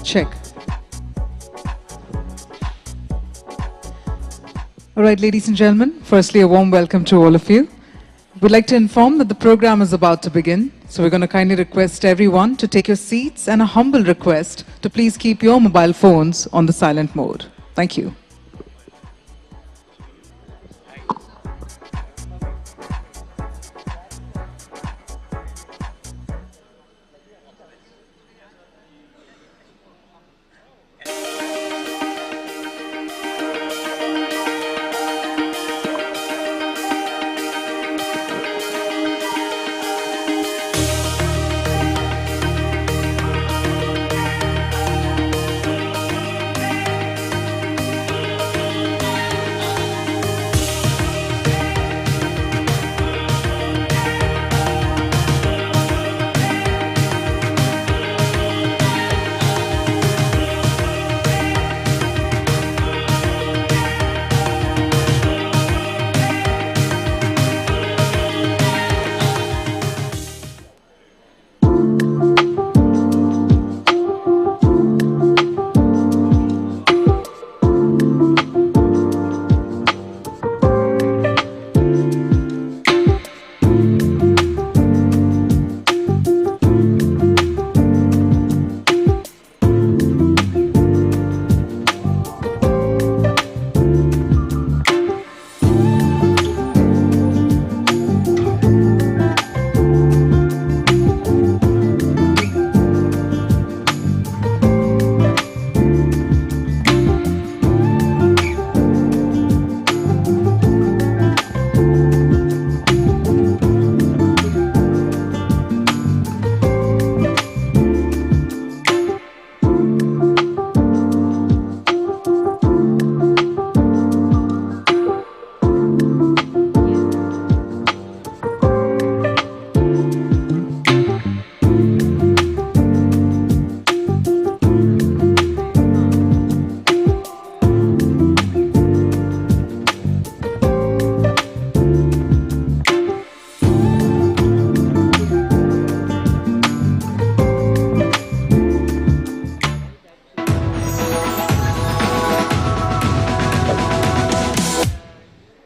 Check. All right, ladies and gentlemen, firstly, a warm welcome to all of you. We'd like to inform that the program is about to begin, so we're going to kindly request everyone to take your seats and a humble request to please keep your mobile phones on the silent mode. Thank you.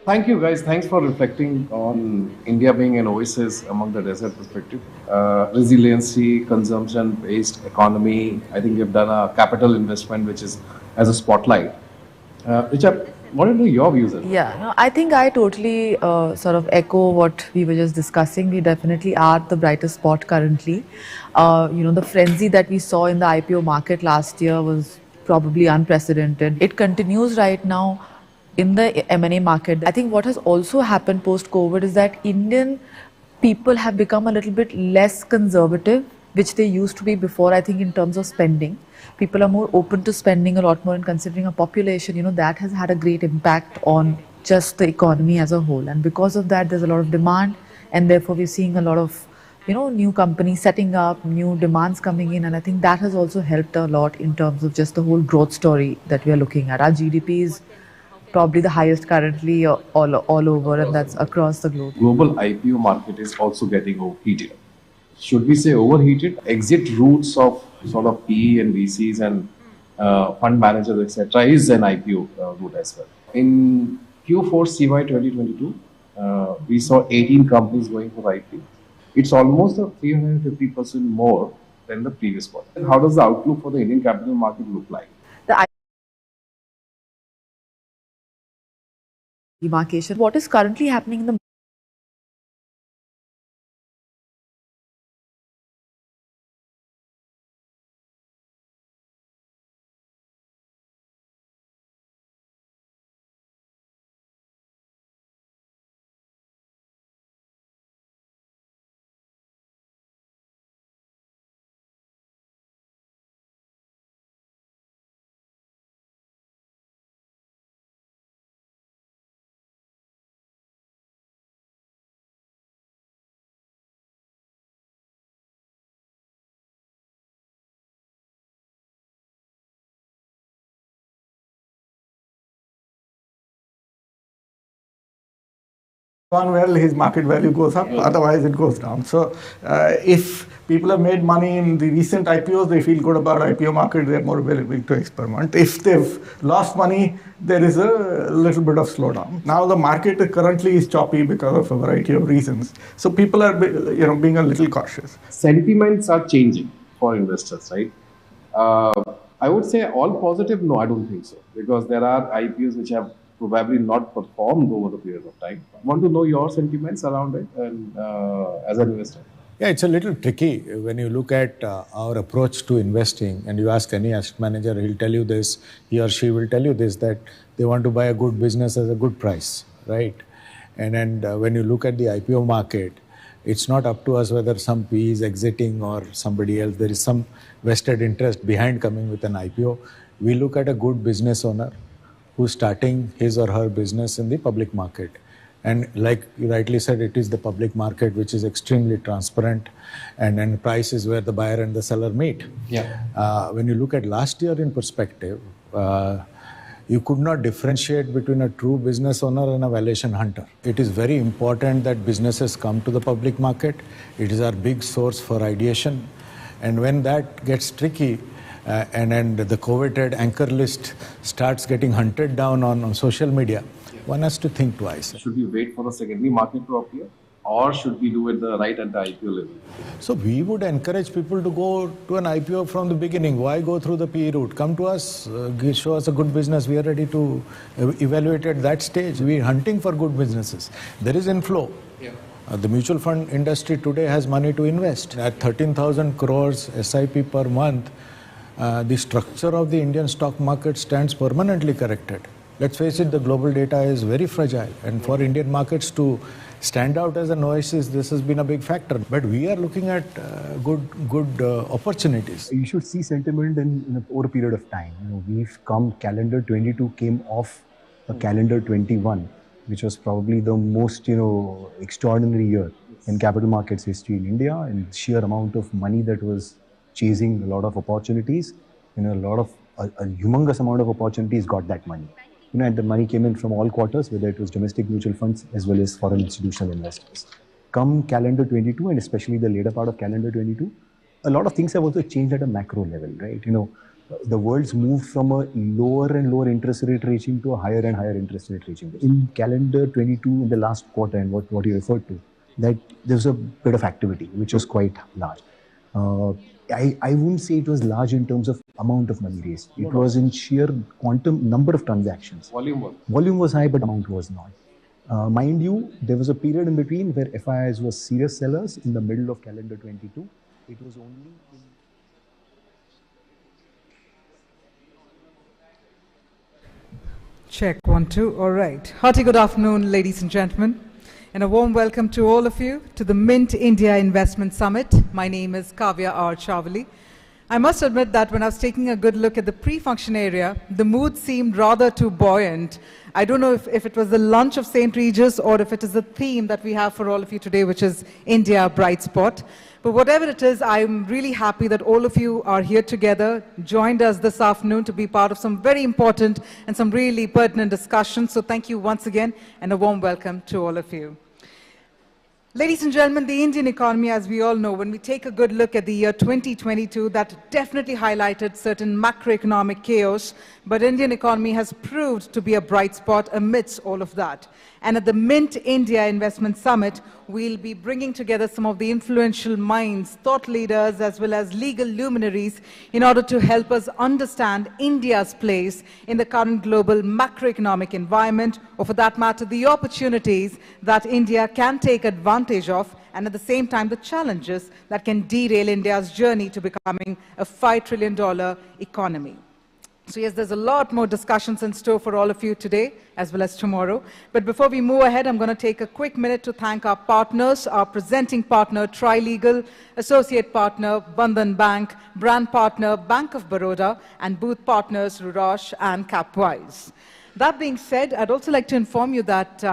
Thank you, guys. Thanks for reflecting on India being an oasis among the desert perspective. Resiliency, consumption-based economy. I think we've done a capital investment, which is as a spotlight, which are What are your views on that? Yeah, no, I think I totally sort of echo what we were just discussing. We definitely are the brightest spot currently. The frenzy that we saw in the IPO market last year was probably unprecedented. It continues right now in the M&A market. I think what has also happened post-COVID is that Indian people have become a little bit less conservative, which they used to be before, I think, in terms of spending. People are more open to spending a lot more, and considering a population, that has had a great impact on just the economy as a whole. And because of that, there's a lot of demand, and therefore we're seeing a lot of new companies setting up, new demands coming in, and I think that has also helped a lot in terms of just the whole growth story that we are looking at. Our GDP is probably the highest currently all over, and that's across the globe. Global IPO market is also getting overheated. Should we say overheated? Exit routes of sort of PE and VCs and fund managers, etc., is an IPO route as well. In Q4 CY 2022, we saw 18 companies going for IPO. It's almost a 350% more than the previous quarter. How does the outlook for the Indian capital market look like? The demarcation, what is currently happening in the gone well, his market value goes up, otherwise it goes down. So if people have made money in the recent IPOs, they feel good about IPO market, they're more willing to experiment. If they've lost money, there is a little bit of slowdown. Now the market currently is choppy because of a variety of reasons. So people are being a little cautious. Sentiments are changing for investors, right? I would say all positive, no, I don't think so. Because there are IPOs which have probably not performed over the period of time. I want to know your sentiments around it and as an investor. Yeah, it's a little tricky when you look at our approach to investing and you ask any asset manager, he'll tell you this, he or she will tell you this, that they want to buy a good business at a good price, right? And when you look at the IPO market, it's not up to us whether some PE is exiting or somebody else. There is some vested interest behind coming with an IPO. We look at a good business owner who's starting his or her business in the public market. And like you rightly said, it is the public market which is extremely transparent, and price is where the buyer and the seller meet. Yeah. When you look at last year in perspective, you could not differentiate between a true business owner and a valuation hunter. It is very important that businesses come to the public market. It is our big source for ideation. And when that gets tricky, and the coveted anchor list starts getting hunted down on social media, one has to think twice. Should we wait for the secondary market to appear, or should we do it the right at the IPO level? So we would encourage people to go to an IPO from the beginning. Why go through the PE route? Come to us, show us a good business. We are ready to evaluate at that stage. We are hunting for good businesses. There is inflow. Yeah. The mutual fund industry today has money to invest. At 13,000 crores SIP per month, the structure of the Indian stock market stands permanently corrected. Let's face it, the global data is very fragile, and for Indian markets to stand out as an oasis, this has been a big factor. But we are looking at good opportunities. You should see sentiment over a period of time. We've come, calendar 22 came off a calendar 21, which was probably the most extraordinary year in capital markets history in India, and sheer amount of money that was chasing a lot of opportunities. A humongous amount of opportunities got that money. And the money came in from all quarters, whether it was domestic mutual funds as well as foreign institutional investors. Come calendar 22, and especially the later part of calendar 22, a lot of things have also changed at a macro level, right? The world's moved from a lower and lower interest rate regime to a higher and higher interest rate regime. In calendar 22, in the last quarter, and what you referred to, that there's a bit of activity, which was quite large. I wouldn't say it was large in terms of amount of money raised. It was in sheer quantum number of transactions. Volume was high, but amount was not. Mind you, there was a period in between where FIIs were serious sellers in the middle of calendar 22. It was only in Check, 1, 2. All right. Hearty good afternoon, ladies and gentlemen, and a warm welcome to all of you to the Mint India Investment Summit. My name is Kavya R. Chavali. I must admit that when I was taking a good look at the pre-function area, the mood seemed rather too buoyant. I don't know if it was the lunch of St. Regis or if it is the theme that we have for all of you today, which is India Bright Spot. But whatever it is, I'm really happy that all of you are here together, joined us this afternoon to be part of some very important and some really pertinent discussions. So thank you once again, and a warm welcome to all of you. Ladies and gentlemen, the Indian economy, as we all know, when we take a good look at the year 2022, that definitely highlighted certain macroeconomic chaos, but Indian economy has proved to be a bright spot amidst all of that. And at the Mint India Investment Summit, we'll be bringing together some of the influential minds, thought leaders, as well as legal luminaries in order to help us understand India's place in the current global macroeconomic environment, or for that matter, the opportunities that India can take advantage of, and at the same time, the challenges that can derail India's journey to becoming a $5 trillion economy. So yes, there's a lot more discussions in store for all of you today, as well as tomorrow. But before we move ahead, I'm going to take a quick minute to thank our partners, our presenting partner, Trilegal, associate partner, Bandhan Bank, brand partner, Bank of Baroda, and booth partners, Rurosh and Capwise. That being said, I'd also like to inform you that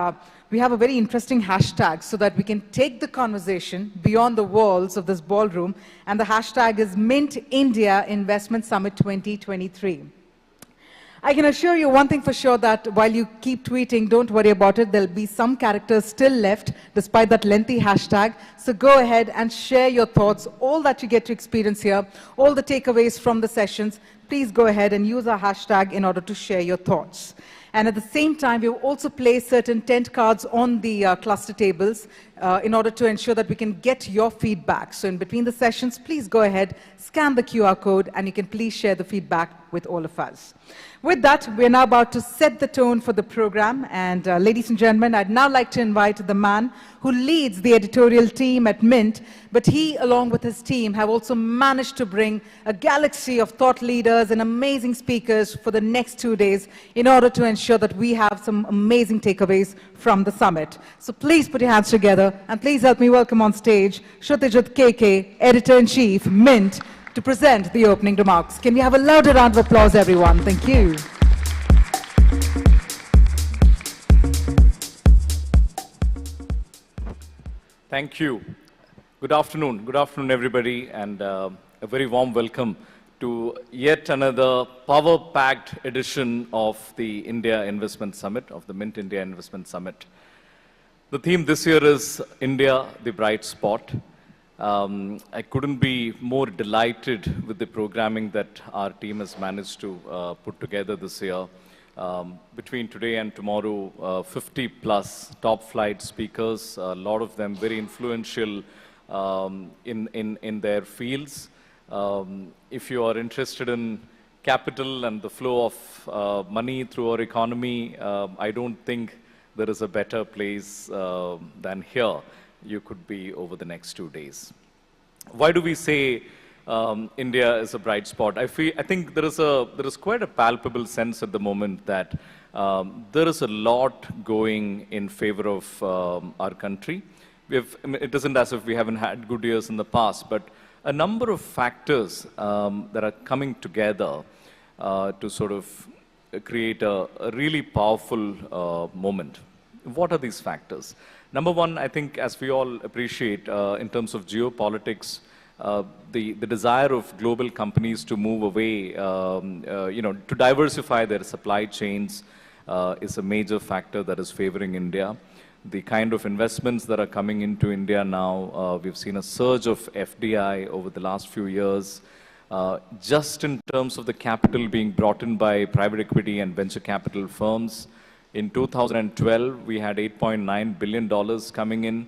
we have a very interesting hashtag so that we can take the conversation beyond the walls of this ballroom, and the hashtag is Mint India Investment Summit 2023. I can assure you one thing for sure, that while you keep tweeting, don't worry about it. There'll be some characters still left despite that lengthy hashtag. So go ahead and share your thoughts, all that you get to experience here, all the takeaways from the sessions. Please go ahead and use our hashtag in order to share your thoughts. And at the same time, we've also placed certain tent cards on the cluster tables in order to ensure that we can get your feedback. So in between the sessions, please go ahead, scan the QR code, and you can please share the feedback with all of us. With that, we're now about to set the tone for the program. And ladies and gentlemen, I'd now like to invite the man who leads the editorial team at Mint, but he, along with his team, have also managed to bring a galaxy of thought leaders and amazing speakers for the next 2 days in order to ensure that we have some amazing takeaways from the summit. So please put your hands together and please help me welcome on stage Shrutajit KK, Editor-in-Chief, Mint, to present the opening remarks. Can we have a louder round of applause, everyone? Thank you. Thank you. Good afternoon. Good afternoon, everybody, and a very warm welcome to yet another power-packed edition of the India Investment Summit, of the Mint India Investment Summit. The theme this year is India, the Bright Spot. I couldn't be more delighted with the programming that our team has managed to put together this year. Between today and tomorrow, 50 plus top flight speakers, a lot of them very influential in their fields. If you are interested in capital and the flow of money through our economy, I don't think there is a better place than here you could be over the next 2 days. Why do we say India is a bright spot? I think there is quite a palpable sense at the moment that there is a lot going in favor of our country. It isn't as if we haven't had good years in the past, but a number of factors that are coming together to sort of create a really powerful moment. What are these factors? Number one, I think, as we all appreciate, in terms of geopolitics, the desire of global companies to move away, to diversify their supply chains is a major factor that is favoring India. The kind of investments that are coming into India now, we've seen a surge of FDI over the last few years. Just in terms of the capital being brought in by private equity and venture capital firms, in 2012, we had $8.9 billion coming in.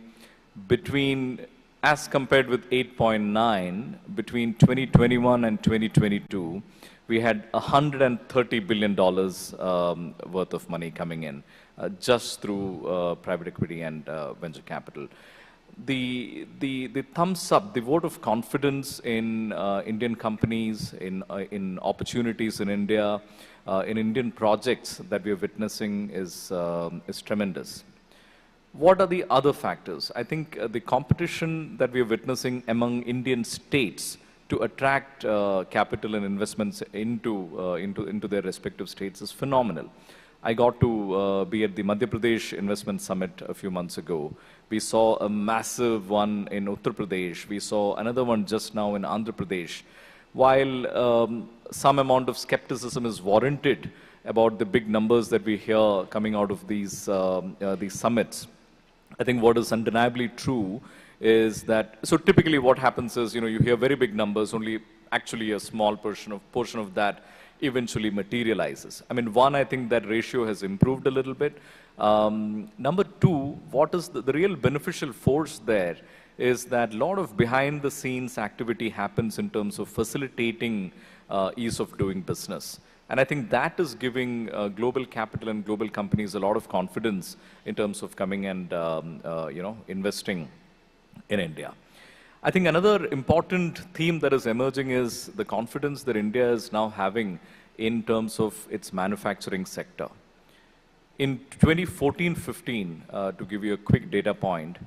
Between as compared with 8.9 between 2021 and 2022, we had $130 billion worth of money coming in just through private equity and venture capital. The thumbs up, the vote of confidence in Indian companies, in opportunities in India, in Indian projects that we are witnessing is tremendous. What are the other factors? I think the competition that we are witnessing among Indian states to attract capital and investments into their respective states is phenomenal. I got to be at the Madhya Pradesh Investment Summit a few months ago. We saw a massive one in Uttar Pradesh. We saw another one just now in Andhra Pradesh. While some amount of skepticism is warranted about the big numbers that we hear coming out of these summits, I think what is undeniably true is that, so typically what happens is, you hear very big numbers, only actually a small portion of that eventually materializes. I mean, one, I think that ratio has improved a little bit. Number two, what is the real beneficial force there is that a lot of behind the scenes activity happens in terms of facilitating ease of doing business. And I think that is giving global capital and global companies a lot of confidence in terms of coming and investing in India. I think another important theme that is emerging is the confidence that India is now having in terms of its manufacturing sector. In 2014-15, to give you a quick data point,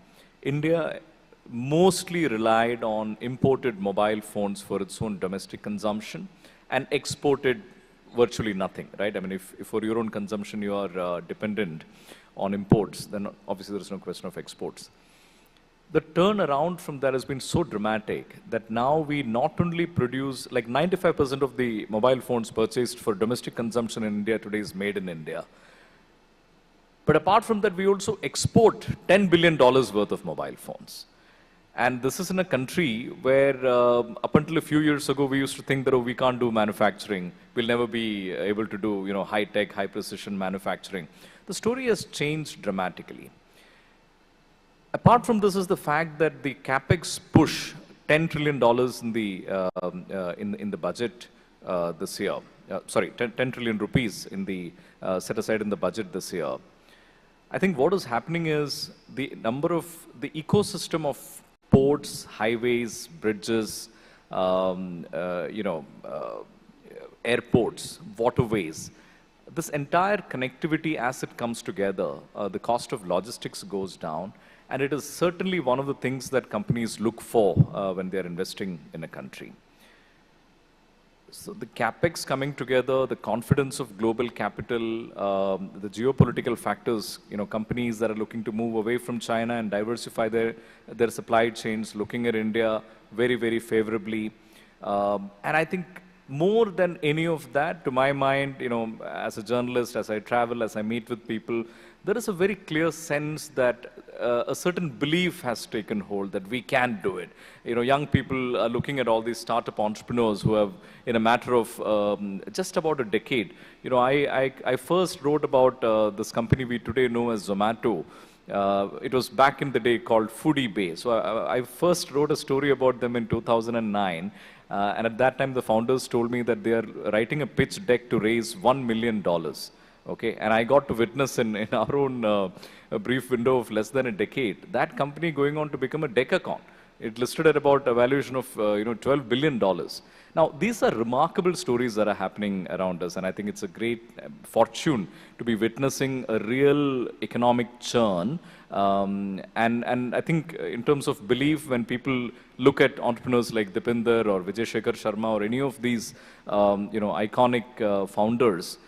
India mostly relied on imported mobile phones for its own domestic consumption and exported virtually nothing, right? I mean, if for your own consumption you are dependent on imports, then obviously there is no question of exports. The turnaround from that has been so dramatic that now we not only produce, like 95% of the mobile phones purchased for domestic consumption in India today is made in India. But apart from that, we also export $10 billion worth of mobile phones. And this is in a country where up until a few years ago, we used to think that, oh, we can't do manufacturing. We'll never be able to do, high-tech, high-precision manufacturing. The story has changed dramatically. Apart from this is the fact that the capex push $10 trillion in the budget this year. 10 trillion rupees in the set aside in the budget this year. I think what is happening is the ecosystem of ports, highways, bridges, airports, waterways. This entire connectivity, as it comes together, the cost of logistics goes down, and it is certainly one of the things that companies look for when they are investing in a country. So the capex coming together, the confidence of global capital, the geopolitical factors, companies that are looking to move away from China and diversify their supply chains, looking at India very, very favorably. And I think more than any of that, to my mind, as a journalist, as I travel, as I meet with people, there is a very clear sense that a certain belief has taken hold that we can do it. Young people are looking at all these startup entrepreneurs who have, in a matter of just about a decade, I first wrote about this company we today know as Zomato. It was back in the day called Foodie Bay. So I first wrote a story about them in 2009. And at that time, the founders told me that they are writing a pitch deck to raise $1 million. Okay, and I got to witness in our own a brief window of less than a decade, that company going on to become a decacorn. It listed at about a valuation of $12 billion. Now, these are remarkable stories that are happening around us, and I think it's a great fortune to be witnessing a real economic churn. And I think in terms of belief, when people look at entrepreneurs like Dipinder or Vijay Shekhar Sharma or any of these iconic founders,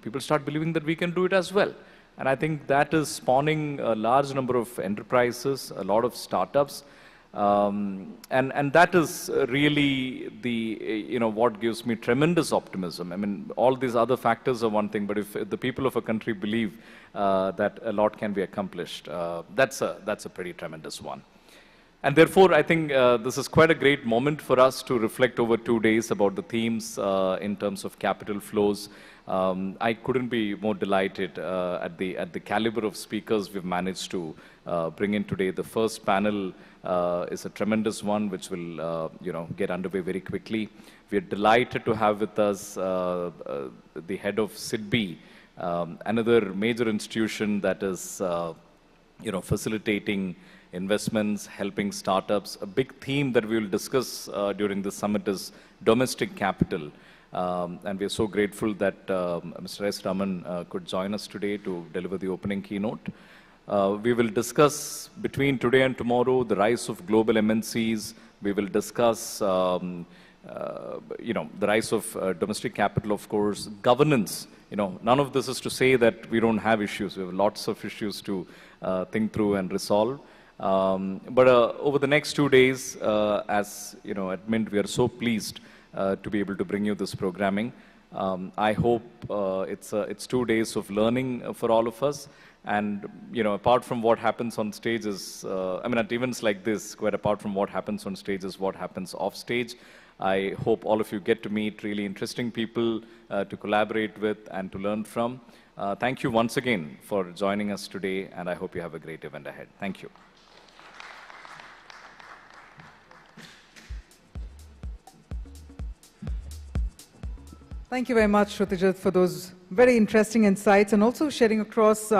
people start believing that we can do it as well. And I think that is spawning a large number of enterprises, a lot of startups. And that is really the, what gives me tremendous optimism. I mean, all these other factors are one thing, but if the people of a country believe that a lot can be accomplished, that's a pretty tremendous one. And therefore, I think this is quite a great moment for us to reflect over 2 days about the themes in terms of capital flows. I couldn't be more delighted at the caliber of speakers we've managed to bring in today. The first panel is a tremendous one, which will get underway very quickly. We are delighted to have with us the head of SIDBI, another major institution that is facilitating investments, helping startups. A big theme that we will discuss during the summit is domestic capital. And we are so grateful that Mr. S. Raman could join us today to deliver the opening keynote. We will discuss between today and tomorrow the rise of global MNCs. We will discuss the rise of domestic capital, of course, governance. None of this is to say that we don't have issues. We have lots of issues to think through and resolve. But over the next 2 days, as at Mint, we are so pleased to be able to bring you this programming. I hope it's 2 days of learning for all of us. And apart from what happens on stages, at events like this, quite apart from what happens on stage is what happens off stage. I hope all of you get to meet really interesting people to collaborate with and to learn from. Thank you once again for joining us today, and I hope you have a great event ahead. Thank you. Thank you very much, Shrutijit, for those very interesting insights and also sharing across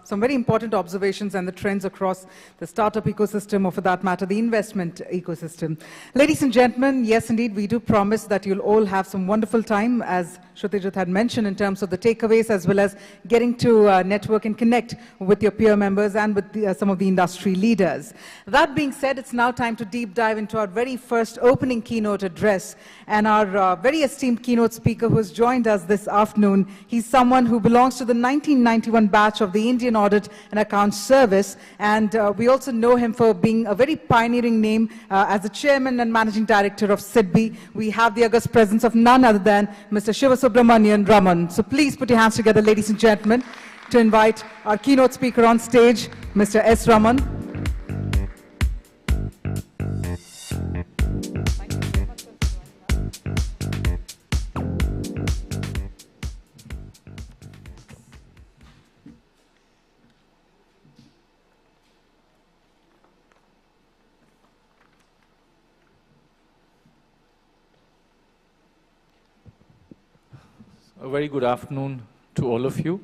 some very important observations and the trends across the startup ecosystem, or for that matter, the investment ecosystem. Ladies and gentlemen, yes, indeed, we do promise that you'll all have some wonderful time, as Shrutijit had mentioned, in terms of the takeaways, as well as getting to network and connect with your peer members and with some of the industry leaders. That being said, it's now time to deep dive into our very first opening keynote address. And our very esteemed keynote speaker who has joined us this afternoon, he's someone who belongs to the 1991 batch of the Indian Audit and Accounts Service, and we also know him for being a very pioneering name as the chairman and managing director of SIDBI. We have the august presence of none other than Mr. Shivasubramanian Raman. So please put your hands together, ladies and gentlemen, to invite our keynote speaker on stage, Mr. S. Raman. A very good afternoon to all of you.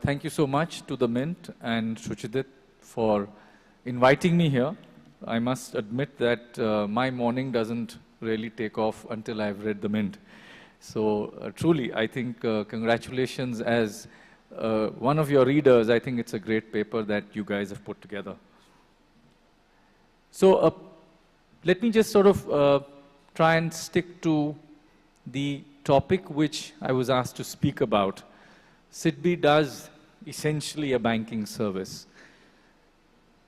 Thank you so much to the Mint and Shrutijit for inviting me here. I must admit that my morning doesn't really take off until I've read the Mint. So truly, I think congratulations as one of your readers. I think it's a great paper that you guys have put together. So let me just sort of try and stick to the topic which I was asked to speak about. SIDBI does essentially a banking service.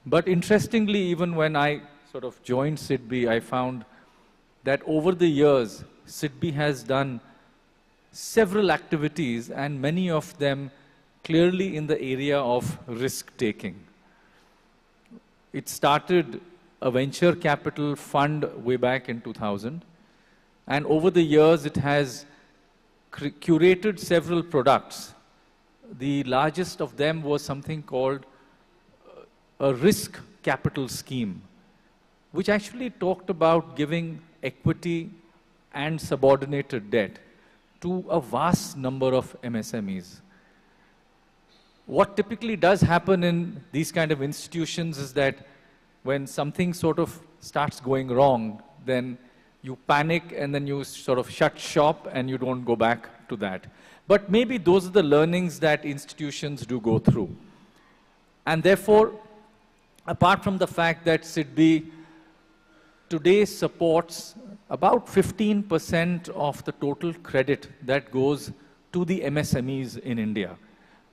But interestingly, even when I sort of joined SIDBI, I found that over the years, SIDBI has done several activities, and many of them clearly in the area of risk-taking. It started a venture capital fund way back in 2000. And over the years, it has curated several products. The largest of them was something called a risk capital scheme, which actually talked about giving equity and subordinated debt to a vast number of MSMEs. What typically does happen in these kind of institutions is that when something sort of starts going wrong, then you panic and then you sort of shut shop and you don't go back to that. But maybe those are the learnings that institutions do go through. And therefore, apart from the fact that SIDBI today supports about 15% of the total credit that goes to the MSMEs in India.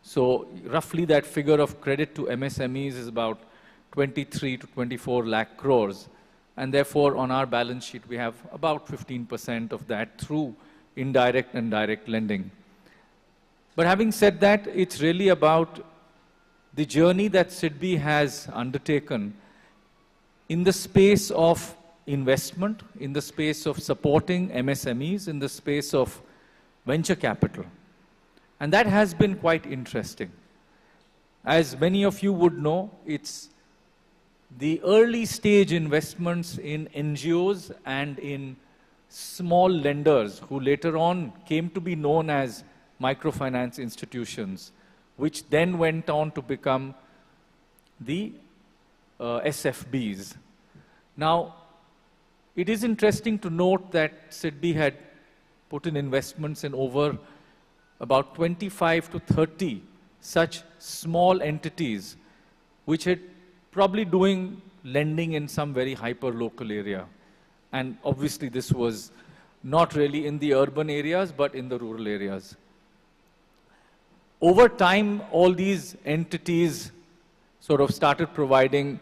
So roughly that figure of credit to MSMEs is about 23 to 24 lakh crores. And therefore, on our balance sheet, we have about 15% of that through indirect and direct lending. But having said that, it's really about the journey that SIDBI has undertaken in the space of investment, in the space of supporting MSMEs, in the space of venture capital. And that has been quite interesting. As many of you would know, it's the early stage investments in NGOs and in small lenders who later on came to be known as microfinance institutions, which then went on to become the SFBs. Now, it is interesting to note that SIDBI had put in investments in over about 25 to 30 such small entities which had probably doing lending in some very hyper-local area. And obviously this was not really in the urban areas, but in the rural areas. Over time, all these entities sort of started providing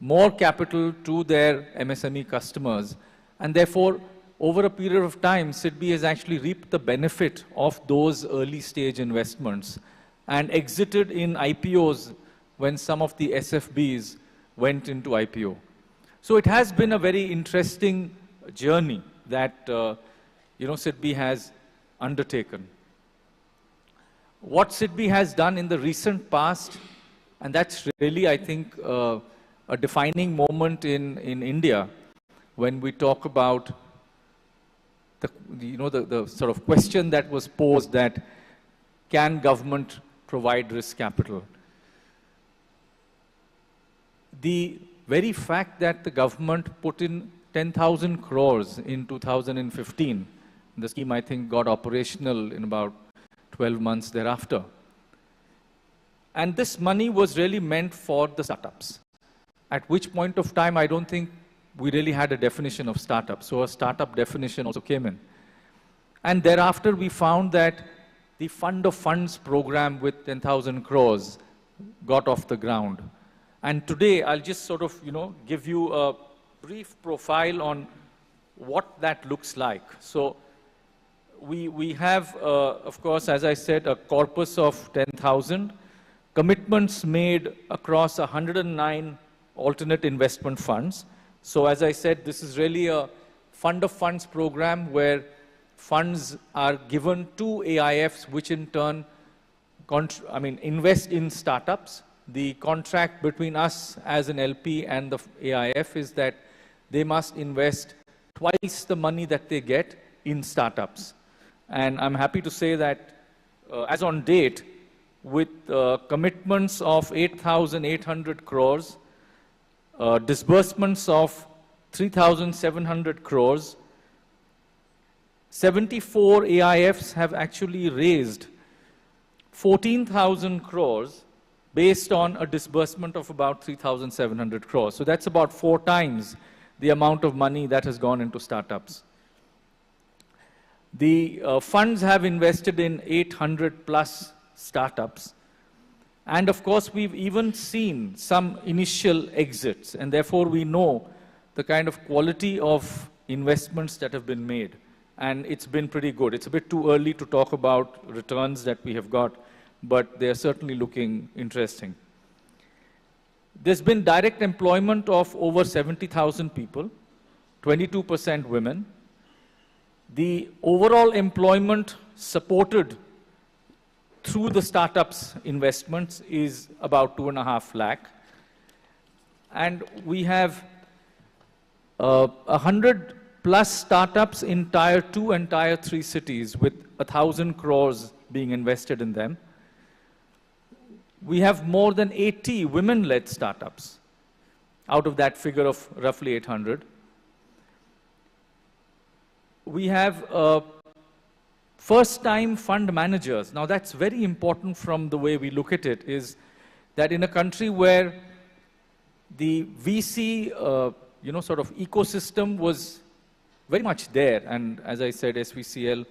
more capital to their MSME customers. And therefore, over a period of time, SIDBI has actually reaped the benefit of those early stage investments and exited in IPOs when some of the SFBs went into IPO. So it has been a very interesting journey that SIDBI has undertaken. What SIDBI has done in the recent past, and that's really, I think, a defining moment in India when we talk about the sort of question that was posed that can government provide risk capital? The very fact that the government put in 10,000 crores in 2015, the scheme I think got operational in about 12 months thereafter. And this money was really meant for the startups, at which point of time I don't think we really had a definition of startup. So a startup definition also came in. And thereafter we found that the fund of funds program with 10,000 crores got off the ground. And today I'll just sort of, give you a brief profile on what that looks like. So we have, of course, as I said, a corpus of 10,000 commitments made across 109 alternate investment funds. So as I said, this is really a fund of funds program where funds are given to AIFs, which in turn invest in startups. The contract between us as an LP and the AIF is that they must invest twice the money that they get in startups. And I'm happy to say that as on date, with commitments of 8,800 crores, disbursements of 3,700 crores, 74 AIFs have actually raised 14,000 crores based on a disbursement of about 3,700 crores. So that's about 4 times the amount of money that has gone into startups. The funds have invested in 800 plus startups. And of course, we've even seen some initial exits, and therefore we know the kind of quality of investments that have been made. And it's been pretty good. It's a bit too early to talk about returns that we have got, but they're certainly looking interesting. There's been direct employment of over 70,000 people, 22% women. The overall employment supported through the startups investments is about 2.5 lakh. And we have 100 plus startups in Tier 2 and Tier 3 cities with 1,000 crores being invested in them. We have more than 80 women-led startups out of that figure of roughly 800. We have first-time fund managers. Now that's very important from the way we look at it, is that in a country where the VC sort of ecosystem was very much there, and as I said, SVCL,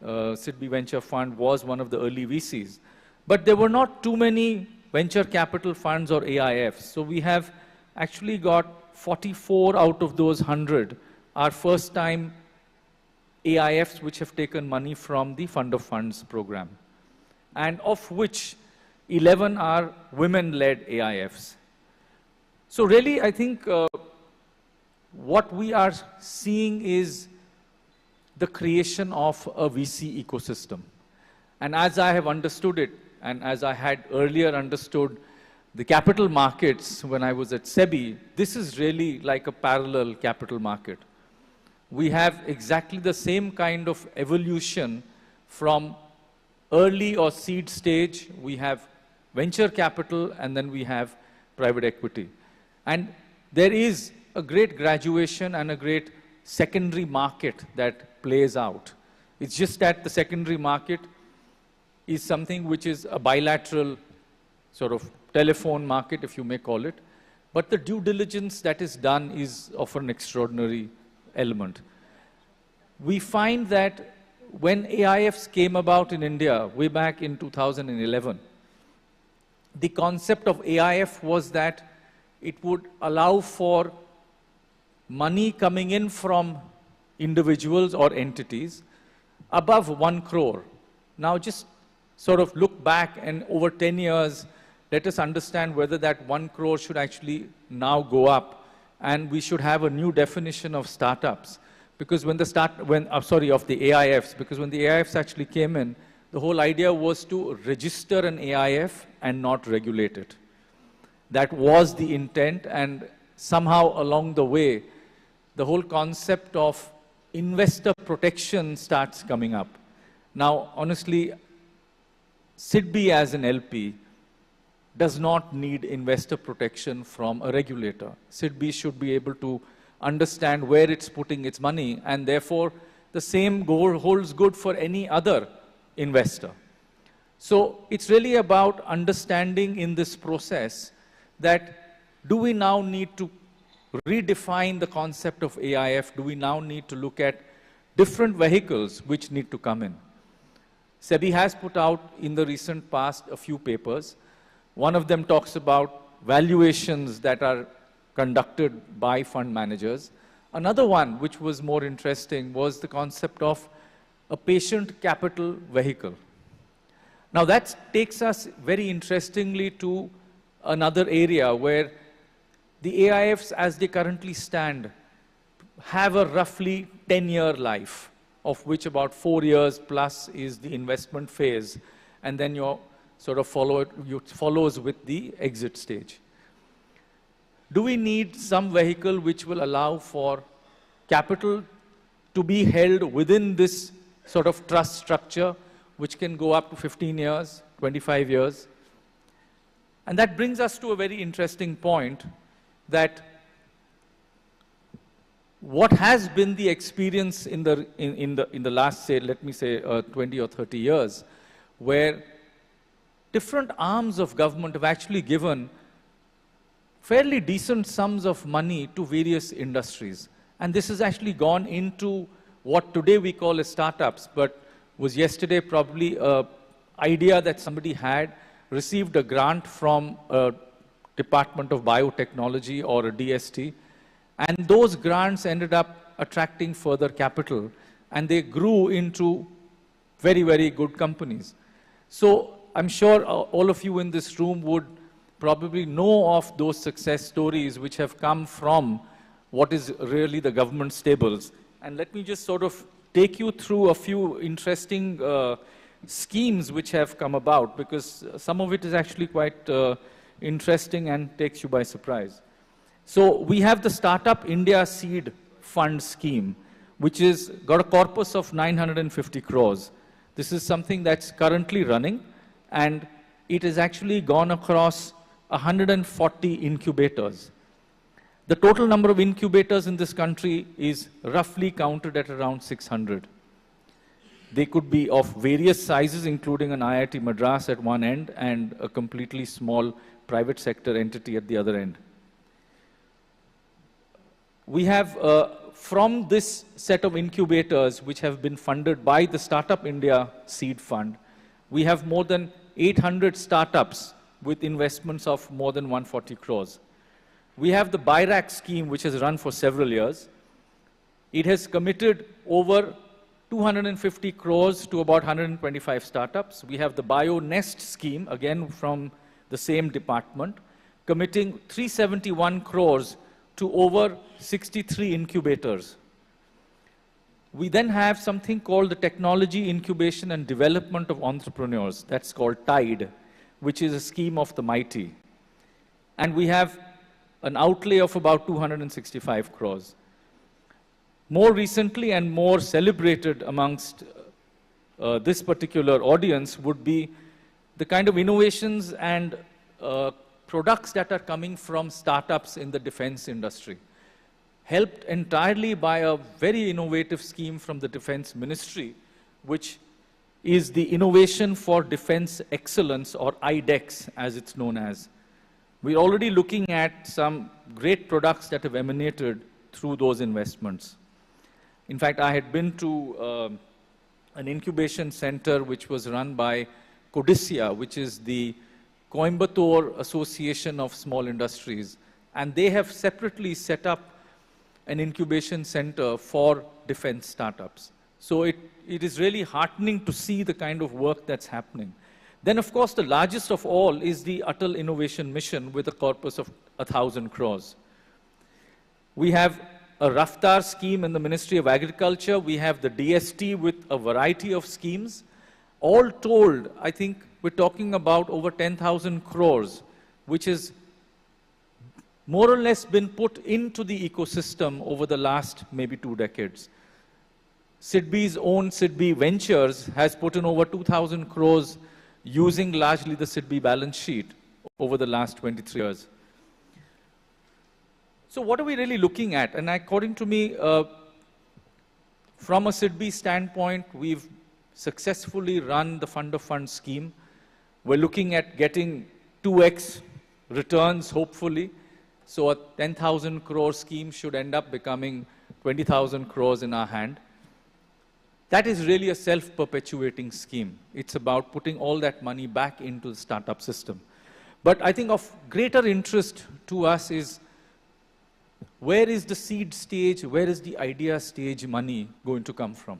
SIDBI Venture Fund was one of the early VCs. But there were not too many venture capital funds or AIFs. So we have actually got 44 out of those 100 are first-time AIFs which have taken money from the Fund of Funds program, and of which 11 are women-led AIFs. So really, I think what we are seeing is the creation of a VC ecosystem. And as I have understood it, and as I had earlier understood the capital markets when I was at SEBI, this is really like a parallel capital market. We have exactly the same kind of evolution from early or seed stage. We have venture capital, and then we have private equity. And there is a great graduation and a great secondary market that plays out. It's just that the secondary market is something which is a bilateral sort of telephone market, if you may call it. But the due diligence that is done is of an extraordinary element. We find that when AIFs came about in India way back in 2011, the concept of AIF was that it would allow for money coming in from individuals or entities above 1 crore. Now just sort of look back, and over 10 years, let us understand whether that 1 crore should actually now go up, and we should have a new definition of startups. Because when the of the AIFs, because when the AIFs actually came in, the whole idea was to register an AIF and not regulate it. That was the intent, and somehow along the way, the whole concept of investor protection starts coming up. Now, honestly, SIDBI as an LP does not need investor protection from a regulator. SIDBI should be able to understand where it's putting its money, and therefore the same goal holds good for any other investor. So it's really about understanding in this process that do we now need to redefine the concept of AIF? Do we now need to look at different vehicles which need to come in? SEBI has put out in the recent past a few papers. One of them talks about valuations that are conducted by fund managers. Another one, which was more interesting, was the concept of a patient capital vehicle. Now that takes us very interestingly to another area where the AIFs as they currently stand have a roughly 10-year life, of which about 4 years plus is the investment phase, and then you sort of follows with the exit stage. Do we need some vehicle which will allow for capital to be held within this sort of trust structure, which can go up to 15 years, 25 years? And that brings us to a very interesting point, that what has been the experience in the last, say, let me say 20 or 30 years, where different arms of government have actually given fairly decent sums of money to various industries. And this has actually gone into what today we call as startups, but was yesterday probably an idea that somebody had, received a grant from a Department of Biotechnology or a DST, and those grants ended up attracting further capital, and they grew into very, very good companies. So I'm sure all of you in this room would probably know of those success stories which have come from what is really the government stables. And let me just sort of take you through a few interesting schemes which have come about, because some of it is actually quite interesting and takes you by surprise. So we have the Startup India Seed Fund scheme, which is got a corpus of 950 crores. This is something that's currently running, and it has actually gone across 140 incubators. The total number of incubators in this country is roughly counted at around 600. They could be of various sizes, including an IIT Madras at one end and a completely small private sector entity at the other end. We have, from this set of incubators, which have been funded by the Startup India Seed Fund, we have more than 800 startups with investments of more than 140 crores. We have the BIRAC scheme, which has run for several years. It has committed over 250 crores to about 125 startups. We have the BioNest scheme, again from the same department, committing 371 crores to over 63 incubators. We then have something called the Technology Incubation and Development of Entrepreneurs. That's called TIDE, which is a scheme of the mighty. And we have an outlay of about 265 crores. More recently and more celebrated amongst this particular audience would be the kind of innovations and products that are coming from startups in the defense industry, helped entirely by a very innovative scheme from the Defense Ministry, which is the Innovation for Defense Excellence, or IDEX as it's known as. We're already looking at some great products that have emanated through those investments. In fact, I had been to an incubation center which was run by Codicia, which is the Coimbatore Association of Small Industries, and they have separately set up an incubation center for defense startups. So it is really heartening to see the kind of work that's happening. Then, of course, the largest of all is the Atal Innovation Mission with a corpus of 1,000 crores. We have a Raftar scheme in the Ministry of Agriculture. We have the DST with a variety of schemes. All told, I think we're talking about over 10,000 crores, which has more or less been put into the ecosystem over the last maybe 2 decades. SIDBI's own SIDBI Ventures has put in over 2,000 crores using largely the SIDBI balance sheet over the last 23 years. So what are we really looking at? And according to me, from a SIDBI standpoint, we've successfully run the fund of funds scheme. We're looking at getting 2x returns, hopefully. So a 10,000 crore scheme should end up becoming 20,000 crores in our hand. That is really a self-perpetuating scheme. It's about putting all that money back into the startup system. But I think of greater interest to us is, where is the seed stage, where is the idea stage money going to come from?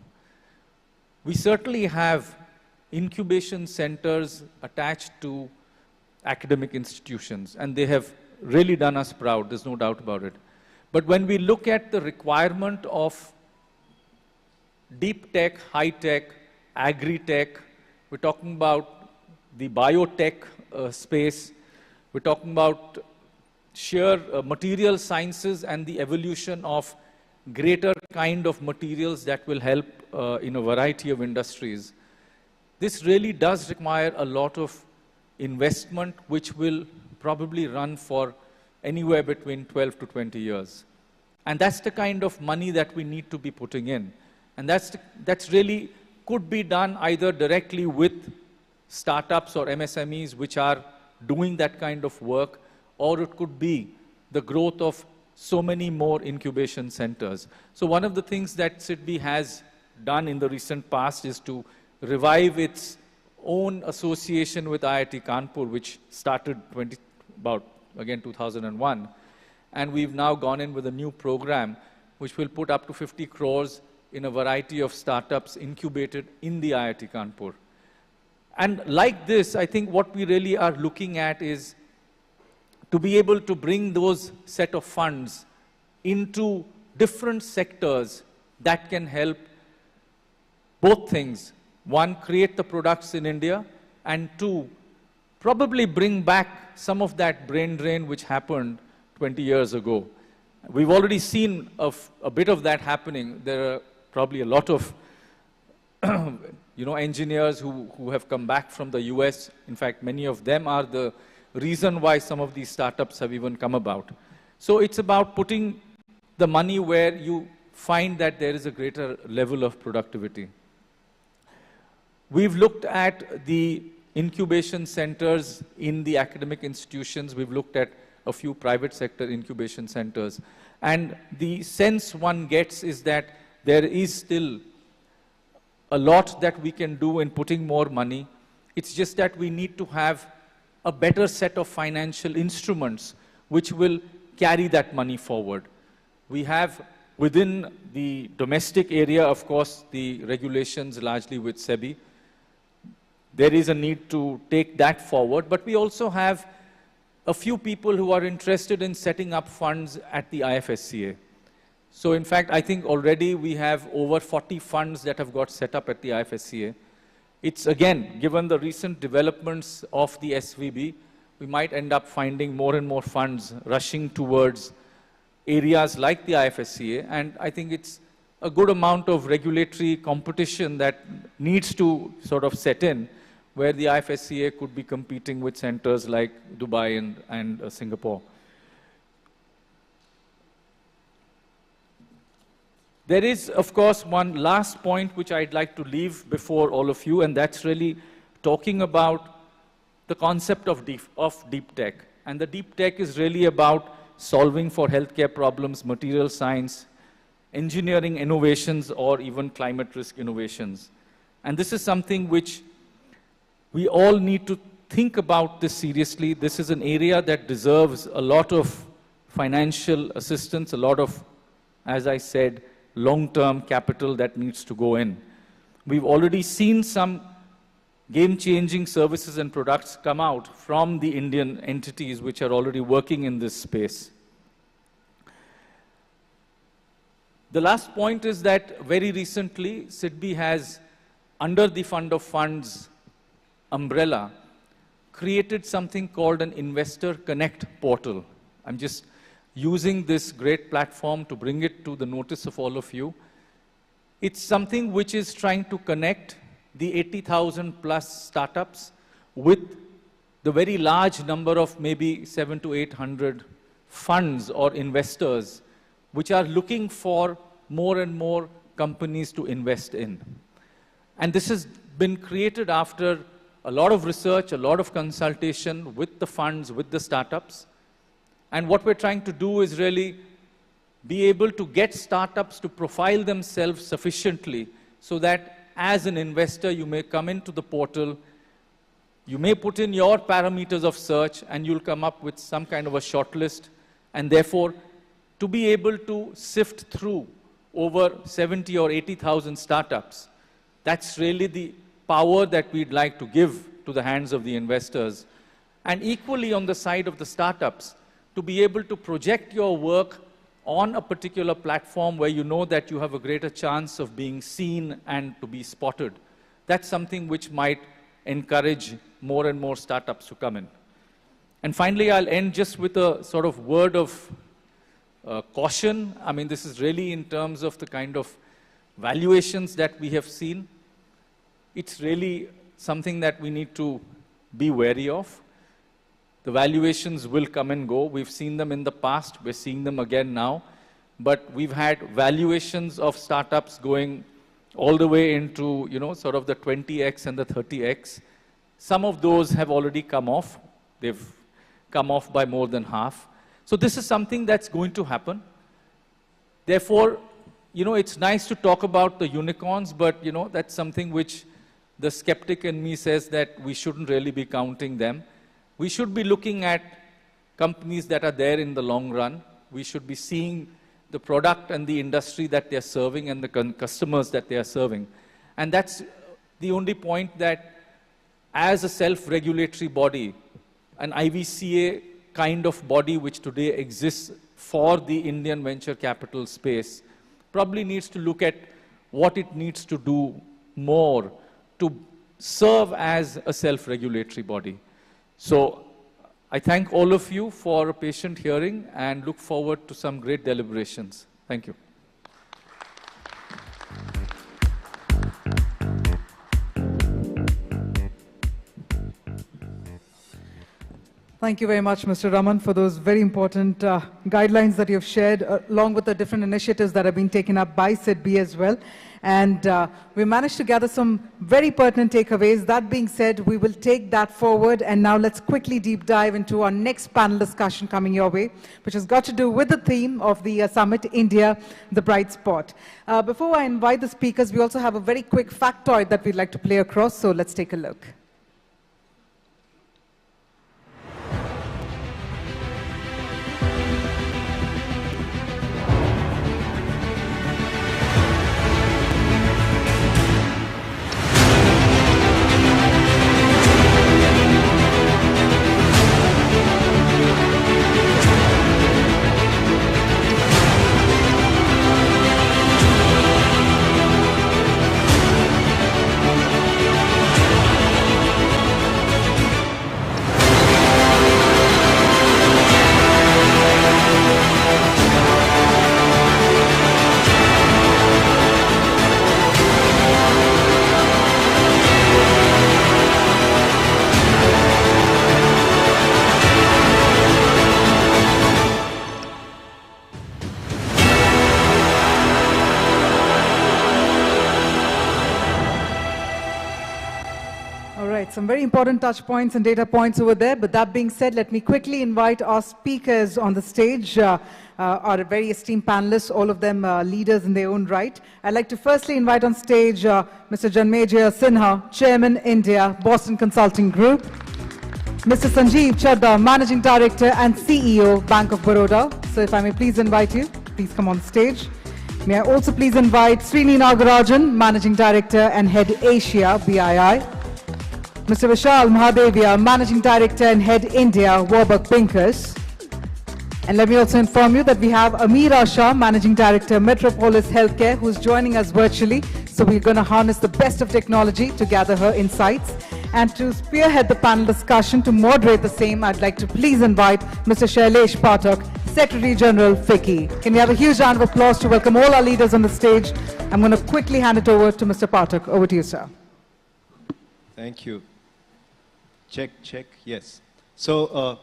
We certainly have incubation centers attached to academic institutions, and they have really done us proud, there's no doubt about it. But when we look at the requirement of deep tech, high tech, agri-tech, we're talking about the biotech space, we're talking about sheer material sciences and the evolution of greater kind of materials that will help in a variety of industries. This really does require a lot of investment, which will probably run for anywhere between 12 to 20 years. And that's the kind of money that we need to be putting in. And that's really could be done either directly with startups or MSMEs which are doing that kind of work, or it could be the growth of so many more incubation centers. So one of the things that SIDBI has done in the recent past is to revive its own association with IIT Kanpur, which started about 2001. And we've now gone in with a new program which will put up to 50 crores in a variety of startups incubated in the IIT Kanpur. And like this, I think what we really are looking at is to be able to bring those set of funds into different sectors that can help both things. One, create the products in India, and two, probably bring back some of that brain drain which happened 20 years ago. We've already seen a bit of that happening. There are probably a lot of engineers who have come back from the US. In fact, many of them are the reason why some of these startups have even come about. So it's about putting the money where you find that there is a greater level of productivity. We've looked at the incubation centers in the academic institutions. We've looked at a few private sector incubation centers. And the sense one gets is that there is still a lot that we can do in putting more money. It's just that we need to have a better set of financial instruments which will carry that money forward. We have within the domestic area, of course, the regulations largely with SEBI. There is a need to take that forward, but we also have a few people who are interested in setting up funds at the IFSCA. So in fact, I think already we have over 40 funds that have got set up at the IFSCA. It's again, given the recent developments of the SVB, we might end up finding more and more funds rushing towards areas like the IFSCA, and I think it's a good amount of regulatory competition that needs to sort of set in, where the IFSCA could be competing with centers like Dubai and Singapore. There is, of course, one last point which I'd like to leave before all of you, and that's really talking about the concept of deep tech. And the deep tech is really about solving for healthcare problems, material science, engineering innovations, or even climate risk innovations. And this is something which we all need to think about this seriously. This is an area that deserves a lot of financial assistance, a lot of, as I said, long-term capital that needs to go in. We've already seen some game-changing services and products come out from the Indian entities which are already working in this space. The last point is that very recently, SIDBI has, under the Fund of Funds umbrella, created something called an Investor Connect portal. I'm just using this great platform to bring it to the notice of all of you. It's something which is trying to connect the 80,000 plus startups with the very large number of maybe 700 to 800 funds or investors which are looking for more and more companies to invest in. And this has been created after a lot of research, a lot of consultation with the funds, with the startups. And what we're trying to do is really be able to get startups to profile themselves sufficiently so that as an investor, you may come into the portal, you may put in your parameters of search, and you'll come up with some kind of a shortlist. And therefore, to be able to sift through over 70 or 80,000 startups, that's really the power that we'd like to give to the hands of the investors. And equally on the side of the startups, to be able to project your work on a particular platform where you know that you have a greater chance of being seen and to be spotted. That's something which might encourage more and more startups to come in. And finally, I'll end just with a sort of word of caution. I mean, this is really in terms of the kind of valuations that we have seen. It's really something that we need to be wary of. The valuations will come and go. We've seen them in the past. We're seeing them again now. But we've had valuations of startups going all the way into, you know, sort of the 20x and the 30x. Some of those have already come off. They've come off by more than half. So this is something that's going to happen. Therefore, you know, it's nice to talk about the unicorns, but, you know, that's something which the skeptic in me says that we shouldn't really be counting them. We should be looking at companies that are there in the long run. We should be seeing the product and the industry that they're serving and the customers that they are serving. And that's the only point that as a self-regulatory body, an IVCA kind of body which today exists for the Indian venture capital space, probably needs to look at what it needs to do more to serve as a self-regulatory body. So I thank all of you for a patient hearing and look forward to some great deliberations. Thank you. Thank you very much, Mr. Raman, for those very important guidelines that you have shared, along with the different initiatives that have been taken up by SIDBI as well. And we managed to gather some very pertinent takeaways. That being said, we will take that forward. And now let's quickly deep dive into our next panel discussion coming your way, which has got to do with the theme of the summit, India, the Bright Spot. Before I invite the speakers, we also have a very quick factoid that we'd like to play across. So let's take a look. right, some very important touch points and data points over there. But that being said, let me quickly invite our speakers on the stage, our very esteemed panelists, all of them leaders in their own right. I'd like to firstly invite on stage Mr. Janmejaya Sinha, Chairman, India, Boston Consulting Group. Mr. Sanjeev Chadda, Managing Director and CEO, Bank of Baroda. So if I may please invite you, please come on stage. May I also please invite Srini Nagarajan, Managing Director and Head Asia, BII. Mr. Vishal Mahadevia, Managing Director and Head India, Warburg Pincus. And let me also inform you that we have Ameera Shah, Managing Director, Metropolis Healthcare, who's joining us virtually. So we're going to harness the best of technology to gather her insights. And to spearhead the panel discussion, to moderate the same, I'd like to please invite Mr. Shailesh Pathak, Secretary General, FICCI. Can we have a huge round of applause to welcome all our leaders on the stage? I'm going to quickly hand it over to Mr. Pathak. Over to you, sir. Thank you. Check, check, yes. So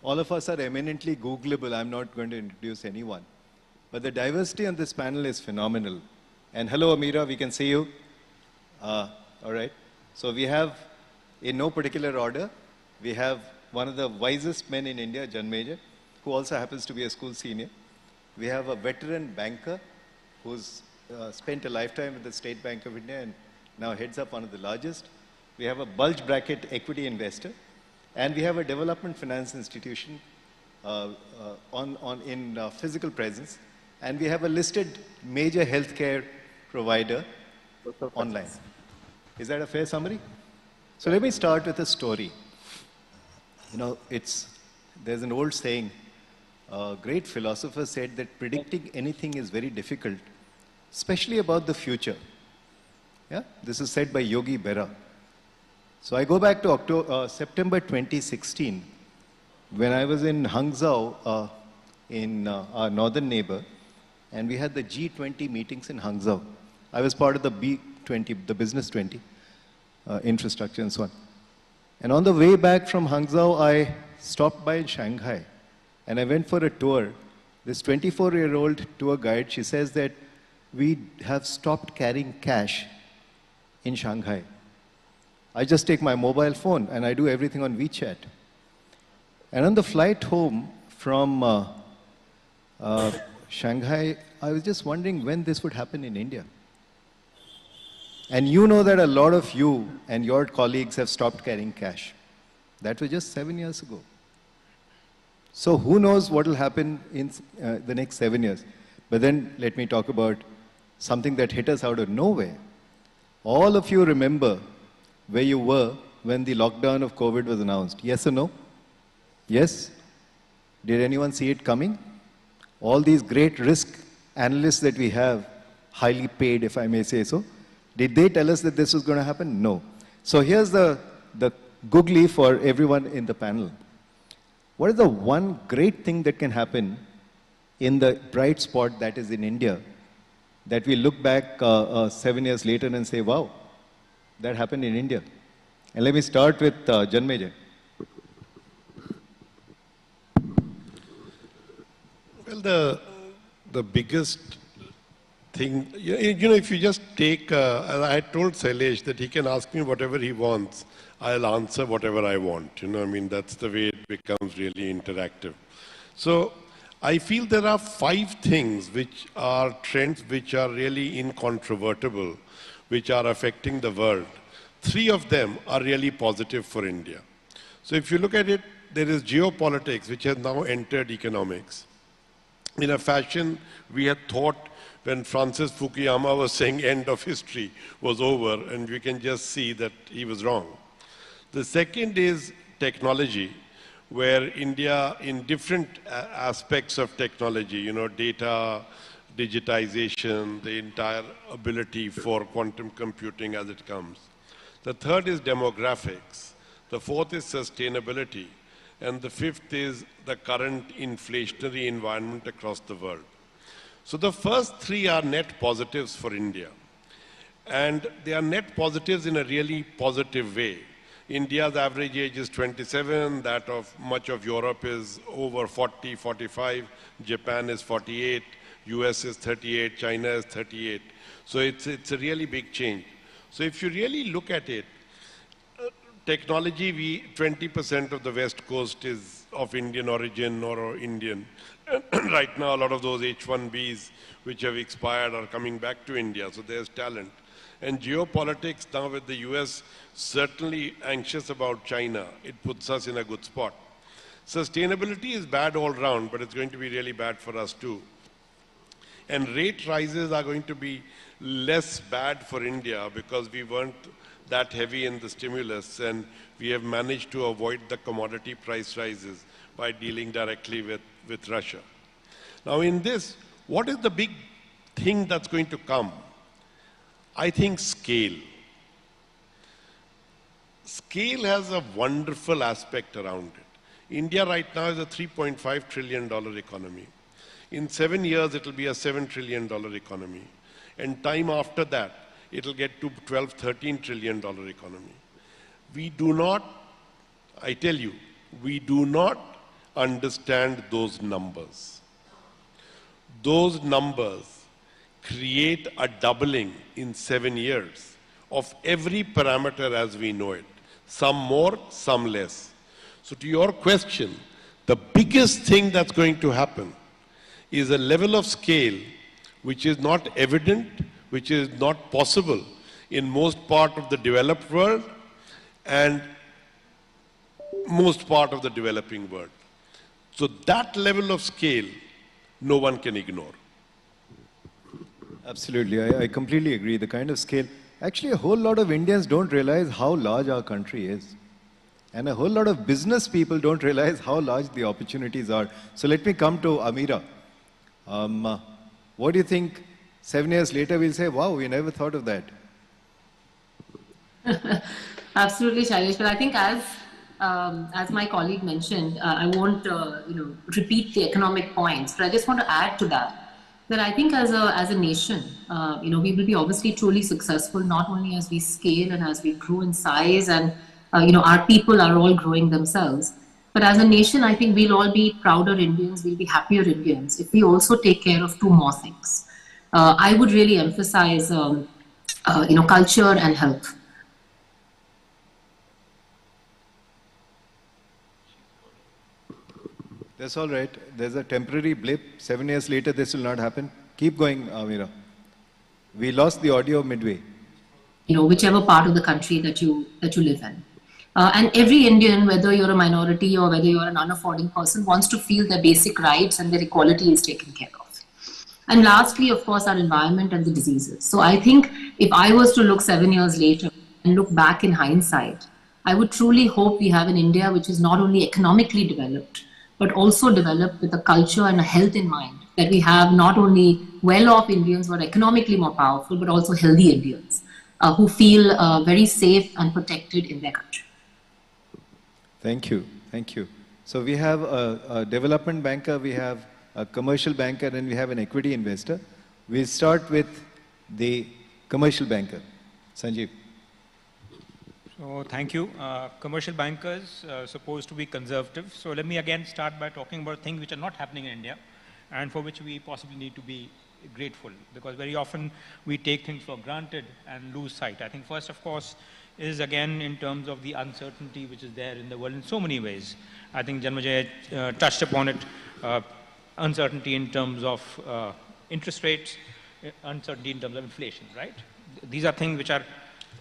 all of us are eminently Googleable. I'm not going to introduce anyone. But the diversity on this panel is phenomenal. And hello, Ameera, we can see you. All right. So we have, in no particular order, we have one of the wisest men in India, Janmejaya, who also happens to be a school senior. We have a veteran banker who's spent a lifetime with the State Bank of India and now heads up one of the largest. We have a bulge bracket equity investor. And we have a development finance institution in physical presence. And we have a listed major healthcare provider online. Is that a fair summary? So let me start with a story. You know, there's an old saying, a great philosopher said that predicting anything is very difficult, especially about the future. Yeah? This is said by Yogi Berra. So I go back to September 2016, when I was in Hangzhou, in our northern neighbor, and we had the G20 meetings in Hangzhou. I was part of the B20, the Business 20, infrastructure and so on. And on the way back from Hangzhou, I stopped by in Shanghai, and I went for a tour. This 24-year-old tour guide, she says that we have stopped carrying cash in Shanghai. I just take my mobile phone and I do everything on WeChat. And on the flight home from Shanghai, I was just wondering when this would happen in India. And you know that a lot of you and your colleagues have stopped carrying cash. That was just 7 years ago. So who knows what will happen in the next 7 years. But then let me talk about something that hit us out of nowhere. All of you remember where you were when the lockdown of COVID was announced. Yes or no? Yes? Did anyone see it coming? All these great risk analysts that we have, highly paid if I may say so, did they tell us that this was going to happen? No. So here's the googly for everyone in the panel. What is the one great thing that can happen in the bright spot that is in India that we look back 7 years later and say, wow, that happened in India? And let me start with Janmejaya. Well, the biggest thing, you know, if you just take, I told Shailesh that he can ask me whatever he wants, I'll answer whatever I want. You know, I mean, that's the way it becomes really interactive. So I feel there are 5 things which are trends which are really incontrovertible, which are affecting the world. 3 of them are really positive for India. So if you look at it, there is geopolitics, which has now entered economics. In a fashion, we had thought when Francis Fukuyama was saying end of history was over, and we can just see that he was wrong. The second is technology, where India, in different aspects of technology, you know, data, digitization, the entire ability for quantum computing as it comes. The third is demographics. The fourth is sustainability. And the fifth is the current inflationary environment across the world. So the first 3 are net positives for India. And they are net positives in a really positive way. India's average age is 27, that of much of Europe is over 40, 45, Japan is 48, US is 38, China is 38. So it's a really big change. So if you really look at it, technology, 20% of the West Coast is of Indian origin or Indian. Right now, a lot of those H-1Bs which have expired are coming back to India, so there's talent. And geopolitics now with the US certainly anxious about China, it puts us in a good spot. Sustainability is bad all round, but it's going to be really bad for us too. And rate rises are going to be less bad for India because we weren't that heavy in the stimulus and we have managed to avoid the commodity price rises by dealing directly with Russia. Now in this, what is the big thing that's going to come? I think scale. Scale has a wonderful aspect around it. India right now is a $3.5 trillion economy. In 7 years, it will be a $7 trillion economy. And time after that, it will get to $12, $13 trillion economy. We do not, I tell you, we do not understand those numbers. Those numbers create a doubling in 7 years of every parameter as we know it. Some more, some less. So to your question, the biggest thing that's going to happen is a level of scale which is not evident, which is not possible in most part of the developed world and most part of the developing world. So that level of scale, no one can ignore. Absolutely, I completely agree. The kind of scale, actually a whole lot of Indians don't realize how large our country is. And a whole lot of business people don't realize how large the opportunities are. So let me come to Amira. What do you think 7 years later we'll say, wow, we never thought of that? Absolutely, Shailesh. But I think as my colleague mentioned, I won't repeat the economic points, but I just want to add to that I think as a nation, we will be obviously truly successful, not only as we scale and as we grow in size and, our people are all growing themselves. But as a nation, I think we'll all be prouder Indians, we'll be happier Indians if we also take care of two more things. I would really emphasize, culture and health. That's all right. There's a temporary blip. 7 years later, this will not happen. Keep going, Amira. We lost the audio midway. Whichever part of the country that you live in. And every Indian, whether you're a minority or whether you're an unaffording person, wants to feel their basic rights and their equality is taken care of. And lastly, of course, our environment and the diseases. So I think if I was to look 7 years later and look back in hindsight, I would truly hope we have an India which is not only economically developed, but also developed with a culture and a health in mind, that we have not only well-off Indians who are economically more powerful, but also healthy Indians who feel very safe and protected in their country. Thank you. Thank you. So we have a development banker, we have a commercial banker, and we have an equity investor. We'll start with the commercial banker. Sanjeev. So thank you. Commercial bankers are supposed to be conservative. So let me again start by talking about things which are not happening in India and for which we possibly need to be grateful, because very often we take things for granted and lose sight. I think first, of course, is again in terms of the uncertainty which is there in the world in so many ways. I think Janmajay touched upon it. Uncertainty in terms of interest rates, uncertainty in terms of inflation, right? These are things which are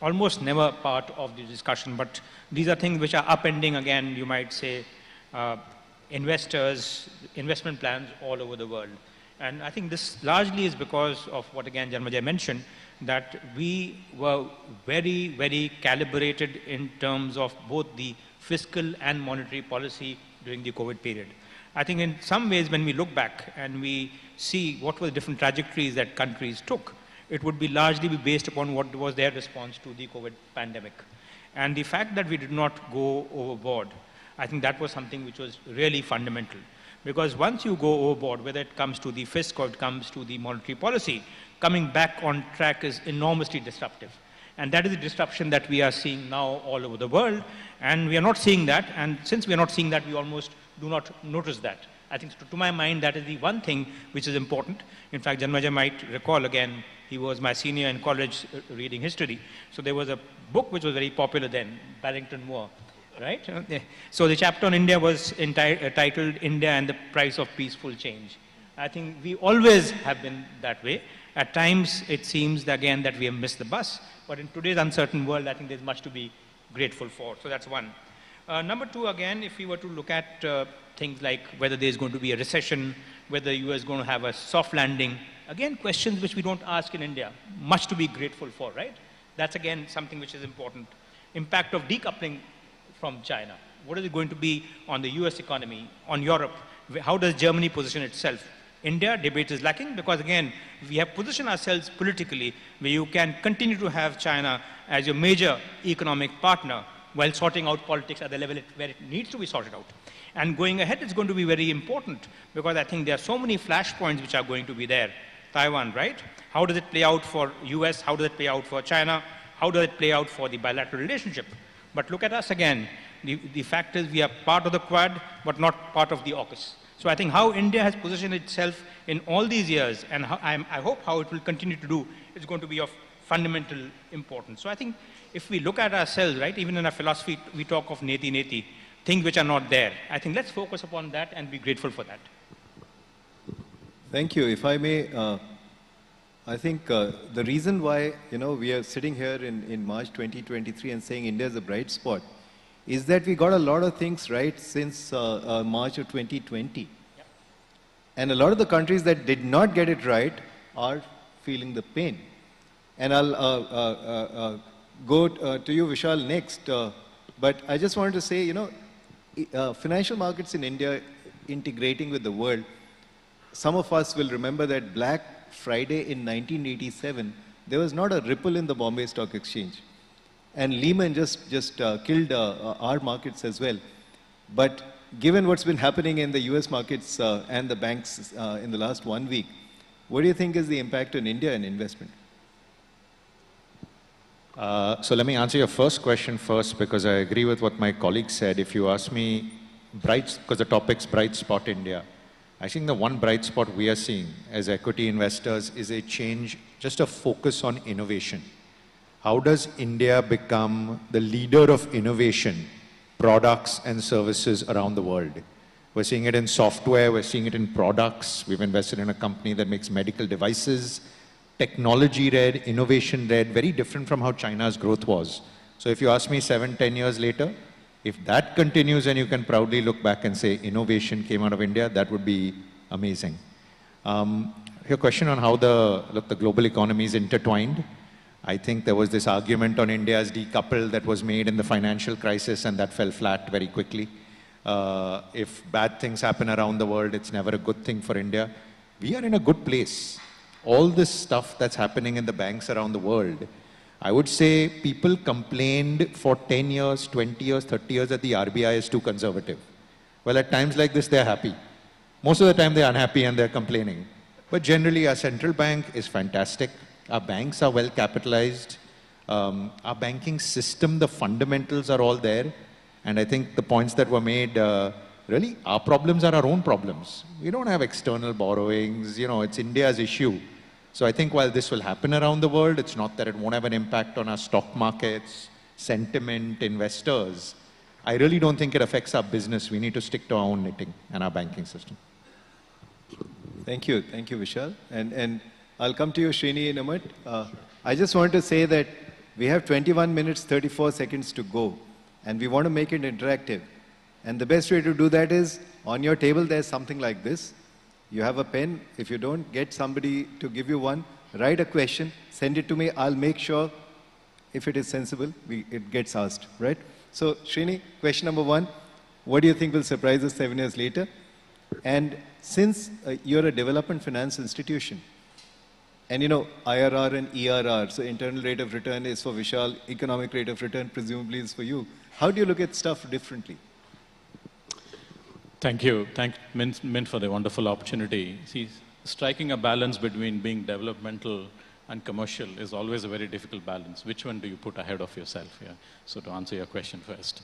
almost never part of the discussion, but these are things which are upending, again, you might say, investors, investment plans all over the world. And I think this largely is because of what, again, Janmajay mentioned, that we were very, very calibrated in terms of both the fiscal and monetary policy during the COVID period. I think in some ways, when we look back and we see what were the different trajectories that countries took, it would be largely be based upon what was their response to the COVID pandemic. And the fact that we did not go overboard, I think that was something which was really fundamental. Because once you go overboard, whether it comes to the fisc or it comes to the monetary policy, coming back on track is enormously disruptive. And that is the disruption that we are seeing now all over the world. And we are not seeing that. And since we are not seeing that, we almost do not notice that. I think to my mind, that is the one thing which is important. In fact, Janmaja might recall again, he was my senior in college reading history. So there was a book which was very popular then, Barrington Moore, right? So the chapter on India was titled India and the Price of Peaceful Change. I think we always have been that way. At times, it seems that, again, that we have missed the bus. But in today's uncertain world, I think there's much to be grateful for. So that's one. Number two, again, if we were to look at things like whether there's going to be a recession, whether the US is going to have a soft landing, again, questions which we don't ask in India, much to be grateful for, right? That's, again, something which is important. Impact of decoupling from China. What is it going to be on the US economy, on Europe? How does Germany position itself? India, debate is lacking because, again, we have positioned ourselves politically where you can continue to have China as your major economic partner while sorting out politics at the level where it needs to be sorted out. And going ahead, it's going to be very important because I think there are so many flashpoints which are going to be there. Taiwan, right? How does it play out for US? How does it play out for China? How does it play out for the bilateral relationship? But look at us again. The fact is we are part of the Quad, but not part of the AUKUS. So I think how India has positioned itself in all these years, and I hope how it will continue to do, is going to be of fundamental importance. So I think if we look at ourselves, right, even in our philosophy, we talk of neti neti, things which are not there. I think let's focus upon that and be grateful for that. Thank you. If I may, I think the reason why we are sitting here in March 2023 and saying India is a bright spot is that we got a lot of things right since March of 2020. Yep. And a lot of the countries that did not get it right are feeling the pain. And I'll go to you, Vishal, next. But I just wanted to say, financial markets in India integrating with the world, some of us will remember that Black Friday in 1987, there was not a ripple in the Bombay Stock Exchange. And Lehman just killed our markets as well. But given what's been happening in the US markets and the banks in the last 1 week, what do you think is the impact on India and investment? So let me answer your first question first, because I agree with what my colleague said. If you ask me, because the topic's bright spot India, I think the one bright spot we are seeing as equity investors is a change, just a focus on innovation. How does India become the leader of innovation, products and services around the world? We're seeing it in software, we're seeing it in products. We've invested in a company that makes medical devices, technology-led, innovation-led, very different from how China's growth was. So if you ask me 7, 10 years later, if that continues and you can proudly look back and say innovation came out of India, that would be amazing. Your question on how the global economy is intertwined. I think there was this argument on India as decoupled that was made in the financial crisis, and that fell flat very quickly. If bad things happen around the world, it's never a good thing for India. We are in a good place. All this stuff that's happening in the banks around the world, I would say people complained for 10 years, 20 years, 30 years that the RBI is too conservative. Well, at times like this, they're happy. Most of the time, they're unhappy and they're complaining. But generally, our central bank is fantastic. Our banks are well capitalized. Our banking system, the fundamentals are all there. And I think the points that were made, really, our problems are our own problems. We don't have external borrowings. It's India's issue. So I think while this will happen around the world, it's not that it won't have an impact on our stock markets, sentiment, investors. I really don't think it affects our business. We need to stick to our own knitting and our banking system. Thank you, Vishal. And I'll come to you, Srini, in a minute. I just want to say that we have 21 minutes, 34 seconds to go, and we want to make it interactive. And the best way to do that is, on your table, there's something like this. You have a pen. If you don't get somebody to give you one, write a question, send it to me. I'll make sure, if it is sensible, it gets asked, right? So, Srini, question number 1, what do you think will surprise us 7 years later? And since you're a development finance institution, and IRR and ERR, so internal rate of return is for Vishal, economic rate of return presumably is for you. How do you look at stuff differently? Thank you. Thank Mint for the wonderful opportunity. See, striking a balance between being developmental and commercial is always a very difficult balance. Which one do you put ahead of yourself? Yeah. So to answer your question first.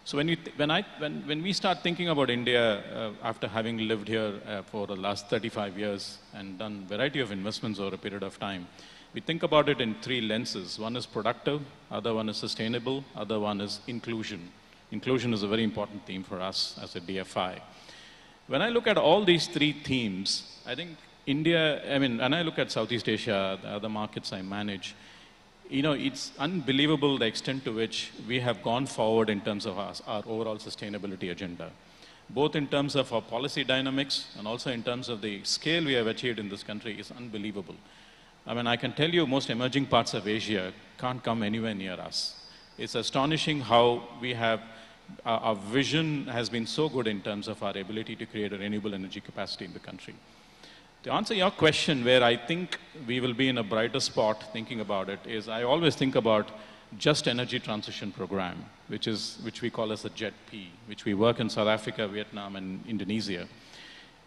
So when we start thinking about India, after having lived here for the last 35 years and done a variety of investments over a period of time, we think about it in three lenses. One is productive, other one is sustainable, other one is inclusion. Inclusion is a very important theme for us as a DFI. When I look at all these three themes, I think India, when I look at Southeast Asia, the other markets I manage, it's unbelievable the extent to which we have gone forward in terms of our overall sustainability agenda, both in terms of our policy dynamics and also in terms of the scale we have achieved in this country is unbelievable. I can tell you most emerging parts of Asia can't come anywhere near us. It's astonishing how we have, our vision has been so good in terms of our ability to create a renewable energy capacity in the country. To answer your question, where I think we will be in a brighter spot thinking about it, is I always think about Just Energy Transition Program, which we call as a JETP, which we work in South Africa, Vietnam, and Indonesia.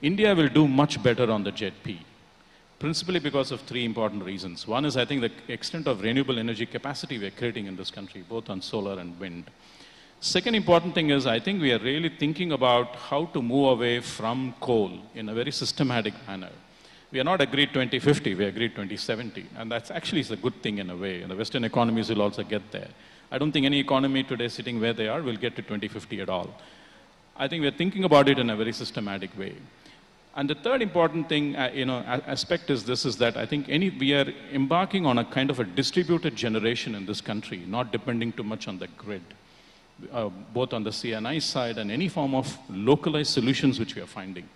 India will do much better on the JETP, principally because of three important reasons. One is, I think, the extent of renewable energy capacity we're creating in this country, both on solar and wind. Second important thing is, I think we are really thinking about how to move away from coal in a very systematic manner. We are not agreed 2050, we agreed 2070. And that's actually is a good thing in a way. And the Western economies will also get there. I don't think any economy today sitting where they are will get to 2050 at all. I think we're thinking about it in a very systematic way. And the third important thing, aspect is this, is that I think we are embarking on a kind of a distributed generation in this country, not depending too much on the grid, both on the CNI side and any form of localized solutions which we are finding,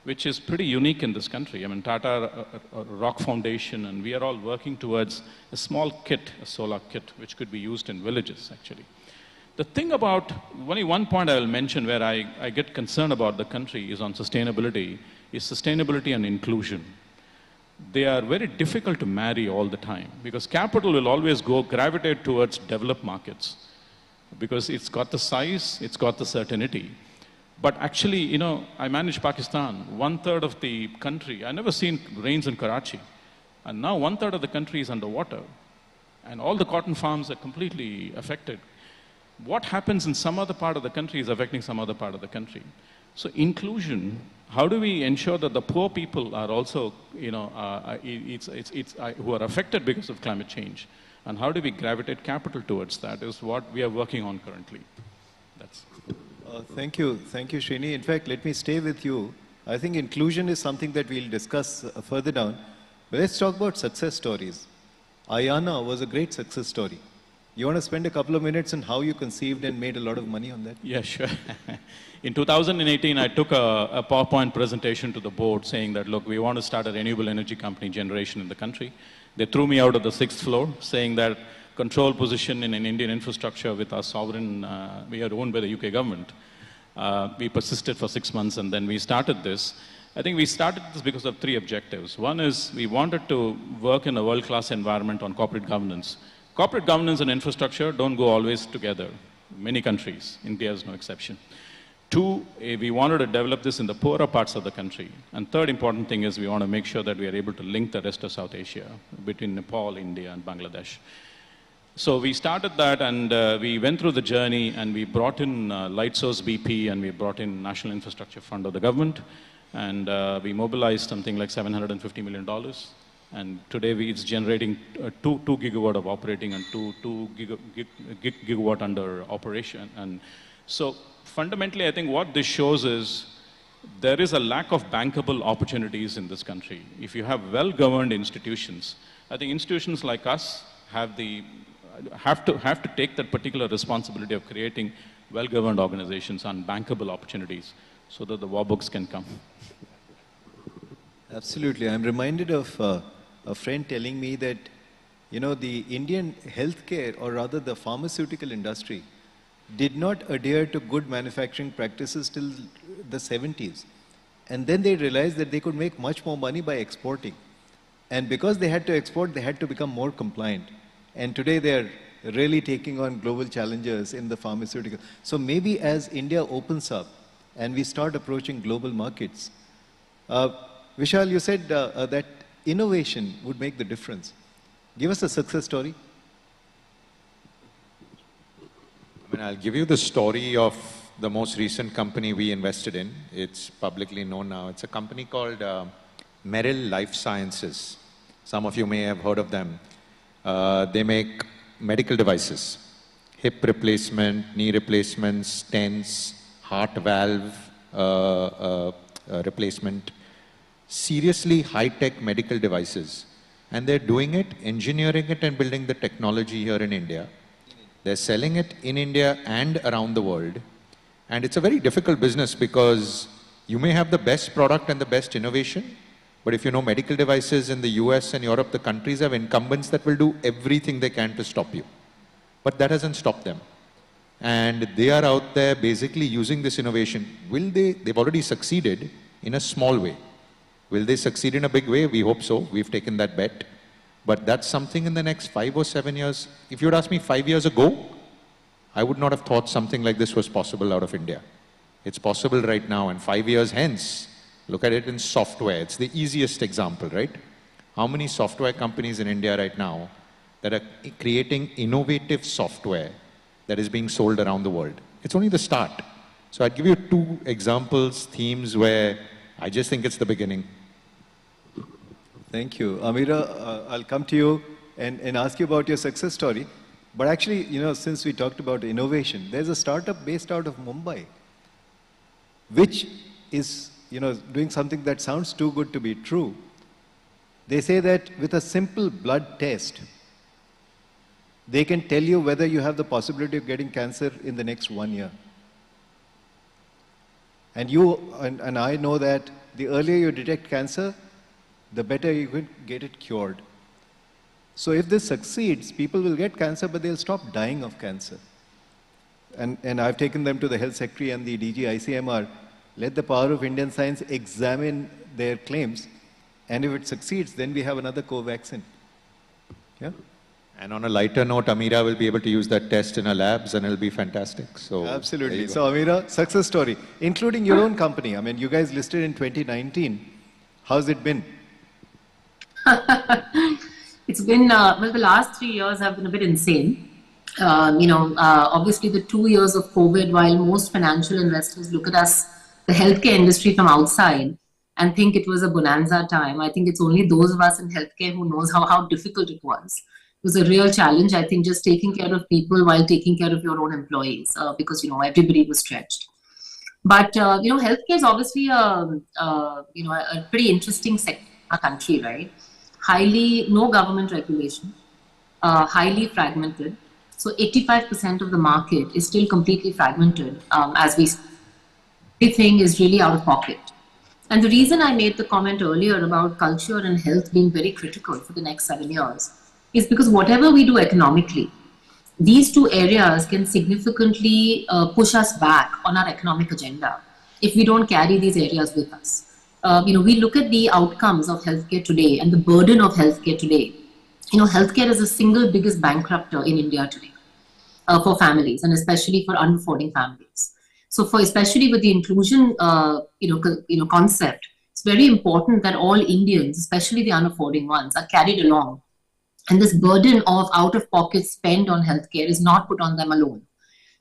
which is pretty unique in this country. Tata Rock Foundation, and we are all working towards a small kit, a solar kit, which could be used in villages, actually. The thing about, only one point I will mention where I get concerned about the country is on sustainability, is sustainability and inclusion. They are very difficult to marry all the time, because capital will always gravitate towards developed markets, because it's got the size, it's got the certainty. But actually, I manage Pakistan, 1/3 of the country, I never seen rains in Karachi. And now 1/3 of the country is underwater. And all the cotton farms are completely affected. What happens in some other part of the country is affecting some other part of the country. So inclusion, how do we ensure that the poor people are also, who are affected because of climate change? And how do we gravitate capital towards that is what we are working on currently. That's. Thank you, Srini. In fact, let me stay with you. I think inclusion is something that we'll discuss further down. But let's talk about success stories. Ayana was a great success story. You want to spend a couple of minutes on how you conceived and made a lot of money on that? Yeah, sure. In 2018, I took a PowerPoint presentation to the board saying that, look, we want to start a renewable energy company generation in the country. They threw me out of the 6th floor, saying that control position in an Indian infrastructure with our sovereign, we are owned by the UK government. We persisted for 6 months and then we started this. I think we started this because of 3 objectives. One is we wanted to work in a world-class environment on corporate governance. Corporate governance and infrastructure don't go always together. Many countries, India is no exception. 2, we wanted to develop this in the poorer parts of the country. And third important thing is we want to make sure that we are able to link the rest of South Asia between Nepal, India, and Bangladesh. So we started that and we went through the journey and we brought in Lightsource BP and we brought in National Infrastructure Fund of the government. And we mobilized something like $750 million. And today it's generating 2 gigawatt of operating and 2 gigawatt under operation. And so fundamentally, I think what this shows is there is a lack of bankable opportunities in this country. If you have well-governed institutions, I think institutions like us have to take that particular responsibility of creating well-governed organizations and bankable opportunities so that the war books can come. Absolutely. I'm reminded of a friend telling me that, the Indian healthcare, or rather the pharmaceutical industry, did not adhere to good manufacturing practices till the 70s. And then they realized that they could make much more money by exporting. And because they had to export, they had to become more compliant. And today they're really taking on global challenges in the pharmaceutical. So maybe as India opens up and we start approaching global markets, Vishal, you said that innovation would make the difference. Give us a success story. And I'll give you the story of the most recent company we invested in. It's publicly known now. It's a company called Merrill Life Sciences. Some of you may have heard of them. They make medical devices, hip replacement, knee replacements, stents, heart valve replacement, seriously high-tech medical devices. And they're doing it, engineering it and building the technology here in India. They're selling it in India and around the world. And it's a very difficult business because you may have the best product and the best innovation, but if you know medical devices in the US and Europe, the countries have incumbents that will do everything they can to stop you. But that hasn't stopped them. And they are out there basically using this innovation. They've already succeeded in a small way. Will they succeed in a big way? We hope so. We've taken that bet. But that's something in the next 5 or 7 years. If you had asked me 5 years ago, I would not have thought something like this was possible out of India. It's possible right now, and 5 years hence, look at it in software. It's the easiest example, right? How many software companies in India right now that are creating innovative software that is being sold around the world? It's only the start. So I'd give you 2 examples, themes where I just think it's the beginning. Thank you. Amira, I'll come to you and ask you about your success story. But actually, you know, since we talked about innovation, there's a startup based out of Mumbai, which is, you know, doing something that sounds too good to be true. They say that with a simple blood test, they can tell you whether you have the possibility of getting cancer in the next 1 year. And and I know that the earlier you detect cancer, the better you can get it cured. So if this succeeds, people will get cancer, but they'll stop dying of cancer. And I've taken them to the Health Secretary and the DG ICMR. Let the power of Indian science examine their claims. And if it succeeds, then we have another co-vaccine. Yeah? And on a lighter note, Amira will be able to use that test in her labs and it'll be fantastic. So absolutely. So Amira, success story, including your own company. I mean, you guys listed in 2019. How's it been? It's been, well, the last 3 years have been a bit insane. Obviously the 2 years of COVID, while most financial investors look at us, the healthcare industry from outside, and think it was a bonanza time. I think it's only those of us in healthcare who knows how difficult it was. It was a real challenge, I think, just taking care of people while taking care of your own employees, because, you know, everybody was stretched. But, healthcare is obviously a pretty interesting sector in our country, right? No government regulation, highly fragmented. So 85% of the market is still completely fragmented as we see. Everything is really out of pocket. And the reason I made the comment earlier about culture and health being very critical for the next 7 years is because whatever we do economically, these 2 areas can significantly push us back on our economic agenda if we don't carry these areas with us. We look at the outcomes of healthcare today and the burden of healthcare today. Healthcare is the single biggest bankrupter in India today for families, and especially for unaffording families. So especially with the inclusion, concept, it's very important that all Indians, especially the unaffording ones, are carried along. And this burden of out-of-pocket spend on healthcare is not put on them alone.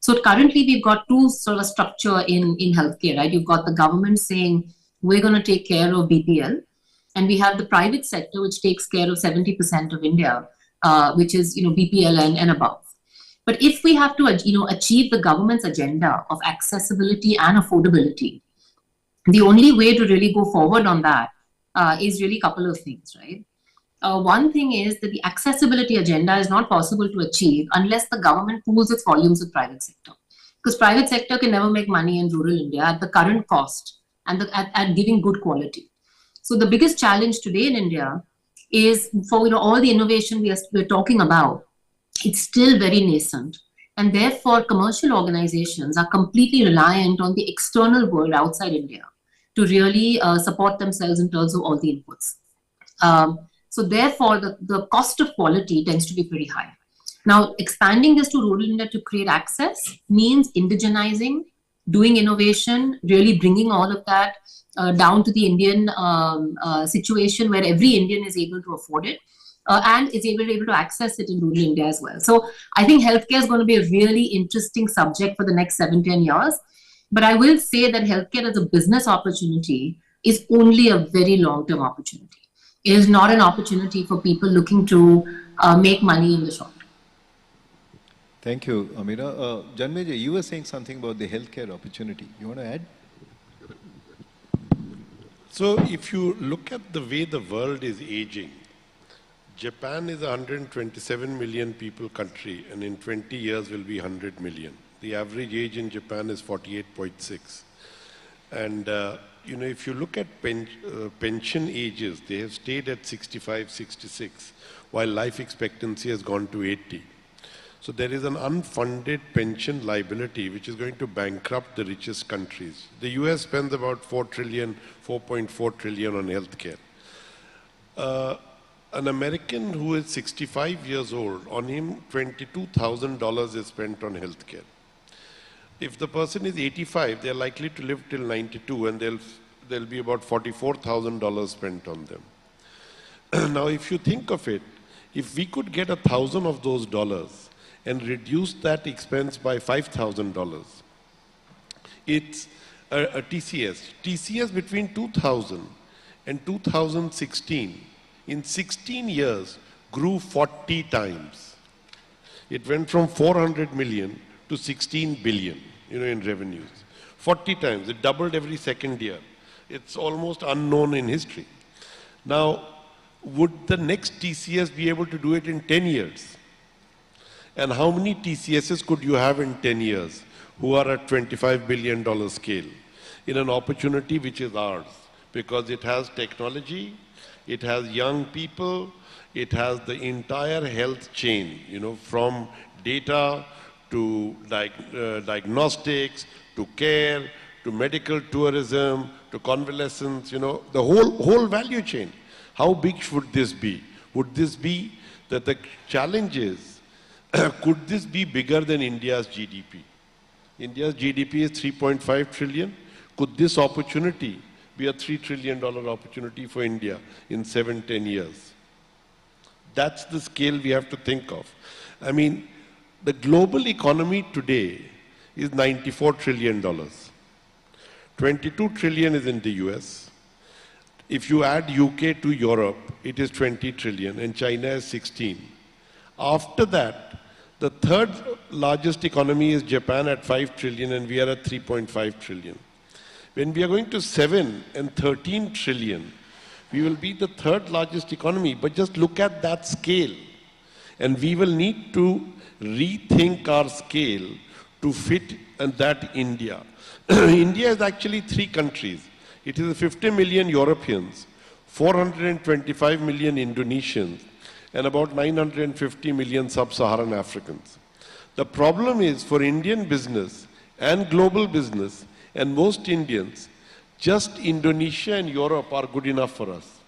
So currently we've got 2 sort of structure in healthcare, right? You've got the government saying, we're going to take care of BPL. And we have the private sector, which takes care of 70% of India, which is, BPL and above. But if we have to, achieve the government's agenda of accessibility and affordability, the only way to really go forward on that is really a couple of things, right? One thing is that the accessibility agenda is not possible to achieve unless the government pools its volumes with private sector. Because private sector can never make money in rural India at the current cost and at giving good quality. So the biggest challenge today in India is for all the innovation we're talking about, it's still very nascent. And therefore, commercial organizations are completely reliant on the external world outside India to really support themselves in terms of all the inputs. So therefore, the cost of quality tends to be pretty high. Now, expanding this to rural India to create access means indigenizing, doing innovation, really bringing all of that down to the Indian situation where every Indian is able to afford it. and is able to access it in rural India as well. So I think healthcare is going to be a really interesting subject for the next 7-10 years. But I will say that healthcare as a business opportunity is only a very long-term opportunity. It is not an opportunity for people looking to make money in the short term. Thank you, Amira. Janmejay, you were saying something about the healthcare opportunity. You want to add? So if you look at the way the world is aging, Japan is a 127 million people country, and in 20 years will be 100 million. The average age in Japan is 48.6. And if you look at pension ages, they have stayed at 65, 66, while life expectancy has gone to 80. So there is an unfunded pension liability which is going to bankrupt the richest countries. The US spends about 4.4 trillion on healthcare. An American who is 65 years old, on him $22,000 is spent on healthcare. If the person is 85, they're likely to live till 92, and there'll be about $44,000 spent on them. Now, if you think of it, if we could get 1,000 of those dollars and reduce that expense by $5,000, it's a TCS. TCS between 2000 and 2016, in 16 years, grew 40 times. It went from 400 million to 16 billion, in revenues. 40 times. It doubled every second year. It's almost unknown in history. Now, would the next TCS be able to do it in 10 years? And how many TCSs could you have in 10 years who are at $25 billion scale in an opportunity which is ours? Because it has technology, it has young people, it has the entire health chain, from data to diagnostics, to care, to medical tourism, to convalescence, the whole value chain. How big should this be? Would this be that the challenge is, could this be bigger than India's GDP? India's GDP is 3.5 trillion. Could this opportunity be a $3 trillion opportunity for India in 7-10 years? That's the scale we have to think of. I mean, the global economy today is $94 trillion. 22 trillion is in the US. If you add UK to Europe, it is 20 trillion, and China is 16. After that, the third largest economy is Japan at 5 trillion, and we are at 3.5 trillion. When we are going to 7 and 13 trillion, we will be the third largest economy. But just look at that scale. And we will need to rethink our scale to fit that India. India is actually 3 countries. It is 50 million Europeans, 425 million Indonesians, and about 950 million sub-Saharan Africans. The problem is for Indian business and global business and most Indians, just Indonesia and Europe are good enough for us.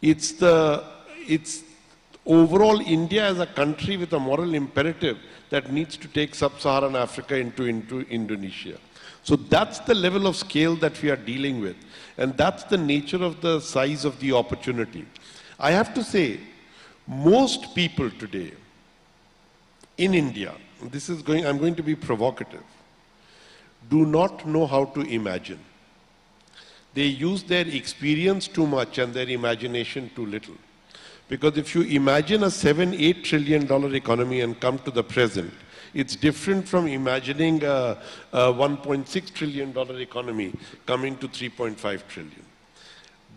It's overall India as a country with a moral imperative that needs to take sub-Saharan Africa into Indonesia. So that's the level of scale that we are dealing with. And that's the nature of the size of the opportunity. I have to say, most people today in India, I'm going to be provocative, do not know how to imagine. They use their experience too much and their imagination too little. Because if you imagine a $7-8 trillion economy and come to the present, it's different from imagining a $1.6 trillion economy coming to 3.5 trillion.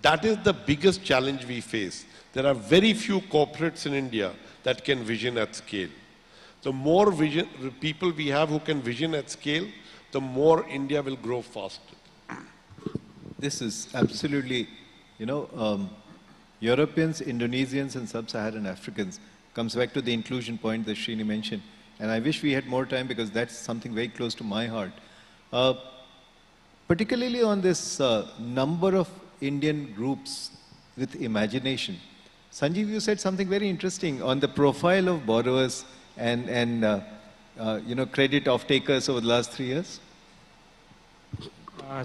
That is the biggest challenge we face. There are very few corporates in India that can vision at scale. The more people we have who can vision at scale, the more India will grow faster. This is absolutely, Europeans, Indonesians, and sub-Saharan Africans comes back to the inclusion point that Srini mentioned. And I wish we had more time because that's something very close to my heart. Particularly on this number of Indian groups with imagination. Sanjeev, you said something very interesting on the profile of borrowers and credit off-takers over the last 3 years.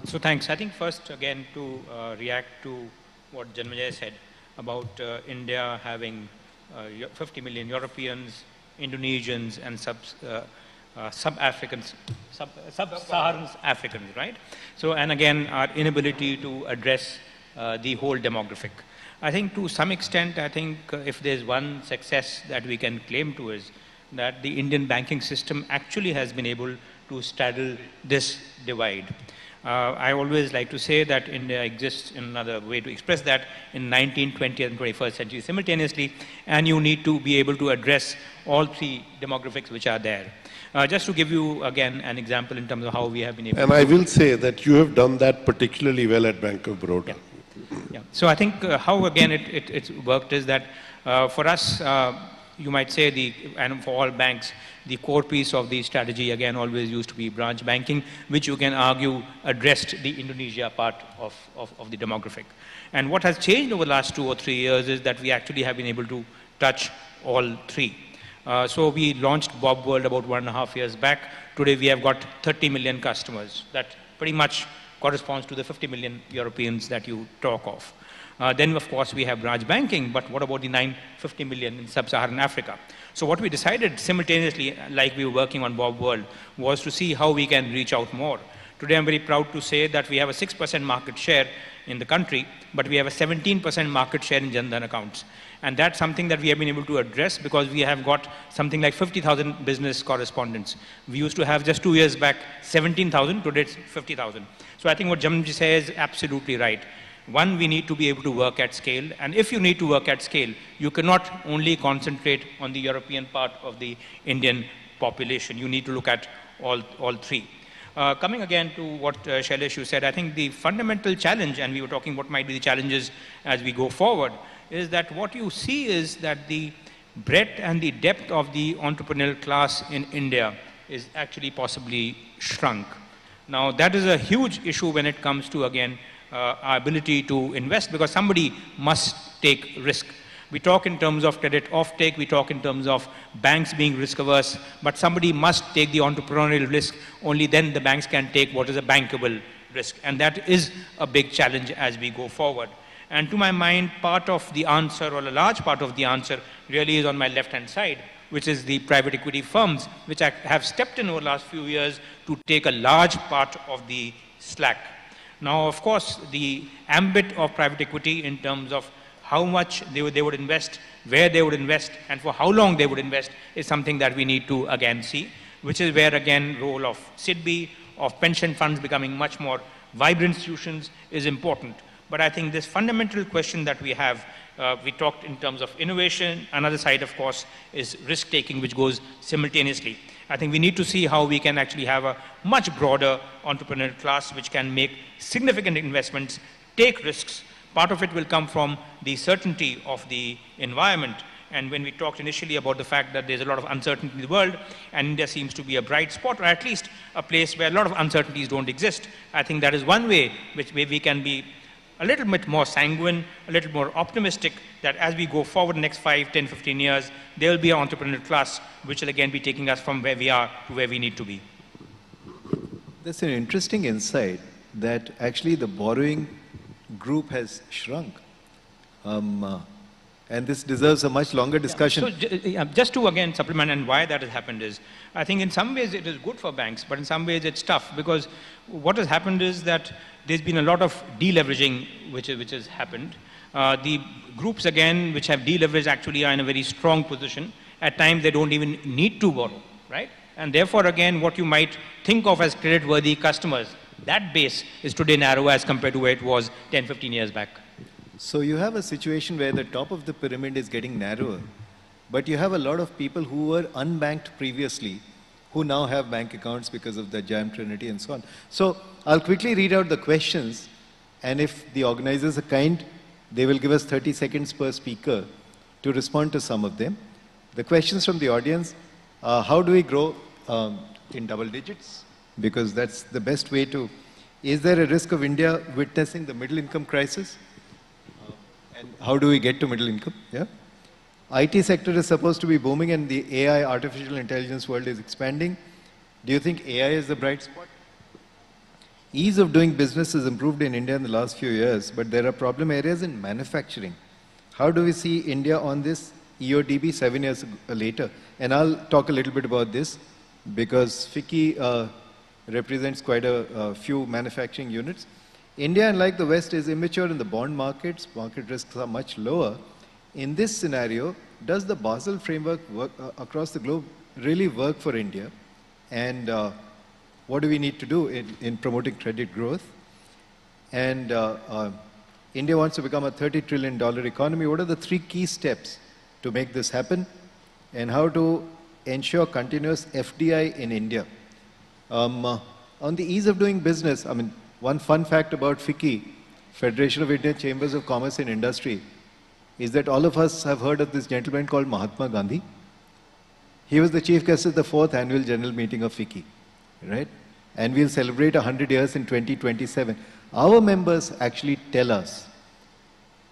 So thanks. I think first, again, to react to what Janmejay said about India having 50 million Europeans, Indonesians, and sub-Africans, sub-Saharan Africans, right? So, and again, our inability to address the whole demographic. I think to some extent, I think if there's one success that we can claim to is that the Indian banking system actually has been able to straddle this divide. I always like to say that India exists in another way to express that in 19th, 20th and 21st century simultaneously, and you need to be able to address all three demographics which are there. Just to give you again an example in terms of how we have been able and to... I will say that you have done that particularly well at Bank of Baroda. Yeah. So I think how again it's worked is that for us, you might say and for all banks, the core piece of the strategy again always used to be branch banking, which you can argue addressed the Indonesia part of the demographic. And what has changed over the last 2 or 3 years is that we actually have been able to touch all three. So we launched Bob World about 1.5 years back. Today we have got 30 million customers. That pretty much corresponds to the 50 million Europeans that you talk of. Then, of course, we have branch banking, but what about the 950 million in sub-Saharan Africa? So what we decided simultaneously, like we were working on Bob World, was to see how we can reach out more. Today, I'm very proud to say that we have a 6% market share in the country, but we have a 17% market share in Jan Dhan accounts. And that's something that we have been able to address because we have got something like 50,000 business correspondents. We used to have just 2 years back 17,000, today it's 50,000. So I think what Jamji says is absolutely right. One, we need to be able to work at scale. And if you need to work at scale, you cannot only concentrate on the European part of the Indian population. You need to look at all three. Coming again to what Shailesh, you said, I think the fundamental challenge, and we were talking what might be the challenges as we go forward, is that what you see is that the breadth and the depth of the entrepreneurial class in India is actually possibly shrunk. Now, that is a huge issue when it comes to, again, our ability to invest, because somebody must take risk. We talk in terms of credit offtake, we talk in terms of banks being risk averse, but somebody must take the entrepreneurial risk. Only then the banks can take what is a bankable risk. And that is a big challenge as we go forward. And to my mind, part of the answer, or a large part of the answer, really is on my left-hand side, which is the private equity firms, which have stepped in over the last few years to take a large part of the slack. Now, of course, the ambit of private equity in terms of how much they would invest, where they would invest, and for how long they would invest is something that we need to again see, which is where again role of SIDBI, of pension funds becoming much more vibrant institutions is important. But I think this fundamental question that we have, we talked in terms of innovation. Another side, of course, is risk-taking, which goes simultaneously. I think we need to see how we can actually have a much broader entrepreneurial class which can make significant investments, take risks. Part of it will come from the certainty of the environment. And when we talked initially about the fact that there's a lot of uncertainty in the world, and India seems to be a bright spot, or at least a place where a lot of uncertainties don't exist, I think that is one way which we can be a little bit more sanguine, a little more optimistic that as we go forward the next 5, 10, 15 years, there will be an entrepreneurial class which will again be taking us from where we are to where we need to be. That's an interesting insight that actually the borrowing group has shrunk. And this deserves a much longer discussion. So just to again supplement and why that has happened is, I think in some ways it is good for banks, but in some ways it's tough, because what has happened is that there's been a lot of deleveraging which has happened. The groups again which have deleveraged actually are in a very strong position. At times they don't even need to borrow, right? And therefore again what you might think of as credit-worthy customers, that base is today narrow as compared to where it was 10, 15 years back. So you have a situation where the top of the pyramid is getting narrower, but you have a lot of people who were unbanked previously, who now have bank accounts because of the Jam Trinity and so on. So I'll quickly read out the questions, and if the organizers are kind, they will give us 30 seconds per speaker to respond to some of them. The questions from the audience, how do we grow in double digits? Because that's the best way to... Is there a risk of India witnessing the middle income crisis? And how do we get to middle income? Yeah. IT sector is supposed to be booming and the AI, artificial intelligence world is expanding. Do you think AI is the bright spot? Ease of doing business has improved in India in the last few years, but there are problem areas in manufacturing. How do we see India on this EODB 7 years later. And I'll talk a little bit about this because FICCI represents quite a few manufacturing units. India, unlike the West, is immature in the bond markets. Market risks are much lower. In this scenario, does the Basel framework work across the globe really work for India? And what do we need to do in promoting credit growth? And India wants to become a $30 trillion economy. What are the 3 key steps to make this happen? And how to ensure continuous FDI in India? On the ease of doing business, I mean, one fun fact about FICCI, Federation of Indian Chambers of Commerce and Industry, is that all of us have heard of this gentleman called Mahatma Gandhi. He was the chief guest at the 4th annual general meeting of FICCI, right? And we'll celebrate 100 years in 2027. Our members actually tell us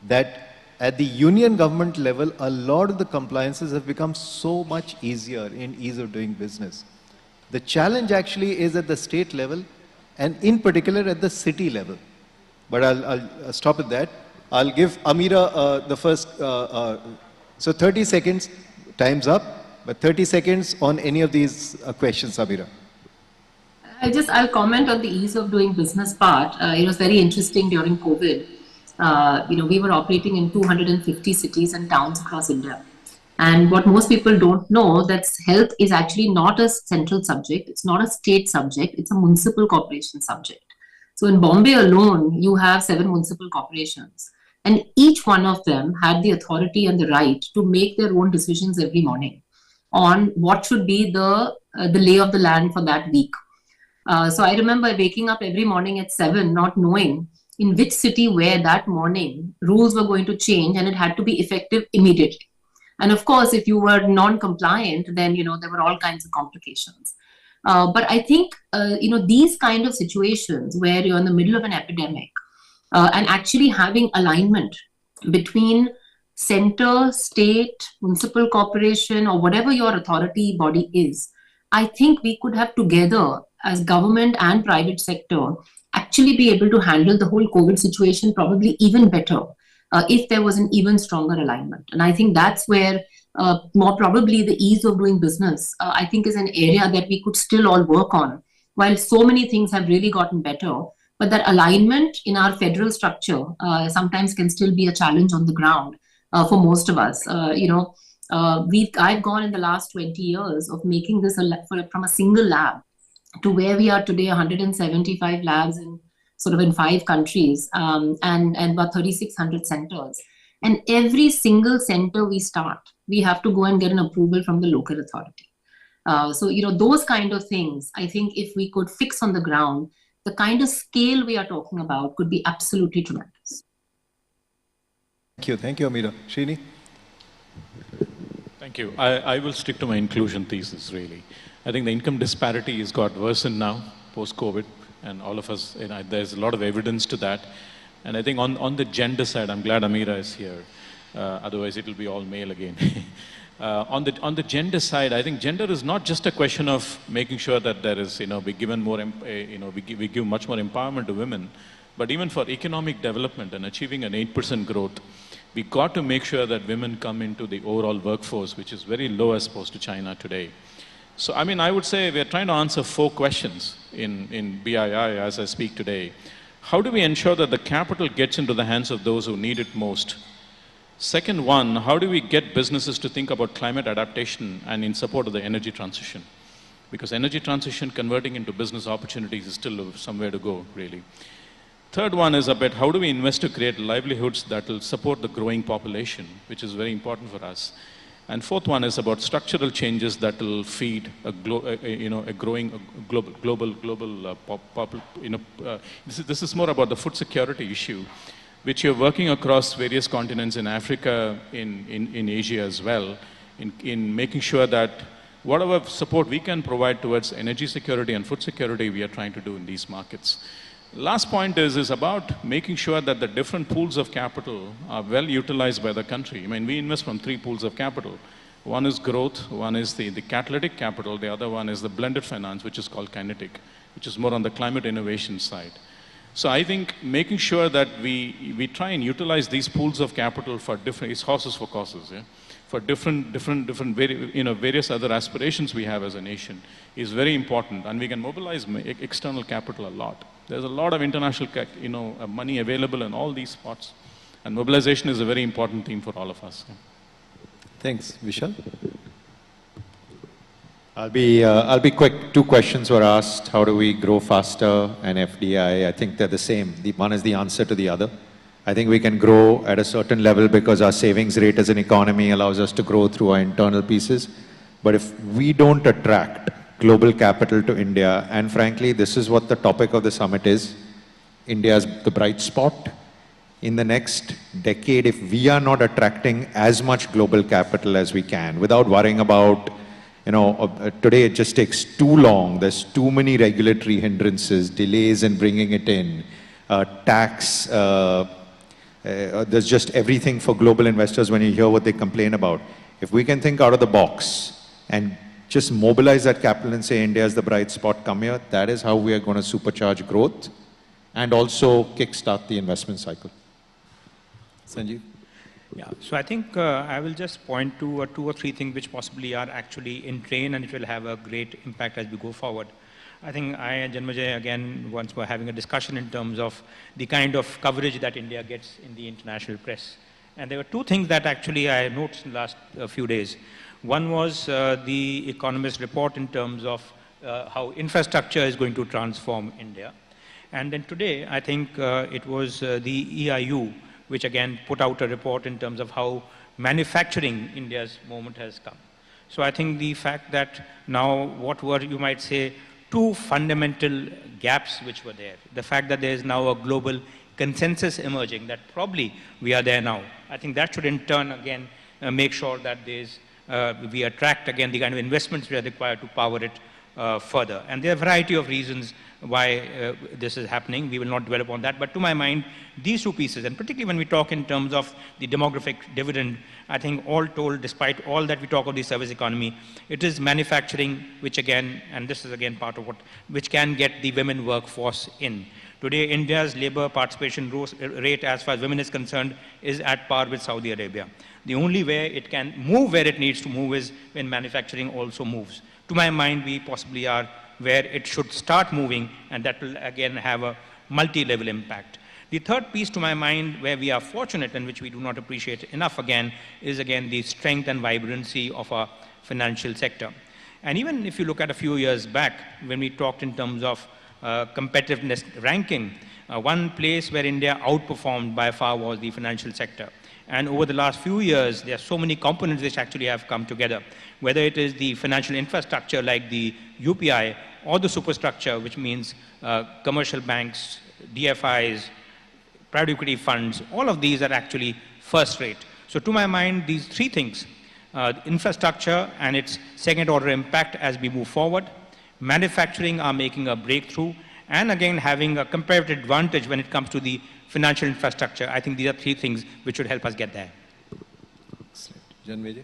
that at the union government level, a lot of the compliances have become so much easier in ease of doing business. The challenge actually is at the state level, and in particular at the city level. But I'll stop at that. I'll give Amira the first, so 30 seconds, time's up, but 30 seconds on any of these questions, Amira. I'll comment on the ease of doing business part. It was very interesting during COVID. We were operating in 250 cities and towns across India. And what most people don't know, that health is actually not a central subject. It's not a state subject. It's a municipal corporation subject. So in Bombay alone, you have 7 municipal corporations. And each one of them had the authority and the right to make their own decisions every morning on what should be the lay of the land for that week. So I remember waking up every morning at 7, not knowing in which city where that morning rules were going to change, and it had to be effective immediately. And of course, if you were non-compliant, then, there were all kinds of complications. But I think, these kind of situations where you're in the middle of an epidemic and actually having alignment between center, state, municipal corporation, or whatever your authority body is, I think we could have together as government and private sector actually be able to handle the whole COVID situation probably even better if there was an even stronger alignment. And I think that's where more probably the ease of doing business, I think, is an area that we could still all work on. While so many things have really gotten better, but that alignment in our federal structure sometimes can still be a challenge on the ground for most of us. I've gone in the last 20 years of making this from a single lab to where we are today, 175 labs in 5 countries and about 3,600 centers. And every single center we start, we have to go and get an approval from the local authority. Those kind of things, I think if we could fix on the ground, the kind of scale we are talking about could be absolutely tremendous. Thank you, Amira. Srini? Thank you. I will stick to my inclusion thesis, really. I think the income disparity has got worsened now, post-COVID, and all of us, there's a lot of evidence to that. And I think on the gender side, I'm glad Amira is here. Otherwise, it'll be all male again. On the gender side, I think gender is not just a question of making sure that there is, we given more, we give much more empowerment to women, but even for economic development and achieving an 8% growth, we got to make sure that women come into the overall workforce, which is very low as opposed to China today. So, I would say we're trying to answer 4 questions in BII as I speak today. How do we ensure that the capital gets into the hands of those who need it most? Second one, how do we get businesses to think about climate adaptation and in support of the energy transition? Because energy transition converting into business opportunities is still somewhere to go, really. Third one is about how do we invest to create livelihoods that will support the growing population, which is very important for us. And fourth one is about structural changes that will feed a growing global this is more about the food security issue, which you're working across various continents in Africa, in Asia as well, in making sure that whatever support we can provide towards energy security and food security, we are trying to do in these markets. Last point is about making sure that the different pools of capital are well utilized by the country. We invest from 3 pools of capital. One is growth, one is the catalytic capital, the other one is the blended finance, which is called kinetic, which is more on the climate innovation side. So I think making sure that we try and utilize these pools of capital for different, it's horses for courses, yeah? For various other aspirations we have as a nation is very important, and we can mobilize external capital a lot. There's a lot of international, money available in all these spots, and mobilization is a very important theme for all of us. Yeah. Thanks, Vishal. I'll be quick. Two questions were asked. How do we grow faster? And FDI, I think they're the same. One is the answer to the other. I think we can grow at a certain level because our savings rate as an economy allows us to grow through our internal pieces. But if we don't attract global capital to India, and frankly, this is what the topic of the summit is, India's the bright spot. In the next decade, if we are not attracting as much global capital as we can, without worrying about, today it just takes too long. There's too many regulatory hindrances, delays in bringing it in, tax, there's just everything for global investors when you hear what they complain about. If we can think out of the box and just mobilize that capital and say India is the bright spot, come here, that is how we are going to supercharge growth and also kickstart the investment cycle. Sanjeev? Yeah, so I think I will just point to 2 or 3 things which possibly are actually in train and it will have a great impact as we go forward. I think I and Janmajay again once were having a discussion in terms of the kind of coverage that India gets in the international press. And there were 2 things that actually I noticed in the last few days. One was the Economist report in terms of how infrastructure is going to transform India. And then today, I think it was the EIU, which again put out a report in terms of how manufacturing India's moment has come. So I think the fact that now what were, you might say, 2 fundamental gaps which were there. The fact that there is now a global consensus emerging that probably we are there now. I think that should in turn again make sure that there's, we attract again the kind of investments we are required to power it further. And there are a variety of reasons why this is happening. We will not dwell upon that. But to my mind, these 2 pieces, and particularly when we talk in terms of the demographic dividend, I think all told, despite all that we talk of the service economy, it is manufacturing which again, and this is again part of what, which can get the women workforce in. Today, India's labor participation rate as far as women is concerned is at par with Saudi Arabia. The only way it can move where it needs to move is when manufacturing also moves. To my mind, we possibly are where it should start moving, and that will again have a multi-level impact. The third piece to my mind where we are fortunate and which we do not appreciate enough again is again the strength and vibrancy of our financial sector. And even if you look at a few years back when we talked in terms of competitiveness ranking, one place where India outperformed by far was the financial sector. And over the last few years, there are so many components which actually have come together, whether it is the financial infrastructure like the UPI or the superstructure, which means commercial banks, DFIs, private equity funds, all of these are actually first rate. So to my mind, these 3 things, infrastructure and its second order impact as we move forward, manufacturing are making a breakthrough, and again having a comparative advantage when it comes to the financial infrastructure. I think these are 3 things which should help us get there. Janmajay?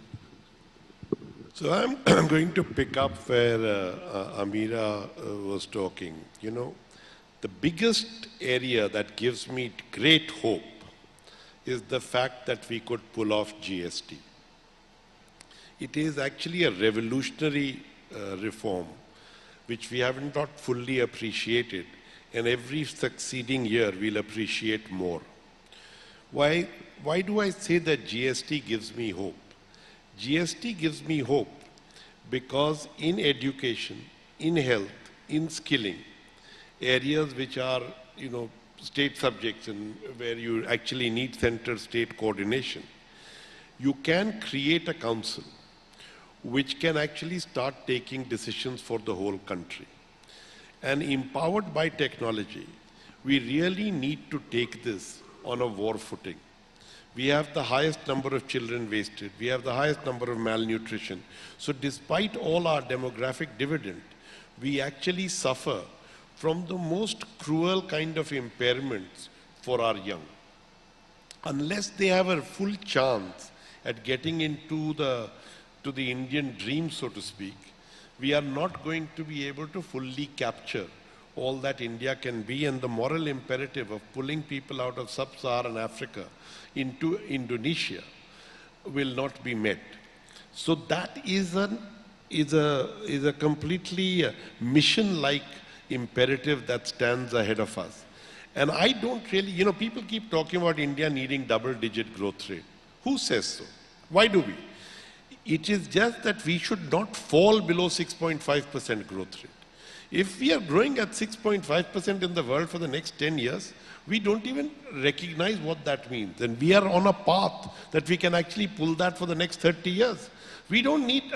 So I'm going to pick up where Amira was talking. You know, the biggest area that gives me great hope is the fact that we could pull off GST. It is actually a revolutionary reform which we haven't not fully appreciated, and every succeeding year we'll appreciate more. Why do I say that GST gives me hope? GST gives me hope because in education, in health, in skilling, areas which are, state subjects and where you actually need center-state coordination, you can create a council which can actually start taking decisions for the whole country. And empowered by technology, we really need to take this on a war footing. We have the highest number of children wasted. We have the highest number of malnutrition. So despite all our demographic dividend, we actually suffer from the most cruel kind of impairments for our young. Unless they have a full chance at getting into the Indian dream, so to speak, we are not going to be able to fully capture all that India can be and the moral imperative of pulling people out of sub-Saharan Africa into Indonesia will not be met. So that is a completely mission-like imperative that stands ahead of us. And I don't really, people keep talking about India needing double-digit growth rate. Who says so? Why do we? It is just that we should not fall below 6.5% growth rate. If we are growing at 6.5% in the world for the next 10 years, we don't even recognize what that means. And we are on a path that we can actually pull that for the next 30 years. We don't need,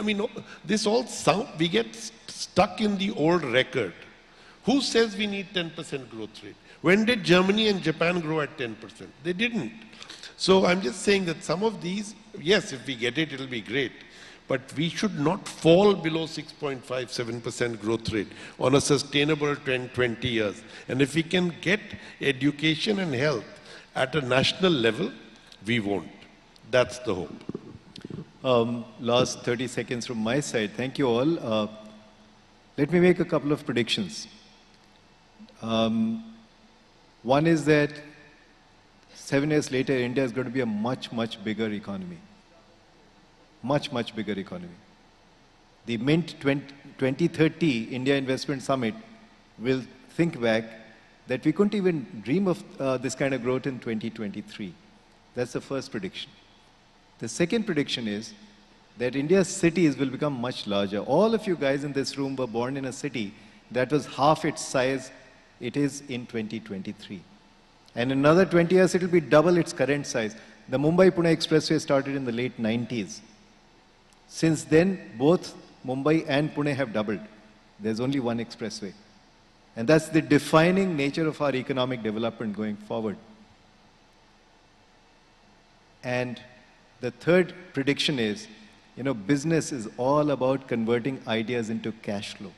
this all sound, we get stuck in the old record. Who says we need 10% growth rate? When did Germany and Japan grow at 10%? They didn't. So I'm just saying that some of these, yes, if we get it, it'll be great. But we should not fall below 6.57% growth rate on a sustainable 20 years. And if we can get education and health at a national level, we won't. That's the hope. Last 30 seconds from my side. Thank you all. Let me make a couple of predictions. One is that 7 years later, India is going to be a much, much bigger economy. Much, much bigger economy. The Mint 2030 India Investment Summit will think back that we couldn't even dream of this kind of growth in 2023. That's the first prediction. The second prediction is that India's cities will become much larger. All of you guys in this room were born in a city that was half its size it is in 2023. And in another 20 years, it will be double its current size. The Mumbai-Pune Expressway started in the late 90s. Since then, both Mumbai and Pune have doubled. There's only one expressway. And that's the defining nature of our economic development going forward. And the third prediction is, business is all about converting ideas into cash flow.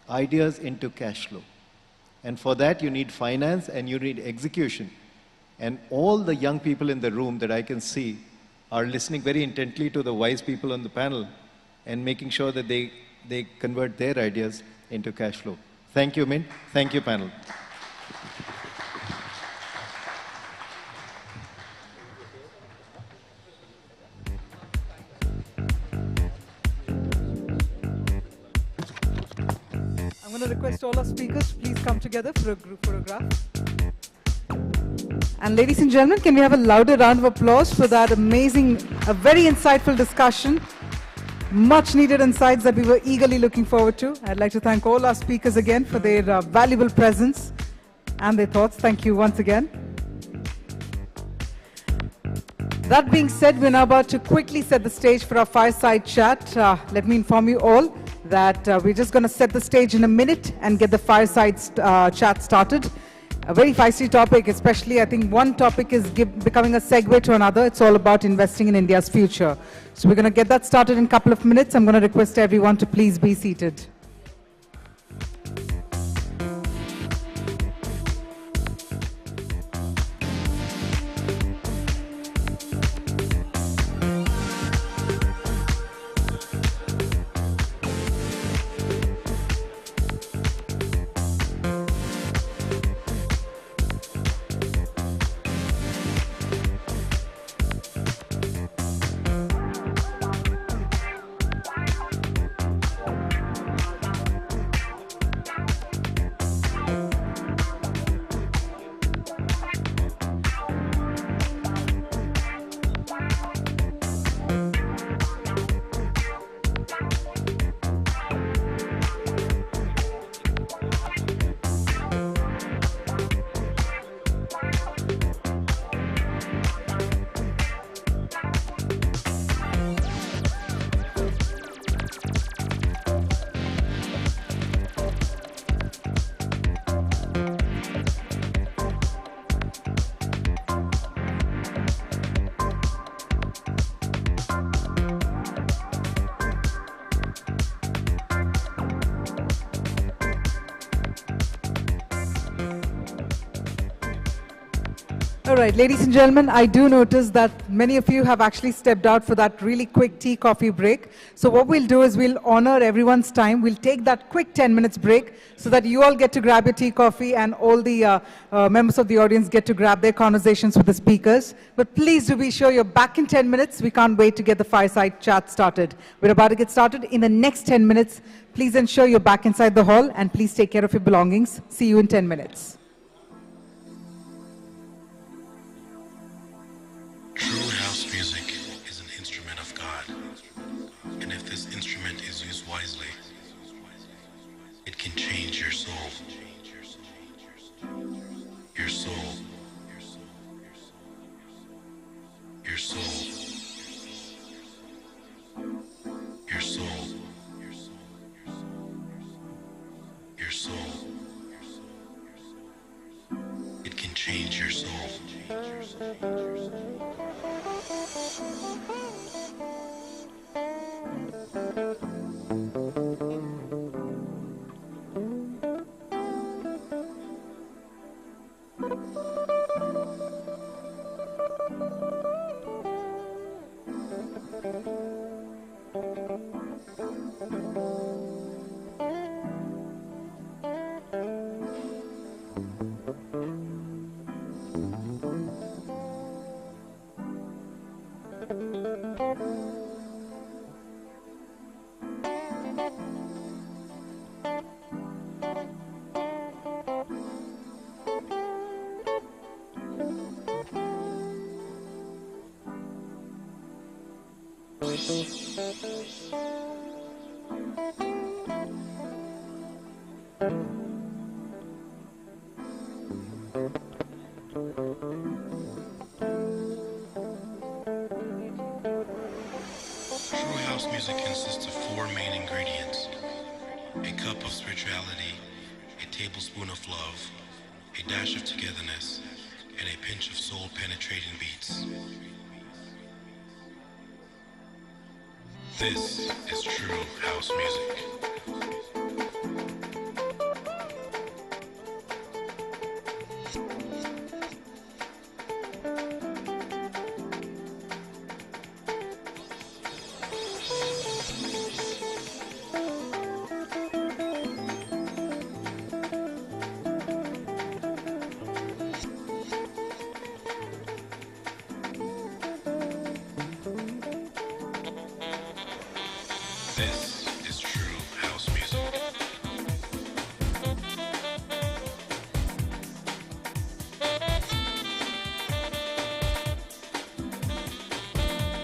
Ideas into cash flow. And for that, you need finance and you need execution. And all the young people in the room that I can see are listening very intently to the wise people on the panel and making sure that they convert their ideas into cash flow. Thank you, Mint. Thank you, panel. I'm going to request all our speakers to please come together for a group photograph. And ladies and gentlemen, can we have a louder round of applause for that amazing, a very insightful discussion. Much needed insights that we were eagerly looking forward to. I'd like to thank all our speakers again for their valuable presence and their thoughts. Thank you once again. That being said, we're now about to quickly set the stage for our fireside chat. Let me inform you all that we're just going to set the stage in a minute and get the fireside chat started. A very feisty topic, especially I think one topic is becoming a segue to another. It's all about investing in India's future. So we're going to get that started in a couple of minutes. I'm going to request everyone to please be seated. right, ladies and gentlemen, I do notice that many of you have actually stepped out for that really quick tea coffee break. So what we'll do is we'll honor everyone's time. We'll take that quick 10 minutes break so that you all get to grab your tea coffee and all the members of the audience get to grab their conversations with the speakers. But please do be sure you're back in 10 minutes. We can't wait to get the fireside chat started. We're about to get started in the next 10 minutes. Please ensure you're back inside the hall and please take care of your belongings. See you in 10 minutes. True house music is an instrument of God, and if this instrument is used wisely, it can change your soul. Your soul. Your soul. Your soul. Your soul. It can change your soul. True house music consists of four main ingredients: a cup of spirituality, a tablespoon of love, a dash of togetherness, and a pinch of soul-penetrating beats. This is true house music. This is true house music.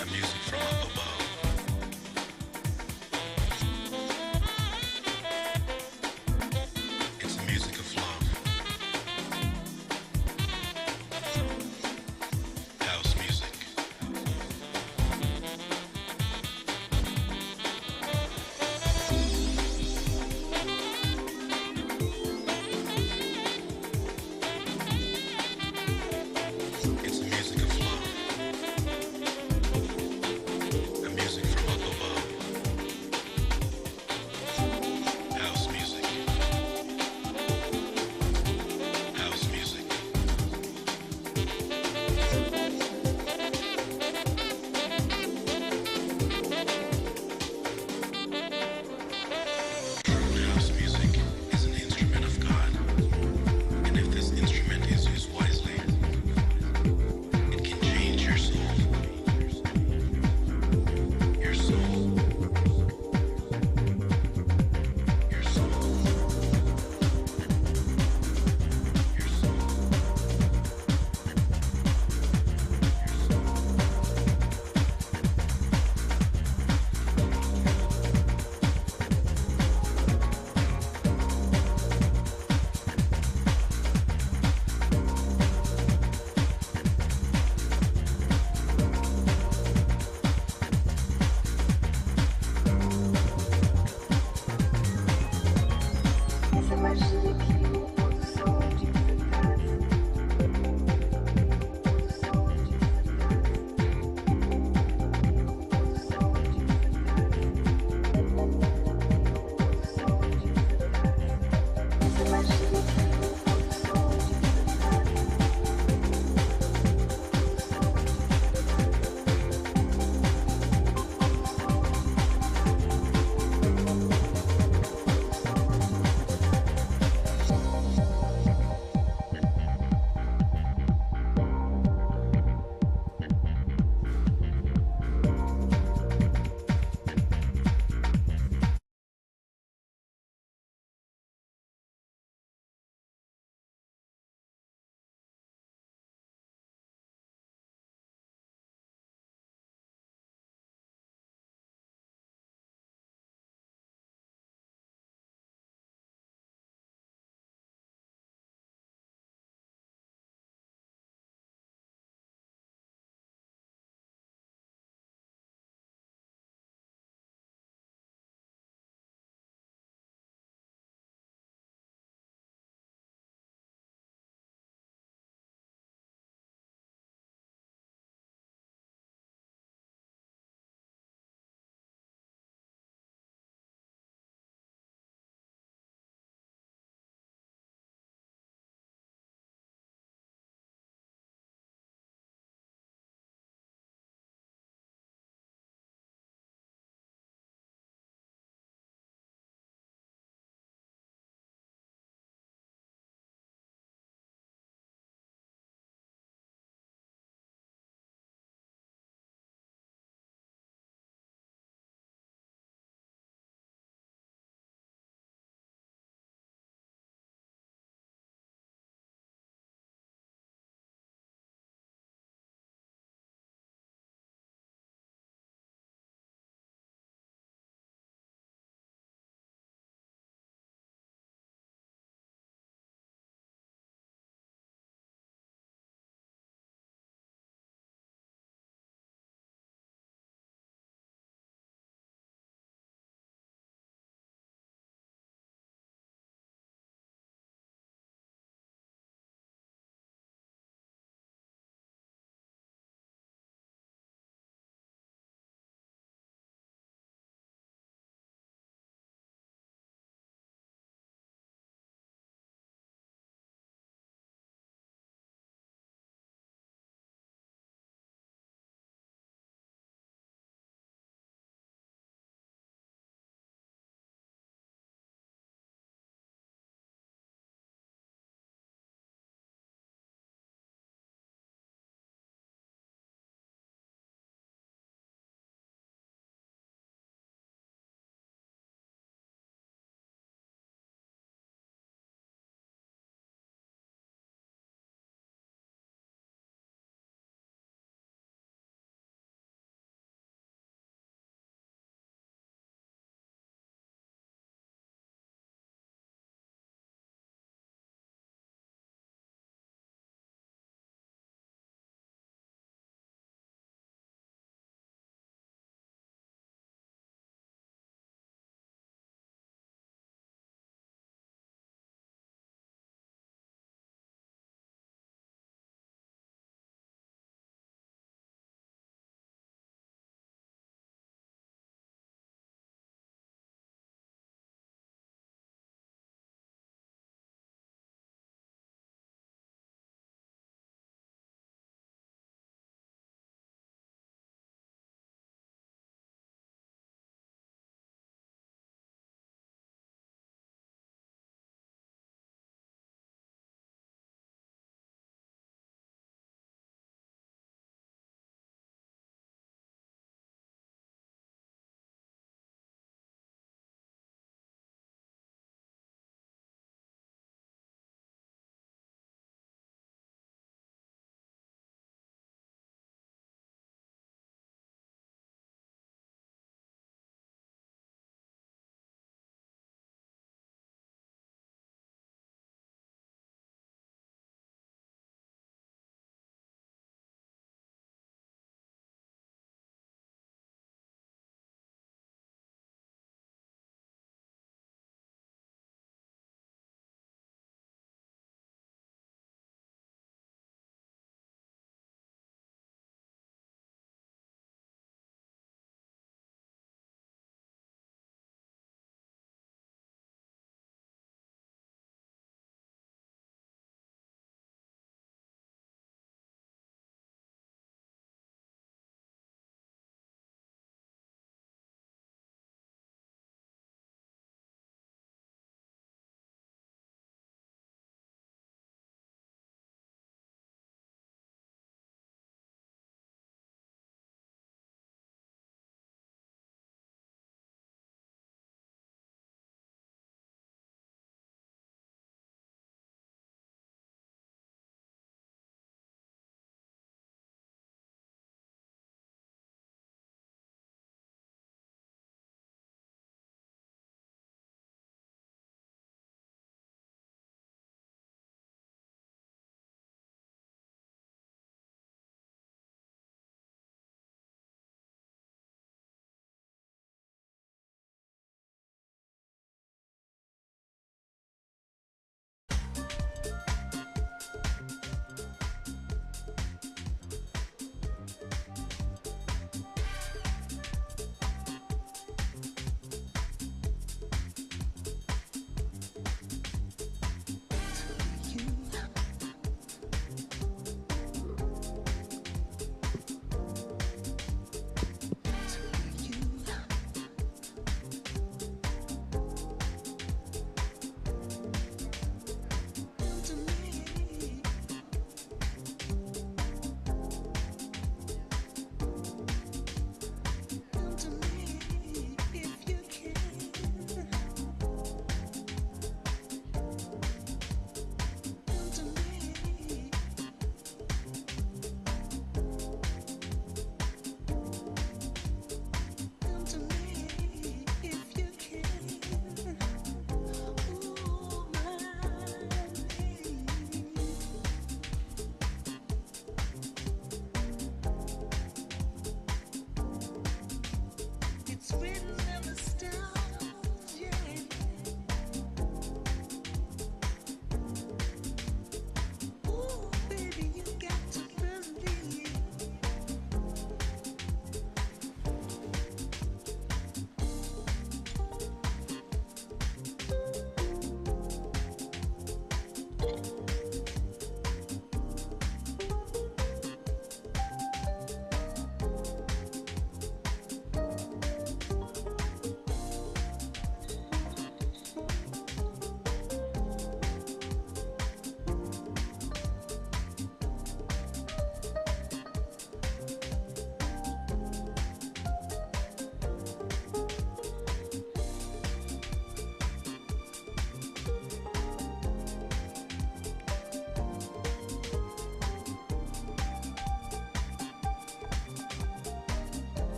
A music from up above. It's a music of love. House music.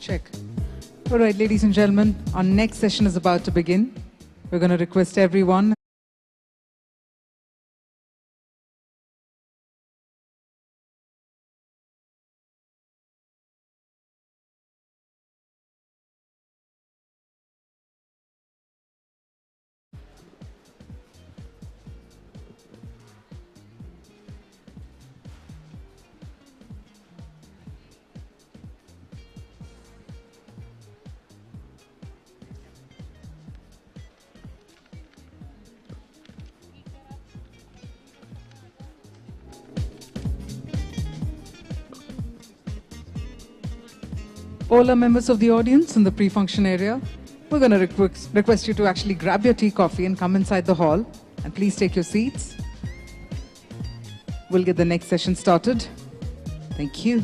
Check. All right, ladies and gentlemen, our next session is about to begin. We're going to request everyone. All our members of the audience in the pre-function area, we're going to request you to actually grab your tea, coffee and come inside the hall. And please take your seats. We'll get the next session started. Thank you.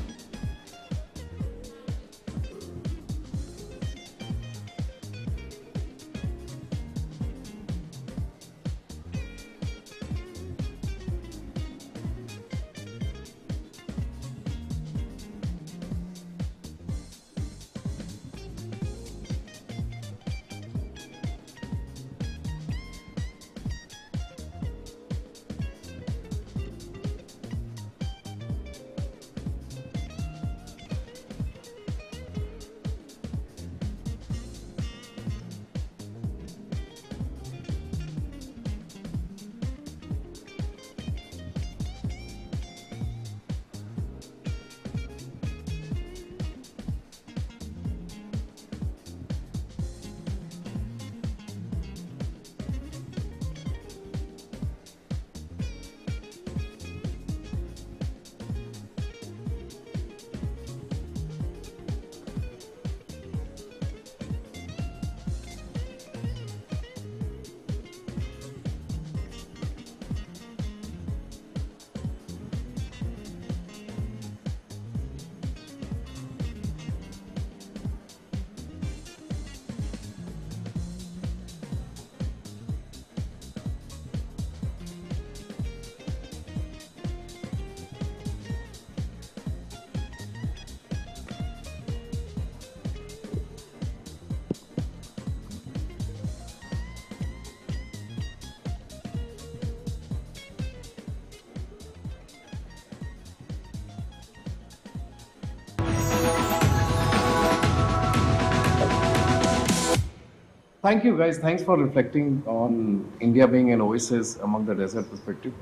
Thank you, guys. Thanks for reflecting on India being an oasis among the desert perspective.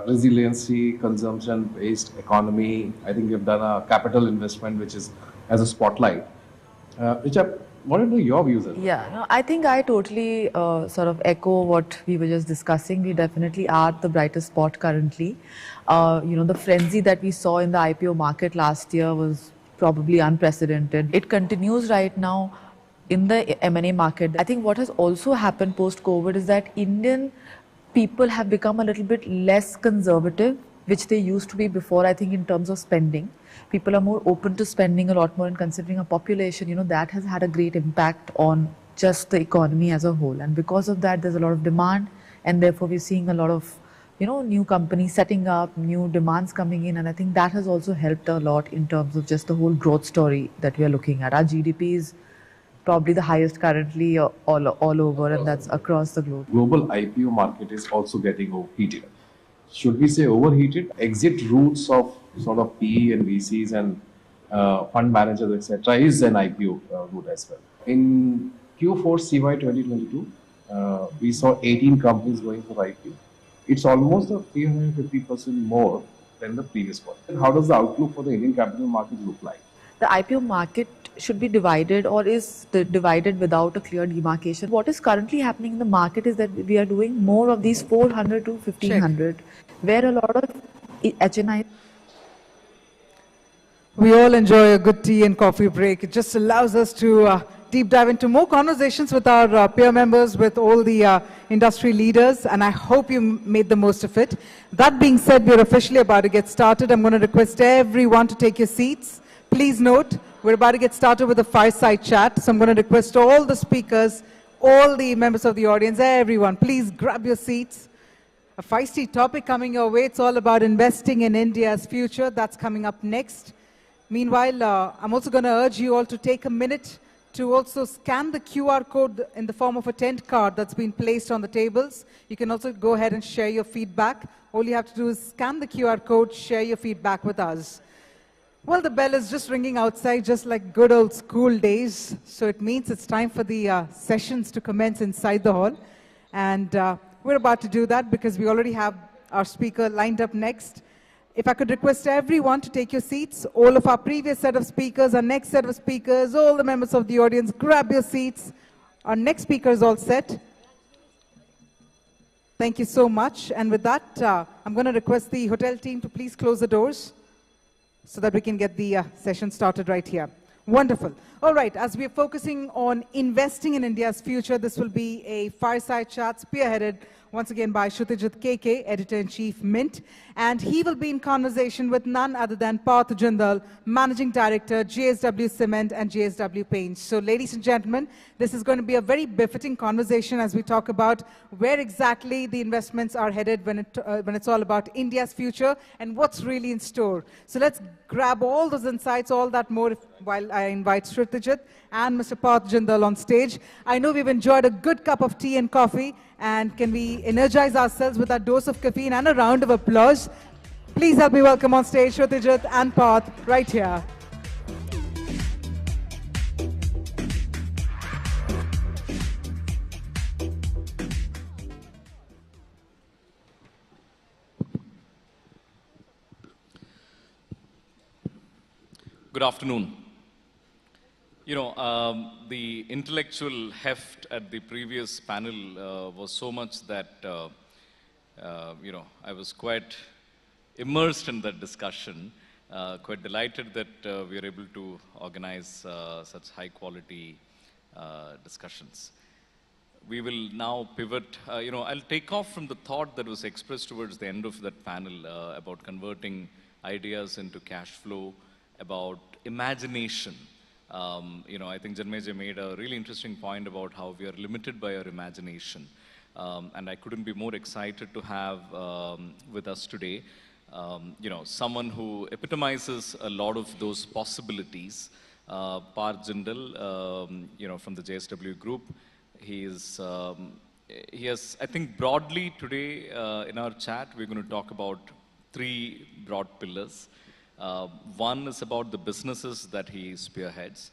Resiliency, consumption-based economy. I think we've done a capital investment, which is as a spotlight. Which I want to know your views on. Yeah, no, I think I totally sort of echo what we were just discussing. We definitely are the brightest spot currently. The frenzy that we saw in the IPO market last year was probably unprecedented. It continues right now in the M&A market. I think what has also happened post-COVID is that Indian people have become a little bit less conservative, which they used to be before, I think, in terms of spending. People are more open to spending a lot more, and considering a population, that has had a great impact on just the economy as a whole. And because of that, there's a lot of demand, and therefore we're seeing a lot of new companies setting up, new demands coming in, and I think that has also helped a lot in terms of just the whole growth story that we are looking at. Our GDP is probably the highest currently all over, and that's across the globe. Global IPO market is also getting overheated. Should we say overheated? Exit routes of sort of PE and VCs and fund managers, etc., is an IPO route as well. In Q4 CY 2022, we saw 18 companies going for IPO. It's almost a 350% more than the previous quarter. How does the outlook for the Indian capital market look like? The IPO market should be divided, or is divided without a clear demarcation. What is currently happening in the market is that we are doing more of these 400 to 1500, where a lot of HNI. We all enjoy a good tea and coffee break. It just allows us to deep dive into more conversations with our peer members, with all the industry leaders, and I hope you made the most of it. That being said, we're officially about to get started. I'm going to request everyone to take your seats. Please note, we're about to get started with a fireside chat, so I'm going to request all the speakers, all the members of the audience, everyone, please grab your seats. A feisty topic coming your way. It's all about investing in India's future. That's coming up next. Meanwhile, I'm also going to urge you all to take a minute to also scan the QR code in the form of a tent card that's been placed on the tables. You can also go ahead and share your feedback. All you have to do is scan the QR code, share your feedback with us. Well, the bell is just ringing outside, just like good old school days. So it means it's time for the sessions to commence inside the hall. And we're about to do that because we already have our speaker lined up next. If I could request everyone to take your seats, all of our previous set of speakers, our next set of speakers, all the members of the audience, grab your seats. Our next speaker is all set. Thank you so much. And with that, I'm going to request the hotel team to please close the doors so that we can get the session started right here. Wonderful. All right, as we are focusing on investing in India's future, this will be a fireside chat spearheaded once again by Kshitijit KK, Editor-in-Chief, Mint. And he will be in conversation with none other than Parth Jindal, Managing Director, JSW Cement and JSW Paints. So ladies and gentlemen, this is going to be a very befitting conversation as we talk about where exactly the investments are headed when it's all about India's future and what's really in store. So let's grab all those insights, all that more, while I invite Kshitijit and Mr. Parth Jindal on stage. I know we've enjoyed a good cup of tea and coffee, and can we energize ourselves with a dose of caffeine and a round of applause? Please help me welcome on stage Kshitijit and Parth right here. Good afternoon. You know, the intellectual heft at the previous panel was so much that, you know, I was quite immersed in that discussion, quite delighted that we are able to organize such high quality discussions. We will now pivot, you know, I'll take off from the thought that was expressed towards the end of that panel about converting ideas into cash flow, about imagination. You know, I think Janmejay made a really interesting point about how we are limited by our imagination. And I couldn't be more excited to have with us today, you know, someone who epitomizes a lot of those possibilities. Parth Jindal, you know, from the JSW Group. He has, I think broadly today in our chat, we're going to talk about three broad pillars. One is about the businesses that he spearheads.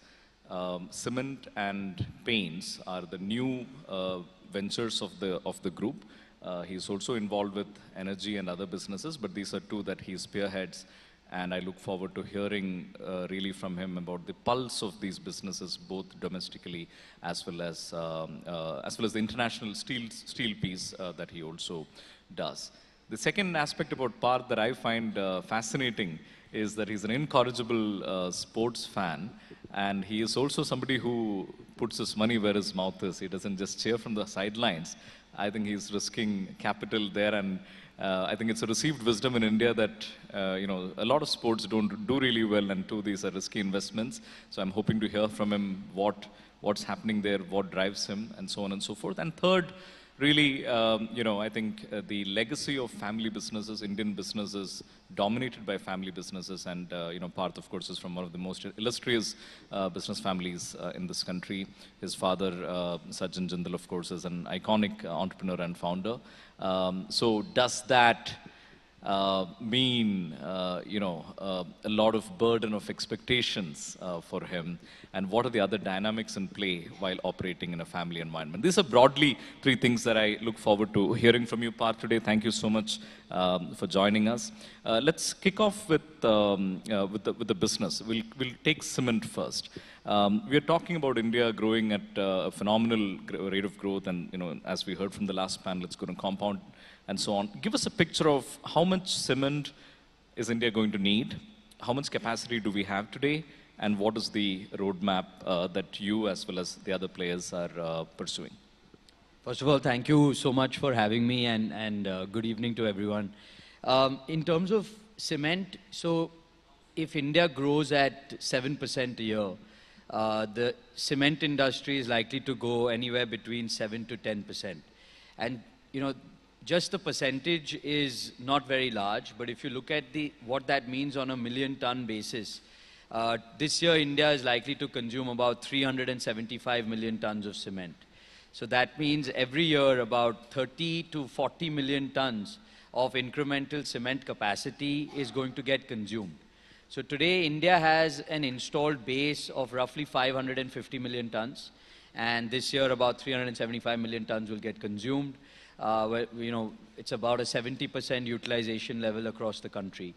Cement and paints are the new ventures of the group. He's also involved with energy and other businesses, but these are two that he spearheads. And I look forward to hearing really from him about the pulse of these businesses, both domestically as well as the international steel piece that he also does. The second aspect about Parth that I find fascinating is that he's an incorrigible sports fan, and he is also somebody who puts his money where his mouth is. He doesn't just cheer from the sidelines. I think he's risking capital there, and I think it's a received wisdom in India that you know, a lot of sports don't do really well, and too, these are risky investments. So I'm hoping to hear from him what's happening there, what drives him, and so on and so forth. And third, really, you know, I think the legacy of family businesses, Indian businesses, dominated by family businesses, and you know, Parth, of course, is from one of the most illustrious business families in this country. His father, Sajjan Jindal, of course, is an iconic entrepreneur and founder. So does that mean, you know, a lot of burden of expectations for him, and what are the other dynamics in play while operating in a family environment? These are broadly three things that I look forward to hearing from you, Parth, today. Thank you so much for joining us. Let's kick off with the business. We'll take cement first. We are talking about India growing at a phenomenal rate of growth, and you know, as we heard from the last panel, it's going to compound and so on. Give us a picture of how much cement is India going to need, how much capacity do we have today, and what is the roadmap that you as well as the other players are pursuing? First of all, thank you so much for having me, and good evening to everyone. In terms of cement, so if India grows at 7% a year, the cement industry is likely to go anywhere between 7 to 10%. And, you know, just the percentage is not very large, but if you look at what that means on a million-ton basis, This year, India is likely to consume about 375 million tons of cement. So that means every year about 30 to 40 million tons of incremental cement capacity is going to get consumed. So today, India has an installed base of roughly 550 million tons. And this year, about 375 million tons will get consumed. It's about a 70% utilization level across the country.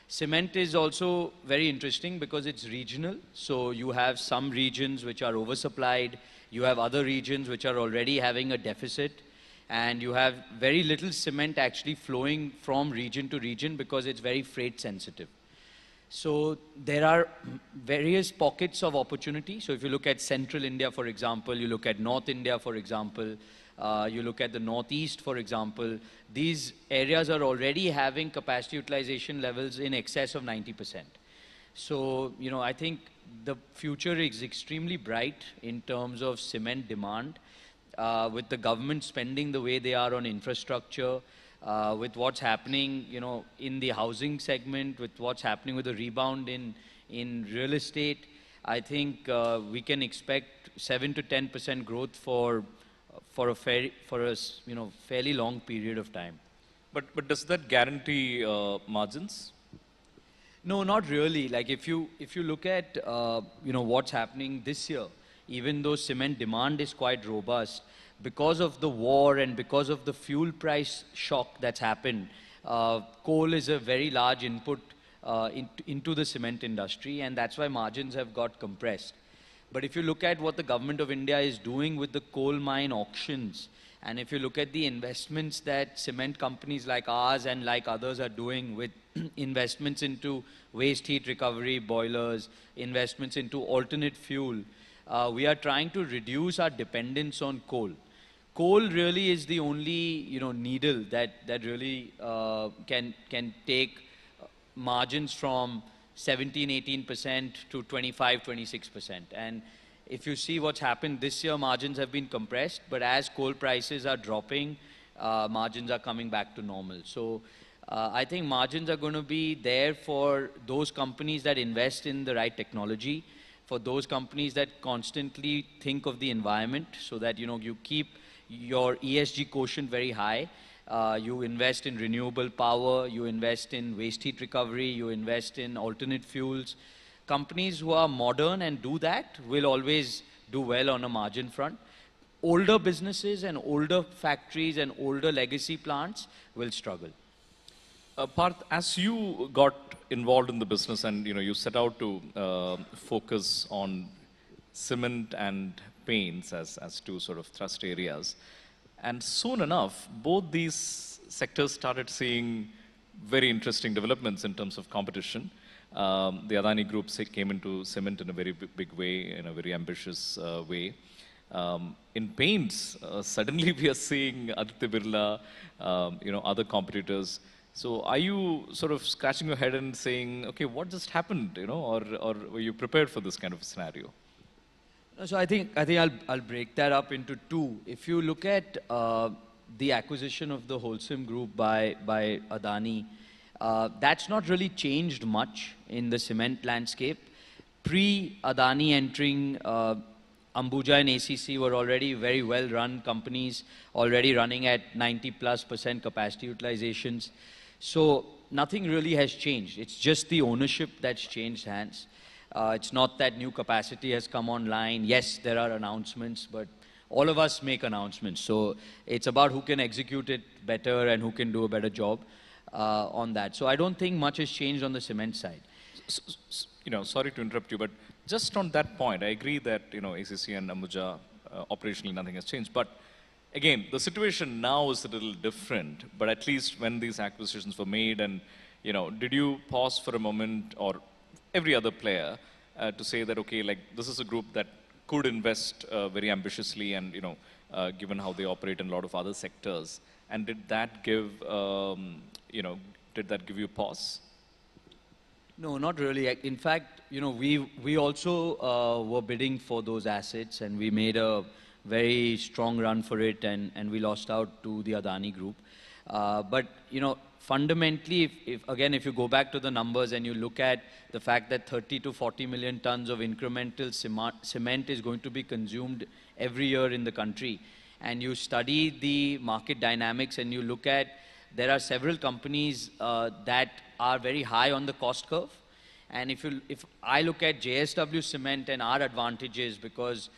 Cement is also very interesting because it's regional. So you have some regions which are oversupplied. You have other regions which are already having a deficit. And you have very little cement actually flowing from region to region because it's very freight sensitive. So there are various pockets of opportunity. So if you look at central India, for example, you look at North India, for example, you look at the Northeast, for example, these areas are already having capacity utilization levels in excess of 90%. So, I think the future is extremely bright in terms of cement demand, with the government spending the way they are on infrastructure, with what's happening, in the housing segment, with what's happening with the rebound in real estate. I think we can expect 7 to 10% growth for a fairly long period of time. But does that guarantee margins? No, not really. Like if you look at what's happening this year, even though cement demand is quite robust, because of the war and because of the fuel price shock that's happened, coal is a very large input into the cement industry, and that's why margins have got compressed. But if you look at what the government of India is doing with the coal mine auctions, and if you look at the investments that cement companies like ours and like others are doing with investments into waste heat recovery boilers, investments into alternate fuel, we are trying to reduce our dependence on coal. Coal really is the only needle that really can take margins from 17-18% to 25-26%. And if you see what's happened this year, margins have been compressed, but as coal prices are dropping, margins are coming back to normal. So I think margins are going to be there for those companies that invest in the right technology, for those companies that constantly think of the environment so that you keep your ESG quotient very high. You invest in renewable power, you invest in waste heat recovery, you invest in alternate fuels. Companies who are modern and do that will always do well on a margin front. Older businesses and older factories and older legacy plants will struggle. Parth, as you got involved in the business and you set out to focus on cement and paints as two sort of thrust areas, and soon enough, both these sectors started seeing very interesting developments in terms of competition. The Adani Group came into cement in a very big way, in a very ambitious way. In paints, suddenly we are seeing Aditya Birla, other competitors. So are you sort of scratching your head and saying, okay, what just happened, or were you prepared for this kind of scenario? So I think I'll break that up into two. If you look at the acquisition of the Holcim Group by Adani, that's not really changed much in the cement landscape. Pre-Adani entering, Ambuja and ACC were already very well-run companies, already running at 90+% capacity utilizations. So nothing really has changed. It's just the ownership that's changed hands. It's not that new capacity has come online. Yes, there are announcements, but all of us make announcements. So it's about who can execute it better and who can do a better job on that. So I don't think much has changed on the cement side. Sorry to interrupt you, but just on that point, I agree that, ACC and Ambuja, operationally nothing has changed. But again, the situation now is a little different, but at least when these acquisitions were made and, did you pause for a moment, or every other player, to say that, okay, like this is a group that could invest very ambitiously and, given how they operate in a lot of other sectors, and did that give you pause? No, not really. In fact, we also were bidding for those assets, and we made a very strong run for it, and we lost out to the Adani Group. But, you know, fundamentally, if you go back to the numbers and you look at the fact that 30 to 40 million tons of incremental cement is going to be consumed every year in the country, and you study the market dynamics and you look at, there are several companies that are very high on the cost curve. And if I look at JSW Cement and our advantages, because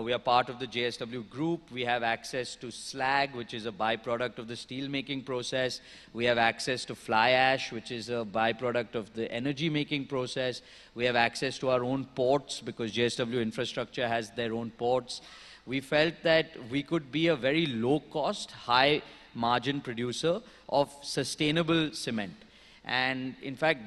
we are part of the JSW group, we have access to slag, which is a byproduct of the steel making process. We have access to fly ash, which is a byproduct of the energy making process. We have access to our own ports, because JSW Infrastructure has their own ports. We felt that we could be a very low cost, high margin producer of sustainable cement. And in fact,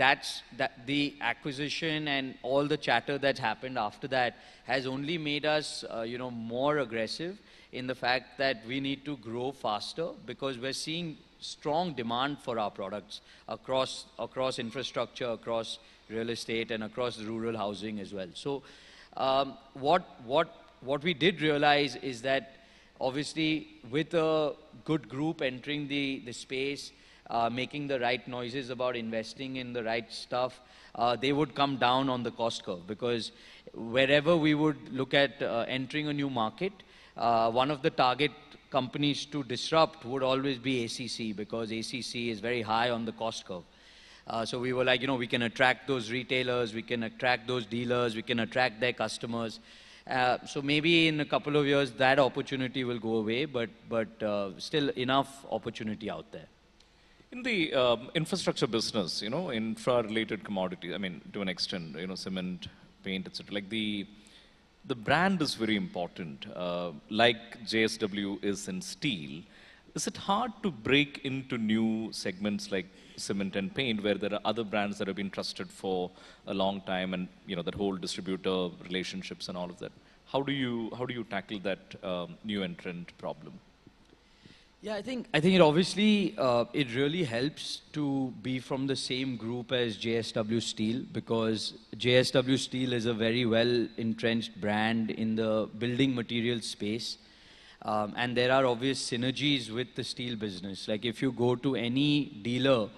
the acquisition and all the chatter that's happened after that has only made us, more aggressive in the fact that we need to grow faster, because we're seeing strong demand for our products across infrastructure, across real estate, and across rural housing as well. So, what we did realize is that obviously with a good group entering the space, making the right noises about investing in the right stuff, they would come down on the cost curve, because wherever we would look at entering a new market, one of the target companies to disrupt would always be ACC, because ACC is very high on the cost curve. So we were like, we can attract those retailers, we can attract those dealers, we can attract their customers. So maybe in a couple of years that opportunity will go away, but still enough opportunity out there. In the infrastructure business, infra-related commodities, I mean, to an extent, cement, paint, etc. Like the brand is very important. Like JSW is in steel, is it hard to break into new segments like cement and paint, where there are other brands that have been trusted for a long time, and that whole distributor relationships and all of that? How do you tackle that new entrant problem? Yeah, I think it obviously, it really helps to be from the same group as JSW Steel, because JSW Steel is a very well entrenched brand in the building materials space. And there are obvious synergies with the steel business. Like if you go to any dealer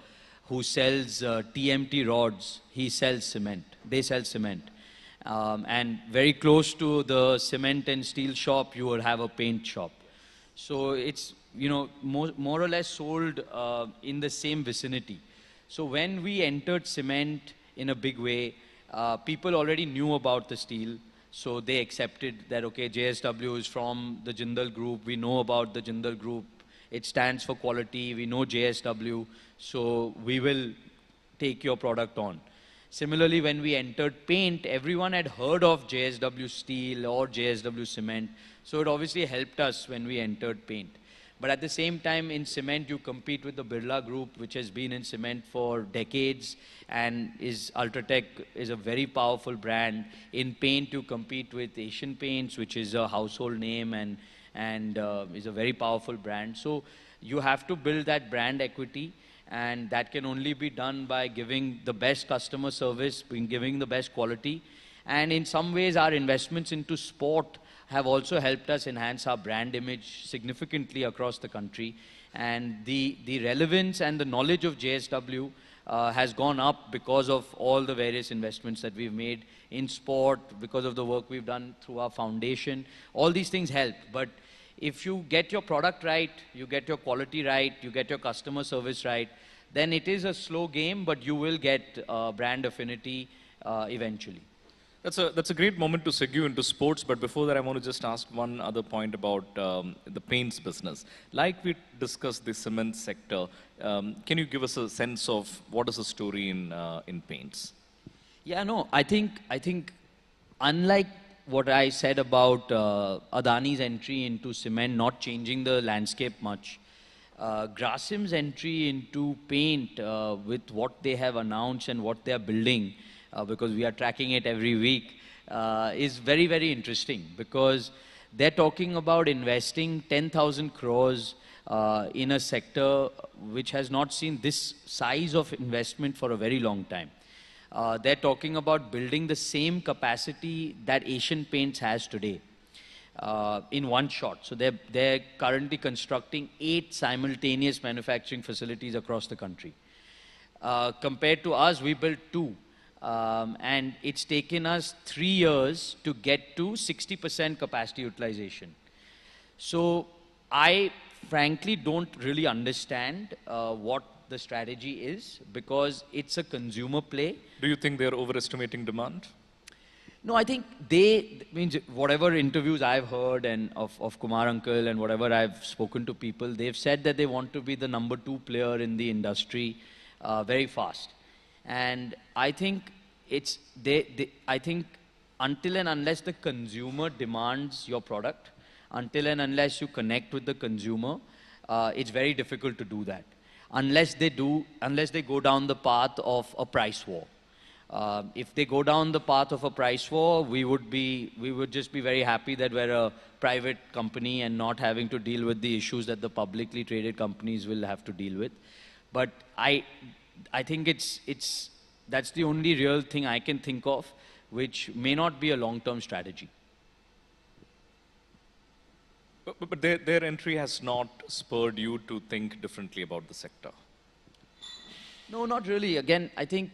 who sells TMT rods, he sells cement. They sell cement. And very close to the cement and steel shop, you will have a paint shop. So it's, more or less sold in the same vicinity. So when we entered cement in a big way, people already knew about the steel. So they accepted that, okay, JSW is from the Jindal Group. We know about the Jindal Group. It stands for quality. We know JSW. So we will take your product on. Similarly, when we entered paint, everyone had heard of JSW Steel or JSW Cement. So it obviously helped us when we entered paint. But at the same time, in cement, you compete with the Birla Group, which has been in cement for decades, and Ultratech is a very powerful brand. In paint, you compete with Asian Paints, which is a household name and is a very powerful brand. So you have to build that brand equity, and that can only be done by giving the best customer service, giving the best quality. And in some ways, our investments into sport have also helped us enhance our brand image significantly across the country. And the relevance and the knowledge of JSW has gone up because of all the various investments that we've made in sport, because of the work we've done through our foundation. All these things help. But if you get your product right, you get your quality right, you get your customer service right, then it is a slow game, but you will get brand affinity eventually. That's a great moment to segue into sports, but before that I want to just ask one other point about the paints business. Like we discussed the cement sector, can you give us a sense of what is the story in paints? Yeah, no, I think unlike what I said about Adani's entry into cement not changing the landscape much, Grasim's entry into paint with what they have announced and what they are building, because we are tracking it every week, is very, very interesting, because they're talking about investing 10,000 crores in a sector which has not seen this size of investment for a very long time. They're talking about building the same capacity that Asian Paints has today. in one shot. So they're currently constructing 8 simultaneous manufacturing facilities across the country. Compared to us, we built 2. And it's taken us 3 years to get to 60% capacity utilization. So I frankly don't really understand what the strategy is, because it's a consumer play. Do you think they're overestimating demand? No, I think means whatever interviews I've heard and of Kumar Uncle and whatever I've spoken to people, they've said that they want to be the number 2 player in the industry very fast. And I think I think until and unless the consumer demands your product, until and unless you connect with the consumer, it's very difficult to do that. Unless they go down the path of a price war. If they go down the path of a price war, we would just be very happy that we're a private company and not having to deal with the issues that the publicly traded companies will have to deal with. But I think that's the only real thing I can think of, which may not be a long-term strategy. But their entry has not spurred you to think differently about the sector. No, not really. Again, I think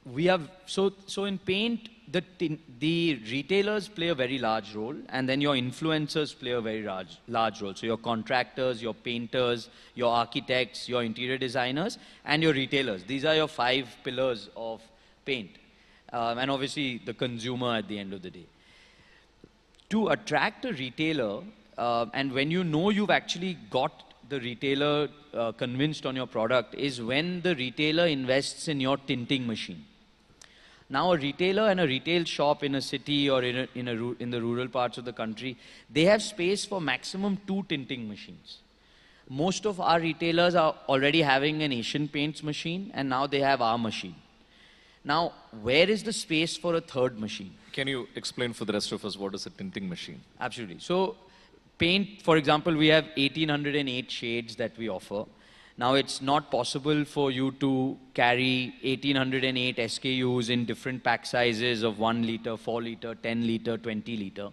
we have so in paint the retailers play a very large role, and then your influencers play a very large role. So your contractors, your painters, your architects, your interior designers, and your retailers. These are your 5 pillars of paint, and obviously the consumer at the end of the day. To attract a retailer, and when you know you've actually got the retailer convinced on your product, is when the retailer invests in your tinting machine. Now a retailer and a retail shop in a city or in the rural parts of the country, they have space for maximum 2 tinting machines. Most of our retailers are already having an Asian Paints machine, and now they have our machine. Now, where is the space for a 3rd machine? Can you explain for the rest of us what is a tinting machine? Absolutely. So paint, for example, we have 1808 shades that we offer. Now it's not possible for you to carry 1808 SKUs in different pack sizes of 1 liter, 4 liter, 10 liter, 20 liter.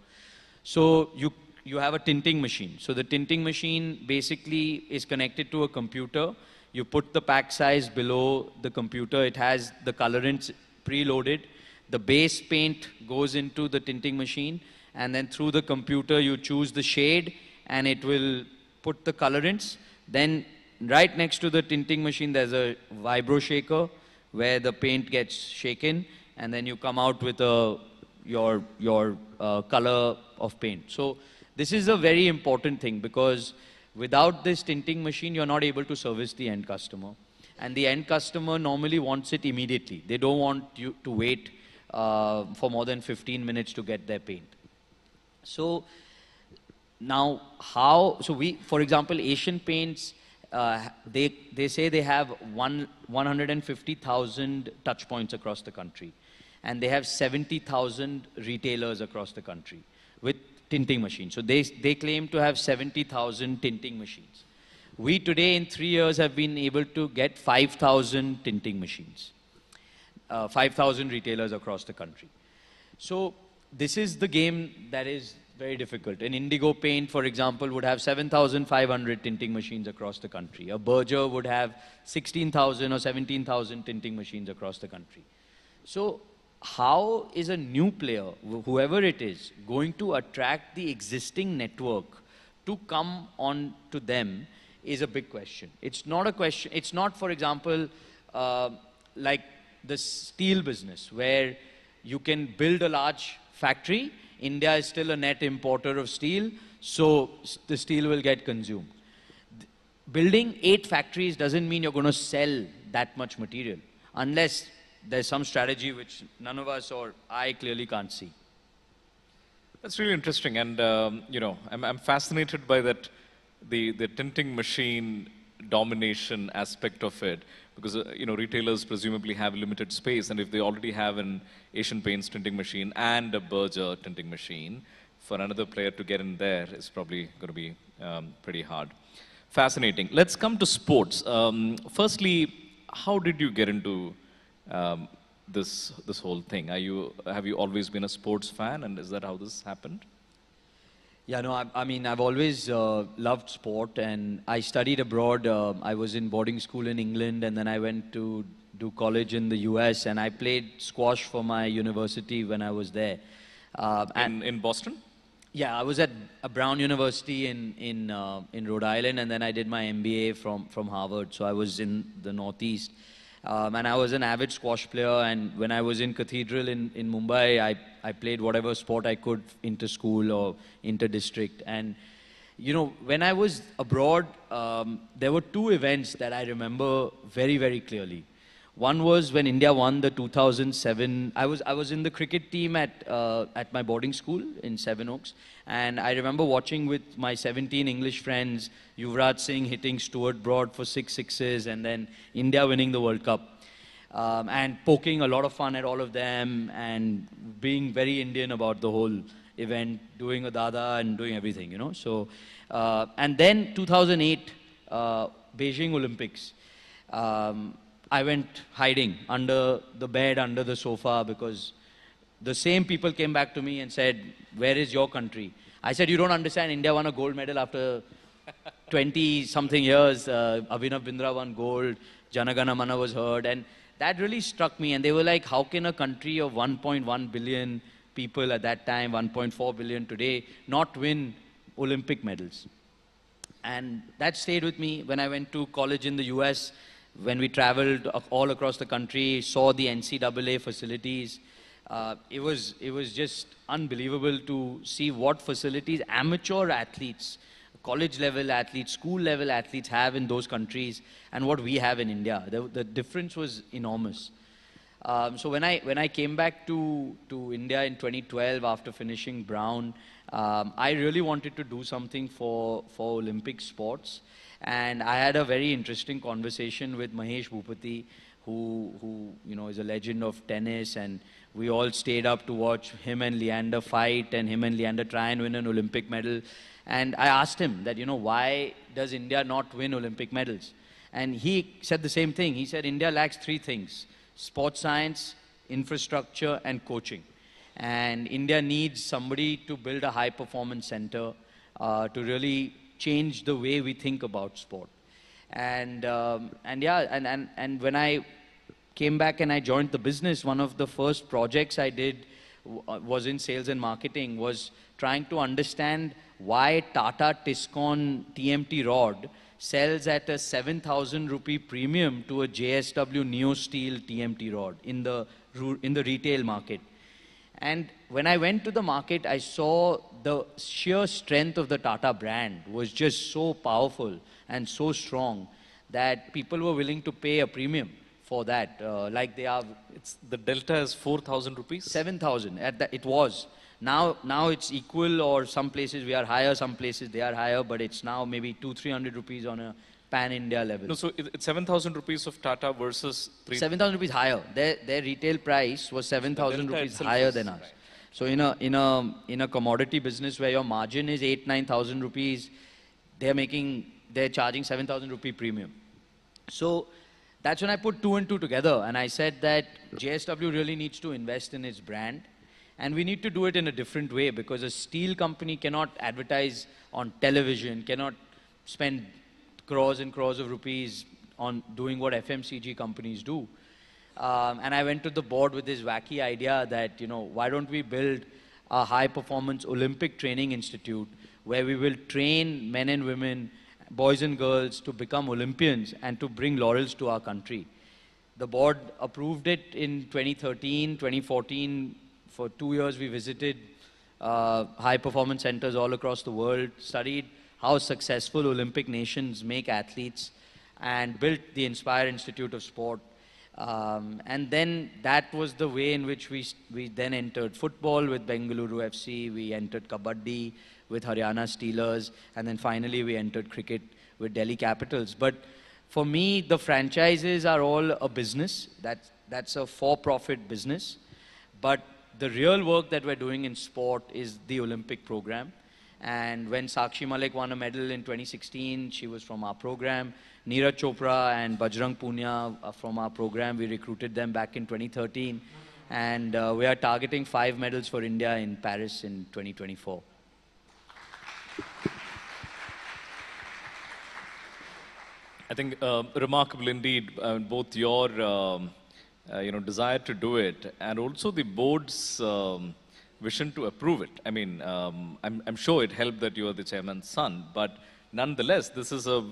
So you have a tinting machine. So the tinting machine basically is connected to a computer. You put the pack size below the computer. It has the colorants preloaded. The base paint goes into the tinting machine, and then through the computer you choose the shade and it will put the colorants. Then right next to the tinting machine there's a vibro shaker where the paint gets shaken, and then you come out with your color of paint. So this is a very important thing, because without this tinting machine you're not able to service the end customer, and the end customer normally wants it immediately. They don't want you to wait for more than 15 minutes to get their paint. So now for example, Asian Paints, they say they have 150,000 touch points across the country, and they have 70,000 retailers across the country with tinting machines. So they claim to have 70,000 tinting machines. We today in 3 years have been able to get 5,000 tinting machines. 5,000 retailers across the country. So this is the game that is very difficult. An Indigo Paint, for example, would have 7,500 tinting machines across the country. A Berger would have 16,000 or 17,000 tinting machines across the country. So how is a new player, whoever it is, going to attract the existing network to come on to them is a big question. It's not a question, it's not, for example, like the steel business, where you can build a large factory. India is still a net importer of steel, so the steel will get consumed. Building 8 factories doesn't mean you're going to sell that much material, unless there's some strategy which none of us or I clearly can't see. That's really interesting, and you know, I'm fascinated by that, the tinting machine domination aspect of it, because you know, retailers presumably have limited space, and if they already have an Asian Paints tinting machine and a Berger tinting machine, for another player to get in there is probably going to be pretty hard. Fascinating. Let's come to sports. Firstly, how did you get into this whole thing? Have you always been a sports fan, and is that how this happened? Yeah, no, I mean, I've always loved sport, and I studied abroad. I was in boarding school in England, and then I went to do college in the US, and I played squash for my university when I was there. In Boston? Yeah, I was at a Brown University in Rhode Island, and then I did my MBA from Harvard. So I was in the Northeast, and I was an avid squash player. And when I was in Cathedral in Mumbai, I played whatever sport I could inter-school or inter-district. And you know, when I was abroad, there were two events that I remember very, very clearly. One was when India won the 2007. I was in the cricket team at my boarding school in Sevenoaks, and I remember watching with my 17 English friends Yuvraj Singh hitting Stuart Broad for 6 sixes, and then India winning the World Cup, and poking a lot of fun at all of them, and being very Indian about the whole event, doing a dada and doing everything, you know. So, and then 2008 Beijing Olympics. I went hiding under the bed, under the sofa, because the same people came back to me and said, "Where is your country?" I said, "You don't understand, India won a gold medal after 20-something years. Abhinav Bindra won gold, Janagana Mana was heard." And that really struck me. And they were like, how can a country of 1.1 billion people at that time, 1.4 billion today, not win Olympic medals? And that stayed with me when I went to college in the US. When we traveled all across the country, saw the NCAA facilities, it was just unbelievable to see what facilities amateur athletes, college level athletes, school level athletes have in those countries, and what we have in India. The difference was enormous. So when I came back to India in 2012 after finishing Brown, I really wanted to do something for Olympic sports. And I had a very interesting conversation with Mahesh Bhupati, who you know is a legend of tennis, and we all stayed up to watch him and Leander fight, and him and Leander try and win an Olympic medal. And I asked him that, you know, why does India not win Olympic medals? And he said the same thing. He said India lacks three things: sports science, infrastructure, and coaching. And India needs somebody to build a high-performance center to really change the way we think about sport. And when I came back and I joined the business, one of the first projects I did was in sales and marketing, was trying to understand why Tata Tiscon TMT rod sells at a 7,000 rupee premium to a JSW Neo Steel TMT rod in the retail market. And when I went to the market, I saw the sheer strength of the Tata brand was just so powerful and so strong that people were willing to pay a premium for that. Like they are. The delta is 4,000 rupees? 7,000. It was. Now it's equal, or some places we are higher, some places they are higher, but it's now maybe 200-300 rupees on a pan-India level. No, so it's 7,000 rupees of Tata versus... 7,000 rupees higher. Their retail price was 7,000 rupees higher than us. So in a commodity business where your margin is 8,000-9,000 rupees, they're charging 7,000 rupee premium. So that's when I put two and two together, and I said that JSW really needs to invest in its brand, and we need to do it in a different way, because a steel company cannot advertise on television, cannot spend crores and crores of rupees on doing what FMCG companies do. And I went to the board with this wacky idea that, you know, why don't we build a high-performance Olympic training institute where we will train men and women, boys and girls, to become Olympians and to bring laurels to our country. The board approved it in 2013, 2014. For 2 years, we visited high-performance centers all across the world, studied how successful Olympic nations make athletes, and built the Inspire Institute of Sport. And then that was the way in which we then entered football with Bengaluru FC, we entered Kabaddi with Haryana Steelers, and then finally we entered cricket with Delhi Capitals. But for me, the franchises are all a business. That's a for-profit business. But the real work that we're doing in sport is the Olympic program. And when Sakshi Malik won a medal in 2016, she was from our program. Neeraj Chopra and Bajrang Punia are from our program. We recruited them back in 2013. And we are targeting 5 medals for India in Paris in 2024. I think remarkable indeed, both your desire to do it and also the board's vision to approve it. I mean, I'm sure it helped that you are the chairman's son, but nonetheless, this is a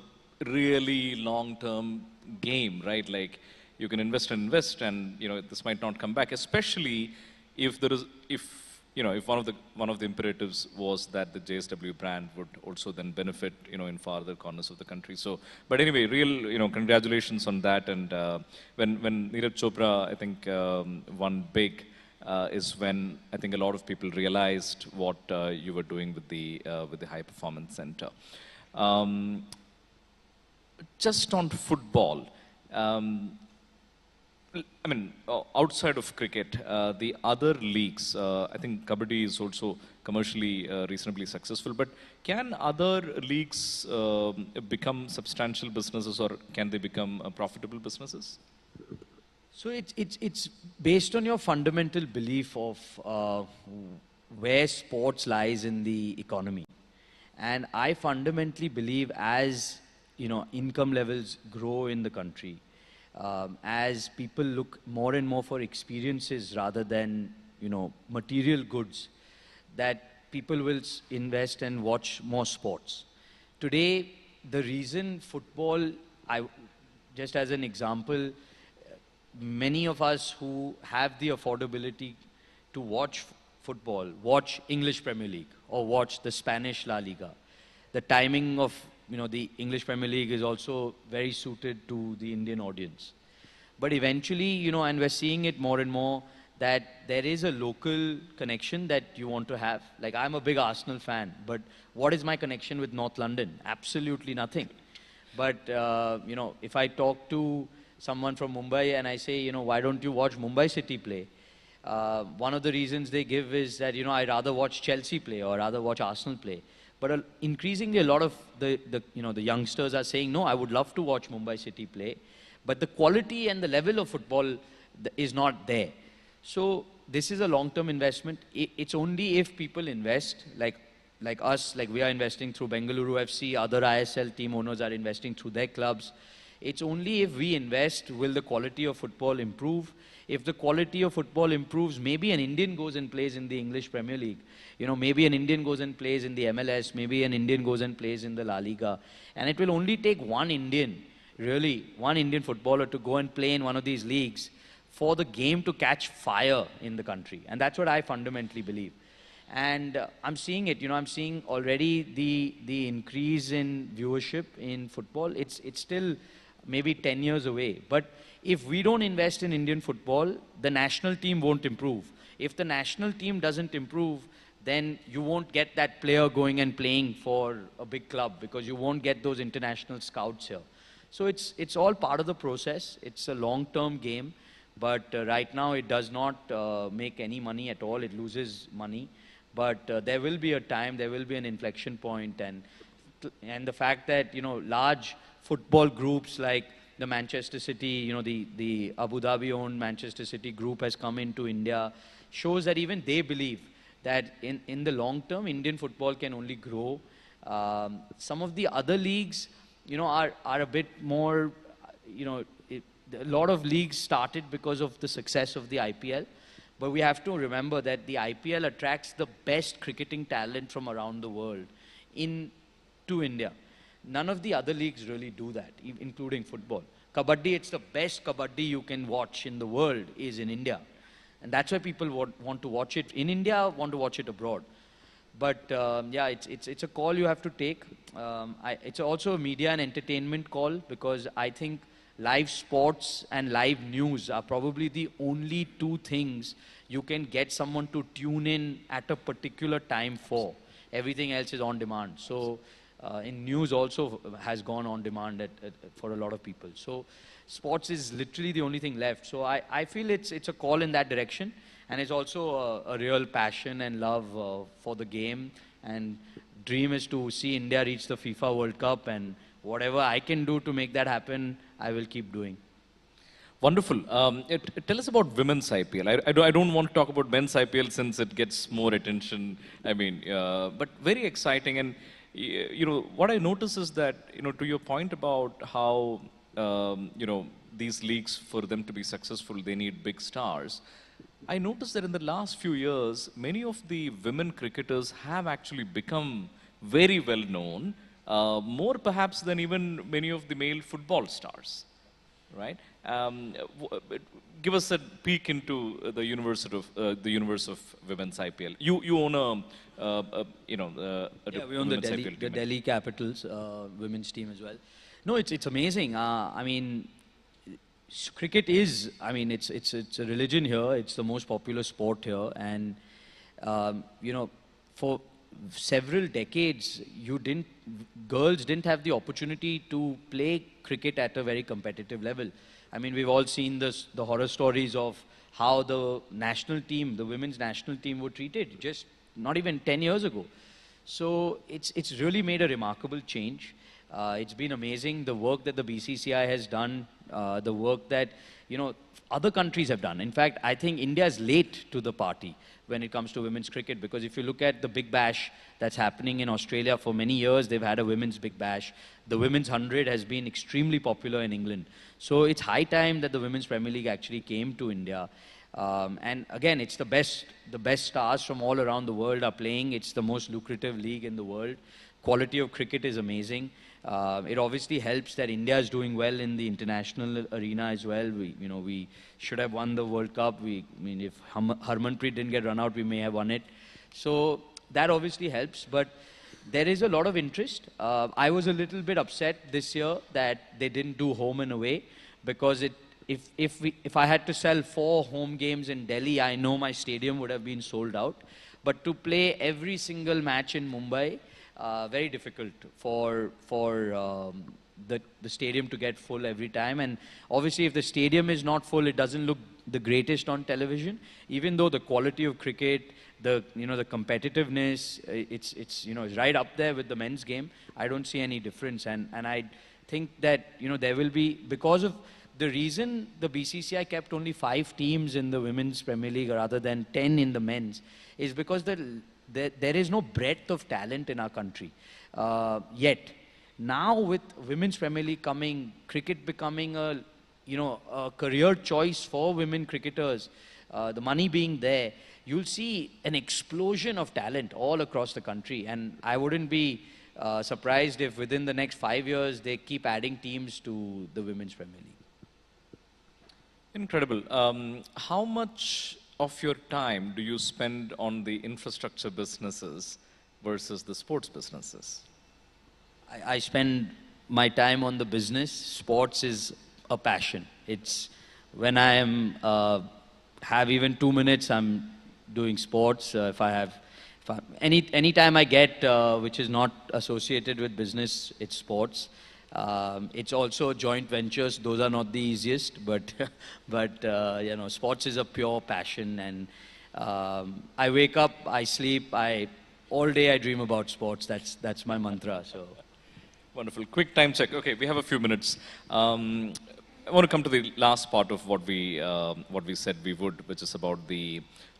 really long-term game, right? Like you can invest and this might not come back, especially if there is if one of the imperatives was that the JSW brand would also then benefit in farther corners of the country. So, but anyway, real congratulations on that. And when Neeraj Chopra I think won big is when I think a lot of people realized what you were doing with the High Performance Center. Just on football. I mean, outside of cricket, the other leagues, I think Kabaddi is also commercially reasonably successful, but can other leagues become substantial businesses or can they become profitable businesses? So it's based on your fundamental belief of where sports lies in the economy. And I fundamentally believe as, income levels grow in the country, as people look more and more for experiences rather than, material goods, that people will invest and watch more sports. Today, the reason football, just as an example, many of us who have the affordability to watch football, watch English Premier League or watch the Spanish La Liga. The timing of the English Premier League is also very suited to the Indian audience. But eventually, and we're seeing it more and more, that there is a local connection that you want to have. Like, I'm a big Arsenal fan, but what is my connection with North London? Absolutely nothing. But, if I talk to someone from Mumbai and I say, why don't you watch Mumbai City play? One of the reasons they give is that, I'd rather watch Chelsea play or rather watch Arsenal play. But increasingly, a lot of the youngsters are saying, no, I would love to watch Mumbai City play, but the quality and the level of football is not there. So this is a long-term investment. It's only if people invest, like us, like we are investing through Bengaluru FC, other ISL team owners are investing through their clubs. It's only if we invest will the quality of football improve. If the quality of football improves, maybe an Indian goes and plays in the English Premier League. Maybe an Indian goes and plays in the MLS. Maybe an Indian goes and plays in the La Liga. And it will only take one Indian, really, one Indian footballer to go and play in one of these leagues for the game to catch fire in the country. And that's what I fundamentally believe. And I'm seeing it, I'm seeing already the increase in viewership in football. It's still maybe 10 years away. But if we don't invest in Indian football, the national team won't improve. If the national team doesn't improve, then you won't get that player going and playing for a big club because you won't get those international scouts here. So it's all part of the process. It's a long-term game, but right now it does not make any money at all. It loses money. But there will be a time, there will be an inflection point, and the fact that, large football groups like the Manchester City, the Abu Dhabi-owned Manchester City group has come into India, shows that even they believe that in the long term, Indian football can only grow. Some of the other leagues, are a bit more, a lot of leagues started because of the success of the IPL. But we have to remember that the IPL attracts the best cricketing talent from around the world to India. None of the other leagues really do that, including football. Kabaddi, it's the best Kabaddi you can watch in the world is in India. And that's why people want to watch it in India, want to watch it abroad. But yeah, it's a call you have to take. It's also a media and entertainment call because I think live sports and live news are probably the only two things you can get someone to tune in at a particular time for. Everything else is on demand. So in news also has gone on demand for a lot of people. So sports is literally the only thing left. So I feel it's a call in that direction. And it's also a real passion and love for the game and dream is to see India reach the FIFA World Cup, and whatever I can do to make that happen, I will keep doing. Wonderful. Tell us about women's IPL. I don't want to talk about men's IPL since it gets more attention. I mean, but very exciting. And, what I notice is that, to your point about how, these leagues, for them to be successful, they need big stars. I noticed that in the last few years, many of the women cricketers have actually become very well known, more perhaps than even many of the male football stars, right? Give us a peek into the universe of women's IPL. You own We own the Delhi Capitals women's team as well. No, it's amazing. I mean, cricket is, it's a religion here. It's the most popular sport here, and for several decades, girls didn't have the opportunity to play cricket at a very competitive level. I mean, we've all seen the horror stories of how the national team, the women's national team, were treated just not even 10 years ago. So it's really made a remarkable change. It's been amazing, the work that the BCCI has done, the work that, other countries have done. In fact, I think India is late to the party when it comes to women's cricket, because if you look at the Big Bash that's happening in Australia, for many years they've had a women's Big Bash. The Women's 100 has been extremely popular in England. So it's high time that the Women's Premier League actually came to India. And again, it's the best stars from all around the world are playing. It's the most lucrative league in the world. Quality of cricket is amazing. It obviously helps that India is doing well in the international arena as well. We should have won the World Cup. If Harmanpreet didn't get run out, we may have won it. So that obviously helps, but there is a lot of interest. I was a little bit upset this year that they didn't do home and away, because if I had to sell 4 home games in Delhi, I know my stadium would have been sold out. But to play every single match in Mumbai, very difficult for the stadium to get full every time. And obviously, if the stadium is not full, it doesn't look the greatest on television. Even though the quality of cricket, the competitiveness, it's right up there with the men's game. I don't see any difference, and I think that there will be, because of the reason the BCCI kept only 5 teams in the Women's Premier League rather than 10 in the men's, is because there is no breadth of talent in our country yet. Now with Women's Premier League coming, cricket becoming a career choice for women cricketers, the money being there, you'll see an explosion of talent all across the country. And I wouldn't be surprised if within the next 5 years they keep adding teams to the Women's Premier League. Incredible. How much of your time do you spend on the infrastructure businesses versus the sports businesses? I spend my time on the business. Sports is a passion. It's when I am have even 2 minutes, I'm doing sports. Any time I get which is not associated with business, it's sports. It's also joint ventures. Those are not the easiest, but sports is a pure passion. And I wake up, I sleep, all day I dream about sports. That's my mantra. So. Wonderful. Quick time check. Okay, we have a few minutes. I want to come to the last part of what we said we would, which is about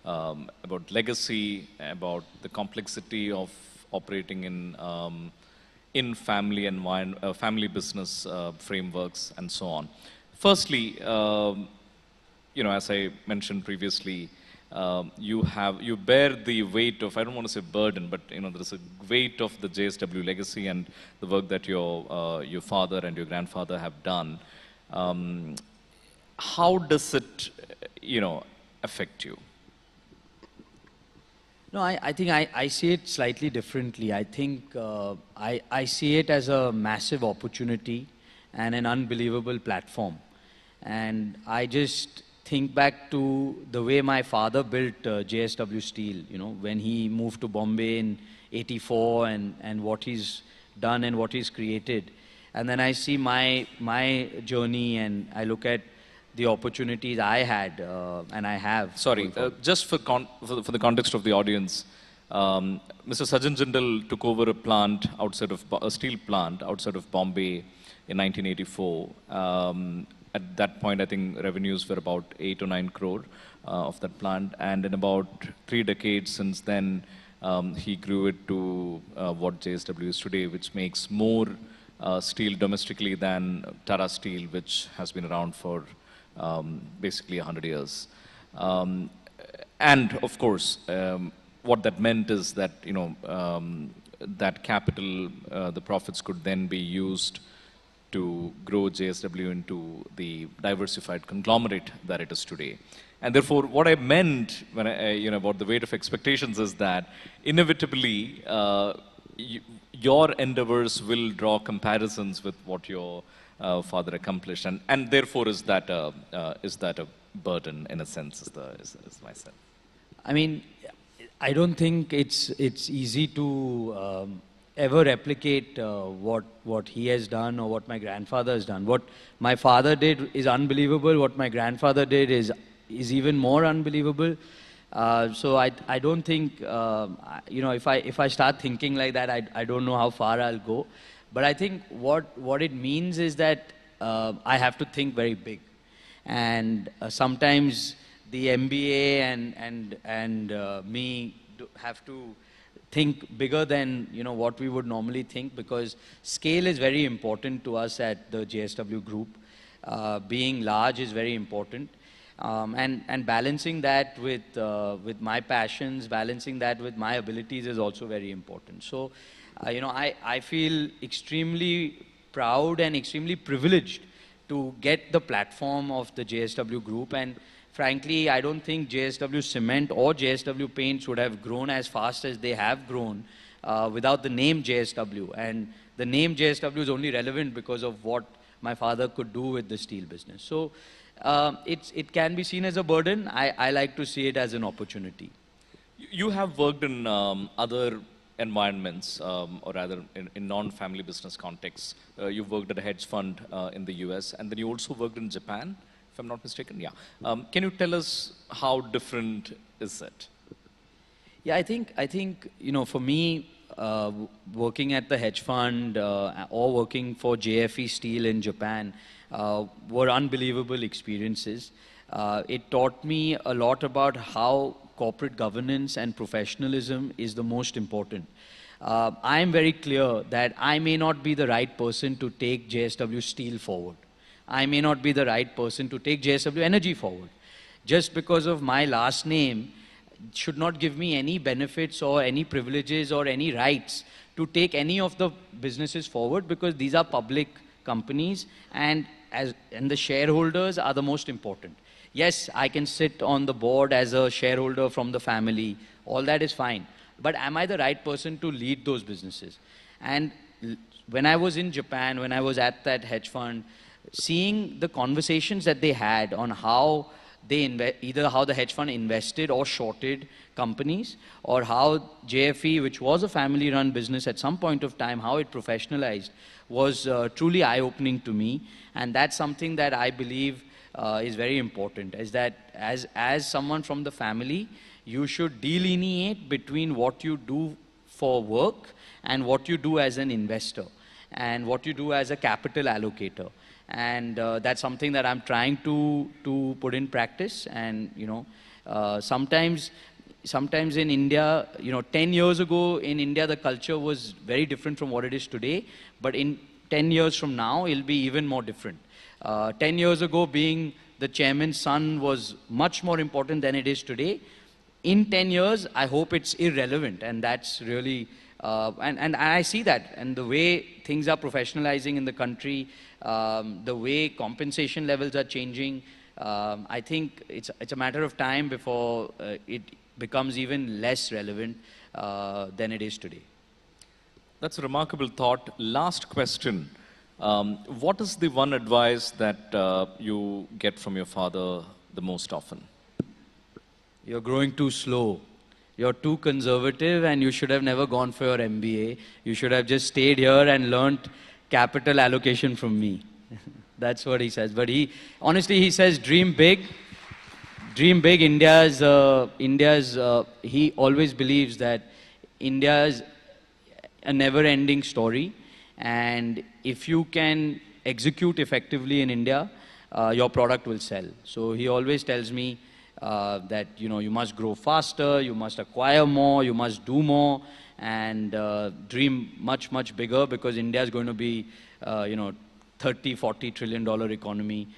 about legacy, about the complexity of operating in family and family business frameworks and so on. Firstly, as I mentioned previously, you bear the weight of, I don't want to say burden, but there is a weight of the JSW legacy and the work that your father and your grandfather have done. How does it, affect you? No, I think I see it slightly differently. I think I see it as a massive opportunity and an unbelievable platform. And I just think back to the way my father built JSW Steel, when he moved to Bombay in '84 and what he's done and what he's created. And then I see my journey and I look at the opportunities I had and I have. Sorry, just for the context of the audience, Mr. Sajjan Jindal took over a plant outside of a steel plant outside of Bombay in 1984. At that point, I think revenues were about 8 or 9 crore of that plant, and in about 3 decades since then, he grew it to what JSW is today, which makes more steel domestically than Tata Steel, which has been around for basically 100 years. And of course, what that meant is that, that capital, the profits could then be used to grow JSW into the diversified conglomerate that it is today. And therefore, what I meant when about the weight of expectations is that inevitably, your endeavors will draw comparisons with what your father accomplished, and therefore is that a burden in a sense? Is my sense. I mean, I don't think it's easy to ever replicate what he has done or what my grandfather has done. What my father did is unbelievable. What my grandfather did is even more unbelievable. So I don't think if I start thinking like that, I don't know how far I'll go. But I think what it means is that I have to think very big, and sometimes the MBA and me have to think bigger than what we would normally think, because scale is very important to us at the JSW Group. Being large is very important, and balancing that with my passions, balancing that with my abilities is also very important. So, I feel extremely proud and extremely privileged to get the platform of the JSW Group. And frankly, I don't think JSW Cement or JSW Paints would have grown as fast as they have grown without the name JSW. And the name JSW is only relevant because of what my father could do with the steel business. So it can be seen as a burden. I like to see it as an opportunity. You have worked in other environments, or rather in non-family business contexts. You've worked at a hedge fund in the US, and then you also worked in Japan, if I'm not mistaken. Yeah. Can you tell us how different is it? Yeah, I think for me, working at the hedge fund or working for JFE Steel in Japan were unbelievable experiences. It taught me a lot about how corporate governance and professionalism is the most important. I am very clear that I may not be the right person to take JSW Steel forward. I may not be the right person to take JSW Energy forward. Just because of my last name should not give me any benefits or any privileges or any rights to take any of the businesses forward, because these are public companies, and the shareholders are the most important. Yes, I can sit on the board as a shareholder from the family. All that is fine. But am I the right person to lead those businesses? And when I was in Japan, when I was at that hedge fund, seeing the conversations that they had on how they either how the hedge fund invested or shorted companies, or how JFE, which was a family-run business at some point of time, how it professionalized, was truly eye-opening to me. And that's something that I believe is very important, is that as someone from the family, you should delineate between what you do for work and what you do as an investor and what you do as a capital allocator. And that's something that I'm trying to put in practice. And sometimes in India, 10 years ago in India, the culture was very different from what it is today. But in 10 years from now, it'll be even more different. 10 years ago, being the chairman's son was much more important than it is today. In 10 years, I hope it's irrelevant, and that's really, and I see that, and the way things are professionalizing in the country, the way compensation levels are changing, I think it's a matter of time before it becomes even less relevant than it is today. That's a remarkable thought. Last question. What is the one advice that you get from your father the most often? You're growing too slow. You're too conservative, and you should have never gone for your MBA. You should have just stayed here and learnt capital allocation from me. That's what he says. But honestly, he says, dream big. Dream big. He always believes that India is a never-ending story, and if you can execute effectively in India, your product will sell. So he always tells me that you must grow faster, you must acquire more, you must do more, and dream much, much bigger, because India is going to be 30-40 trillion dollar economy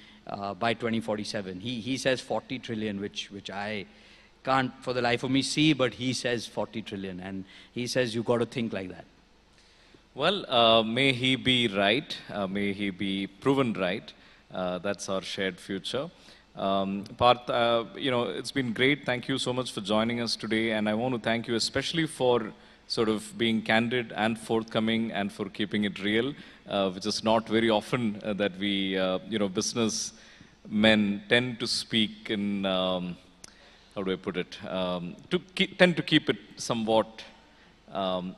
by 2047. He says 40 trillion, which I can't for the life of me see, but he says 40 trillion, and he says you got to think like that. Well, may he be right, may he be proven right. That's our shared future. Parth, it's been great. Thank you so much for joining us today, and I want to thank you especially for sort of being candid and forthcoming and for keeping it real, which is not very often that we, business men tend to speak in, how do I put it, tend to keep it somewhat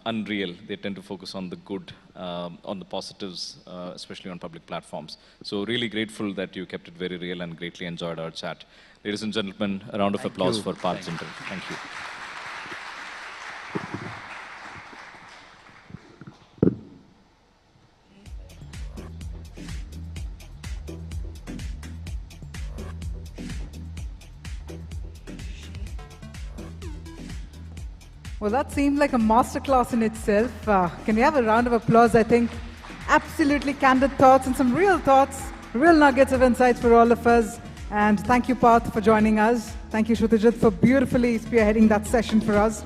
unreal. They tend to focus on the good, on the positives, especially on public platforms. So really grateful that you kept it very real and greatly enjoyed our chat. Ladies and gentlemen, a round of applause for Parth Jindal. Thank you. Well, that seemed like a masterclass in itself. Can we have a round of applause? I think absolutely candid thoughts and some real thoughts, real nuggets of insights for all of us. And thank you, Parth, for joining us. Thank you, Shrutajit, for beautifully spearheading that session for us.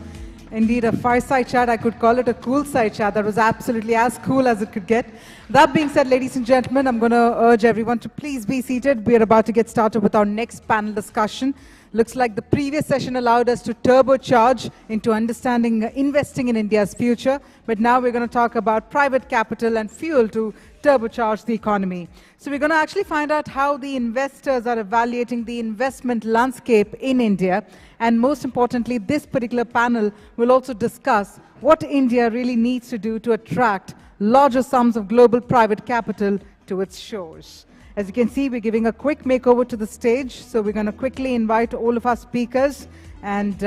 Indeed, a fireside chat. I could call it a cool side chat. That was absolutely as cool as it could get. That being said, ladies and gentlemen, I'm going to urge everyone to please be seated. We are about to get started with our next panel discussion. Looks like the previous session allowed us to turbocharge into understanding investing in India's future, but now we're going to talk about private capital and fuel to turbocharge the economy. So we're going to actually find out how the investors are evaluating the investment landscape in India, and most importantly, this particular panel will also discuss what India really needs to do to attract larger sums of global private capital to its shores. As you can see, we're giving a quick makeover to the stage, so we're going to quickly invite all of our speakers, and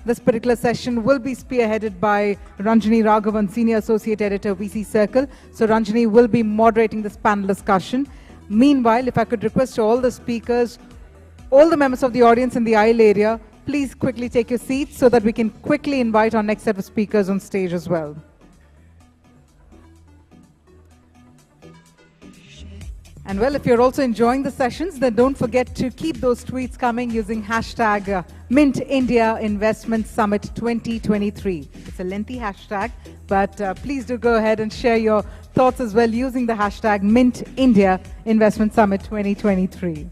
this particular session will be spearheaded by Ranjini Raghavan, Senior Associate Editor, VC Circle. So Ranjini will be moderating this panel discussion. Meanwhile, if I could request to all the speakers, all the members of the audience in the aisle area, please quickly take your seats so that we can quickly invite our next set of speakers on stage as well. And well, if you're also enjoying the sessions, then don't forget to keep those tweets coming using hashtag Mint India Investment Summit 2023. It's a lengthy hashtag, but please do go ahead and share your thoughts as well using the hashtag Mint India Investment Summit 2023.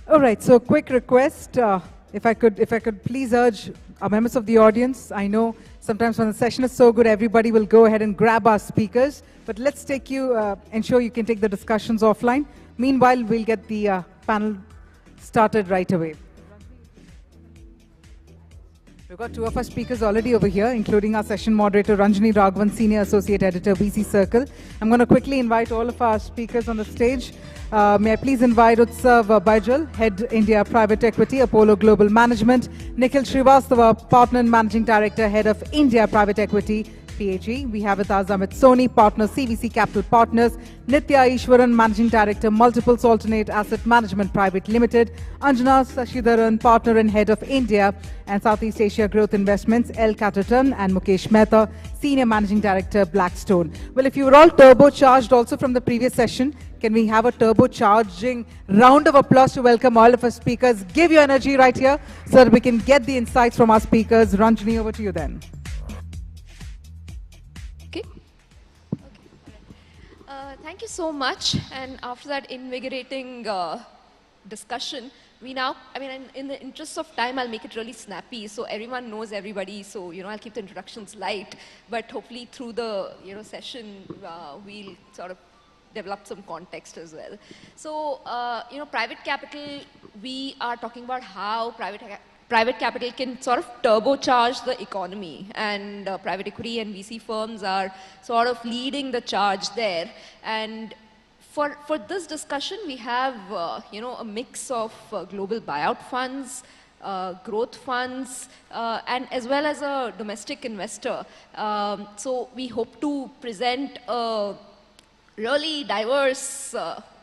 All right, so quick request, if I could please urge our members of the audience. I know sometimes when the session is so good, everybody will go ahead and grab our speakers, but let's ensure you can take the discussions offline. Meanwhile, we'll get the panel started right away. We've got two of our speakers already over here, including our session moderator, Ranjini Raghavan, Senior Associate Editor, VC Circle. I'm going to quickly invite all of our speakers on the stage. May I please invite Utsav Baijal, Head India Private Equity, Apollo Global Management, Nikhil Srivastava, Partner and Managing Director, Head of India Private Equity, PAG. We have with us Amit Soni, Partner, CVC Capital Partners, Nitya Ishwaran, Managing Director, Multiples Alternate Asset Management Private Limited, Anjana Sashidharan, Partner and Head of India and Southeast Asia Growth Investments, L. Catterton, and Mukesh Mehta, Senior Managing Director, Blackstone. Well, if you were all turbocharged also from the previous session, can we have a turbocharging round of applause to welcome all of our speakers? Give your energy right here so that we can get the insights from our speakers. Ranjini, over to you then. Thank you so much. And after that invigorating discussion, we now, in the interest of time, I'll make it really snappy so everyone knows everybody. So, I'll keep the introductions light, but hopefully through the, session, we'll sort of develop some context as well. So, private capital, we are talking about how private private capital can sort of turbocharge the economy, and private equity and VC firms are sort of leading the charge there. And for this discussion, we have a mix of global buyout funds, growth funds, and as well as a domestic investor. So we hope to present a really diverse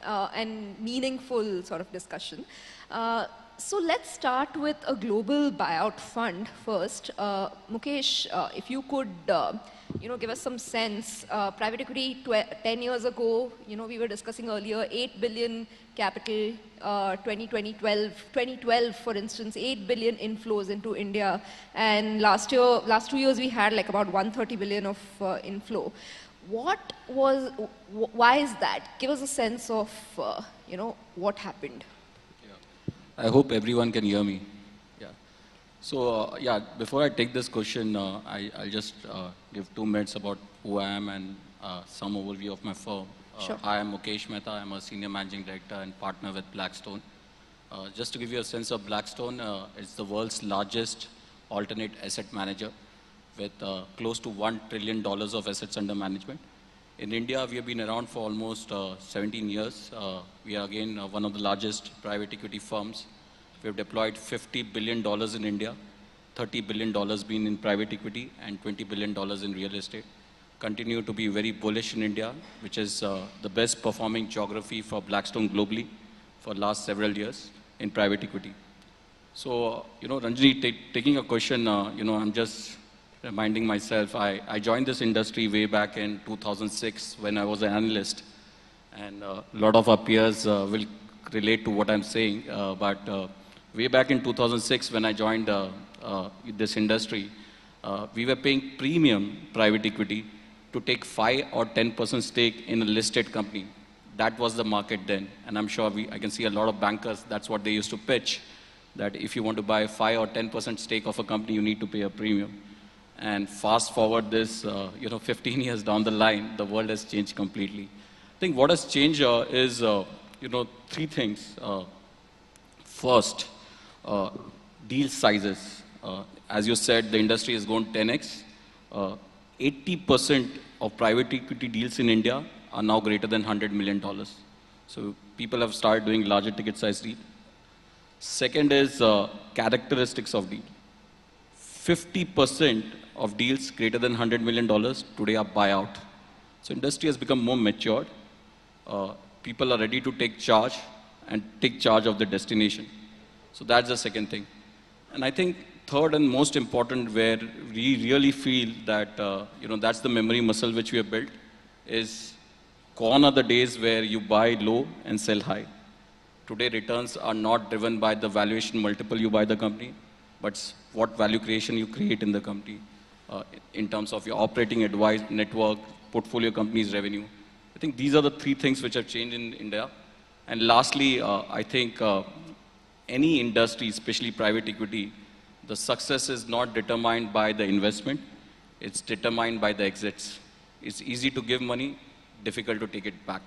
and meaningful sort of discussion. So let's start with a global buyout fund first. Mukesh, if you could give us some sense. Private equity 10 years ago, we were discussing earlier, 8 billion capital, 2012, for instance, 8 billion inflows into India. And last 2 years, we had like about 130 billion of inflow. Why is that? Give us a sense of, what happened. I hope everyone can hear me. Yeah. So, before I take this question, I'll just give 2 minutes about who I am and some overview of my firm. Sure. I am Mukesh Mehta. I'm a senior managing director and partner with Blackstone. Just to give you a sense of Blackstone, it's the world's largest alternate asset manager with close to $1 trillion of assets under management. In India, we have been around for almost 17 years. We are again one of the largest private equity firms. We have deployed $50 billion in India, $30 billion being in private equity, and $20 billion in real estate. Continue to be very bullish in India, which is the best performing geography for Blackstone globally for last several years in private equity. So, Ranjini, taking a question, I'm just reminding myself, I joined this industry way back in 2006 when I was an analyst. And a lot of our peers will relate to what I'm saying. But way back in 2006 when I joined this industry, we were paying premium private equity to take 5 or 10% stake in a listed company. That was the market then. And I'm sure I can see a lot of bankers, that's what they used to pitch, that if you want to buy 5 or 10% stake of a company, you need to pay a premium. And fast forward this, 15 years down the line, the world has changed completely. I think what has changed is, 3 things. First, deal sizes. As you said, the industry has gone 10x. 80% of private equity deals in India are now greater than $100 million. So people have started doing larger ticket size deal. Second is characteristics of deal. 50% of deals greater than $100 million today are buyout. So industry has become more matured. People are ready to take charge and take charge of the destination. So that's the second thing. And I think third and most important, where we really feel that, that's the memory muscle which we have built, is gone are the days where you buy low and sell high. Today, returns are not driven by the valuation multiple you buy the company, but what value creation you create in the company in terms of your operating advice, network, portfolio companies, revenue. I think these are the 3 things which have changed in India. And lastly, I think any industry, especially private equity, the success is not determined by the investment, it's determined by the exits. It's easy to give money, difficult to take it back.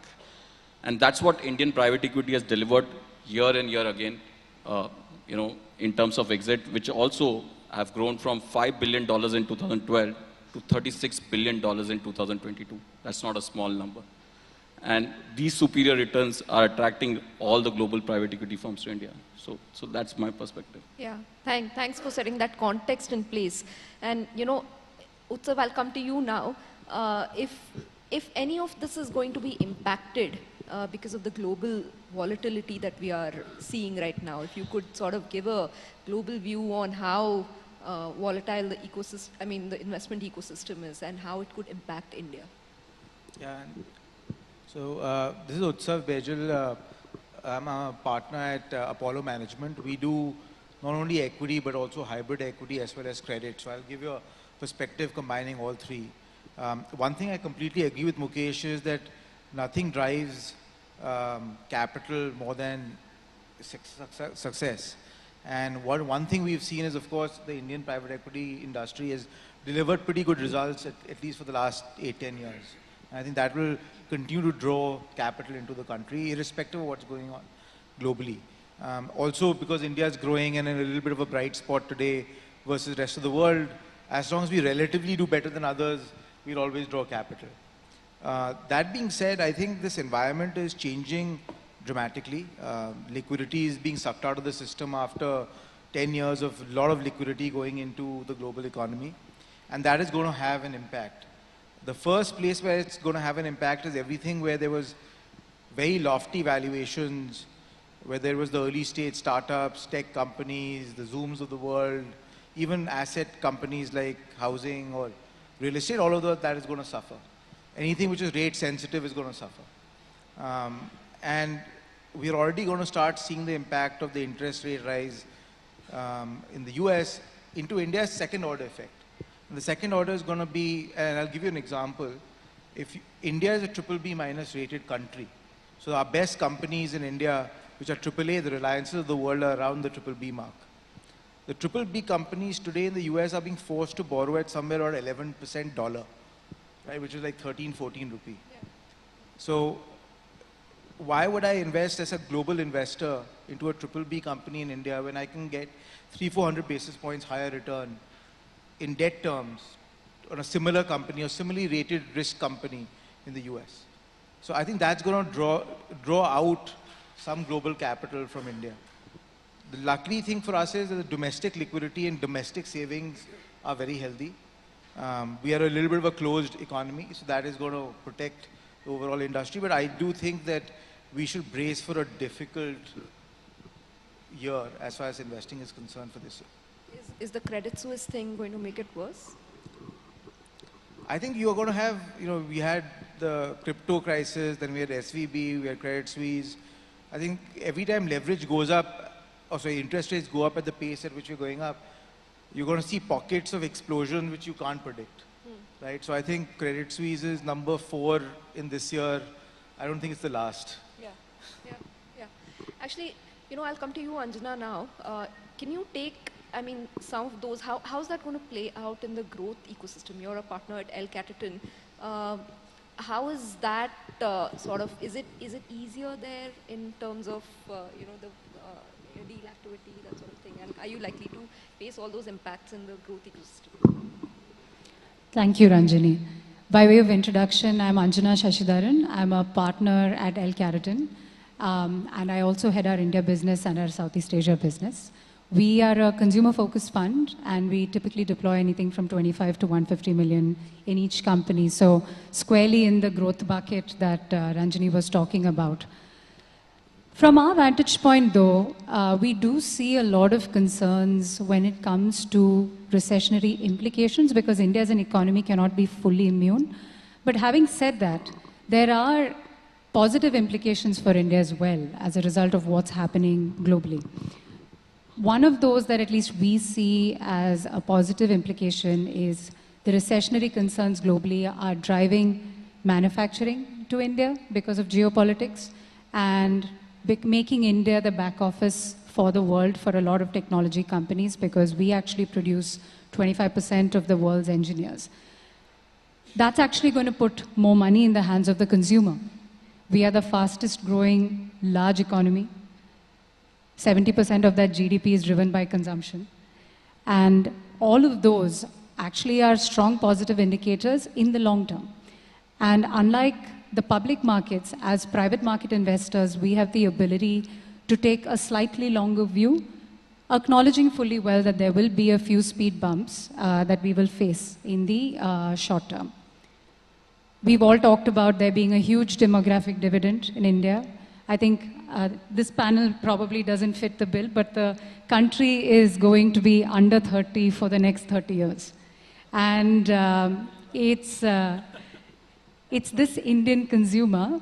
And that's what Indian private equity has delivered year and year again, in terms of exit, which also have grown from $5 billion in 2012 to $36 billion in 2022. That's not a small number. And these superior returns are attracting all the global private equity firms to India. So that's my perspective. Yeah, thanks for setting that context in place. And, Utsav, I'll come to you now. If any of this is going to be impacted because of the global volatility that we are seeing right now, if you could sort of give a global view on how volatile the ecosystem, the investment ecosystem is and how it could impact India. Yeah. So this is Utsav Bejal. I'm a partner at Apollo Management. We do not only equity but also hybrid equity as well as credit. So I'll give you a perspective combining all 3. One thing I completely agree with Mukesh is that nothing drives capital more than success. And one thing we've seen is, of course, the Indian private equity industry has delivered pretty good results, at least for the last 8-10 years. And I think that will continue to draw capital into the country, irrespective of what's going on globally. Also because India is growing and in a little bit of a bright spot today versus the rest of the world, as long as we relatively do better than others, we'll always draw capital. That being said, I think this environment is changing dramatically. Liquidity is being sucked out of the system after 10 years of a lot of liquidity going into the global economy. And that is going to have an impact. The first place where it's going to have an impact is everything where there was very lofty valuations, where there was the early stage startups, tech companies, the Zooms of the world, even asset companies like housing or real estate, all of that is going to suffer. Anything which is rate sensitive is going to suffer. And we're already going to start seeing the impact of the interest rate rise in the US into India's second order effect. And the second order is going to be, and I'll give you an example. If India is a BBB minus rated country, so our best companies in India, which are AAA, the Reliances of the world, are around the BBB mark. The BBB companies today in the US are being forced to borrow at somewhere around 11% dollar, right, which is like 13, 14 rupee. Yeah. So why would I invest as a global investor into a BBB company in India when I can get 300-400 basis points higher return in debt terms on a similar company or similarly rated risk company in the US? So I think that's going to draw out some global capital from India. The lucky thing for us is that the domestic liquidity and domestic savings are very healthy. We are a little bit of a closed economy, so that is going to protect the overall industry. But I do think that we should brace for a difficult year as far as investing is concerned for this year. Is the Credit Suisse thing going to make it worse? I think you are going to have, we had the crypto crisis, then we had SVB, we had Credit Suisse. I think every time leverage goes up, interest rates go up at the pace at which we're going up, you're going to see pockets of explosion which you can't predict, right? So I think Credit Suisse is number 4 in this year. I don't think it's the last. Yeah. Actually, I'll come to you, Anjana, now. Can you take, some of those, how's that going to play out in the growth ecosystem? You're a partner at El Capitan. How is that is it easier there in terms of, the deal activity, that sort of thing? And are you likely to face all those impacts in the growth ecosystem? Thank you, Ranjani. By way of introduction, I'm Anjana Shashidharan. I'm a partner at El Capitan. And I also head our India business and our Southeast Asia business. We are a consumer-focused fund, and we typically deploy anything from 25 to 150 million in each company. So squarely in the growth bucket that Ranjani was talking about. From our vantage point, though, we do see a lot of concerns when it comes to recessionary implications, because India as an economy cannot be fully immune. But having said that, there are positive implications for India as well as a result of what's happening globally. One of those that at least we see as a positive implication is the recessionary concerns globally are driving manufacturing to India because of geopolitics and making India the back office for the world for a lot of technology companies, because we actually produce 25% of the world's engineers. That's actually going to put more money in the hands of the consumer. We are the fastest growing large economy. 70% of that GDP is driven by consumption. And all of those actually are strong positive indicators in the long term. And unlike the public markets, as private market investors, we have the ability to take a slightly longer view, acknowledging fully well that there will be a few speed bumps that we will face in the short term. We've all talked about there being a huge demographic dividend in India. I think this panel probably doesn't fit the bill, but the country is going to be under 30 for the next 30 years. And it's this Indian consumer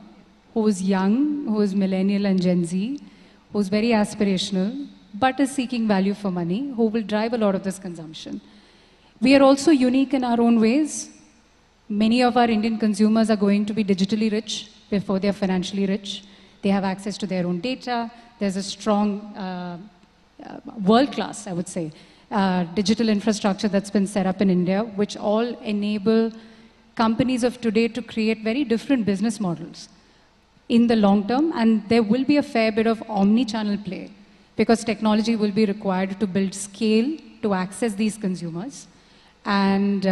who's young, who's millennial and Gen Z, who's very aspirational, but is seeking value for money, who will drive a lot of this consumption. We are also unique in our own ways. Many of our Indian consumers are going to be digitally rich before they're financially rich. They have access to their own data. There's a strong, world-class, I would say, digital infrastructure that's been set up in India, which all enable companies of today to create very different business models in the long term. And there will be a fair bit of omni-channel play because technology will be required to build scale to access these consumers. And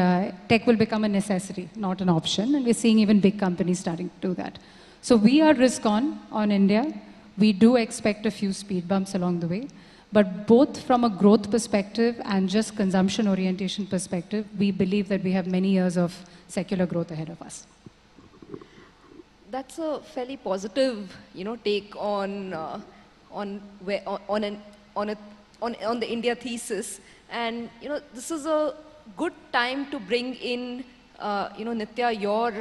tech will become a necessity, not an option. And we're seeing even big companies starting to do that. So we are risk on India. We do expect a few speed bumps along the way. But both from a growth perspective and just consumption orientation perspective, we believe that we have many years of secular growth ahead of us. That's a fairly positive, take on the India thesis. And this is a good time to bring in, Nitya, your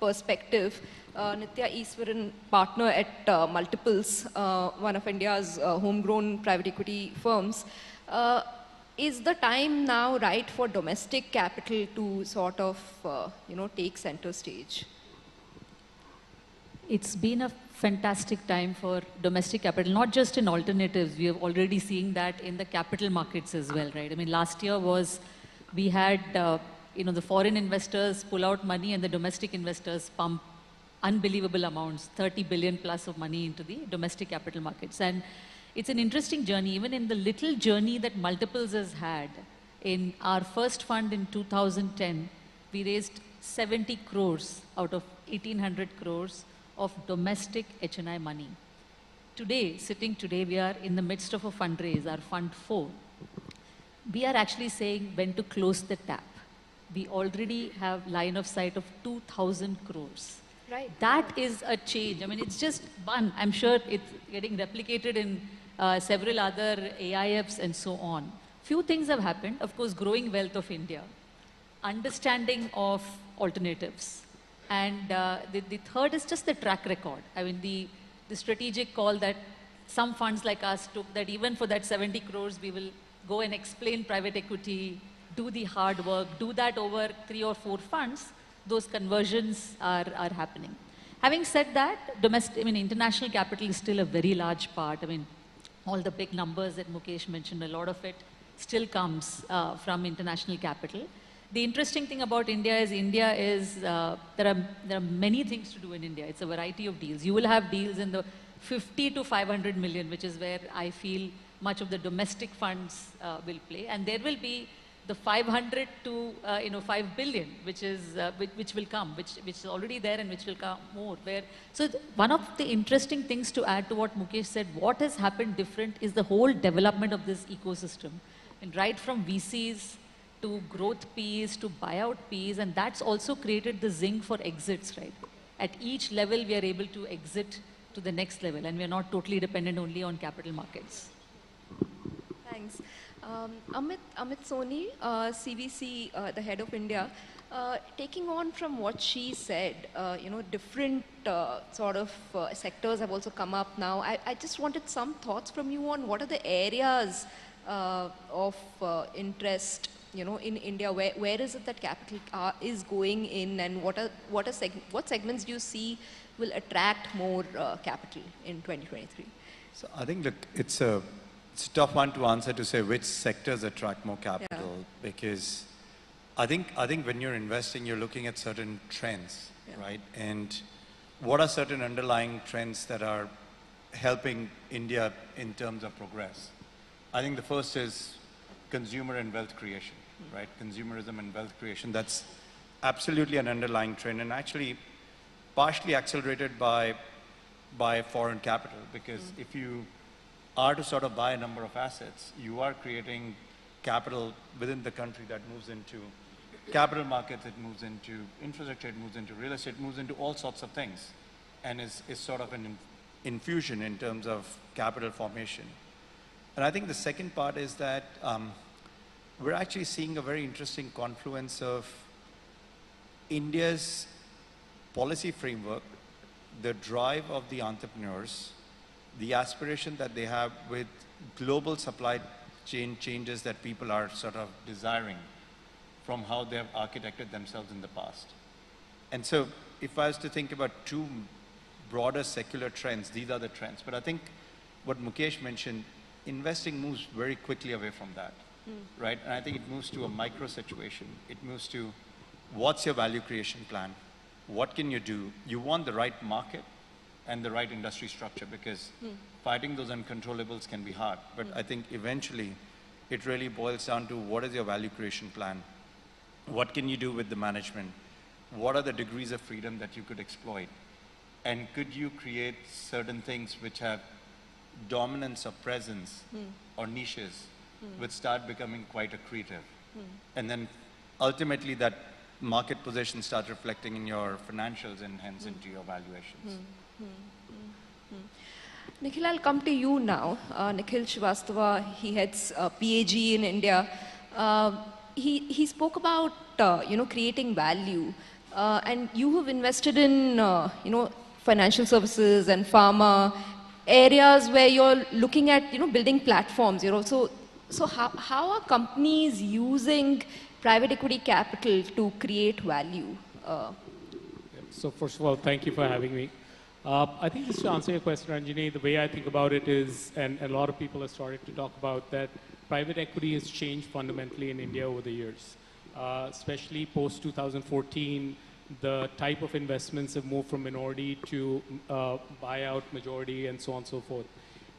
perspective. Nitya Easwaran, partner at Multiples, one of India's homegrown private equity firms. Is the time now right for domestic capital to sort of, take center stage? It's been a fantastic time for domestic capital, not just in alternatives. We have already seen that in the capital markets as well, right? I mean, last year we had, the foreign investors pull out money and the domestic investors pump unbelievable amounts, 30 billion plus of money into the domestic capital markets. And it's an interesting journey, even in the little journey that Multiples has had. In our first fund in 2010, we raised 70 crores out of 1,800 crores of domestic H&I money. Sitting today, we are in the midst of a fundraise, our Fund 4. We are actually saying when to close the tap. We already have line of sight of 2,000 crores. Right. That is a change. I mean, it's just one. I'm sure it's getting replicated in several other AIFs and so on. Few things have happened. Of course, growing wealth of India, understanding of alternatives. And the third is just the track record. I mean, the strategic call that some funds like us took, that even for that 70 crores, we will go and explain private equity, do the hard work, do that over 3 or 4 funds. Those conversions are happening. Having said that, international capital is still a very large part. I mean, all the big numbers that Mukesh mentioned, a lot of it still comes from international capital. The interesting thing about India is there are many things to do in India. It's a variety of deals. You will have deals in the 50 to 500 million, which is where I feel much of the domestic funds will play. And there will be the 500 to 5 billion, which will come, which is already there and which will come more. So one of the interesting things to add to what Mukesh said, what has happened different is the whole development of this ecosystem, and right from VCs to growth Ps to buyout Ps, and that's also created the zinc for exits, right? At each level, we are able to exit to the next level, and we are not totally dependent only on capital markets. Thanks. Amit Soni, CVC, the head of India, taking on from what she said, different sort of sectors have also come up now. I just wanted some thoughts from you on what are the areas of interest, in India. Where is it that capital is going in, and what segments do you see will attract more capital in 2023? So I think, look, it's a tough one to answer, to say which sectors attract more capital, because I think when you're investing, you're looking at certain trends, right? And what are certain underlying trends that are helping India in terms of progress? I think the first is consumer and wealth creation, right? Consumerism and wealth creation. That's absolutely an underlying trend, and actually partially accelerated by foreign capital, because if you are to sort of buy a number of assets, you are creating capital within the country that moves into capital markets, it moves into infrastructure, it moves into real estate, it moves into all sorts of things, and is sort of an infusion in terms of capital formation. And I think the second part is that we're actually seeing a very interesting confluence of India's policy framework, the drive of the entrepreneurs, the aspiration that they have with global supply chain changes that people are sort of desiring from how they have architected themselves in the past. And so if I was to think about two broader secular trends, these are the trends. But I think what Mukesh mentioned, investing moves very quickly away from that, right? And I think it moves to a micro situation. It moves to what's your value creation plan? What can you do? You want the right market, and the right industry structure, because fighting those uncontrollables can be hard. But I think eventually it really boils down to what is your value creation plan? What can you do with the management? What are the degrees of freedom that you could exploit? And could you create certain things which have dominance or presence or niches which start becoming quite accretive? And then ultimately that market position starts reflecting in your financials and hence into your valuations. Nikhil, I'll come to you now. Nikhil Srivastava, he heads PAG in India. He spoke about creating value, and you have invested in financial services and pharma areas where you're looking at building platforms. So how are companies using private equity capital to create value? So first of all, thank you for having me. I think just to answer your question, Ranjini, the way I think about it is, and a lot of people have started to talk about that, private equity has changed fundamentally in India over the years. Especially post 2014, the type of investments have moved from minority to buyout, majority, and so on and so forth.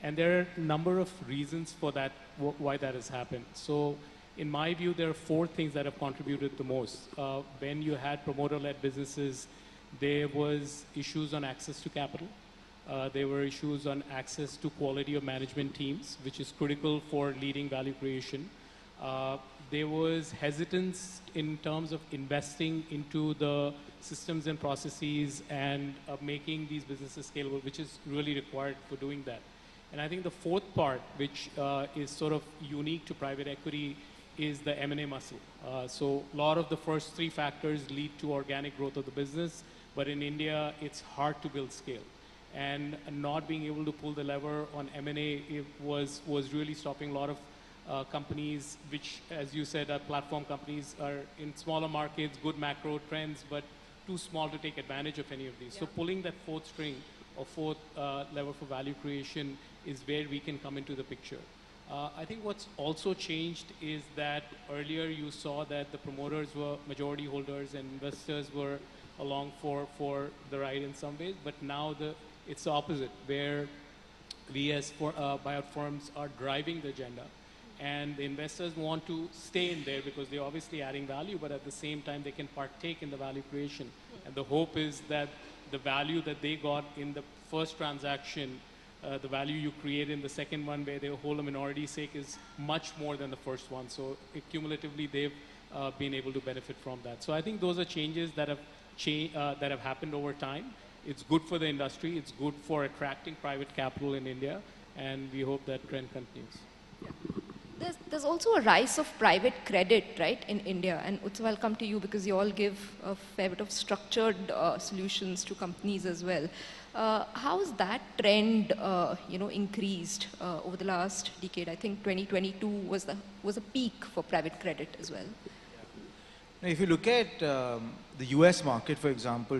And there are a number of reasons for that, why that has happened. So in my view, there are four things that have contributed the most. When you had promoter-led businesses, there was issues on access to capital. There were issues on access to quality of management teams, which is critical for leading value creation. There was hesitance in terms of investing into the systems and processes and making these businesses scalable, which is really required for doing that. And I think the fourth part, which is sort of unique to private equity, is the M&A muscle. So a lot of the first three factors lead to organic growth of the business, but in India, it's hard to build scale. And not being able to pull the lever on M&A was really stopping a lot of companies, which, as you said, are platform companies, are in smaller markets, good macro trends, but too small to take advantage of any of these. So pulling that fourth string or fourth lever for value creation is where we can come into the picture. I think what's also changed is that earlier you saw that the promoters were majority holders and investors were along for the ride in some ways, but now it's the opposite, where we as buyout firms are driving the agenda. And the investors want to stay in there because they're obviously adding value, but at the same time, they can partake in the value creation. And the hope is that the value that they got in the first transaction, the value you create in the second one, where they hold a minority stake, is much more than the first one. So cumulatively, they've been able to benefit from that. So I think those are changes that have happened over time. It's good for the industry. It's good for attracting private capital in India, and we hope that trend continues. There's also a rise of private credit, right, in India. And Utsav, I'll come to you because you all give a fair bit of structured solutions to companies as well. How has that trend, increased over the last decade? I think 2022 was a peak for private credit as well. Now, if you look at the US market, for example,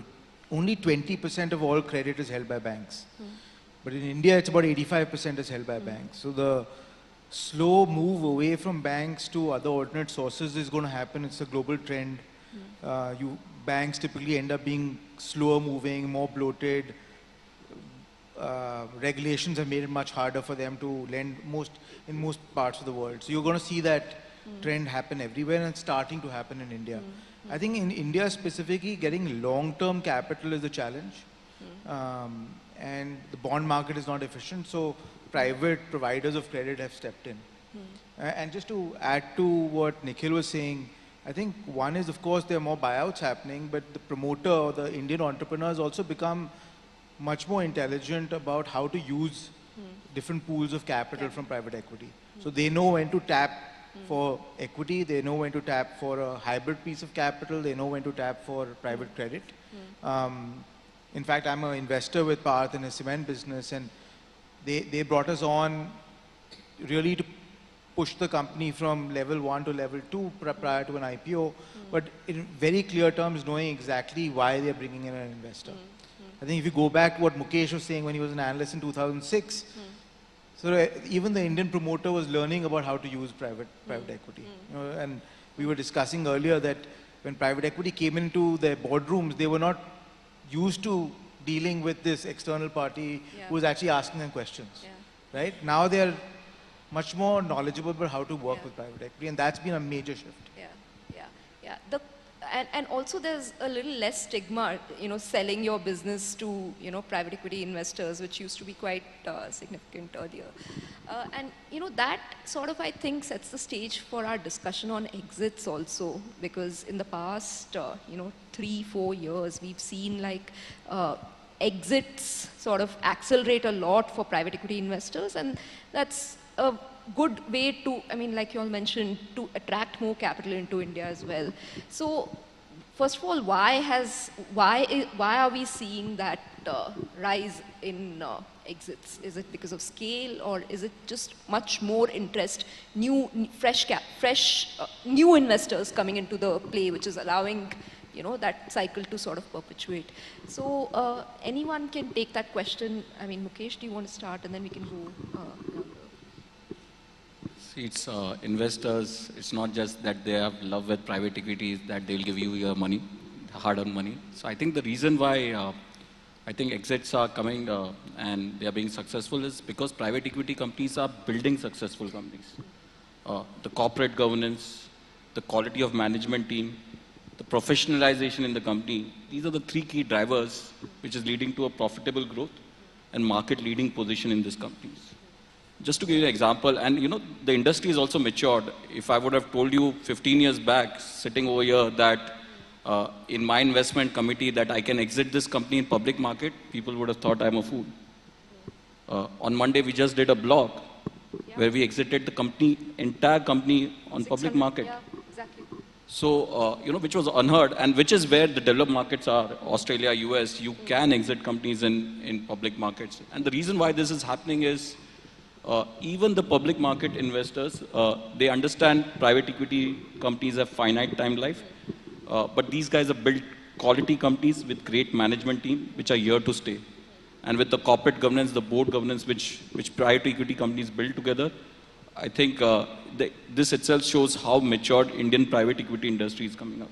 only 20% of all credit is held by banks. But in India, it's about 85% is held by banks. So the slow move away from banks to other alternate sources is going to happen. It's a global trend. Banks typically end up being slower moving, more bloated. Regulations have made it much harder for them to lend in most parts of the world. So you're going to see that trend happen everywhere, and it's starting to happen in India. I think in India specifically, getting long-term capital is a challenge. And the bond market is not efficient. So private providers of credit have stepped in. And just to add to what Nikhil was saying, I think one is, of course, there are more buyouts happening, but the promoter or the Indian entrepreneurs also become much more intelligent about how to use different pools of capital from private equity. So they know when to tap for equity, they know when to tap for a hybrid piece of capital, they know when to tap for private credit. In fact, I'm an investor with Parth in a cement business, and they brought us on really to push the company from level 1 to level 2 prior to an IPO, but in very clear terms, knowing exactly why they're bringing in an investor. I think if you go back to what Mukesh was saying when he was an analyst in 2006, so even the Indian promoter was learning about how to use private equity. And we were discussing earlier that when private equity came into their boardrooms, they were not used to dealing with this external party Yeah. who is actually asking them questions. Yeah. Right? Now they're much more knowledgeable about how to work with private equity, and that's been a major shift. Yeah, yeah, yeah. And also there's a little less stigma, selling your business to, private equity investors, which used to be quite significant earlier. And, that sort of, I think, sets the stage for our discussion on exits also, because in the past, 3-4 years, we've seen like exits sort of accelerate a lot for private equity investors, and that's a good way to, like you all mentioned, to attract more capital into India as well. So, first of all, why are we seeing that rise in exits? Is it because of scale, or is it just much more interest, fresh new investors coming into the play, which is allowing that cycle to sort of perpetuate? So, anyone can take that question. Mukesh, do you want to start, and then we can go? See, it's investors. It's not just that they have love with private equity, that they'll give you your money, hard-earned money. So I think the reason why I think exits are coming and they are being successful is because private equity companies are building successful companies. The corporate governance, the quality of management team, the professionalization in the company, these are the three key drivers which is leading to a profitable growth and market-leading position in these companies. Just to give you an example, and the industry is also matured. If I would have told you 15 years back, sitting over here, that in my investment committee that I can exit this company in public market, people would have thought I'm a fool. On Monday, we just did a blog where we exited the entire company on public market. Yeah, exactly. So, which was unheard, and which is where the developed markets are, Australia, US, you can exit companies in public markets. And the reason why this is happening is, even the public market investors, they understand private equity companies have finite time life, but these guys have built quality companies with great management team, which are here to stay. And with the corporate governance, the board governance, which private equity companies build together, I think this itself shows how matured Indian private equity industry is coming up.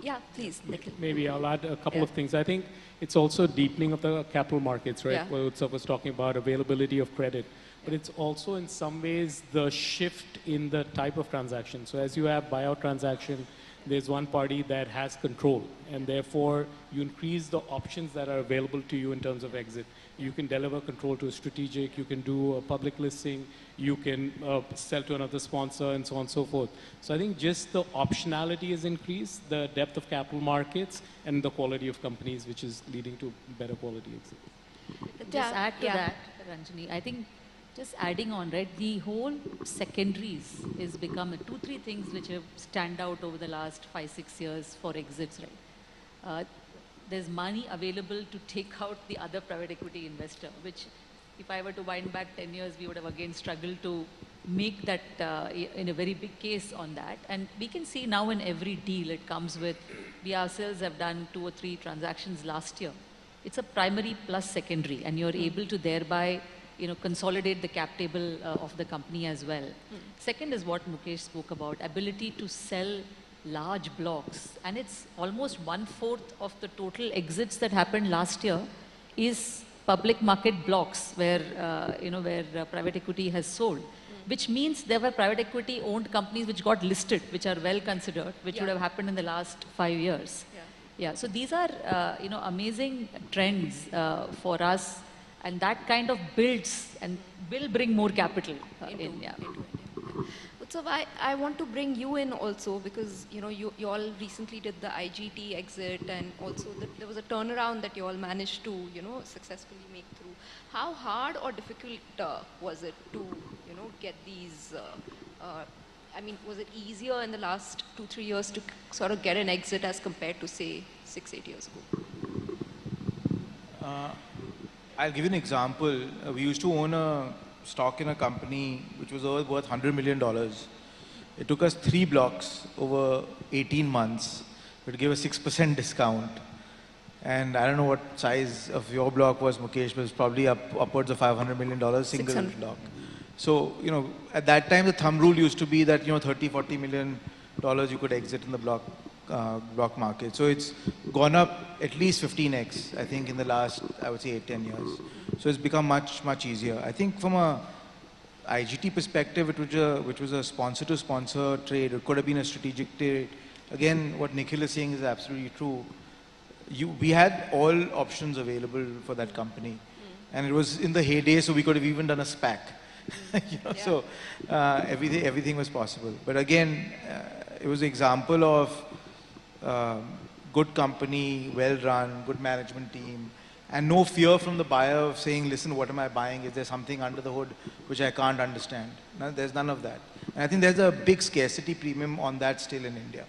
Yeah, please, Nikhil. Maybe I'll add a couple of things. I think it's also deepening of the capital markets, right? Yeah. Where Utsav was talking about availability of credit. But it's also in some ways the shift in the type of transaction. So as you have buyout transaction, there's one party that has control, and therefore you increase the options that are available to you in terms of exit. You can deliver control to a strategic, you can do a public listing, you can sell to another sponsor, and so on and so forth. So I think just the optionality is increased, the depth of capital markets, and the quality of companies, which is leading to better quality exit. Just add to that, Ranjani, I think just adding on, right, the whole secondaries is become 2-3 things which have stand out over the last 5-6 years for exits, right? There's money available to take out the other private equity investor, which if I were to wind back 10 years, we would have again struggled to make that in a very big case on that. And we can see now in every deal it comes with, we ourselves have done 2 or 3 transactions last year. It's a primary plus secondary, and you're able to thereby consolidate the cap table of the company as well. Second is what Mukesh spoke about, ability to sell large blocks, and it's almost 1/4 of the total exits that happened last year is public market blocks where private equity has sold, which means there were private equity owned companies which got listed, which are well considered, which would have happened in the last 5 years. Yeah, so these are amazing trends for us, and that kind of builds and will bring more capital in. Yeah. So I want to bring you in also, because you all recently did the IGT exit, and also there was a turnaround that you all managed to successfully make through. How hard or difficult was it to get these? Was it easier in the last 2-3 years to sort of get an exit as compared to say 6-8 years ago? I'll give you an example. We used to own a stock in a company which was worth $100 million. It took us 3 blocks over 18 months. It gave a 6% discount. And I don't know what size of your block was, Mukesh, but it was probably upwards of $500 million, single 600. block. So, at that time, the thumb rule used to be that, $30-40 million you could exit in the block block market. So it's gone up at least 15x, I think, in the last, I would say, 8-10 years. So it's become much, much easier. I think from a IGT perspective, which was a sponsor-to-sponsor trade, it could have been a strategic trade. Again, what Nikhil is saying is absolutely true. We had all options available for that company. And it was in the heyday, so we could have even done a SPAC. So everything was possible. But again, it was an example of good company, well-run, good management team, and no fear from the buyer of saying, listen, what am I buying? Is there something under the hood which I can't understand? No, there's none of that. And I think there's a big scarcity premium on that still in India.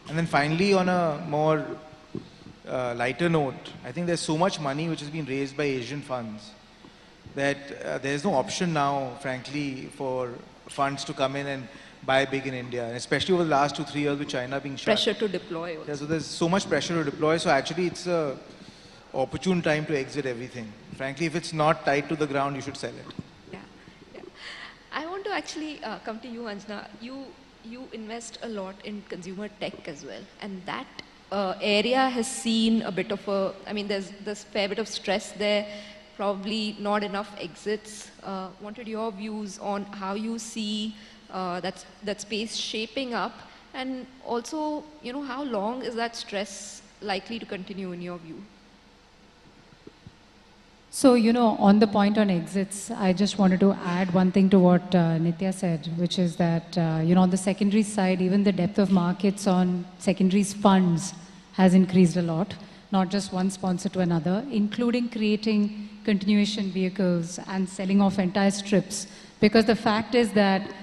And then finally, on a more lighter note, I think there's so much money which has been raised by Asian funds that there's no option now, frankly, for funds to come in and buy big in India, and especially over the last 2-3 years with China being shut. Pressure to deploy also. Yeah, so there's so much pressure to deploy, so actually it's a opportune time to exit everything. Frankly, if it's not tied to the ground, you should sell it. I want to actually come to you, Anjana. You invest a lot in consumer tech as well, and that area has seen a bit of a, I mean, there's fair bit of stress there, probably not enough exits. Wanted your views on how you see that space shaping up, and also, you know, how long is that stress likely to continue in your view? So, you know, on the point on exits, I just wanted to add one thing to what Nitya said, which is that, you know, on the secondary side, even the depth of markets on secondaries funds has increased a lot, not just one sponsor to another, including creating continuation vehicles and selling off entire strips. Because the fact is that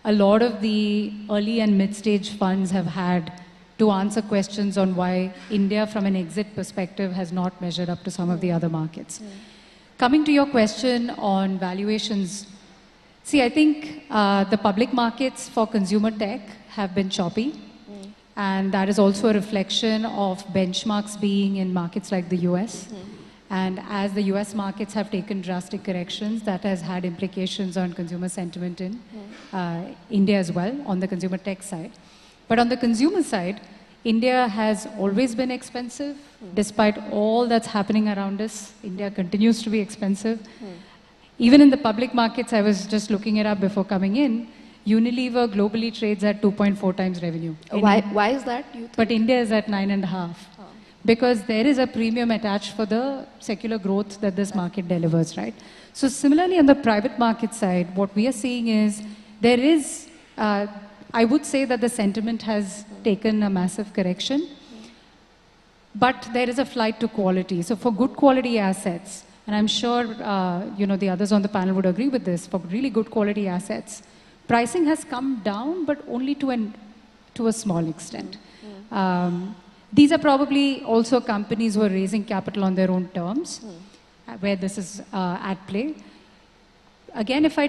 a lot of the early and mid-stage funds have had to answer questions on why India, from an exit perspective, has not measured up to some of the other markets. Coming to your question on valuations, see, I think the public markets for consumer tech have been choppy. And that is also a reflection of benchmarks being in markets like the US. And as the US markets have taken drastic corrections, that has had implications on consumer sentiment in India as well, on the consumer tech side. But on the consumer side, India has always been expensive. Despite all that's happening around us, India continues to be expensive. Even in the public markets, I was just looking it up before coming in, Unilever globally trades at 2.4 times revenue. Why is that, you think? But India is at 9.5. Because there is a premium attached for the secular growth that this market delivers, right? So similarly on the private market side, what we are seeing is there is, I would say that the sentiment has taken a massive correction, but there is a flight to quality. So for good quality assets, and I'm sure you know, the others on the panel would agree with this, for really good quality assets, pricing has come down, but only to a small extent. These are probably also companies who are raising capital on their own terms, where this is at play. Again, if I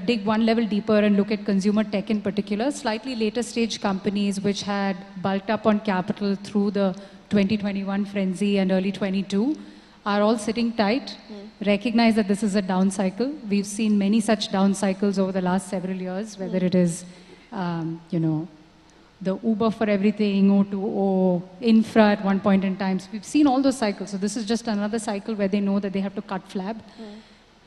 dig one level deeper and look at consumer tech in particular, slightly later stage companies which had bulked up on capital through the 2021 frenzy and early 22 are all sitting tight, recognize that this is a down cycle. We've seen many such down cycles over the last several years, whether it is, you know, the Uber for everything, O2O, infra at one point in time. So we've seen all those cycles. So this is just another cycle where they know that they have to cut flab,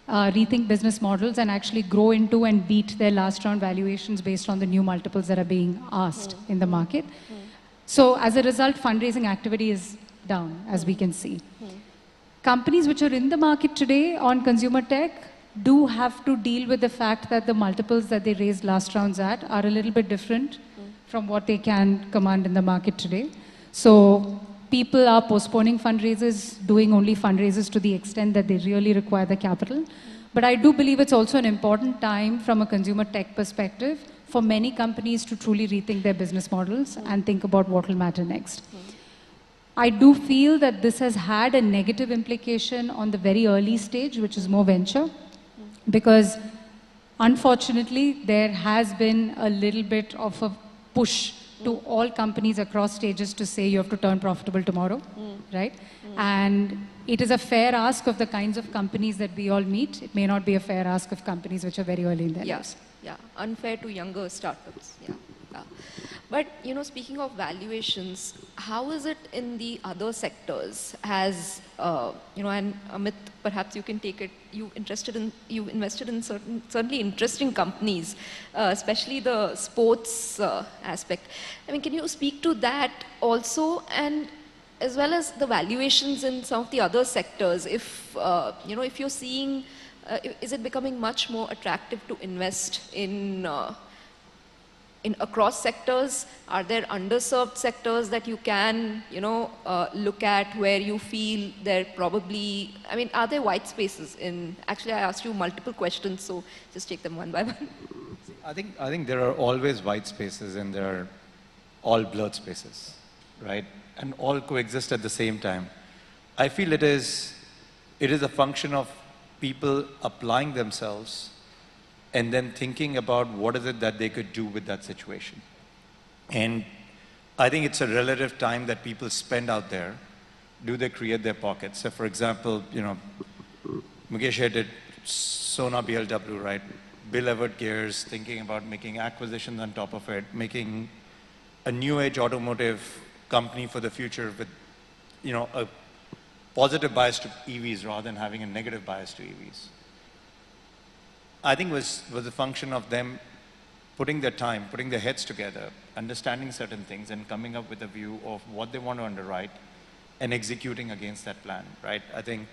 rethink business models, and actually grow into and beat their last round valuations based on the new multiples that are being asked in the market. So as a result, fundraising activity is down, as we can see. Companies which are in the market today on consumer tech do have to deal with the fact that the multiples that they raised last rounds at are a little bit different from what they can command in the market today. So people are postponing fundraisers, doing only fundraisers to the extent that they really require the capital. But I do believe it's also an important time from a consumer tech perspective for many companies to truly rethink their business models and think about what will matter next. I do feel that this has had a negative implication on the very early stage, which is more venture, because unfortunately there has been a little bit of a push to all companies across stages to say you have to turn profitable tomorrow, right? And it is a fair ask of the kinds of companies that we all meet. It may not be a fair ask of companies which are very early in their lives. Yeah, unfair to younger startups, But, speaking of valuations, how is it in the other sectors? Has, and Amit, perhaps you can take it, you've invested in certainly interesting companies, especially the sports aspect. I mean, can you speak to that also, and as well as the valuations in some of the other sectors? If, if you're seeing, is it becoming much more attractive to invest in across sectors? Are there underserved sectors that you can, look at where you feel there probably, I mean, are there white spaces in, actually I asked you multiple questions, so just take them one by one. I think there are always white spaces and there are all blurred spaces, right? And all coexist at the same time. I feel it is a function of people applying themselves and then thinking about what is it that they could do with that situation. And I think it's a relative time that people spend out there. Do they create their pockets? So for example, Mukesh here did Sona BLW, right? Bill Everett Gears, thinking about making acquisitions on top of it, making a new age automotive company for the future with, a positive bias to EVs rather than having a negative bias to EVs. I think was a function of them putting their time, putting their heads together, understanding certain things and coming up with a view of what they want to underwrite and executing against that plan, right? I think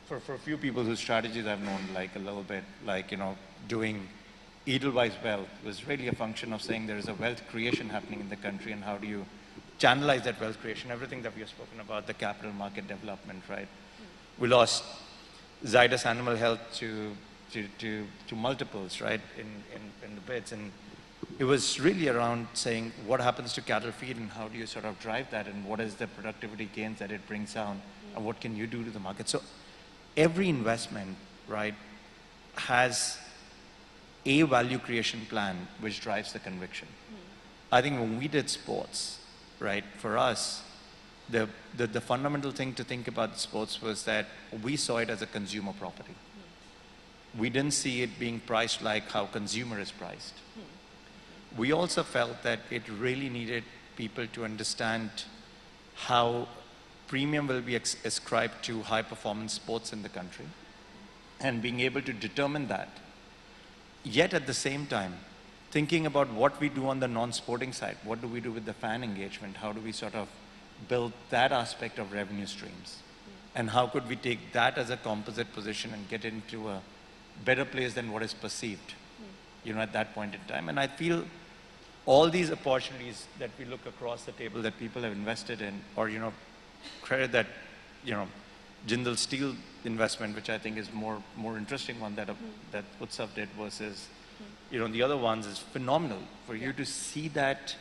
for a few people whose strategies I've known like a little bit, like, doing Edelweiss Wealth was really a function of saying there is a wealth creation happening in the country and how do you channelize that wealth creation, everything that we have spoken about, the capital market development, right? We lost Zydus Animal Health to multiples, right, in the bids. And it was really around saying what happens to cattle feed and how do you sort of drive that and what is the productivity gains that it brings down and what can you do to the market. So every investment, right, has a value creation plan which drives the conviction. I think when we did sports, right, for us, the fundamental thing to think about sports was that we saw it as a consumer property. We didn't see it being priced like how consumer is priced. We also felt that it really needed people to understand how premium will be ascribed to high performance sports in the country and being able to determine that. Yet at the same time, thinking about what we do on the non-sporting side, what do we do with the fan engagement, how do we sort of build that aspect of revenue streams? And how could we take that as a composite position and get into a better place than what is perceived, at that point in time? And I feel all these opportunities that we look across the table that people have invested in, or, credit that, Jindal Steel investment, which I think is more interesting one that Utsav did versus, the other ones is phenomenal for you to see that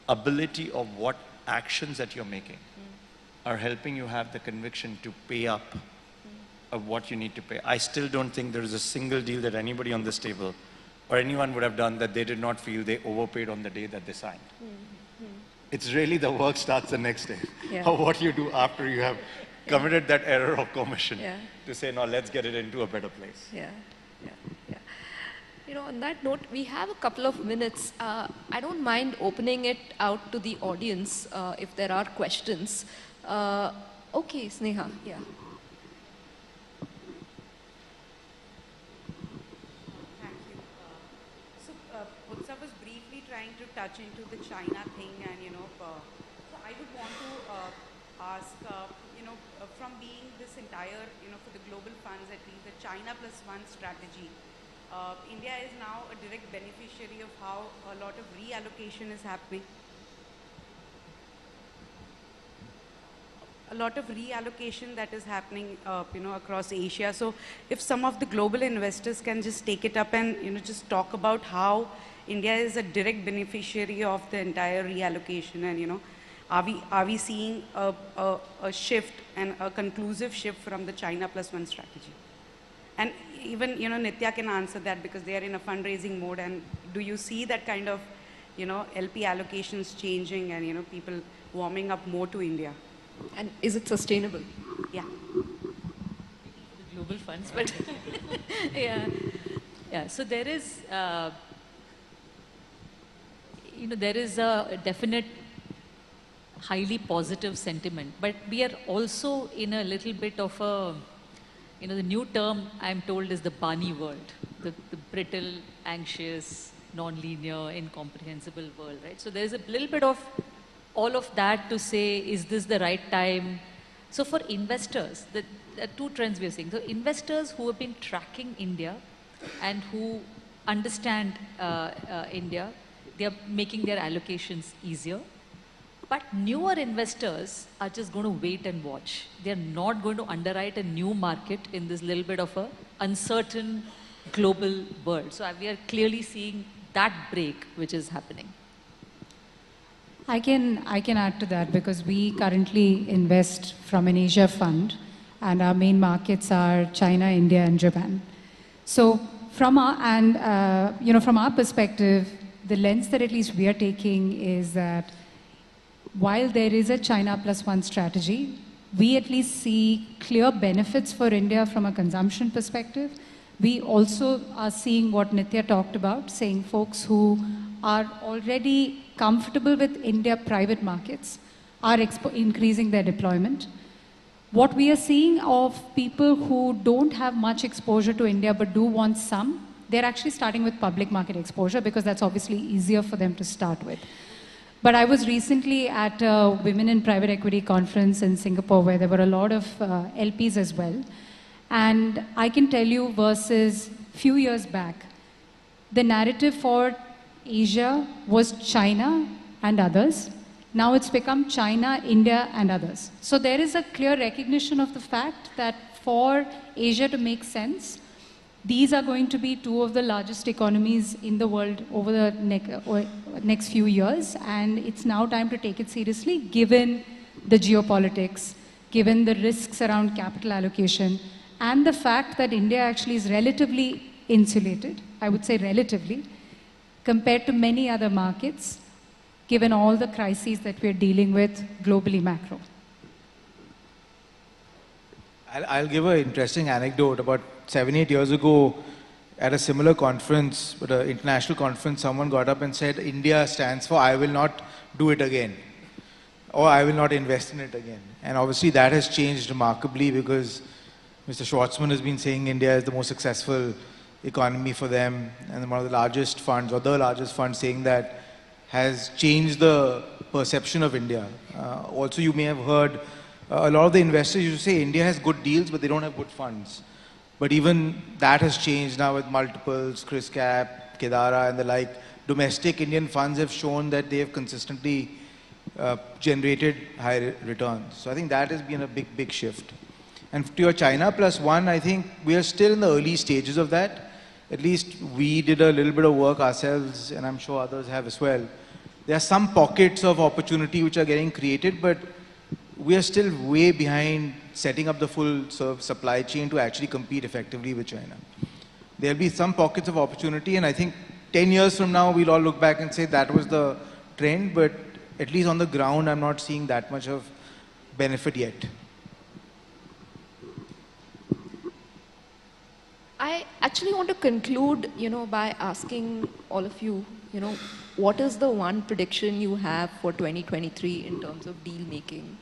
ability of what actions that you're making are helping you have the conviction to pay up of what you need to pay. I still don't think there is a single deal that anybody on this table or anyone would have done that they did not feel they overpaid on the day that they signed. It's really the work starts the next day. Of what you do after you have committed that error of commission to say, no, let's get it into a better place. On that note, we have a couple of minutes. I don't mind opening it out to the audience if there are questions. Okay, Sneha, Utsav was briefly trying to touch into the China thing, and so I would want to ask, from being this entire, for the global funds at least, the China plus one strategy, India is now a direct beneficiary of how a lot of reallocation is happening. A lot of reallocation that is happening, across Asia. So if some of the global investors can just take it up and, just talk about how India is a direct beneficiary of the entire reallocation, and, are we seeing a shift and a conclusive shift from the China plus one strategy? And even, Nitya can answer that because they are in a fundraising mode. And do you see that kind of, LP allocations changing and, people warming up more to India? And is it sustainable? Yeah. The global funds, but yeah. So there is, there is a definite highly positive sentiment, but we are also in a little bit of a, the new term I'm told is the Barney world, the brittle, anxious, non-linear, incomprehensible world, right? So there's a little bit of all of that to say, is this the right time? So for investors, the two trends we are seeing. So investors who have been tracking India and who understand India, they are making their allocations easier. But newer investors are just going to wait and watch. They're not going to underwrite a new market in this little bit of a uncertain global world. So we are clearly seeing that break which is happening. I can add to that because we currently invest from an Asia fund and our main markets are China, India and Japan. So from our perspective, the lens that at least we are taking is that while there is a China plus one strategy, we at least see clear benefits for India from a consumption perspective. We also are seeing what Nitya talked about, saying folks who are already comfortable with India private markets are increasing their deployment. What we are seeing of people who don't have much exposure to India but do want some, they're actually starting with public market exposure because that's obviously easier for them to start with. But I was recently at a Women in Private Equity conference in Singapore where there were a lot of LPs as well. And I can tell you versus few years back, the narrative for Asia was China and others. Now it's become China, India and others. So there is a clear recognition of the fact that for Asia to make sense, these are going to be two of the largest economies in the world over the next few years. And it's now time to take it seriously given the geopolitics, given the risks around capital allocation, and the fact that India actually is relatively insulated, I would say relatively, compared to many other markets, given all the crises that we're dealing with globally macro. I'll give an interesting anecdote. About 7-8 years ago, at a similar conference, at an international conference, someone got up and said, India stands for I will not do it again, or I will not invest in it again. And obviously that has changed remarkably because Mr. Schwartzman has been saying India is the most successful economy for them, and one of the largest funds, or the largest fund, saying that has changed the perception of India. Also, you may have heard a lot of the investors used to say India has good deals, but they don't have good funds. But even that has changed now with multiples, Chris Cap, Kedara and the like. Domestic Indian funds have shown that they have consistently generated high returns. So I think that has been a big, big shift. And to your China plus one, I think we are still in the early stages of that. At least we did a little bit of work ourselves, and I'm sure others have as well. There are some pockets of opportunity which are getting created, but we are still way behind setting up the full supply chain to actually compete effectively with China. There'll be some pockets of opportunity, and I think 10 years from now, we'll all look back and say that was the trend, but at least on the ground, I'm not seeing that much of benefit yet. I actually want to conclude, by asking all of you, what is the one prediction you have for 2023 in terms of deal making?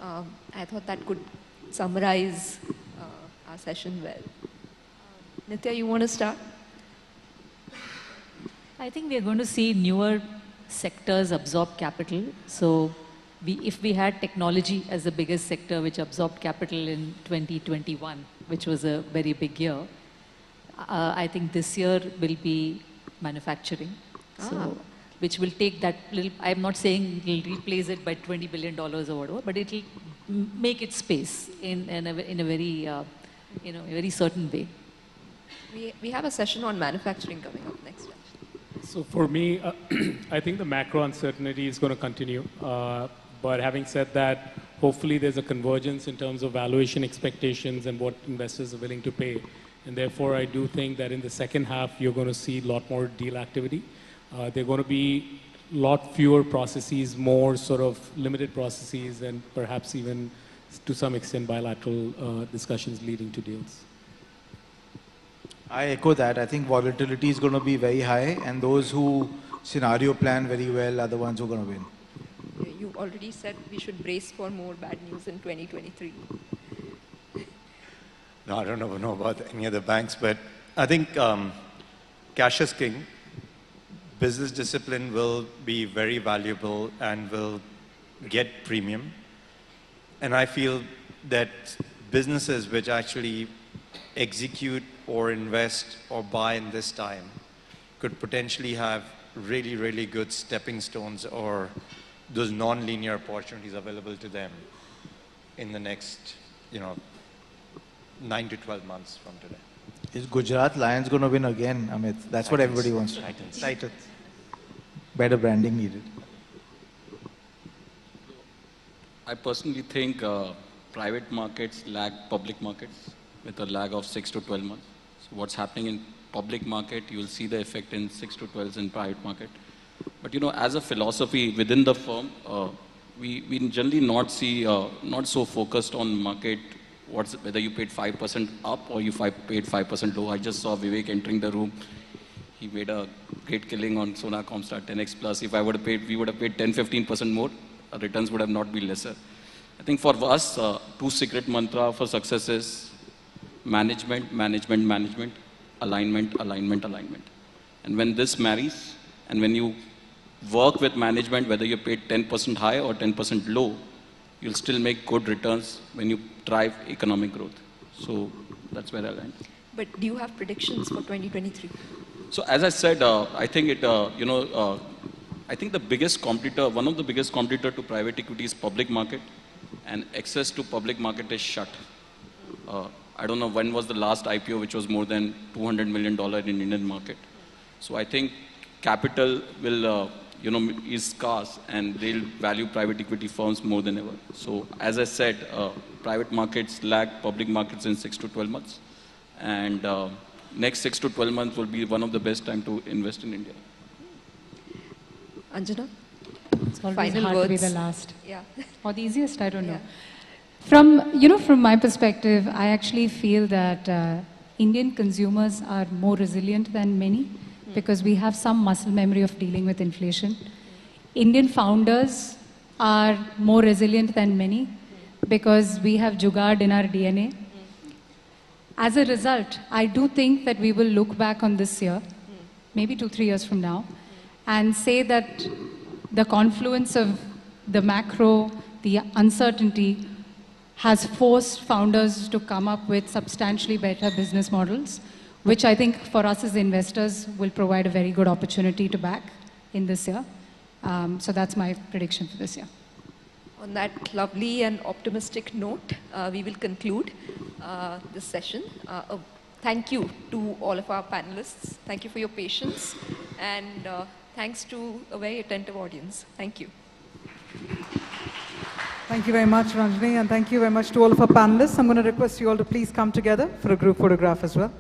I thought that could summarize our session well. Nitya, you want to start? I think we are going to see newer sectors absorb capital. So if we had technology as the biggest sector which absorbed capital in 2021, which was a very big year, I think this year will be manufacturing. So, which will take that little, I'm not saying it will replace it by $20 billion or whatever, but it will make its space in a very, very certain way. We have a session on manufacturing coming up next. So for me, I think the macro uncertainty is going to continue. But having said that, hopefully there's a convergence in terms of valuation expectations and what investors are willing to pay. And therefore, I do think that in the second half, you're going to see a lot more deal activity. There are going to be a lot fewer processes, more sort of limited processes, and perhaps even to some extent bilateral discussions leading to deals. I echo that. I think volatility is going to be very high, and those who scenario plan very well are the ones who are going to win. You already said we should brace for more bad news in 2023. No, I don't know about any other banks, but I think cash is king. Business discipline will be very valuable and will get premium. And I feel that businesses which actually execute or invest or buy in this time could potentially have really, really good stepping stones or those non-linear opportunities available to them in the next, 9 to 12 months from today. Is Gujarat Lions going to win again, Amit? That's what everybody wants. Titans. Better branding needed. I personally think private markets lag public markets with a lag of 6 to 12 months. So what's happening in public market, you will see the effect in 6 to 12 in private market. But as a philosophy within the firm, we generally not so focused on market, whether you paid 5% up or you paid 5% low. I just saw Vivek entering the room. He made a great killing on Sona Comstar 10x plus. If we would have paid 10-15% more, returns would have not been lesser. I think for us, two secret mantra for success is management, management, management, alignment, alignment, alignment. And when this marries, and when you work with management, whether you paid 10% high or 10% low, you'll still make good returns when you drive economic growth. So that's where I land. But do you have predictions for 2023? So as I said, I think I think the biggest competitor, one of the biggest competitor to private equity is public market, and access to public market is shut. I don't know when was the last IPO which was more than $200 million in Indian market. So I think capital will, is scarce, and they'll value private equity firms more than ever. So as I said, private markets lag public markets in 6 to 12 months. And next 6 to 12 months will be one of the best time to invest in India. Anjana? It's always Final hard words. to be the last. Yeah. Or the easiest, I don't know. From my perspective, I actually feel that Indian consumers are more resilient than many because we have some muscle memory of dealing with inflation. Indian founders are more resilient than many because we have jugaad in our DNA. As a result, I do think that we will look back on this year, maybe 2-3 years from now, and say that the confluence of the macro, the uncertainty, has forced founders to come up with substantially better business models, which I think for us as investors will provide a very good opportunity to back in this year. So that's my prediction for this year. On that lovely and optimistic note, we will conclude this session. Thank you to all of our panelists. Thank you for your patience. And thanks to a very attentive audience. Thank you. Thank you very much, Ranjani, and thank you very much to all of our panelists. I'm going to request you all to please come together for a group photograph as well.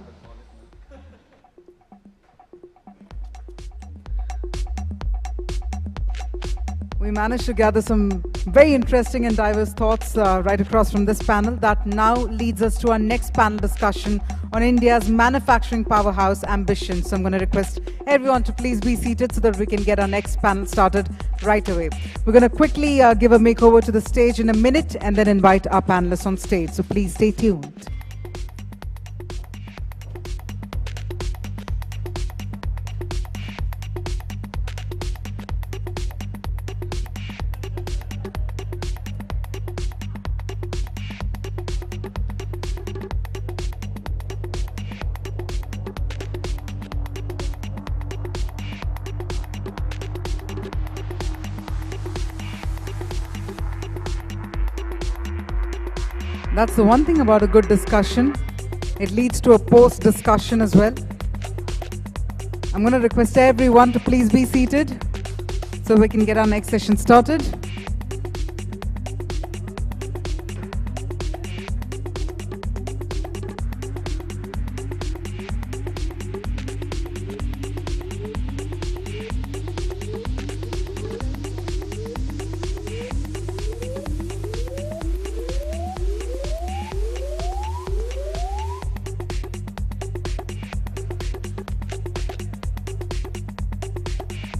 We managed to gather some very interesting and diverse thoughts right across from this panel. That now leads us to our next panel discussion on India's manufacturing powerhouse ambition. So I'm going to request everyone to please be seated so that we can get our next panel started right away. We're going to quickly give a makeover to the stage in a minute and then invite our panelists on stage. So please stay tuned. That's the one thing about a good discussion. It leads to a post-discussion as well. I'm going to request everyone to please be seated so we can get our next session started.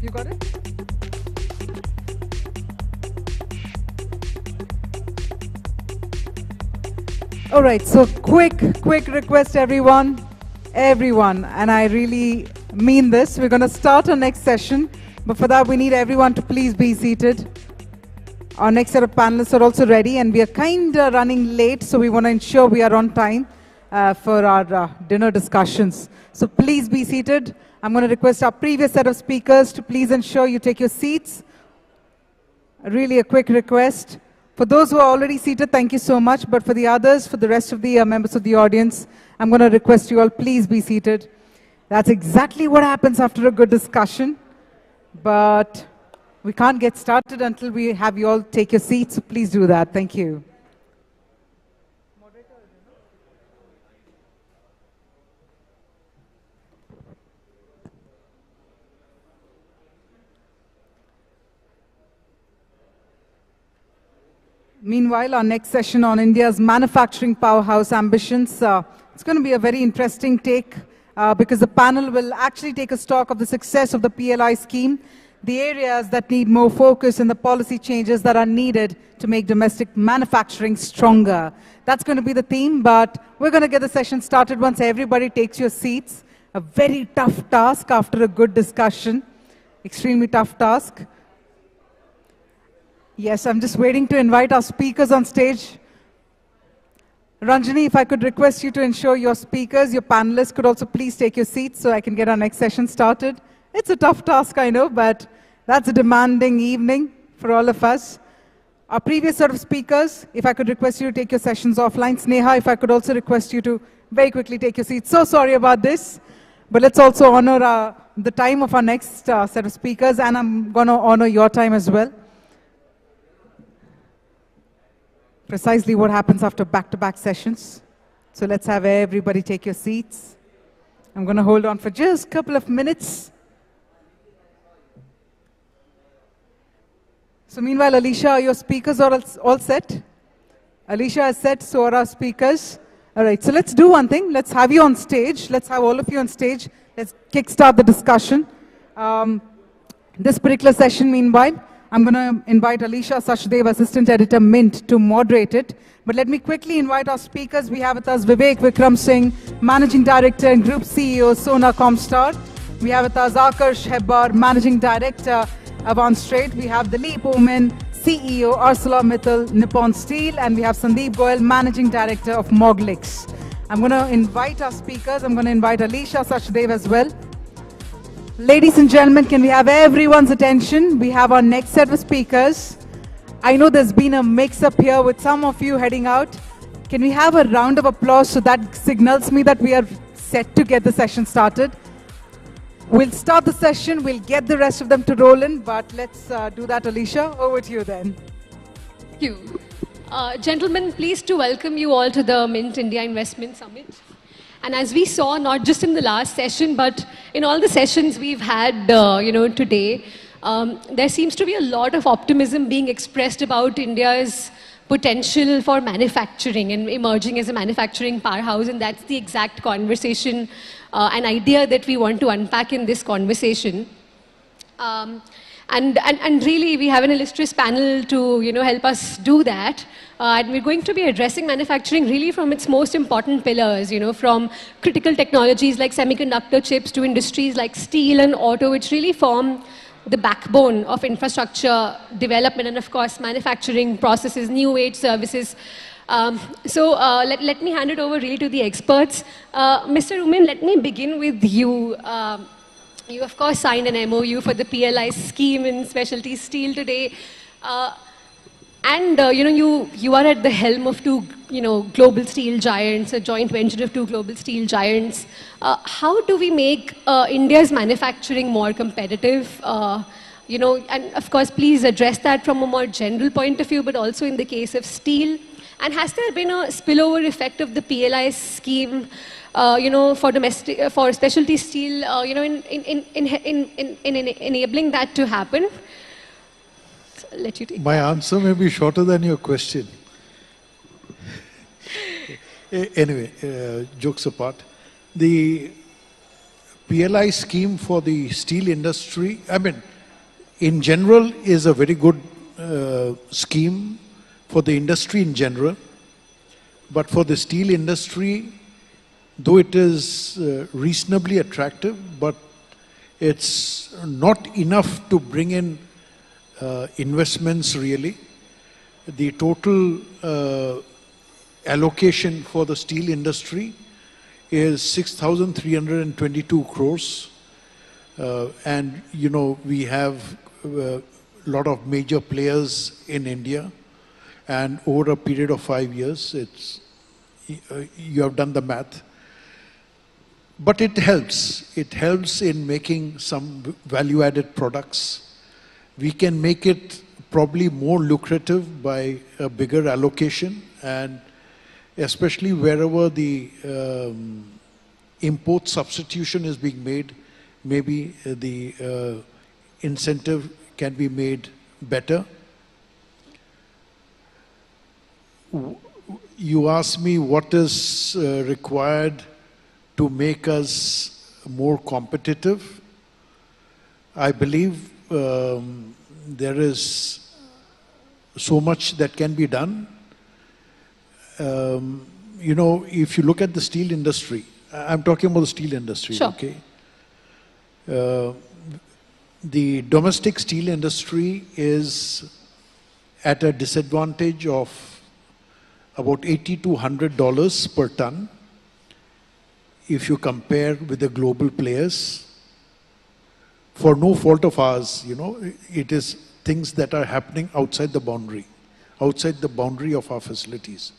You got it? All right, so quick request, everyone, and I really mean this. We're going to start our next session, but for that we need everyone to please be seated. Our next set of panelists are also ready, and we are kind of running late, so we want to ensure we are on time for our dinner discussions. So please be seated. I'm going to request our previous set of speakers to please ensure you take your seats. Really a quick request. For those who are already seated, thank you so much. But for the others, for the rest of the members of the audience, I'm going to request you all, please be seated. That's exactly what happens after a good discussion. But we can't get started until we have you all take your seats. So please do that. Thank you. Meanwhile, our next session on India's manufacturing powerhouse ambitions, it's going to be a very interesting take because the panel will actually take a stock of the success of the PLI scheme, the areas that need more focus, and the policy changes that are needed to make domestic manufacturing stronger. That's going to be the theme, but we're going to get the session started once everybody takes your seats. A very tough task after a good discussion, extremely tough task. Yes, I'm just waiting to invite our speakers on stage. Ranjani, if I could request you to ensure your speakers, your panelists could also please take your seats so I can get our next session started. It's a tough task, I know, but that's a demanding evening for all of us. Our previous set of speakers, if I could request you to take your sessions offline. Sneha, if I could also request you to very quickly take your seats. So sorry about this, but let's also honor the time of our next set of speakers, and I'm going to honor your time as well. Precisely what happens after back-to-back sessions. So let's have everybody take your seats. I'm going to hold on for just a couple of minutes. So meanwhile, Alicia, are your speakers all set? Alicia is set, so are our speakers. All right, so let's do one thing. Let's have you on stage. Let's have all of you on stage. Let's kickstart the discussion. This particular session, meanwhile, I'm going to invite Alicia Sachdev, Assistant Editor, Mint, to moderate it. But let me quickly invite our speakers. We have with us Vivek Vikram Singh, Managing Director and Group CEO, Sona Comstar. We have with us Akarsh Hebbar, Managing Director, Avance Trade. We have Dilip Omen, CEO, ArcelorMittal, Nippon Steel. And we have Sandeep Goyal, Managing Director of Moglix. I'm going to invite our speakers. I'm going to invite Alicia Sachdev as well. Ladies and gentlemen, can we have everyone's attention? We have our next set of speakers. I know there's been a mix-up here with some of you heading out. Can we have a round of applause so that signals me that we are set to get the session started? We'll start the session, we'll get the rest of them to roll in, but let's do that, Alicia. Over to you then. Thank you. Gentlemen, pleased to welcome you all to the Mint India Investment Summit. And as we saw, not just in the last session, but in all the sessions we've had, today, there seems to be a lot of optimism being expressed about India's potential for manufacturing and emerging as a manufacturing powerhouse. And that's the exact conversation, an idea that we want to unpack in this conversation. And really, we have an illustrious panel to help us do that. And we're going to be addressing manufacturing really from its most important pillars, from critical technologies like semiconductor chips to industries like steel and auto, which really form the backbone of infrastructure development and, of course, manufacturing processes, new age services. Let me hand it over really to the experts. Mr. Umen, let me begin with you. You, of course, signed an MOU for the PLI scheme in specialty steel today. You are at the helm of two, global steel giants, a joint venture of two global steel giants. How do we make India's manufacturing more competitive? And of course, please address that from a more general point of view, but also in the case of steel. And has there been a spillover effect of the PLI scheme, for specialty steel, in enabling that to happen? I'll let you take My answer may be shorter than your question. Anyway, jokes apart, the PLI scheme for the steel industry, in general is a very good scheme for the industry in general. But for the steel industry, though it is reasonably attractive, but it's not enough to bring in investments really. The total allocation for the steel industry is 6,322 crores. And, you know, we have a lot of major players in India. And over a period of 5 years, you have done the math. But it helps. It helps in making some value-added products. We can make it probably more lucrative by a bigger allocation, and especially wherever the import substitution is being made, maybe the incentive can be made better. You asked me what is required to make us more competitive. I believe there is so much that can be done. You know, if you look at the steel industry, I'm talking about the steel industry, sure. Okay? The domestic steel industry is at a disadvantage of about $80 to $100 per ton if you compare with the global players. For no fault of ours, you know, it is things that are happening outside the boundary of our facilities.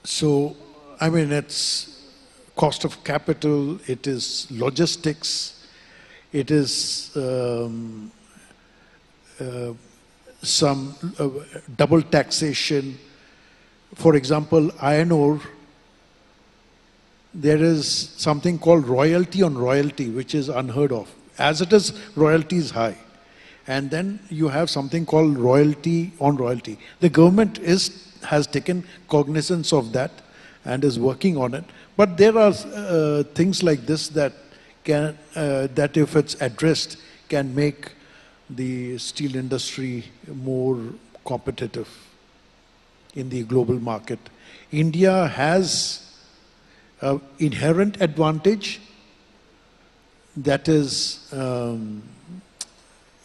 So, I mean, it's cost of capital, it is logistics, it is some double taxation. For example, iron ore, there is something called royalty on royalty, which is unheard of. As it is, royalty is high. And then you have something called royalty on royalty. The government has taken cognizance of that and is working on it. But there are things like this that can, that if it's addressed, can make the steel industry more competitive in the global market. India has an inherent advantage, that is,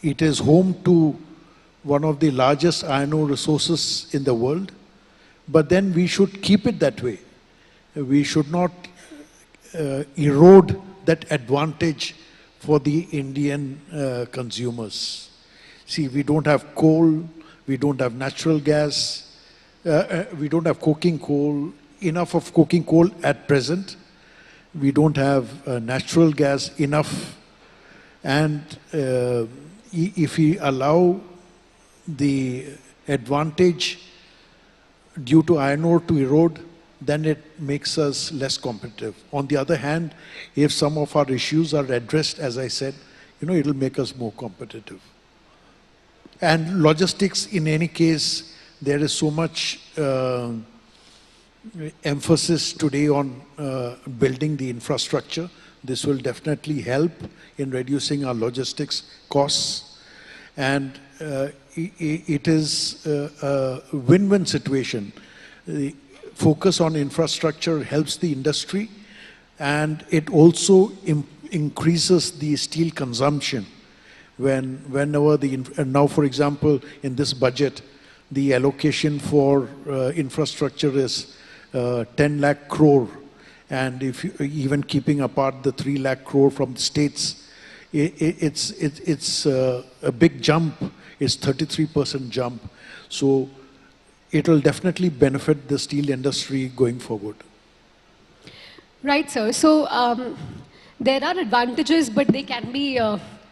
it is home to one of the largest iron ore resources in the world, but then we should keep it that way. We should not erode that advantage for the Indian consumers. See, we don't have coal, we don't have natural gas, we don't have coking coal, enough of coking coal at present. We don't have natural gas enough. And if we allow the advantage due to iron ore to erode, then it makes us less competitive. On the other hand, if some of our issues are addressed, as I said, you know, it'll make us more competitive. And logistics, in any case, there is so much emphasis today on building the infrastructure. This will definitely help in reducing our logistics costs. And it is a win-win situation. The focus on infrastructure helps the industry, and it also increases the steel consumption. Whenever now, for example, in this budget, the allocation for infrastructure is 10 lakh crore, and if you, even keeping apart the 3 lakh crore from the states, it's a big jump. It's 33% jump. So it will definitely benefit the steel industry going forward. Right, sir. So there are advantages, but they can be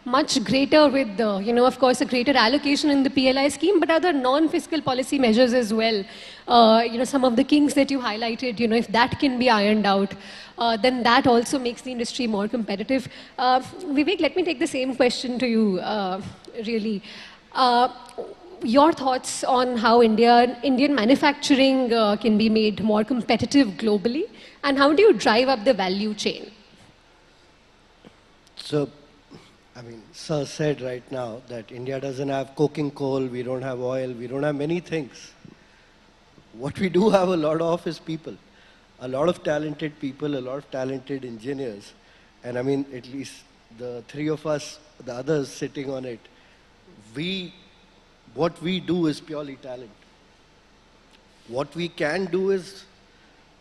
much greater with, of course, a greater allocation in the PLI scheme, but other non-fiscal policy measures as well. Some of the kinks that you highlighted, if that can be ironed out, then that also makes the industry more competitive. Vivek, let me take the same question to you, really. Your thoughts on how Indian manufacturing can be made more competitive globally, and how do you drive up the value chain? So, I mean, Sir said right now that India doesn't have coking coal, we don't have oil, we don't have many things. What we do have a lot of is people. A lot of talented people, a lot of talented engineers. And I mean, at least the three of us, the others sitting on it, what we do is purely talent. What we can do is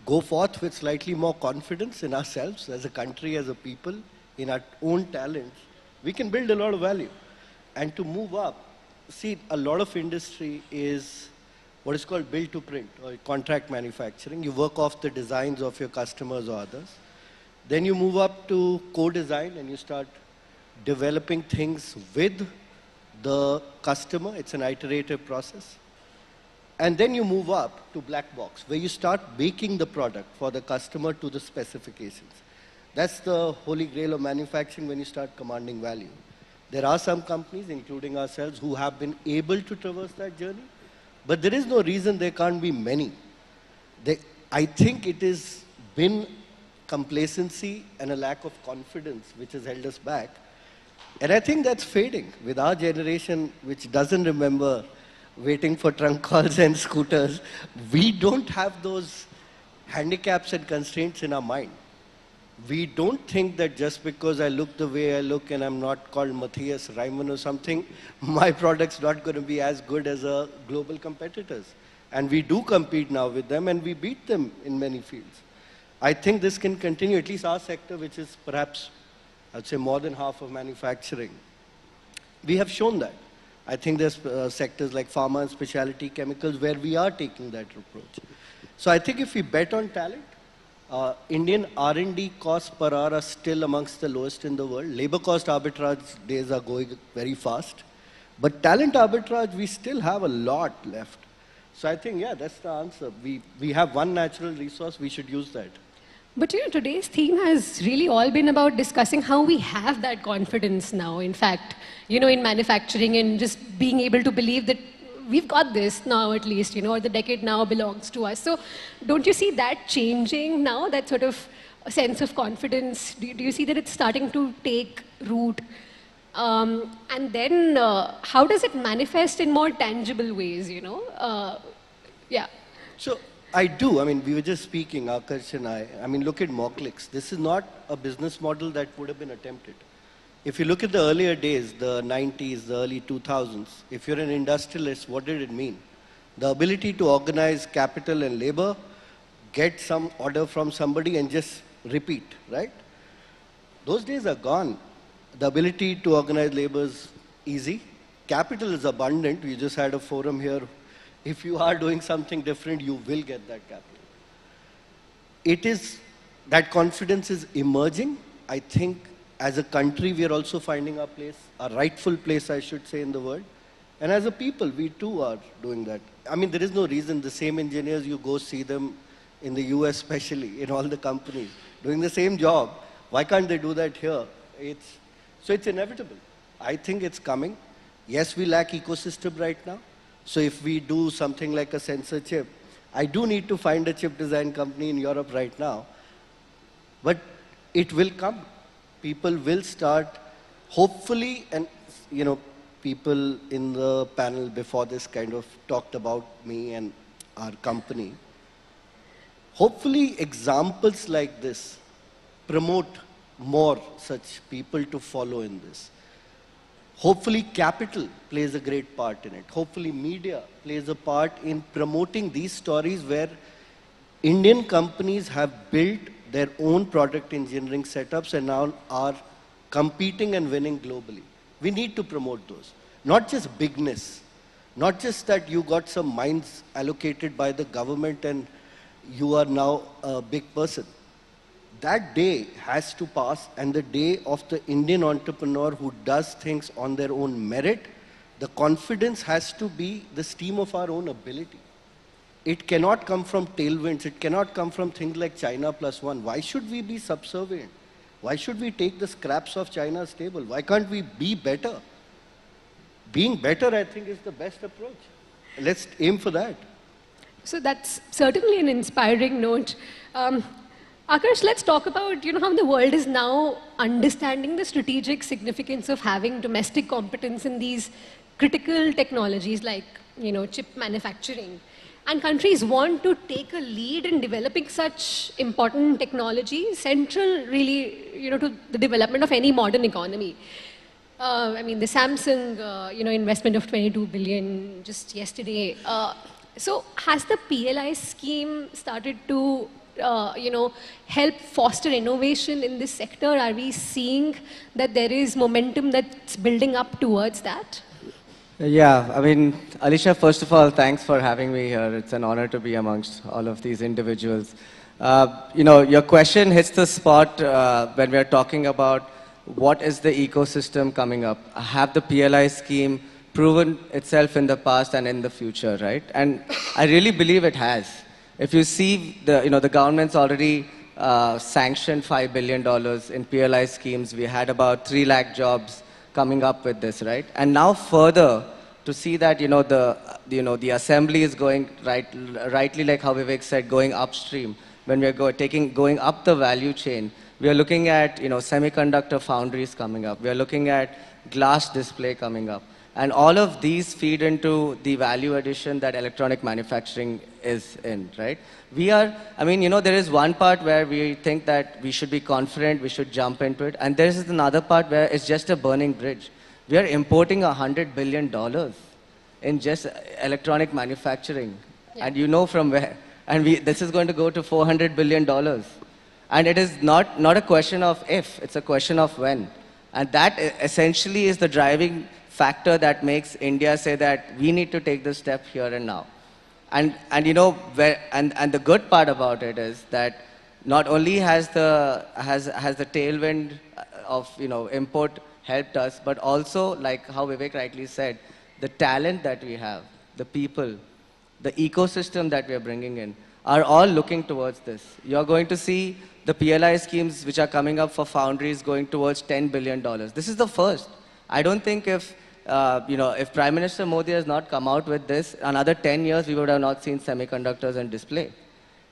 go forth with slightly more confidence in ourselves as a country, as a people, in our own talents. We can build a lot of value. And to move up, see, a lot of industry is what is called build to print or contract manufacturing. You work off the designs of your customers or others. Then you move up to co-design and you start developing things with the customer. It's an iterative process. And then you move up to black box, where you start baking the product for the customer to the specifications. That's the holy grail of manufacturing when you start commanding value. There are some companies, including ourselves, who have been able to traverse that journey, but there is no reason there can't be many. I think it has been complacency and a lack of confidence which has held us back. And I think that's fading with our generation, which doesn't remember waiting for trunk calls and scooters. We don't have those handicaps and constraints in our mind. We don't think that just because I look the way I look and I'm not called Matthias Reimann or something, my product's not going to be as good as a global competitors. And we do compete now with them and we beat them in many fields. I think this can continue, at least our sector, which is perhaps, I'd say, more than half of manufacturing. We have shown that. I think there's sectors like pharma and specialty chemicals where we are taking that approach. So I think if we bet on talent, Indian R&D costs per hour are still amongst the lowest in the world. Labor cost arbitrage days are going very fast. But talent arbitrage, we still have a lot left. So I think, yeah, that's the answer. We have one natural resource, we should use that. But you know, today's theme has really all been about discussing how we have that confidence now, in fact, you know, in manufacturing and just being able to believe that we've got this now at least, you know, or the decade now belongs to us. So don't you see that changing now, that sort of sense of confidence? Do you see that it's starting to take root? And then how does it manifest in more tangible ways, you know? Yeah. So I do. I mean, we were just speaking, Akash and I mean, look at Moclix. This is not a business model that would have been attempted. If you look at the earlier days, the 90s, the early 2000s, if you're an industrialist, what did it mean? The ability to organize capital and labor, get some order from somebody and just repeat, right? Those days are gone. The ability to organize labor is easy. Capital is abundant. We just had a forum here. If you are doing something different, you will get that capital. It is, that confidence is emerging. I think as a country, we are also finding our place, our rightful place, I should say, in the world. And as a people, we too are doing that. I mean, there is no reason the same engineers, you go see them in the US especially, in all the companies, doing the same job. Why can't they do that here? So it's inevitable. I think it's coming. Yes, we lack ecosystem right now. So if we do something like a sensor chip, I do need to find a chip design company in Europe right now. But it will come. People will start, hopefully, and you know, people in the panel before this kind of talked about me and our company. Hopefully examples like this promote more such people to follow in this. Hopefully capital plays a great part in it. Hopefully media plays a part in promoting these stories where Indian companies have built their own product engineering setups and now are competing and winning globally. We need to promote those. Not just bigness, not just that you got some mines allocated by the government and you are now a big person. That day has to pass, and the day of the Indian entrepreneur who does things on their own merit, the confidence has to be the steam of our own ability. It cannot come from tailwinds. It cannot come from things like China +1. Why should we be subservient? Why should we take the scraps of China's table? Why can't we be better? Being better, I think, is the best approach. Let's aim for that. So that's certainly an inspiring note. Akash, let's talk about how the world is now understanding the strategic significance of having domestic competence in these critical technologies like chip manufacturing. And countries want to take a lead in developing such important technology, central really to the development of any modern economy. I mean, the Samsung, investment of 22 billion just yesterday. So has the PLI scheme started to, help foster innovation in this sector? Are we seeing that there is momentum that's building up towards that? Yeah, I mean, Alisha, first of all, thanks for having me here. It's an honor to be amongst all of these individuals. Your question hits the spot when we're talking about what is the ecosystem coming up. Have the PLI scheme proven itself in the past and in the future, right? And I really believe it has. If you see, the government's already sanctioned $5 billion in PLI schemes. We had about 3 lakh jobs coming up with this, right? And now further, to see that, the assembly is going rightly, like how Vivek said, going upstream. When we're going up the value chain, we are looking at, semiconductor foundries coming up. We are looking at glass display coming up. And all of these feed into the value addition that electronic manufacturing is in, right? There is one part where we think that we should be confident, we should jump into it. And there is another part where it's just a burning bridge. We are importing $100 billion in just electronic manufacturing. Yeah. And from where. And this is going to go to $400 billion. And it is not a question of if, it's a question of when. And that essentially is the driving factor that makes India say that we need to take this step here and now. And the good part about it is that not only has the tailwind of import helped us, but also, like how Vivek rightly said, the talent that we have, the people, the ecosystem that we are bringing in, are all looking towards this. You're going to see the PLI schemes which are coming up for foundries going towards $10 billion. This is the first. I don't think if Prime Minister Modi has not come out with this, another 10 years we would have not seen semiconductors and display.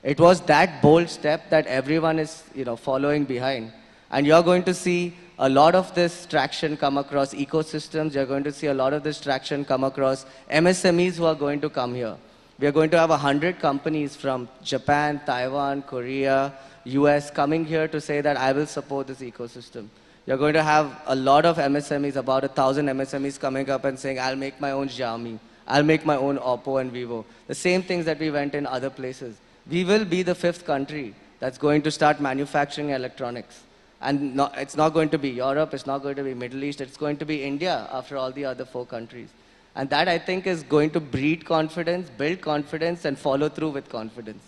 It was that bold step that everyone is following behind. And you're going to see a lot of this traction come across ecosystems. You're going to see a lot of this traction come across MSMEs who are going to come here. We are going to have 100 companies from Japan, Taiwan, Korea, US coming here to say that I will support this ecosystem. You're going to have a lot of MSMEs, about 1,000 MSMEs coming up and saying, I'll make my own Xiaomi. I'll make my own Oppo and Vivo. The same things that we went in other places. We will be the 5th country that's going to start manufacturing electronics. And it's not going to be Europe, it's not going to be Middle East, it's going to be India after all the other 4 countries. And that, I think, is going to breed confidence, build confidence, and follow through with confidence.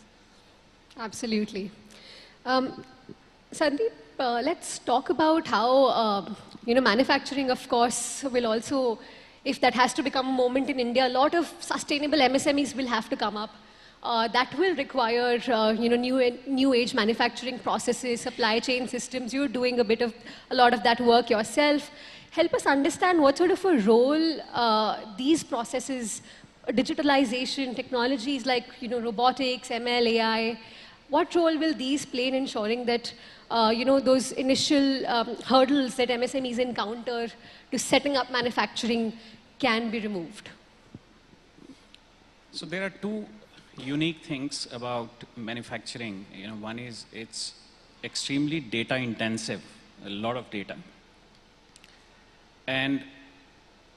Absolutely. Sandeep, let's talk about how, manufacturing, of course, will also, if that has to become a moment in India, a lot of sustainable MSMEs will have to come up. That will require, new age manufacturing processes, supply chain systems. You're doing a lot of that work yourself. Help us understand what sort of a role these processes, digitalization, technologies like, robotics, ML, AI, what role will these play in ensuring that, those initial hurdles that MSMEs encounter to setting up manufacturing can be removed? So there are 2 unique things about manufacturing. One is it's extremely data intensive, a lot of data. And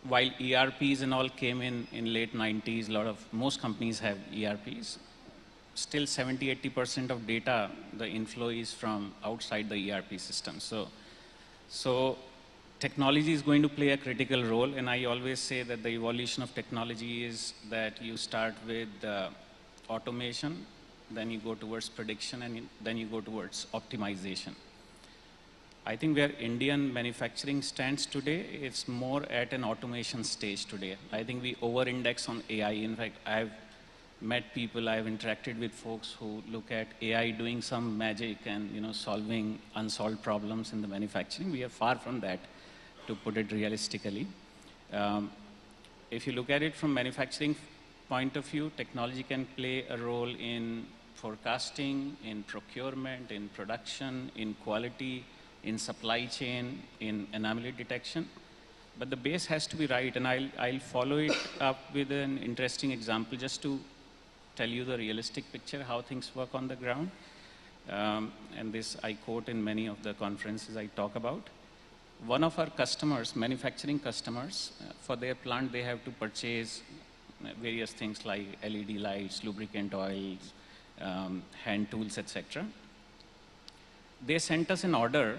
while ERPs and all came in late 90s, most companies have ERPs. Still 70–80% of data, the inflow is from outside the ERP system. So technology is going to play a critical role, and I always say that the evolution of technology is that you start with automation, then you go towards prediction, and then you go towards optimization. I think where Indian manufacturing stands today, it's more at an automation stage today. I think we over-index on AI. In fact, I've met people, I've interacted with folks who look at AI doing some magic and solving unsolved problems in the manufacturing. We are far from that, to put it realistically. If you look at it from manufacturing point of view, technology can play a role in forecasting, in procurement, in production, in quality, in supply chain, in anomaly detection. But the base has to be right, and I'll follow it up with an interesting example just to tell you the realistic picture, how things work on the ground. And this I quote in many of the conferences I talk about. One of our customers, manufacturing customers, for their plant, they have to purchase various things like LED lights, lubricant oils, hand tools, etc. They sent us an order,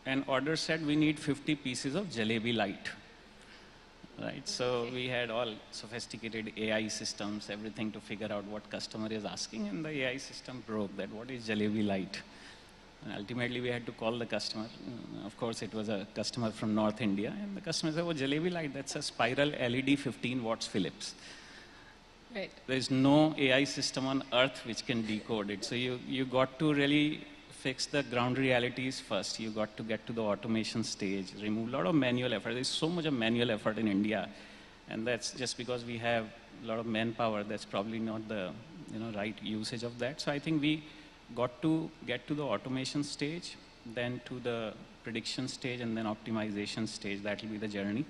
and order said we need 50 pieces of jalebi light. Right, so we had all sophisticated AI systems, everything to figure out what customer is asking, and the AI system broke that what is jalebi light. And ultimately, we had to call the customer. Of course, it was a customer from North India, and the customer said, "Oh, jalebi light, that's a spiral LED 15 watts Philips." Right. There is no AI system on earth which can decode it. So you got to really fix the ground realities first. You got to get to the automation stage, remove a lot of manual effort. There's so much of manual effort in India, and that's just because we have a lot of manpower. That's probably not the right usage of that. So I think we got to get to the automation stage, then to the prediction stage, and then optimization stage. That will be the journey.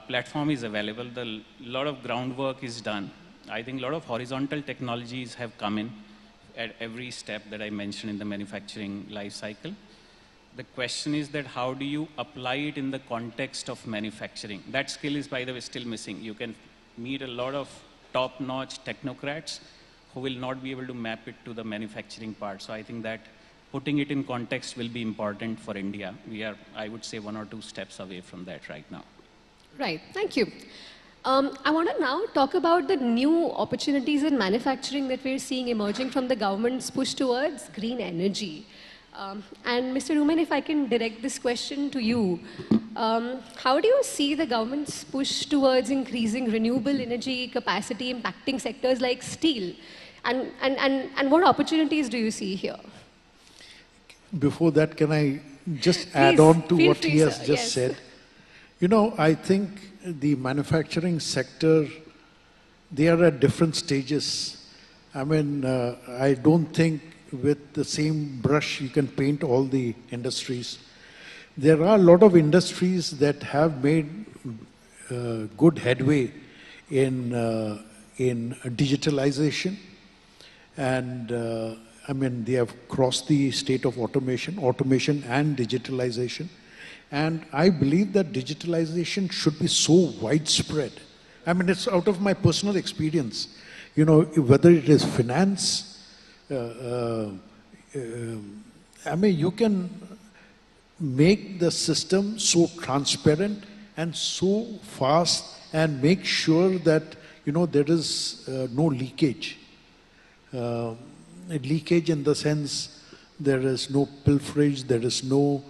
Platform is available. A lot of groundwork is done. I think a lot of horizontal technologies have come in at every step that I mentioned in the manufacturing life cycle. The question is that how do you apply it in the context of manufacturing? That skill is, by the way, still missing. You can meet a lot of top-notch technocrats who will not be able to map it to the manufacturing part. So I think that putting it in context will be important for India. We are, I would say, 1 or 2 steps away from that right now. Right, thank you. I want to now talk about the new opportunities in manufacturing that we're seeing emerging from the government's push towards green energy. And Mr. Rumen, if I can direct this question to you, how do you see the government's push towards increasing renewable energy capacity impacting sectors like steel? And what opportunities do you see here? Before that, can I just Please, add on to feel what free, he has sir. just Yes. said? I think the manufacturing sector, they are at different stages. I mean, I don't think with the same brush you can paint all the industries. There are a lot of industries that have made good headway in digitalization, and I mean, they have crossed the state of automation and digitalization. And I believe that digitalization should be so widespread. I mean, it's out of my personal experience. Whether it is finance, I mean, you can make the system so transparent and so fast and make sure that, there is no leakage. Leakage in the sense there is no pilferage, there is no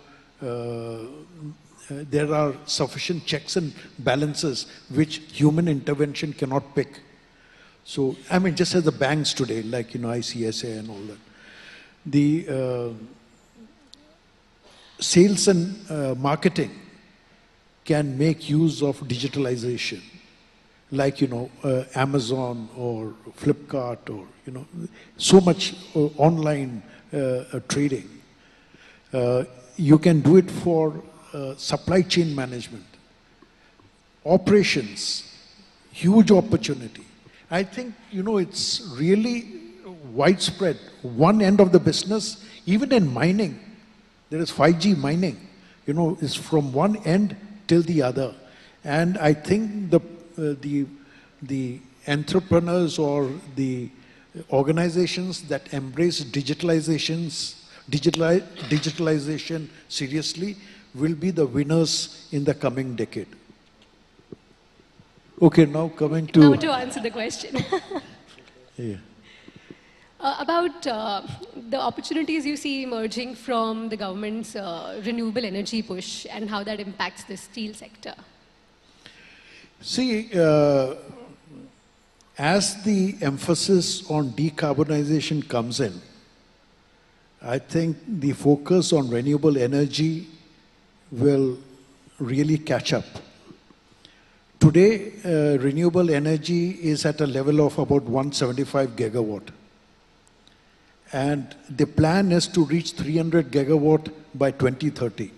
there are sufficient checks and balances which human intervention cannot pick. So, I mean, just as the banks today, like, ICSA and all that. The sales and marketing can make use of digitalization, like, Amazon or Flipkart or, so much online trading. You can do it for supply chain management, operations, huge opportunity. I think, it's really widespread. One end of the business, even in mining, there is 5G mining, is from one end till the other. And I think the entrepreneurs or the organizations that embrace digitalization seriously will be the winners in the coming decade. Okay, now coming to... Now to answer the question. Yeah. About the opportunities you see emerging from the government's renewable energy push and how that impacts the steel sector. See, as the emphasis on decarbonization comes in, I think the focus on renewable energy will really catch up. Today, renewable energy is at a level of about 175 gigawatt. And the plan is to reach 300 gigawatt by 2030.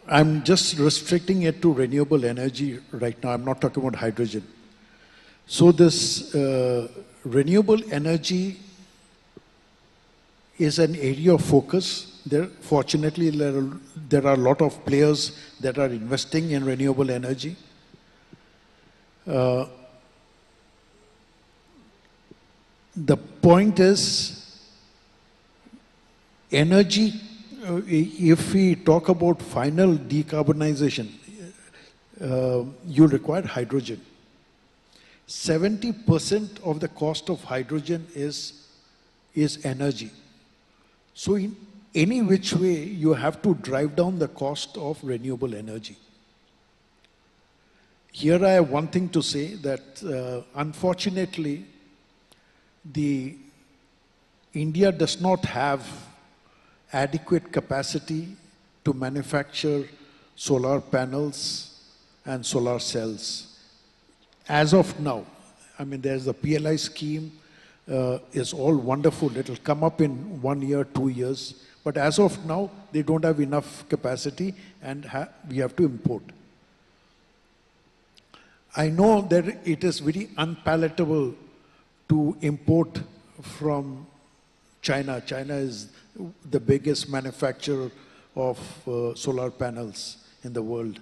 I'm just restricting it to renewable energy right now. I'm not talking about hydrogen. So this renewable energy is an area of focus. Fortunately, there are a lot of players that are investing in renewable energy. The point is, energy, if we talk about final decarbonization, you require hydrogen. 70% of the cost of hydrogen is energy. So in any which way, you have to drive down the cost of renewable energy. Here I have one thing to say, that unfortunately, India does not have adequate capacity to manufacture solar panels and solar cells. As of now, I mean, there's the PLI scheme, is all wonderful. It'll come up in 1 year, 2 years. But as of now, they don't have enough capacity and we have to import. I know that it is very unpalatable to import from China. China is the biggest manufacturer of solar panels in the world.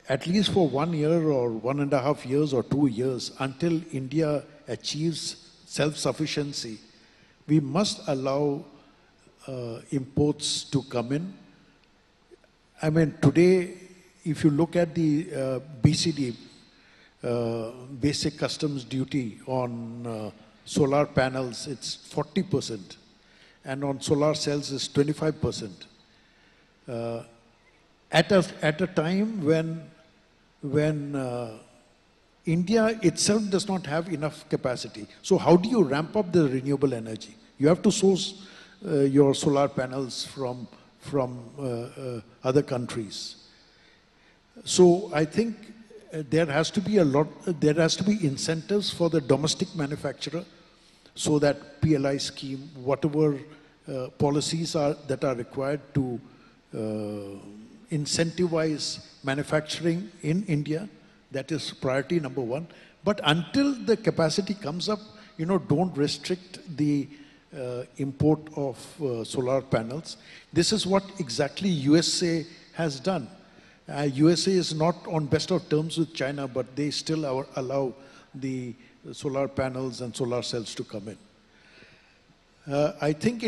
At least for 1 year or 1.5 years or 2 years, until India achieves self-sufficiency, we must allow imports to come in. I mean, today, if you look at the BCD, basic customs duty on solar panels, it's 40%, and on solar cells it's 25%. At a time when India itself does not have enough capacity. So how do you ramp up the renewable energy? You have to source your solar panels from other countries. So I think there has to be incentives for the domestic manufacturer, so that PLI scheme, whatever policies that are required to incentivize manufacturing in India, that is priority number one. But until the capacity comes up, don't restrict the import of solar panels. This is what exactly USA has done. USA is not on best of terms with China, but they still allow the solar panels and solar cells to come in. I think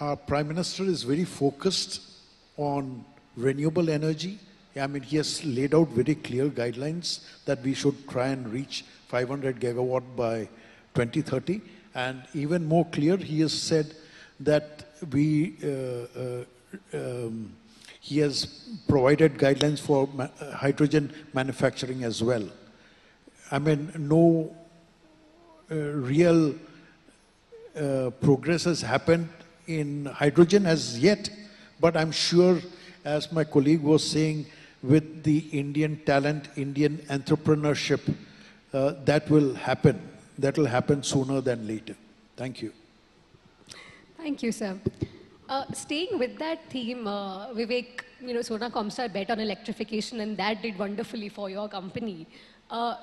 our Prime Minister is very focused on renewable energy. I mean, he has laid out very clear guidelines that we should try and reach 500 gigawatt by 2030. And even more clear, he has said that he has provided guidelines for hydrogen manufacturing as well. I mean, no real progress has happened in hydrogen as yet, but I'm sure, as my colleague was saying, with the Indian talent, Indian entrepreneurship, that will happen. That will happen sooner than later. Thank you. Thank you, sir. Staying with that theme, Vivek, Sona Comstar bet on electrification, and that did wonderfully for your company.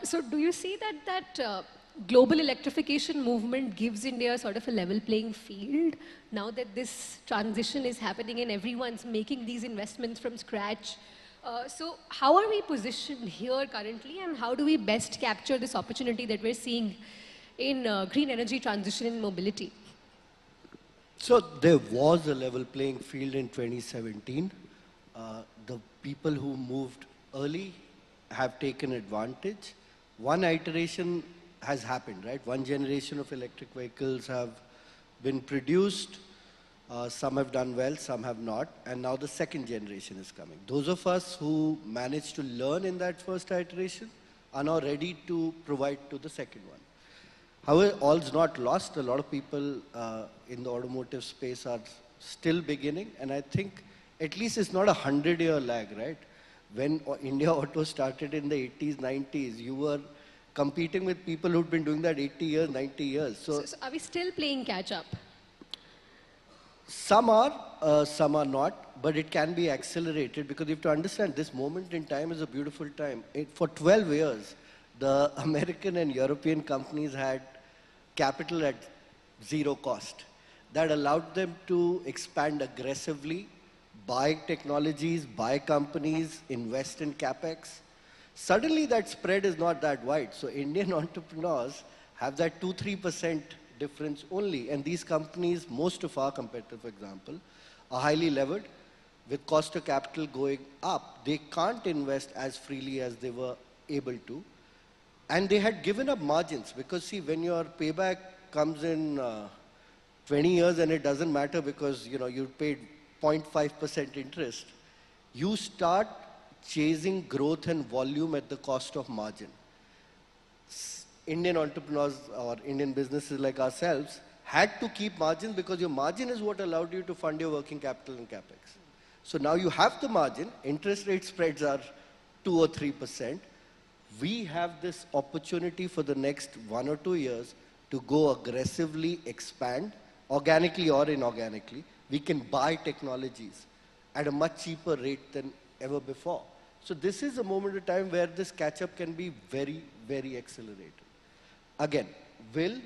So do you see that global electrification movement gives India sort of a level playing field now that this transition is happening and everyone's making these investments from scratch? So how are we positioned here currently, and how do we best capture this opportunity that we're seeing in green energy transition and mobility? So there was a level playing field in 2017. The people who moved early have taken advantage. One iteration has happened, right? One generation of electric vehicles have been produced. Some have done well, some have not. And now the second generation is coming. Those of us who managed to learn in that first iteration are now ready to provide to the second one. However, all's not lost. A lot of people in the automotive space are still beginning. And I think at least it's not a 100-year lag, right? When India Auto started in the 80s, 90s, you were competing with people who've been doing that 80 years, 90 years. So are we still playing catch up? Some are not, but it can be accelerated because you have to understand this moment in time is a beautiful time. For 12 years, the American and European companies had capital at zero cost. That allowed them to expand aggressively, buy technologies, buy companies, invest in capex. Suddenly that spread is not that wide. So Indian entrepreneurs have that 2-3% difference only. And these companies, most of our competitors, for example, are highly levered with cost of capital going up. They can't invest as freely as they were able to. And they had given up margins because see, when your payback comes in 20 years and it doesn't matter because you paid 0.5% interest, you start chasing growth and volume at the cost of margin. Indian entrepreneurs or Indian businesses like ourselves had to keep margins because your margin is what allowed you to fund your working capital and capex. So now you have the margin, interest rate spreads are 2 or 3%. We have this opportunity for the next 1 or 2 years to go aggressively expand, organically or inorganically. We can buy technologies at a much cheaper rate than ever before. So this is a moment of time where this catch-up can be very, very accelerated. Again, will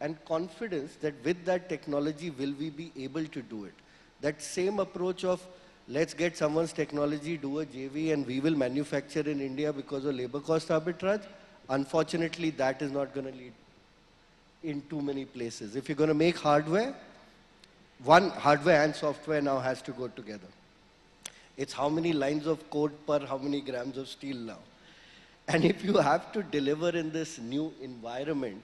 and confidence that with that technology will we be able to do it. That same approach of let's get someone's technology, do a JV and we will manufacture in India because of labor cost arbitrage, unfortunately that is not going to lead in too many places. If you're going to make hardware, one, hardware and software now has to go together. It's how many lines of code per how many grams of steel now. And if you have to deliver in this new environment,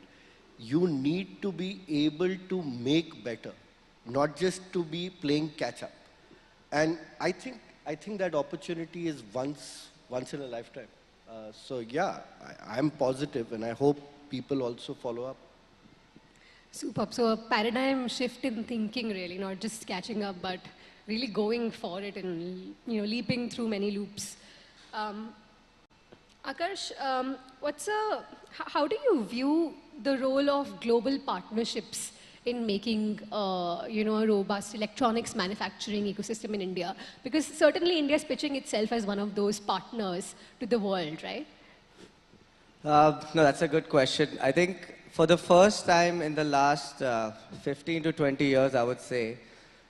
you need to be able to make better, not just to be playing catch up. And I think that opportunity is once in a lifetime. So yeah, I'm positive and I hope people also follow up. Superb. So a paradigm shift in thinking really, not just catching up, but really going for it and leaping through many loops. Akarsh, how do you view the role of global partnerships in making a robust electronics manufacturing ecosystem in India? Because certainly India is pitching itself as one of those partners to the world, right? No, that's a good question. I think for the first time in the last 15 to 20 years, I would say,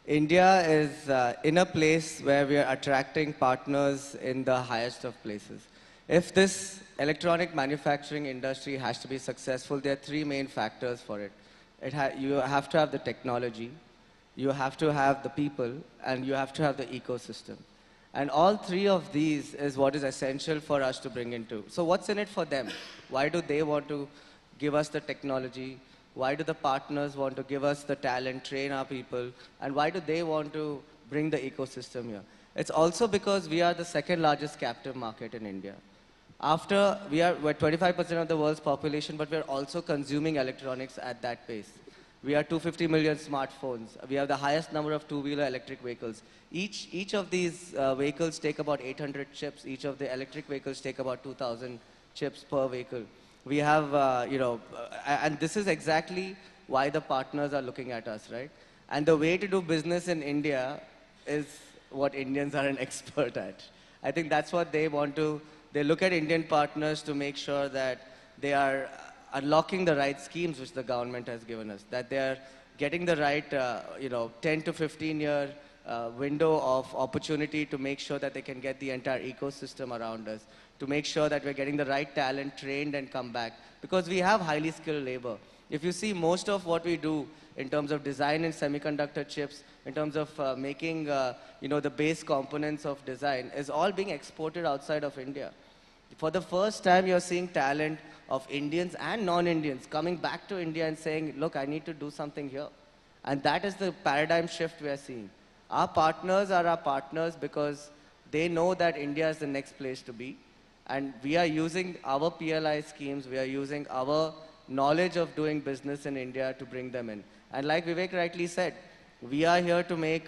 India is in a place where we are attracting partners in the highest of places. If this electronic manufacturing industry has to be successful, there are three main factors for it. You have to have the technology, you have to have the people, and you have to have the ecosystem. And all three of these is what is essential for us to bring into. So what's in it for them? Why do they want to give us the technology? Why do the partners want to give us the talent, train our people? And why do they want to bring the ecosystem here? It's also because we are the second largest captive market in India. We're 25% of the world's population, but we're also consuming electronics at that pace. We are 250 million smartphones. We have the highest number of two-wheeler electric vehicles. Each of these vehicles take about 800 chips. Each of the electric vehicles take about 2,000 chips per vehicle. We have, and this is exactly why the partners are looking at us, right? And the way to do business in India is what Indians are an expert at. I think that's what they want to. They look at Indian partners to make sure that they are unlocking the right schemes which the government has given us, that they are getting the right 10 to 15 year window of opportunity to make sure that they can get the entire ecosystem around us, to make sure that we're getting the right talent trained and come back. Because we have highly skilled labor. If you see most of what we do in terms of design and semiconductor chips, in terms of making the base components of design, is all being exported outside of India. For the first time, you're seeing talent of Indians and non-Indians coming back to India and saying, look, I need to do something here. And that is the paradigm shift we are seeing. Our partners are our partners because they know that India is the next place to be. And we are using our PLI schemes, we are using our knowledge of doing business in India to bring them in. And like Vivek rightly said, we are here to make,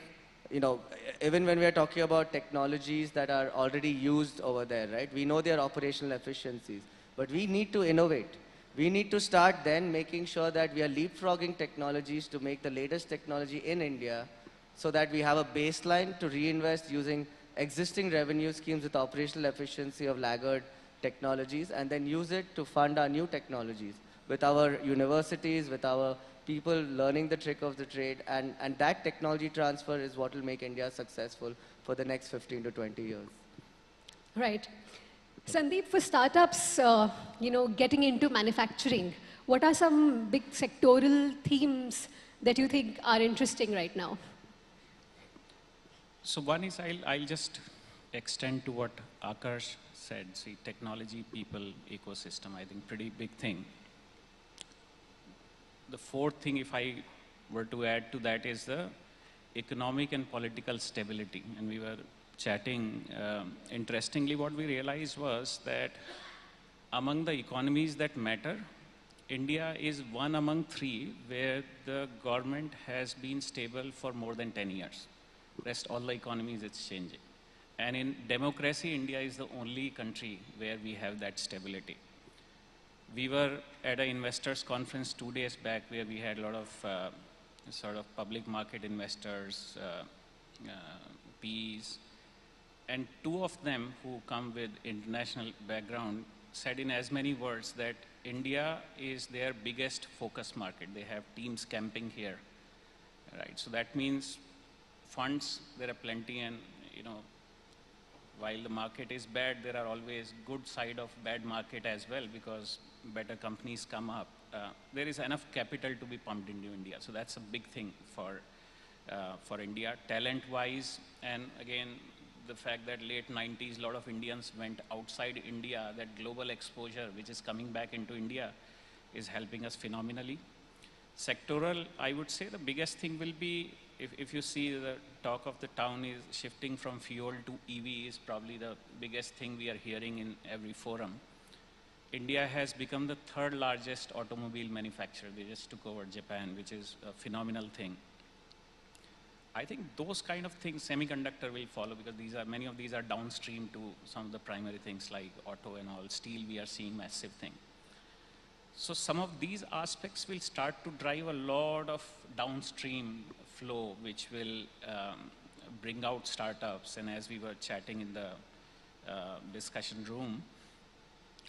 even when we are talking about technologies that are already used over there, right? We know their operational efficiencies. But we need to innovate. We need to start then making sure that we are leapfrogging technologies to make the latest technology in India so that we have a baseline to reinvest using existing revenue schemes with operational efficiency of laggard technologies and then use it to fund our new technologies with our universities, with our people learning the trick of the trade. And that technology transfer is what will make India successful for the next 15 to 20 years. Right. Sandeep, for startups, getting into manufacturing, what are some big sectoral themes that you think are interesting right now? So one is I'll just extend to what Akash said. See, technology, people, ecosystem, I think pretty big thing. The fourth thing, if I were to add to that, is the economic and political stability. And we were chatting, interestingly, what we realized was that among the economies that matter, India is one among three where the government has been stable for more than 10 years. Rest all the economies, it's changing. And in democracy, India is the only country where we have that stability. We were at an investors conference 2 days back where we had a lot of sort of public market investors, PEs, and two of them who come with international background said in as many words that India is their biggest focus market. They have teams camping here, right? So that means funds, there are plenty, and while the market is bad, there are always good side of bad market as well because better companies come up. There is enough capital to be pumped into India. So that's a big thing for India, talent-wise. And again, the fact that late 90s, a lot of Indians went outside India, that global exposure, which is coming back into India, is helping us phenomenally. Sectoral, I would say the biggest thing will be, if you see the talk of the town is shifting from fuel to EV is probably the biggest thing we are hearing in every forum. India has become the third largest automobile manufacturer. They just took over Japan, which is a phenomenal thing. I think those kind of things, semiconductor will follow because many of these are downstream to some of the primary things like auto and all. Steel, we are seeing massive thing. So some of these aspects will start to drive a lot of downstream flow, which will bring out startups. And as we were chatting in the discussion room,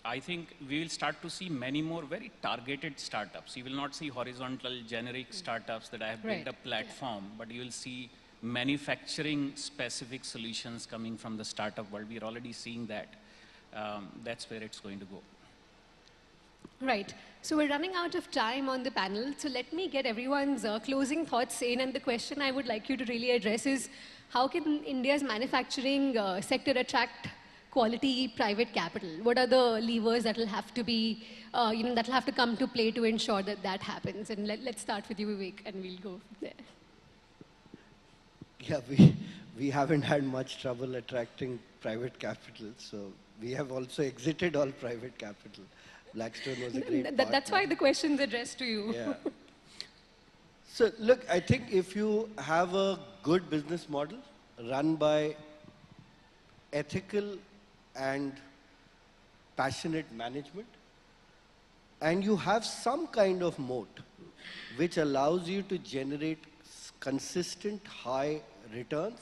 I think we will start to see many more very targeted startups. You will not see horizontal generic startups that I have built a platform, but you will see manufacturing specific solutions coming from the startup world. We are already seeing that. That's where it's going to go. Right. So we're running out of time on the panel. So let me get everyone's closing thoughts in. And the question I would like you to really address is, how can India's manufacturing sector attract quality private capital? What are the levers that will have to be, that will have to come to play to ensure that that happens? And let's start with you, Vivek, and we'll go from there. Yeah, we haven't had much trouble attracting private capital, so we have also exited all private capital. Blackstone was a great That's why the question's addressed to you. Yeah. So look, I think if you have a good business model run by ethical and passionate management, and you have some kind of moat which allows you to generate consistent high returns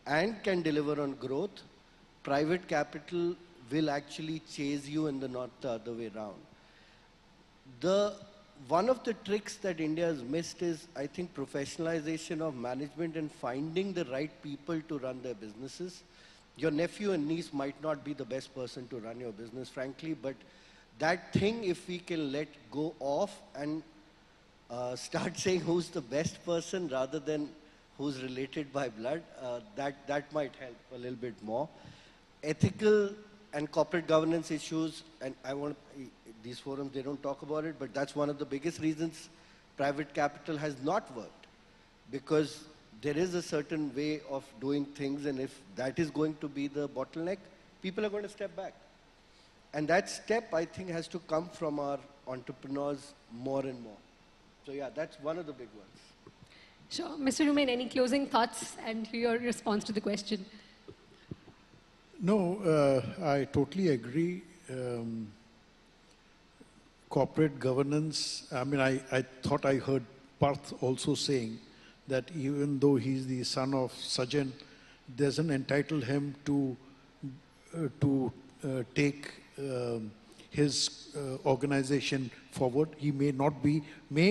and can deliver on growth, private capital will actually chase you and not the other way around. One of the tricks that India has missed is, I think, professionalization of management and finding the right people to run their businesses. Your nephew and niece might not be the best person to run your business, frankly, but that thing, if we can let go of and start saying who's the best person rather than who's related by blood, that might help a little bit more. Ethical and corporate governance issues, and these forums, they don't talk about it, but that's one of the biggest reasons private capital has not worked, because there is a certain way of doing things, and if that is going to be the bottleneck, people are going to step back. And that step, I think, has to come from our entrepreneurs more and more. So yeah, that's one of the big ones. Sure. Mr. Rumain, any closing thoughts and your response to the question? No, I totally agree. corporate governance, I mean, I thought I heard Parth also saying that even though he's the son of Sajan, doesn't entitle him to take his organization forward. He may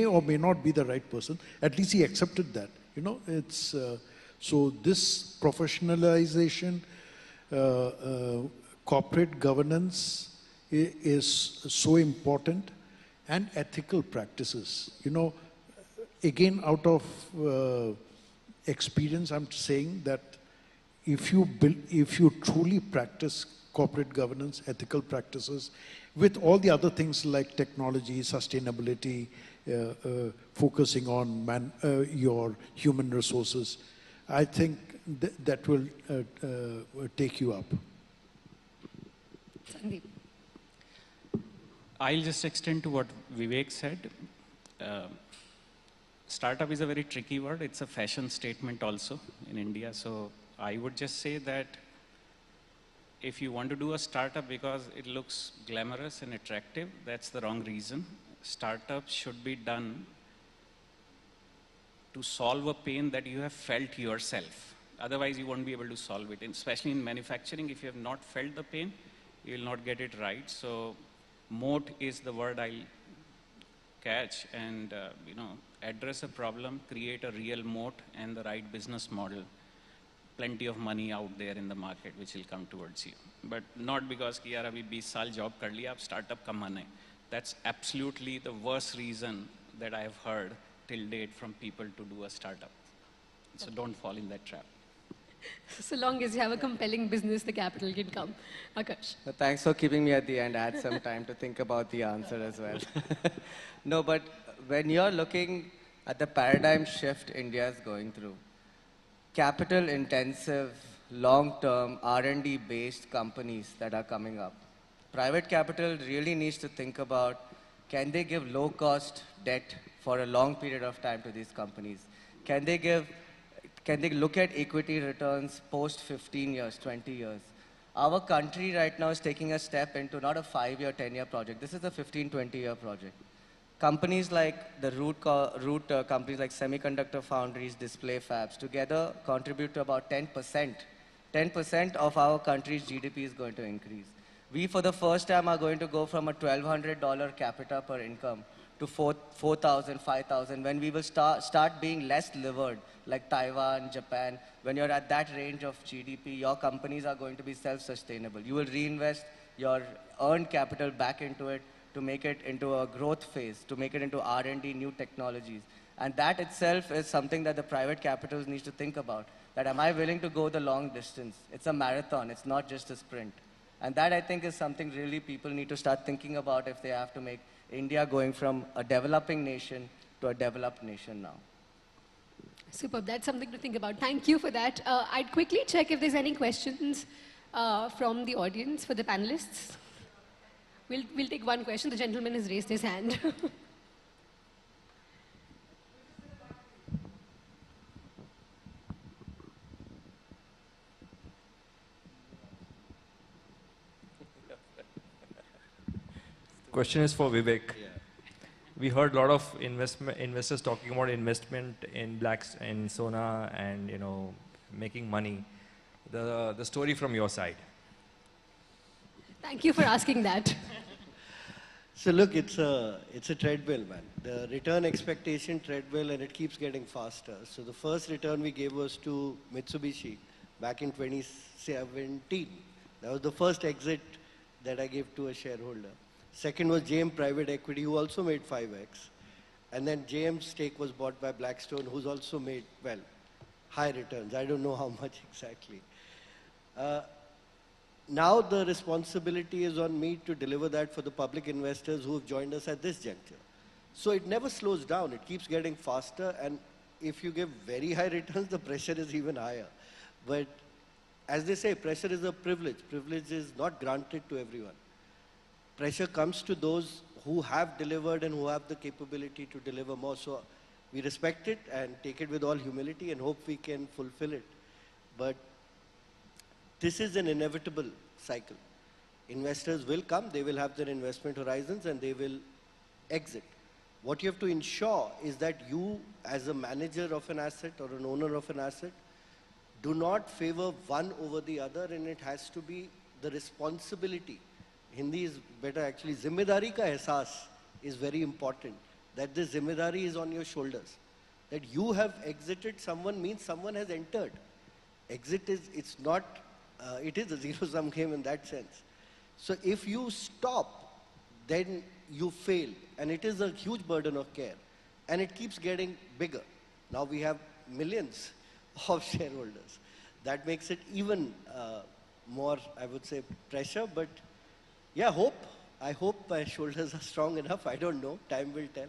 or may not be the right person. At least he accepted that. You know, it's so this professionalization, corporate governance is so important, and ethical practices. You know, again, out of experience, I'm saying that if you truly practice corporate governance, ethical practices, with all the other things like technology, sustainability, focusing on your human resources, I think that will take you up. Sandeep. I'll just extend to what Vivek said. Startup is a very tricky word. It's a fashion statement also in India. So I would just say that if you want to do a startup because it looks glamorous and attractive, that's the wrong reason. Startups should be done to solve a pain that you have felt yourself. Otherwise, you won't be able to solve it. And especially in manufacturing, if you have not felt the pain, you will not get it right. So moat is the word I'll catch, and you know, address a problem, create a real moat and the right business model. Plenty of money out there in the market which will come towards you. But not because कि यार अभी 20 साल job कर लिया, अब startup का मन है. That's absolutely the worst reason that I have heard till date from people to do a startup. So don't fall in that trap. So long as you have a compelling business, the capital can come. Akash. So thanks for keeping me at the end. I had some time to think about the answer as well. No, but when you're looking at the paradigm shift India is going through, capital intensive, long-term, R&D based companies that are coming up, private capital really needs to think about, can they give low cost debt for a long period of time to these companies? Can they look at equity returns post 15 years, 20 years? Our country right now is taking a step into not a 5-year, 10-year project. This is a 15, 20-year project. Companies like the root companies like semiconductor foundries, display fabs, together contribute to about 10%. 10% of our country's GDP is going to increase. We, for the first time, are going to go from a $1,200 capita per income to 4,000, 5,000, when we will start being less levered, like Taiwan, Japan. When you're at that range of GDP, your companies are going to be self-sustainable. You will reinvest your earned capital back into it to make it into a growth phase, to make it into R&D, new technologies. And that itself is something that the private capitals need to think about. That am I willing to go the long distance? It's a marathon, it's not just a sprint. And that, I think, is something really people need to start thinking about if they have to make India going from a developing nation to a developed nation now. Superb. That's something to think about. Thank you for that. I'd quickly check if there's any questions from the audience for the panelists. We'll take one question. The gentleman has raised his hand. Question is for Vivek. Yeah. We heard a lot of investors talking about investment in Sona and, you know, making money. The story from your side. Thank you for asking that. So look, it's a treadmill, man. The return expectation treadmill, and it keeps getting faster. So the first return we gave was to Mitsubishi back in 2017. That was the first exit that I gave to a shareholder. Second was JM Private Equity, who also made 5x. And then JM's stake was bought by Blackstone, who's also made, well, high returns. I don't know how much exactly. Now the responsibility is on me to deliver that for the public investors who have joined us at this juncture. So it never slows down. It keeps getting faster. And if you give very high returns, the pressure is even higher. But as they say, pressure is a privilege. Privilege is not granted to everyone. Pressure comes to those who have delivered and who have the capability to deliver more. So we respect it and take it with all humility and hope we can fulfill it. But this is an inevitable cycle. Investors will come, they will have their investment horizons, and they will exit. What you have to ensure is that you, as a manager of an asset or an owner of an asset, do not favor one over the other, and it has to be the responsibility. Hindi is better actually. Zimmedari ka ehsaas is very important. That the zimmedari is on your shoulders. That you have exited someone means someone has entered. Exit is, it's not, it is a zero-sum game in that sense. So if you stop, then you fail. And it is a huge burden of care. And it keeps getting bigger. Now we have millions of shareholders. That makes it even more, I would say, pressure. But yeah, hope. I hope my shoulders are strong enough. I don't know. Time will tell.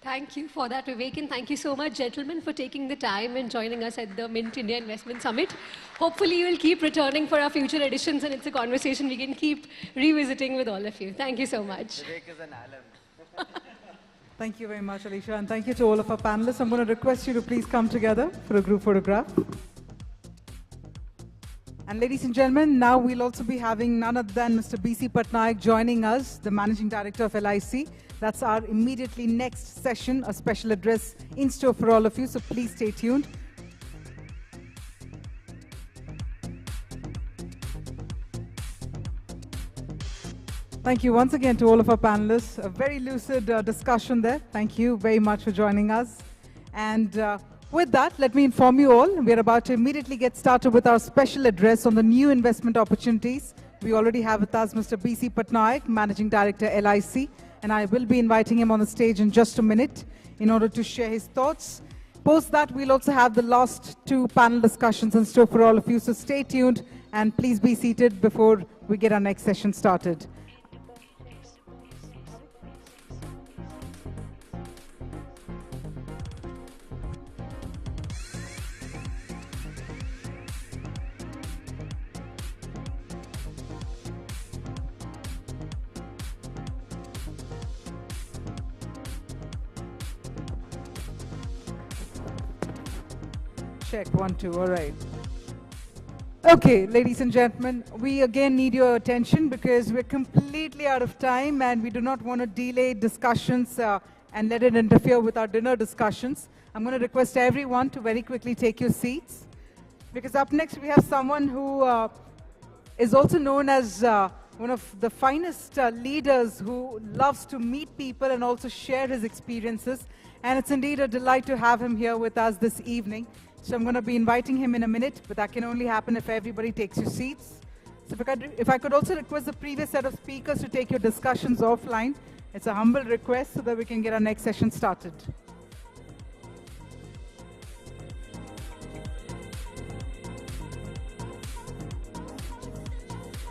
Thank you for that, Vivek, and thank you so much, gentlemen, for taking the time and joining us at the Mint India Investment Summit. Hopefully, you will keep returning for our future editions, and it's a conversation we can keep revisiting with all of you. Thank you so much. Vivek is an alum. Thank you very much, Alisha, and thank you to all of our panelists. I'm going to request you to please come together for a group photograph. And ladies and gentlemen, now we'll also be having none other than Mr. B.C. Patnaik joining us, the Managing Director of LIC. That's our immediately next session, a special address in store for all of you, so please stay tuned. Thank you once again to all of our panelists. A very lucid discussion there. Thank you very much for joining us. And with that, let me inform you all, we're about to immediately get started with our special address on the new investment opportunities. We already have with us Mr. B.C. Patnaik, Managing Director, LIC, and I will be inviting him on the stage in just a minute in order to share his thoughts. Post that, we'll also have the last two panel discussions in store for all of you, so stay tuned and please be seated before we get our next session started. Check, 1, 2, all right. Okay, ladies and gentlemen, we again need your attention because we're completely out of time and we do not want to delay discussions and let it interfere with our dinner discussions. I'm going to request everyone to very quickly take your seats because up next we have someone who is also known as one of the finest leaders who loves to meet people and also share his experiences. And it's indeed a delight to have him here with us this evening. So I'm going to be inviting him in a minute, but that can only happen if everybody takes your seats. So if I could also request the previous set of speakers to take your discussions offline. It's a humble request so that we can get our next session started.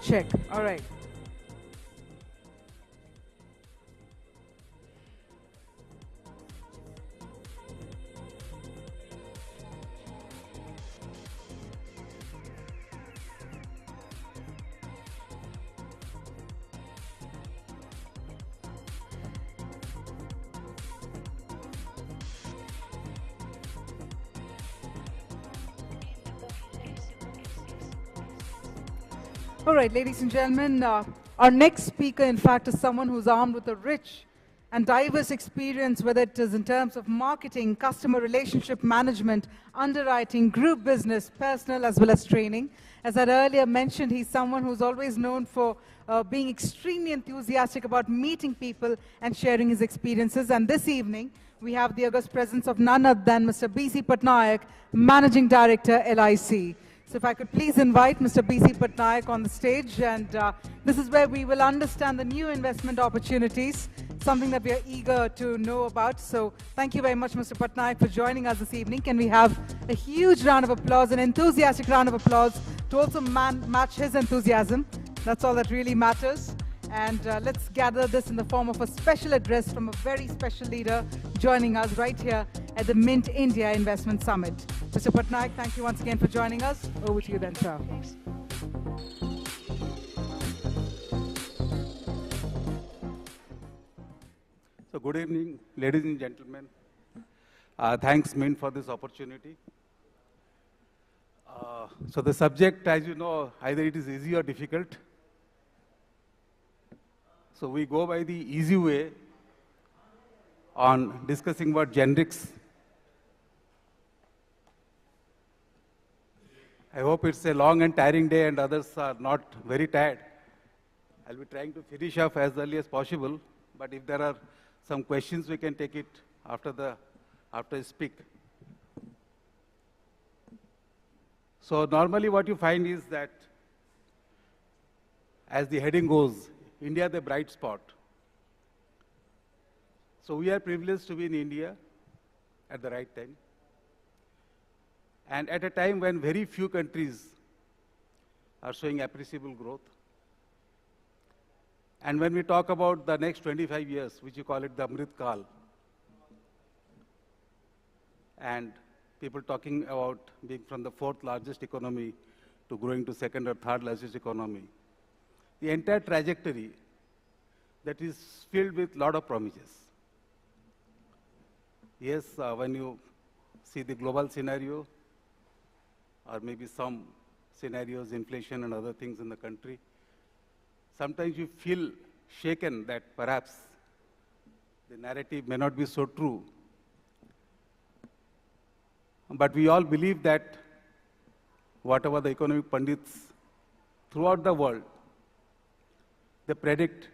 Check. All right. All right, ladies and gentlemen, our next speaker, in fact, is someone who's armed with a rich and diverse experience, whether it is in terms of marketing, customer relationship management, underwriting, group business, personal as well as training. As I earlier mentioned, he's someone who's always known for being extremely enthusiastic about meeting people and sharing his experiences. And this evening, we have the august presence of none other than Mr. B.C. Patnaik, Managing Director, LIC. So if I could please invite Mr. B.C. Patnaik on the stage, and this is where we will understand the new investment opportunities, something that we are eager to know about. So thank you very much, Mr. Patnaik, for joining us this evening. Can we have a huge round of applause, an enthusiastic round of applause to also match his enthusiasm? That's all that really matters. And let's gather this in the form of a special address from a very special leader joining us right here at the Mint India Investment Summit. Mr. Patnaik, thank you once again for joining us. Over to you then, sir. So good evening, ladies and gentlemen. Thanks, Mint, for this opportunity. So the subject, as you know, either it is easy or difficult. So we go by the easy way on discussing about generics. I hope it's a long and tiring day and others are not very tired. I'll be trying to finish off as early as possible, but if there are some questions, we can take it after I speak. So normally what you find is that, as the heading goes, India the bright spot. So we are privileged to be in India at the right time, and at a time when very few countries are showing appreciable growth. And when we talk about the next 25 years, which you call it the Amrit Kal, and people talking about being from the 4th largest economy to growing to 2nd or 3rd largest economy, the entire trajectory that is filled with a lot of promises. Yes, when you see the global scenario, or maybe some scenarios, inflation and other things in the country, sometimes you feel shaken that perhaps the narrative may not be so true. But we all believe that whatever the economic pundits throughout the world, they predict,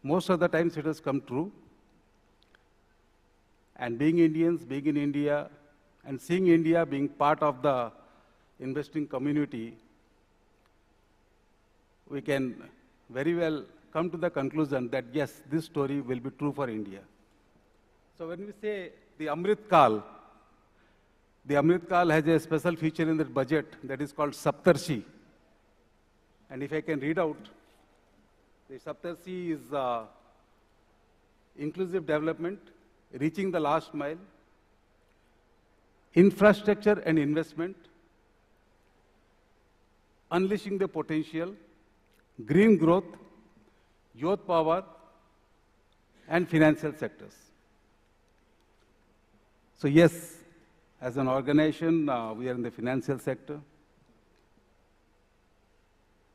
most of the times it has come true. And being Indians, being in India, and seeing India being part of the investing community, we can very well come to the conclusion that yes, this story will be true for India. So when we say the Amrit Kal has a special feature in the budget that is called Saptarshi. And if I can read out, the Saptarshi is inclusive development, reaching the last mile, infrastructure and investment, unleashing the potential, green growth, youth power, and financial sectors. So yes, as an organization, we are in the financial sector.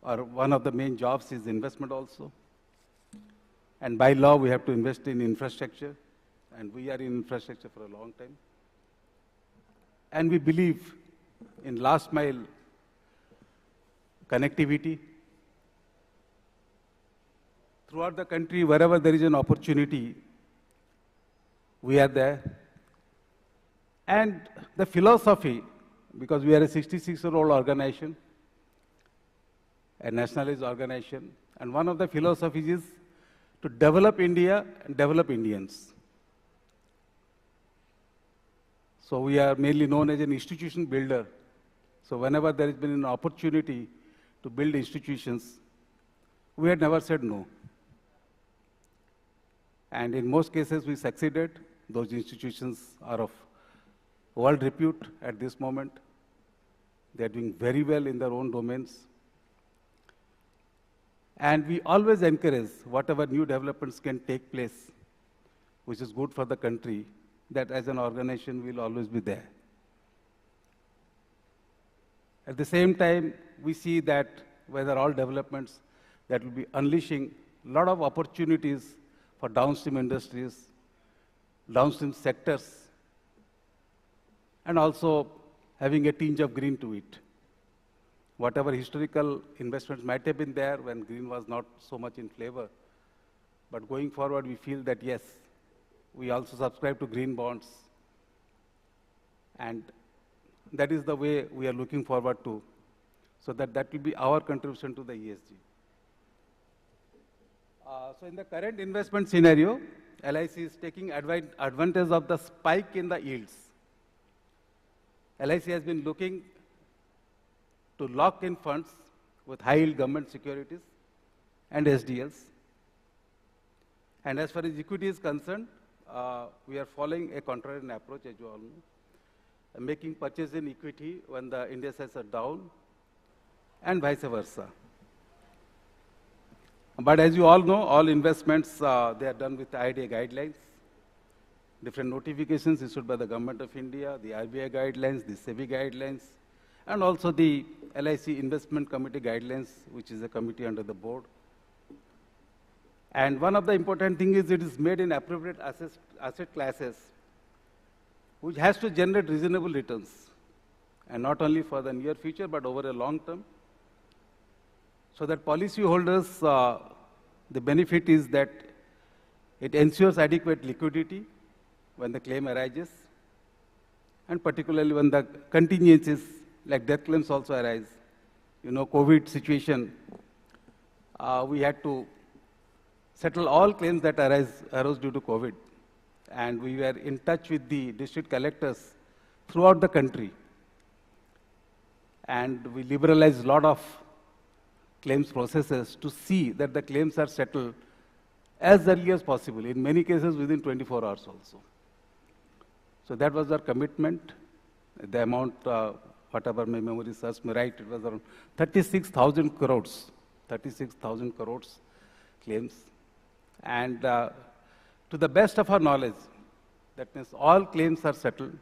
One of the main jobs is investment also. And by law, we have to invest in infrastructure. And we are in infrastructure for a long time. And we believe in last mile connectivity. Throughout the country, wherever there is an opportunity, we are there. And the philosophy, because we are a 66-year-old organization, a nationalist organization, and one of the philosophies is to develop India and develop Indians. So we are mainly known as an institution builder. So whenever there has been an opportunity to build institutions, we had never said no. And in most cases, we succeeded. Those institutions are of world repute at this moment. They are doing very well in their own domains. And we always encourage whatever new developments can take place, which is good for the country, that as an organization we'll always be there. At the same time, we see that whether all developments that will be unleashing a lot of opportunities for downstream industries, downstream sectors, and also having a tinge of green to it. Whatever historical investments might have been there when green was not so much in flavor, but going forward, we feel that yes, we also subscribe to green bonds, and that is the way we are looking forward to, so that will be our contribution to the ESG. So in the current investment scenario, LIC is taking advantage of the spike in the yields. LIC has been looking to lock in funds with high yield government securities and SDLs. And as far as equity is concerned, we are following a contrarian approach, as you all know, making purchase in equity when the indices are down, and vice versa. But as you all know, all investments, they are done with IRDA guidelines, different notifications issued by the Government of India, the RBI guidelines, the SEBI guidelines, and also the LIC Investment Committee guidelines, which is a committee under the board. And one of the important things is it is made in appropriate asset classes, which has to generate reasonable returns, and not only for the near future, but over a long term. So that policyholders, the benefit is that it ensures adequate liquidity when the claim arises, and particularly when the contingencies like death claims also arise. You know, COVID situation, we had to settle all claims that arose due to COVID. And we were in touch with the district collectors throughout the country. And we liberalized a lot of claims processes to see that the claims are settled as early as possible, in many cases within 24 hours also. So that was our commitment. The amount, whatever my memory serves me right, it was around 36,000 crores, 36,000 crores claims. And to the best of our knowledge, that means all claims are settled.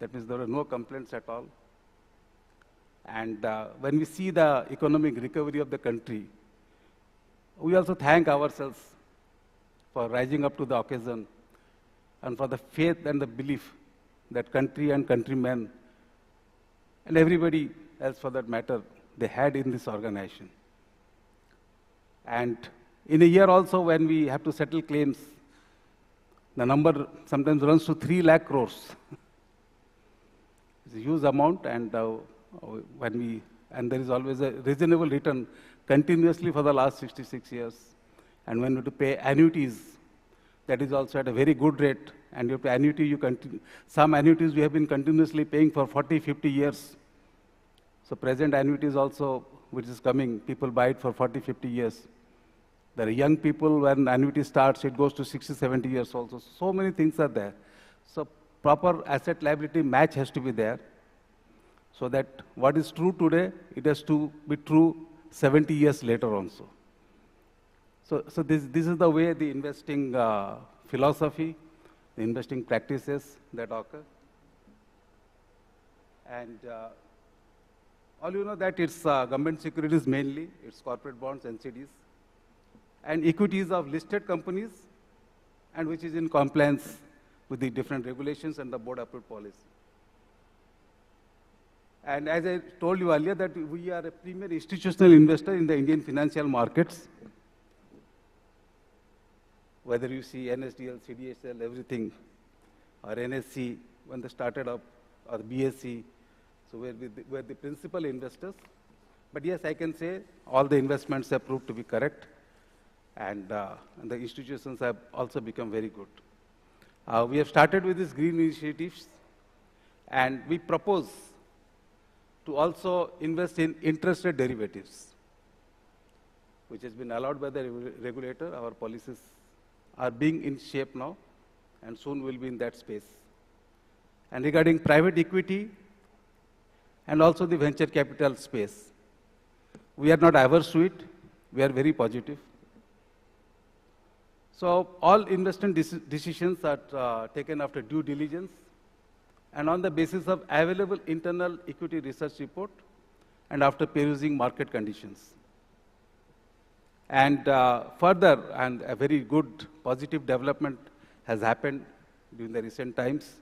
That means there were no complaints at all. And when we see the economic recovery of the country, we also thank ourselves for rising up to the occasion and for the faith and the belief that country and countrymen and everybody else for that matter, they had in this organization. And in a year also when we have to settle claims, the number sometimes runs to 3 lakh crores. It's a huge amount, and and there is always a reasonable return continuously for the last 66 years. And when you have to pay annuities, that is also at a very good rate. And you have to annuity, some annuities we have been continuously paying for 40, 50 years. So present annuities also, which is coming, people buy it for 40, 50 years. There are young people, when annuity starts, it goes to 60, 70 years also. So many things are there. So proper asset liability match has to be there, so that what is true today, it has to be true 70 years later also. So this is the way the investing philosophy, the investing practices that occur. And all you know that it's government securities mainly, it's corporate bonds, NCDs, and equities of listed companies, and which is in compliance with the different regulations and the board approved policy. And as I told you earlier, that we are a premier institutional investor in the Indian financial markets. Whether you see NSDL, CDSL, everything, or NSC when they started up, or BSC, so we're the principal investors. But yes, I can say all the investments have proved to be correct, and the institutions have also become very good. We have started with these green initiatives, and we propose to also invest in interest rate derivatives, which has been allowed by the regulator. Our policies are being in shape now, and soon will be in that space. And regarding private equity and also the venture capital space, we are not averse to it. We are very positive. So all investment decisions are taken after due diligence and on the basis of available internal equity research report and after perusing market conditions. And further, and a very good positive development has happened during the recent times.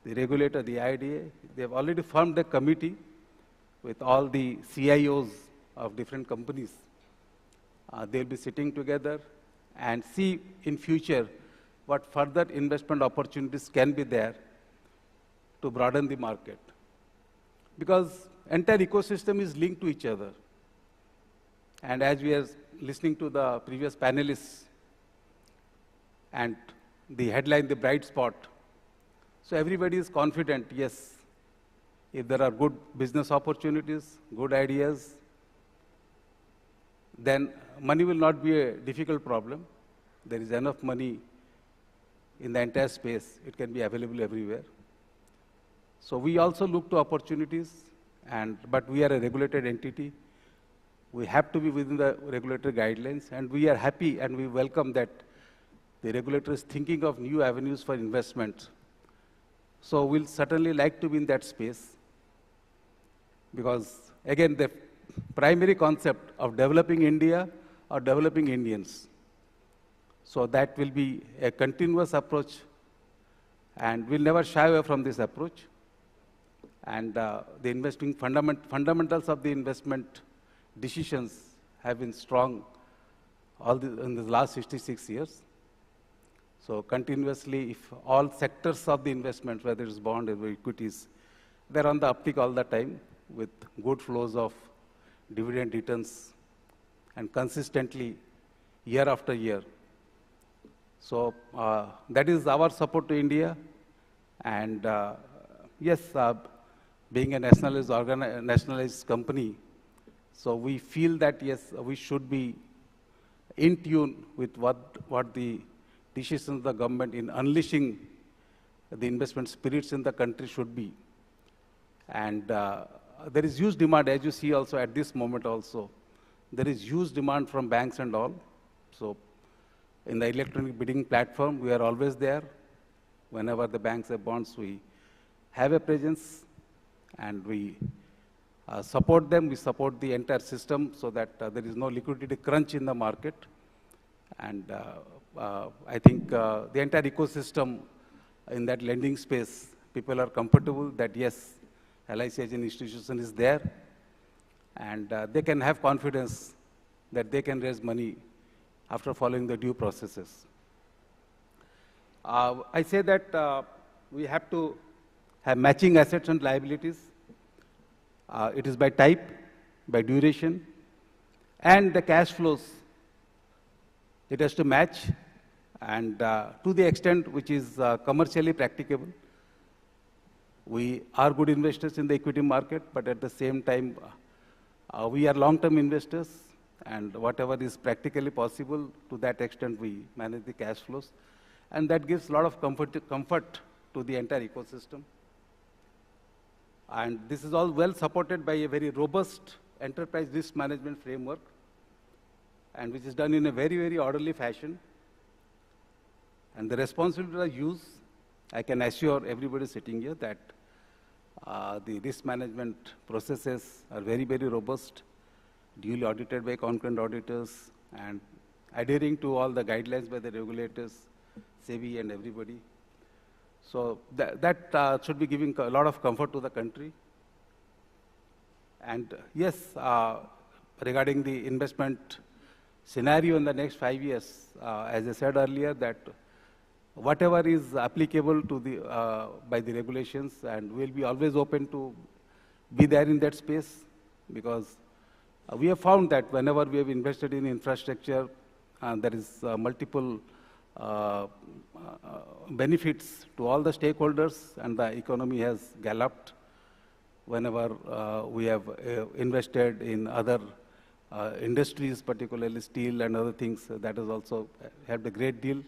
The regulator, the IDA, they have already formed a committee with all the CIOs of different companies. They'll be sitting together and see in future what further investment opportunities can be there to broaden the market. Because entire ecosystem is linked to each other. And as we are listening to the previous panelists and the headline, the bright spot, so everybody is confident, yes, if there are good business opportunities, good ideas, then money will not be a difficult problem. There is enough money in the entire space. It can be available everywhere. So we also look to opportunities, but we are a regulated entity. We have to be within the regulatory guidelines, and we are happy and we welcome that the regulator is thinking of new avenues for investment. So we'll certainly like to be in that space, because again, the primary concept of developing India or developing Indians. So that will be a continuous approach, and we'll never shy away from this approach. And the investing fundamentals of the investment decisions have been strong in the last 66 years. So continuously, if all sectors of the investment, whether it's bond or equities, they're on the uptick all the time with good flows of dividend returns and consistently year after year. So that is our support to India. And yes, being a nationalized company, so we feel that yes, we should be in tune with what the decisions of the government in unleashing the investment spirits in the country should be. And there is huge demand, as you see also at this moment also. There is huge demand from banks and all. So in the electronic bidding platform, we are always there. Whenever the banks have bonds, we have a presence and we support them. We support the entire system so that there is no liquidity crunch in the market. And I think the entire ecosystem in that lending space, people are comfortable that yes, LIC as an institution is there, and they can have confidence that they can raise money after following the due processes. I say that we have to have matching assets and liabilities. It is by type, by duration, and the cash flows. It has to match, and to the extent which is commercially practicable. We are good investors in the equity market, but at the same time, we are long-term investors, and whatever is practically possible, to that extent, we manage the cash flows. And that gives a lot of comfort to the entire ecosystem. And this is all well supported by a very robust enterprise risk management framework, and which is done in a very, very orderly fashion. And the responsibility of use, I can assure everybody sitting here that the risk management processes are very, very robust, duly audited by concurrent auditors, and adhering to all the guidelines by the regulators, SEBI and everybody. So that should be giving a lot of comfort to the country. And yes, regarding the investment scenario in the next 5 years, as I said earlier, that whatever is applicable to the by the regulations, and we'll be always open to be there in that space, because we have found that whenever we have invested in infrastructure, there is multiple benefits to all the stakeholders, and the economy has galloped. Whenever we have invested in other industries, particularly steel and other things, that has also helped a great deal.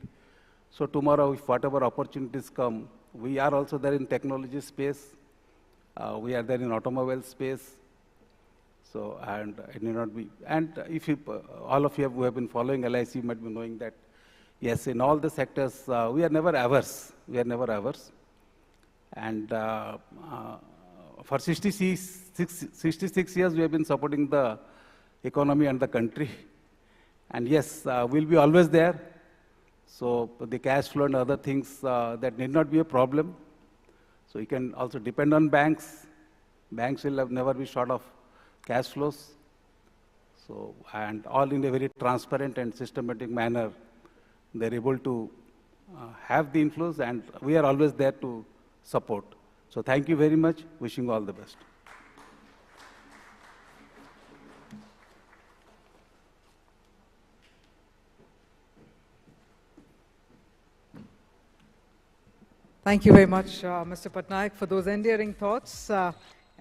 So tomorrow, if whatever opportunities come, we are also there in technology space. We are there in automobile space. So, and it may not be, and if you, all of you who have been following LIC might be knowing that, yes, in all the sectors, we are never averse. We are never averse. And for 66 years, we have been supporting the economy and the country. And yes, we'll be always there. So the cash flow and other things, that need not be a problem. So you can also depend on banks. Banks will never be short of cash flows. So, and all in a very transparent and systematic manner, they're able to have the inflows, and we are always there to support. So thank you very much. Wishing you all the best. Thank you very much, Mr. Patnaik, for those endearing thoughts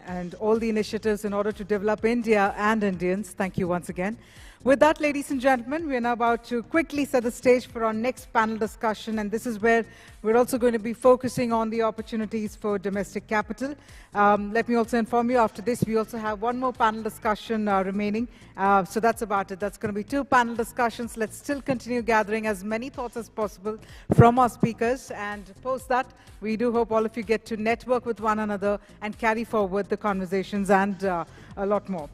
and all the initiatives in order to develop India and Indians. Thank you once again. With that, ladies and gentlemen, we are now about to quickly set the stage for our next panel discussion, and this is where we're also going to be focusing on the opportunities for domestic capital. Let me also inform you, after this, we also have one more panel discussion remaining. So that's about it. That's going to be 2 panel discussions. Let's still continue gathering as many thoughts as possible from our speakers, and post that, we do hope all of you get to network with one another and carry forward the conversations and a lot more.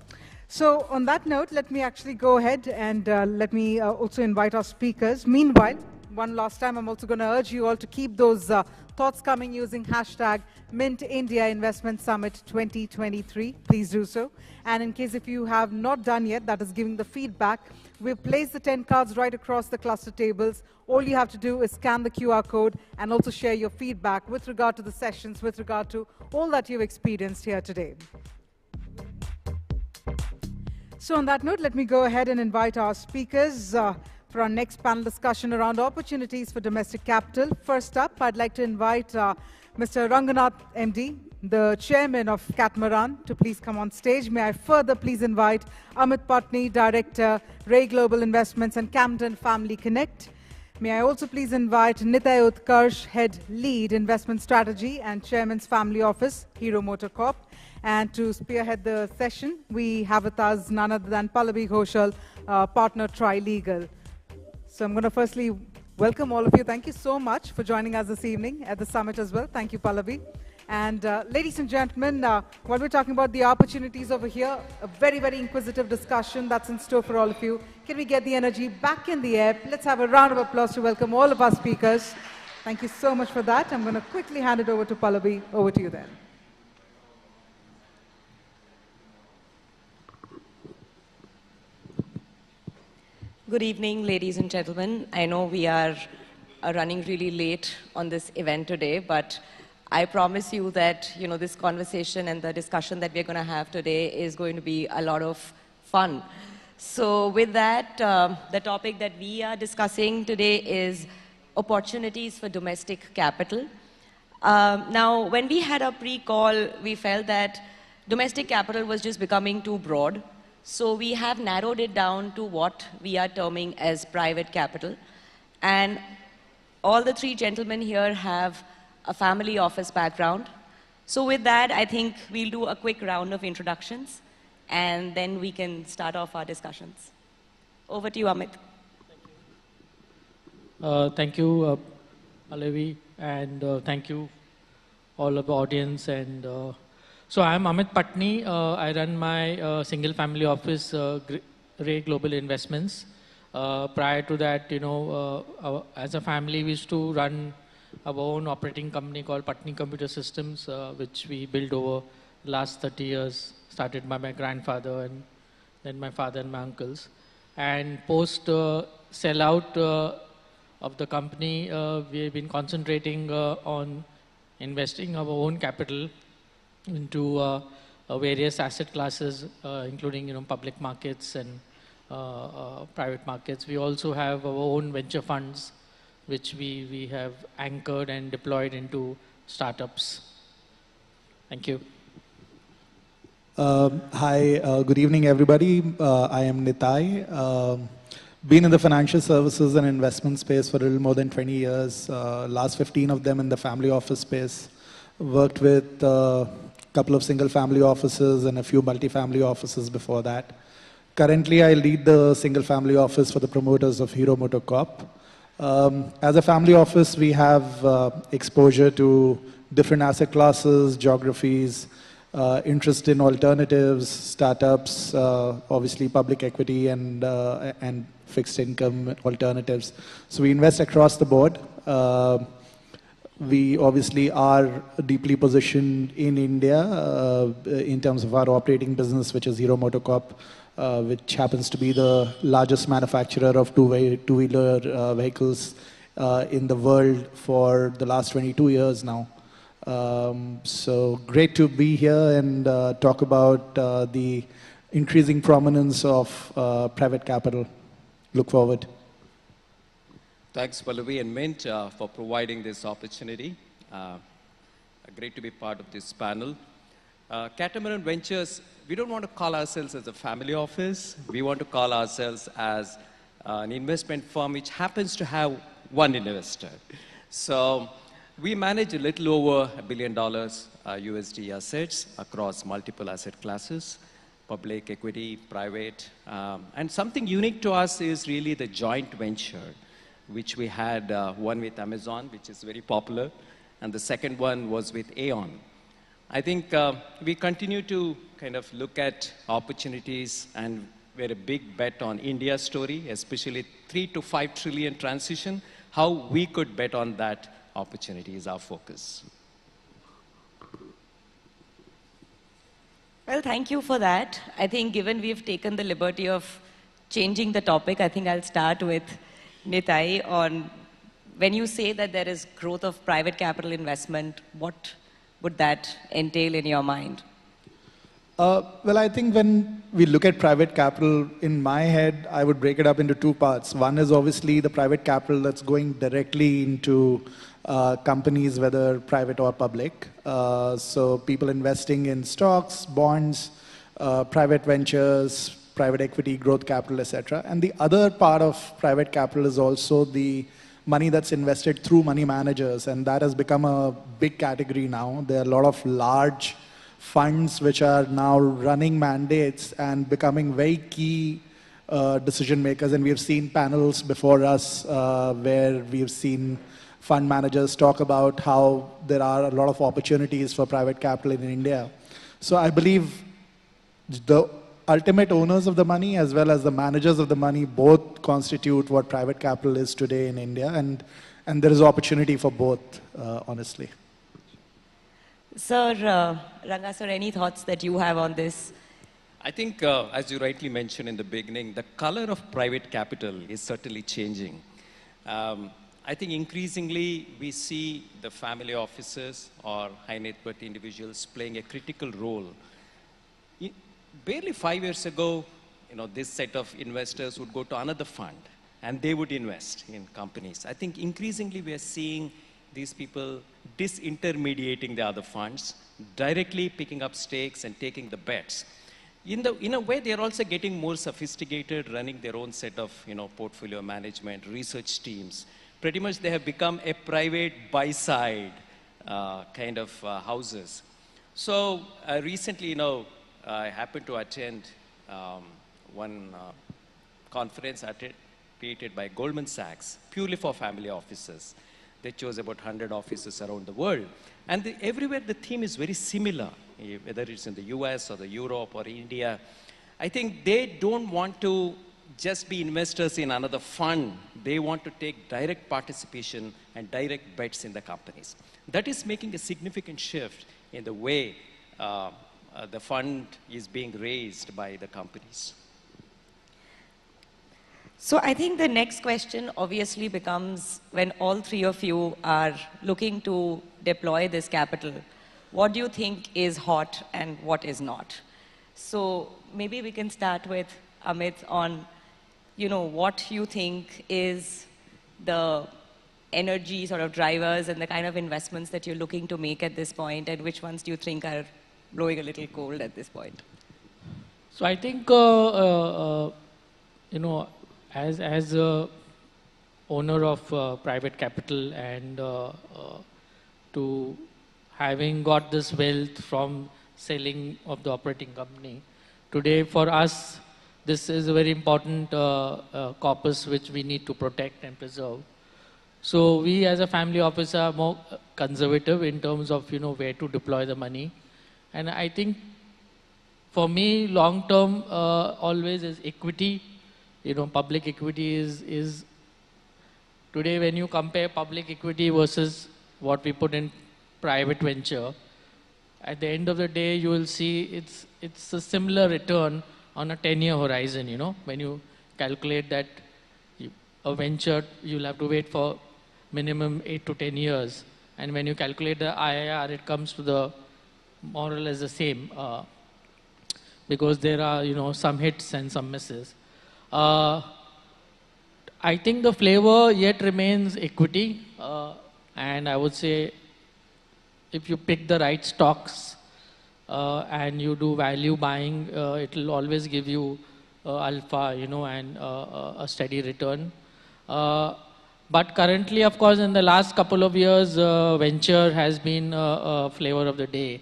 So on that note, let me actually go ahead and let me also invite our speakers. Meanwhile, one last time, I'm also going to urge you all to keep those thoughts coming using hashtag Mint India Investment Summit 2023. Please do so. And in case if you have not done yet, that is giving the feedback, we've placed the 10 cards right across the cluster tables. All you have to do is scan the QR code and also share your feedback with regard to the sessions, with regard to all that you've experienced here today. So on that note, let me go ahead and invite our speakers for our next panel discussion around opportunities for domestic capital. First up, I'd like to invite Mr. Ranganath, MD, the chairman of Catamaran, to please come on stage. May I further please invite Amit Patni, Director, Ray Global Investments and Camden Family Connect. May I also please invite Nitay Utkarsh, Head Lead Investment Strategy and Chairman's Family Office, Hero Motor Corp. And to spearhead the session, we have with us none other than Pallavi Ghoshal, partner Tri-Legal. So I'm going to firstly welcome all of you. Thank you so much for joining us this evening at the summit as well. Thank you, Pallavi. And ladies and gentlemen, while we're talking about the opportunities over here, a very, very inquisitive discussion that's in store for all of you. Can we get the energy back in the air? Let's have a round of applause to welcome all of our speakers. Thank you so much for that. I'm going to quickly hand it over to Pallavi. Over to you then. Good evening, ladies and gentlemen. I know we are running really late on this event today, but I promise you that this conversation and the discussion that we're going to have today is going to be a lot of fun. So with that, the topic that we are discussing today is opportunities for domestic capital. Now, when we had a pre-call, we felt that domestic capital was just becoming too broad. So we have narrowed it down to what we are terming as private capital. And all the three gentlemen here have a family office background. So with that, I think we'll do a quick round of introductions, and then we can start off our discussions. Over to you, Amit. Thank you, Pallavi, and thank you all of the audience. And so I'm Amit Patni. I run my single family office, Ray Global Investments. Prior to that, as a family, we used to run our own operating company called Patni Computer Systems, which we built over the last 30 years, started by my grandfather and then my father and my uncles. And post sellout of the company, we've been concentrating on investing our own capital into various asset classes, including public markets and private markets. We also have our own venture funds, which we have anchored and deployed into startups. Thank you. Hi, good evening, everybody. I am Nitay. Been in the financial services and investment space for a little more than 20 years. Last 15 of them in the family office space. Worked with a couple of single family offices and a few multi-family offices before that. Currently, I lead the single family office for the promoters of Hero Motor Corp. As a family office, we have exposure to different asset classes, geographies, interest in alternatives, startups, obviously public equity and fixed income alternatives. So we invest across the board. We obviously are deeply positioned in India in terms of our operating business, which is Hero Motor Corp, which happens to be the largest manufacturer of two-wheeler vehicles in the world for the last 22 years now. So great to be here and talk about the increasing prominence of private capital. Look forward. Thanks, Pallavi and Mint, for providing this opportunity. Great to be part of this panel. Catamaran Ventures, we don't want to call ourselves as a family office. We want to call ourselves as an investment firm which happens to have one investor. So we manage a little over $1 billion USD assets across multiple asset classes, public, equity, private. And something unique to us is really the joint venture, which we had one with Amazon, which is very popular, and the second one was with Aon. I think we continue to kind of look at opportunities, and we're a big bet on India's story, especially 3 to 5 trillion transition. How we could bet on that opportunity is our focus. Well, thank you for that. I think given we've taken the liberty of changing the topic, I think I'll start with Nitai on when you say that there is growth of private capital investment, what would that entail in your mind? Well, I think when we look at private capital, in my head, I would break it up into two parts. One is obviously the private capital that's going directly into companies, whether private or public. So people investing in stocks, bonds, private ventures, private equity, growth capital, etc. And the other part of private capital is also the money that's invested through money managers, and that has become a big category now. There are a lot of large funds which are now running mandates and becoming very key decision makers, and we have seen panels before us where we've seen fund managers talk about how there are a lot of opportunities for private capital in India. So I believe the ultimate owners of the money as well as the managers of the money both constitute what private capital is today in India, and there is opportunity for both, honestly. Sir, Ranga sir, any thoughts that you have on this? I think, as you rightly mentioned in the beginning, the color of private capital is certainly changing. I think increasingly we see the family offices or high net worth individuals playing a critical role. Barely 5 years ago, this set of investors would go to another fund and they would invest in companies. I think increasingly we are seeing these people disintermediating the other funds, directly picking up stakes and taking the bets. In a way, they're also getting more sophisticated, running their own set of portfolio management, research teams. Pretty much they have become a private buy-side kind of houses. So recently, I happened to attend one conference created by Goldman Sachs, purely for family offices. They chose about 100 offices around the world. And everywhere the theme is very similar, whether it's in the US or the Europe or India. I think they don't want to just be investors in another fund. They want to take direct participation and direct bets in the companies. That is making a significant shift in the way the fund is being raised by the companies. So I think the next question obviously becomes, when all three of you are looking to deploy this capital, what do you think is hot and what is not? So maybe we can start with Amit on, what you think is the energy sort of drivers and the kind of investments that you're looking to make at this point, and which ones do you think are blowing a little cold at this point? So I think, as a owner of private capital and to having got this wealth from selling of the operating company, today for us, this is a very important corpus which we need to protect and preserve. So we as a family office are more conservative in terms of, where to deploy the money. And I think for me, long term always is equity. Public equity is today when you compare public equity versus what we put in private venture, at the end of the day, you will see it's a similar return on a 10-year horizon, when you calculate that a venture, you'll have to wait for minimum 8 to 10 years. And when you calculate the IRR, it comes to the more or less the same, because there are, some hits and some misses. I think the flavor yet remains equity, and I would say if you pick the right stocks and you do value buying, it will always give you alpha, and a steady return. But currently, of course, in the last couple of years, venture has been a flavor of the day,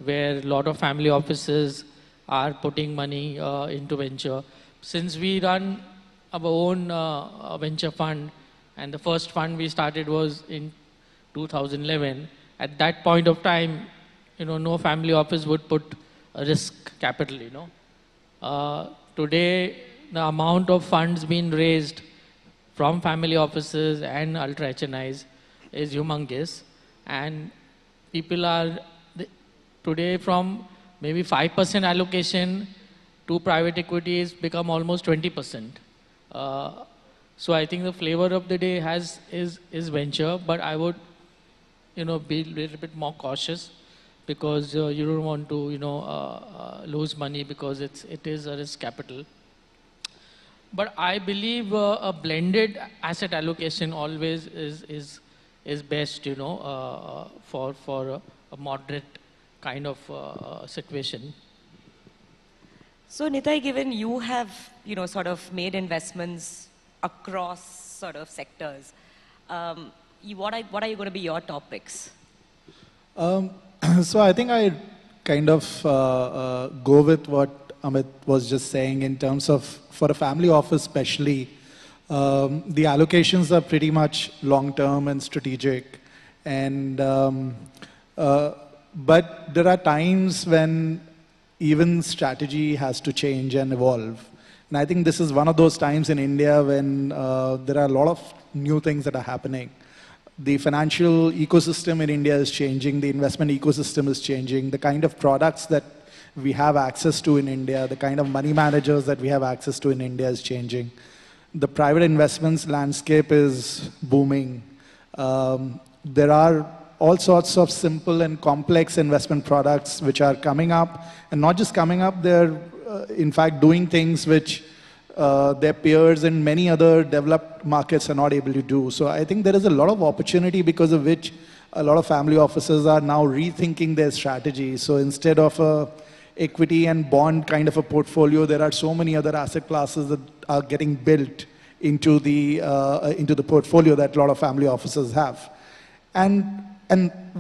where a lot of family offices are putting money into venture. Since we run our own venture fund, and the first fund we started was in 2011, at that point of time, no family office would put a risk capital, Today, the amount of funds being raised from family offices and ultra HNIs is humongous. And people are today from maybe 5% allocation to private equities become almost 20%. So I think the flavor of the day is venture, but I would be a little bit more cautious because you don't want to lose money because it is a risk capital. But I believe a blended asset allocation always is best, for a moderate kind of situation. So Nitai, given you have, sort of made investments across sort of sectors, what are you going to be your topics? So I think I kind of go with what Amit was just saying in terms of, for a family office especially, the allocations are pretty much long-term and strategic. And, but there are times when even strategy has to change and evolve. And I think this is one of those times in India when there are a lot of new things that are happening. The financial ecosystem in India is changing, the investment ecosystem is changing, the kind of products that we have access to in India, the kind of money managers that we have access to in India is changing. The private investments landscape is booming. There are all sorts of simple and complex investment products which are coming up, and not just coming up, they're in fact doing things which their peers in many other developed markets are not able to do. So I think there is a lot of opportunity because of which a lot of family offices are now rethinking their strategy. So instead of a equity and bond kind of a portfolio, there are so many other asset classes that are getting built into the portfolio that a lot of family offices have. And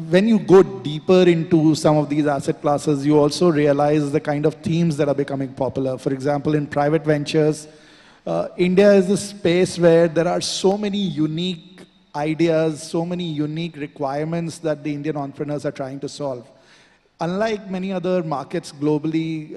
when you go deeper into some of these asset classes, you also realize the kind of themes that are becoming popular. For example, in private ventures, India is a space where there are so many unique ideas, so many unique requirements that the Indian entrepreneurs are trying to solve. Unlike many other markets globally,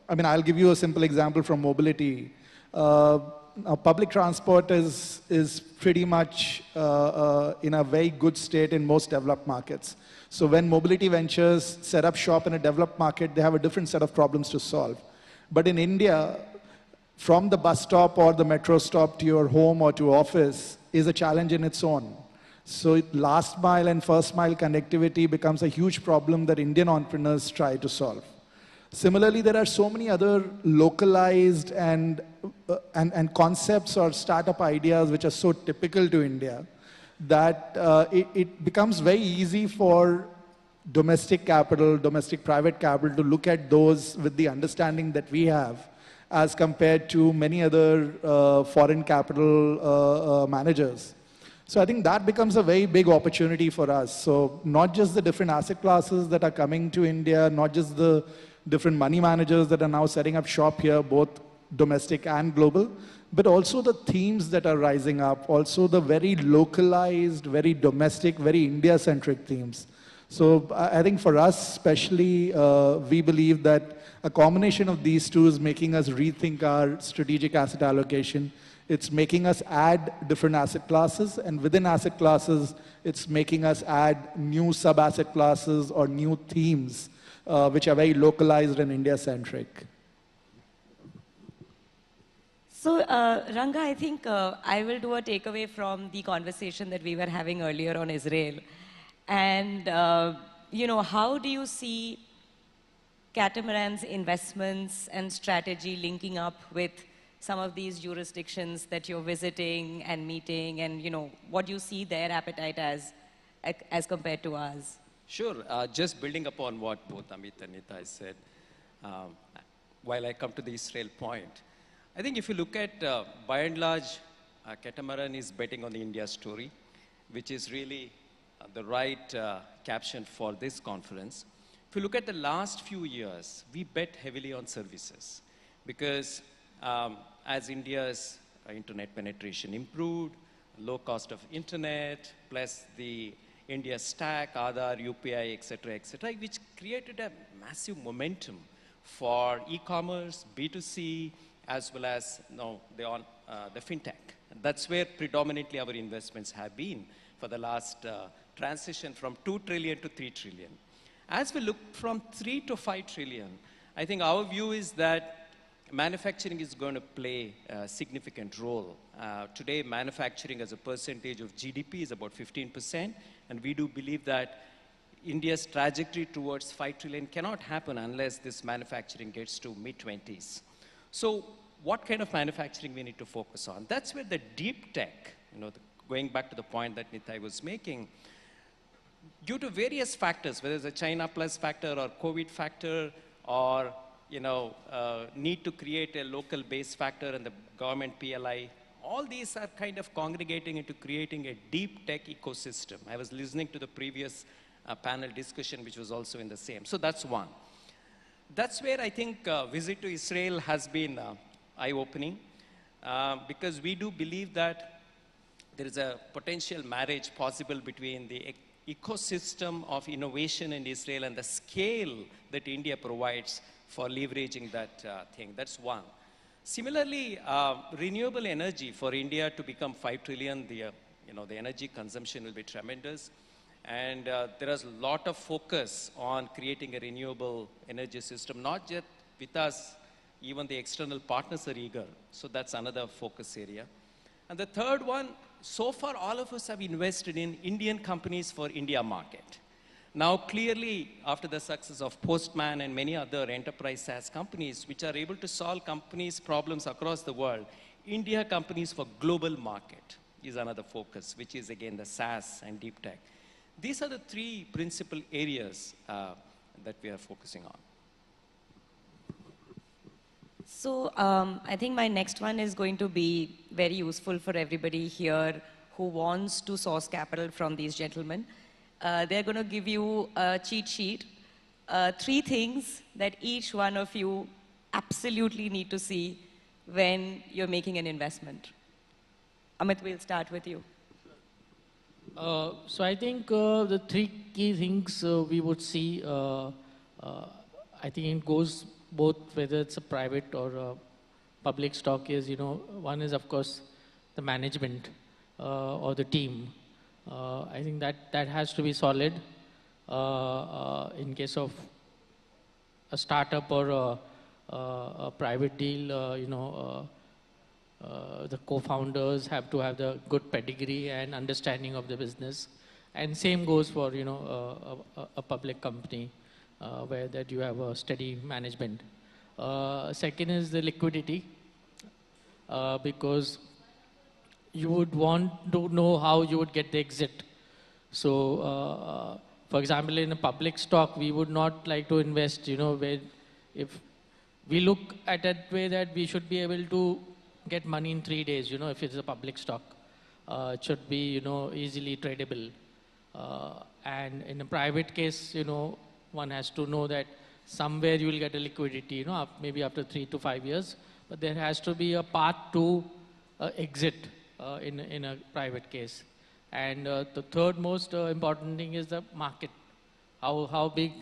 I'll give you a simple example from mobility. Public transport is pretty much in a very good state in most developed markets. So when mobility ventures set up shop in a developed market, they have a different set of problems to solve. But in India, from the bus stop or the metro stop to your home or to office is a challenge in its own. So last mile and first mile connectivity becomes a huge problem that Indian entrepreneurs try to solve. Similarly, there are so many other localized and concepts or startup ideas which are so typical to India that it becomes very easy for domestic capital, domestic private capital to look at those with the understanding that we have as compared to many other foreign capital managers. So I think that becomes a very big opportunity for us. So not just the different asset classes that are coming to India, not just the different money managers that are now setting up shop here, both domestic and global, but also the themes that are rising up, also the very localized, very domestic, very India-centric themes. So I think for us especially, we believe that a combination of these two is making us rethink our strategic asset allocation. It's making us add different asset classes, and within asset classes, it's making us add new sub-asset classes or new themes which are very localized and India-centric. So, Ranga, I think I will do a takeaway from the conversation that we were having earlier on Israel. And, how do you see Catamaran's investments and strategy linking up with some of these jurisdictions that you're visiting and meeting, and, what do you see their appetite as compared to ours? Sure. Just building upon what both Amit and Nitai said, while I come to the Israel point, I think if you look at, by and large, Catamaran is betting on the India story, which is really the right caption for this conference. If you look at the last few years, we bet heavily on services because as India's internet penetration improved, low cost of internet, plus the India Stack, Aadhaar, UPI, etc., which created a massive momentum for e-commerce, B2C, as well as the fintech. That's where predominantly our investments have been for the last transition from 2 trillion to 3 trillion. As we look from 3 to 5 trillion, I think our view is that manufacturing is going to play a significant role. Today, manufacturing as a percentage of GDP is about 15%, and we do believe that India's trajectory towards 5 trillion cannot happen unless this manufacturing gets to mid-20s. So what kind of manufacturing we need to focus on? That's where the deep tech, going back to the point that Nitai was making, due to various factors, whether it's a China plus factor or COVID factor or need to create a local base factor and the government PLI, all these are kind of congregating into creating a deep tech ecosystem. I was listening to the previous panel discussion, which was also in the same. So that's one. That's where I think visit to Israel has been eye-opening because we do believe that there is a potential marriage possible between the ecosystem of innovation in Israel and the scale that India provides for leveraging that thing. That's one. Similarly, renewable energy for India to become 5 trillion, the energy consumption will be tremendous. And there is a lot of focus on creating a renewable energy system, not just with us, even the external partners are eager. So that's another focus area. And the third one, so far all of us have invested in Indian companies for India market. Now clearly, after the success of Postman and many other enterprise SaaS companies, which are able to solve companies' problems across the world, India companies for global market is another focus, which is again the SaaS and deep tech. These are the three principal areas that we are focusing on. So I think my next one is going to be very useful for everybody here who wants to source capital from these gentlemen. They're going to give you a cheat sheet, 3 things that each one of you absolutely need to see when you're making an investment. Amit, we'll start with you. So I think the 3 key things we would see, I think it goes both whether it's a private or a public stock is, one is of course the management or the team. I think that has to be solid in case of a startup or a private deal, the co-founders have to have the good pedigree and understanding of the business. And same goes for, a public company where that you have a steady management. Second is the liquidity because you would want to know how you would get the exit. So, for example, in a public stock, we would not like to invest, where if we look at that way that we should be able to get money in 3 days, if it's a public stock. It should be, easily tradable. And in a private case, one has to know that somewhere you will get a liquidity, maybe after 3 to 5 years. But there has to be a path to exit in a private case. And the third most important thing is the market. How big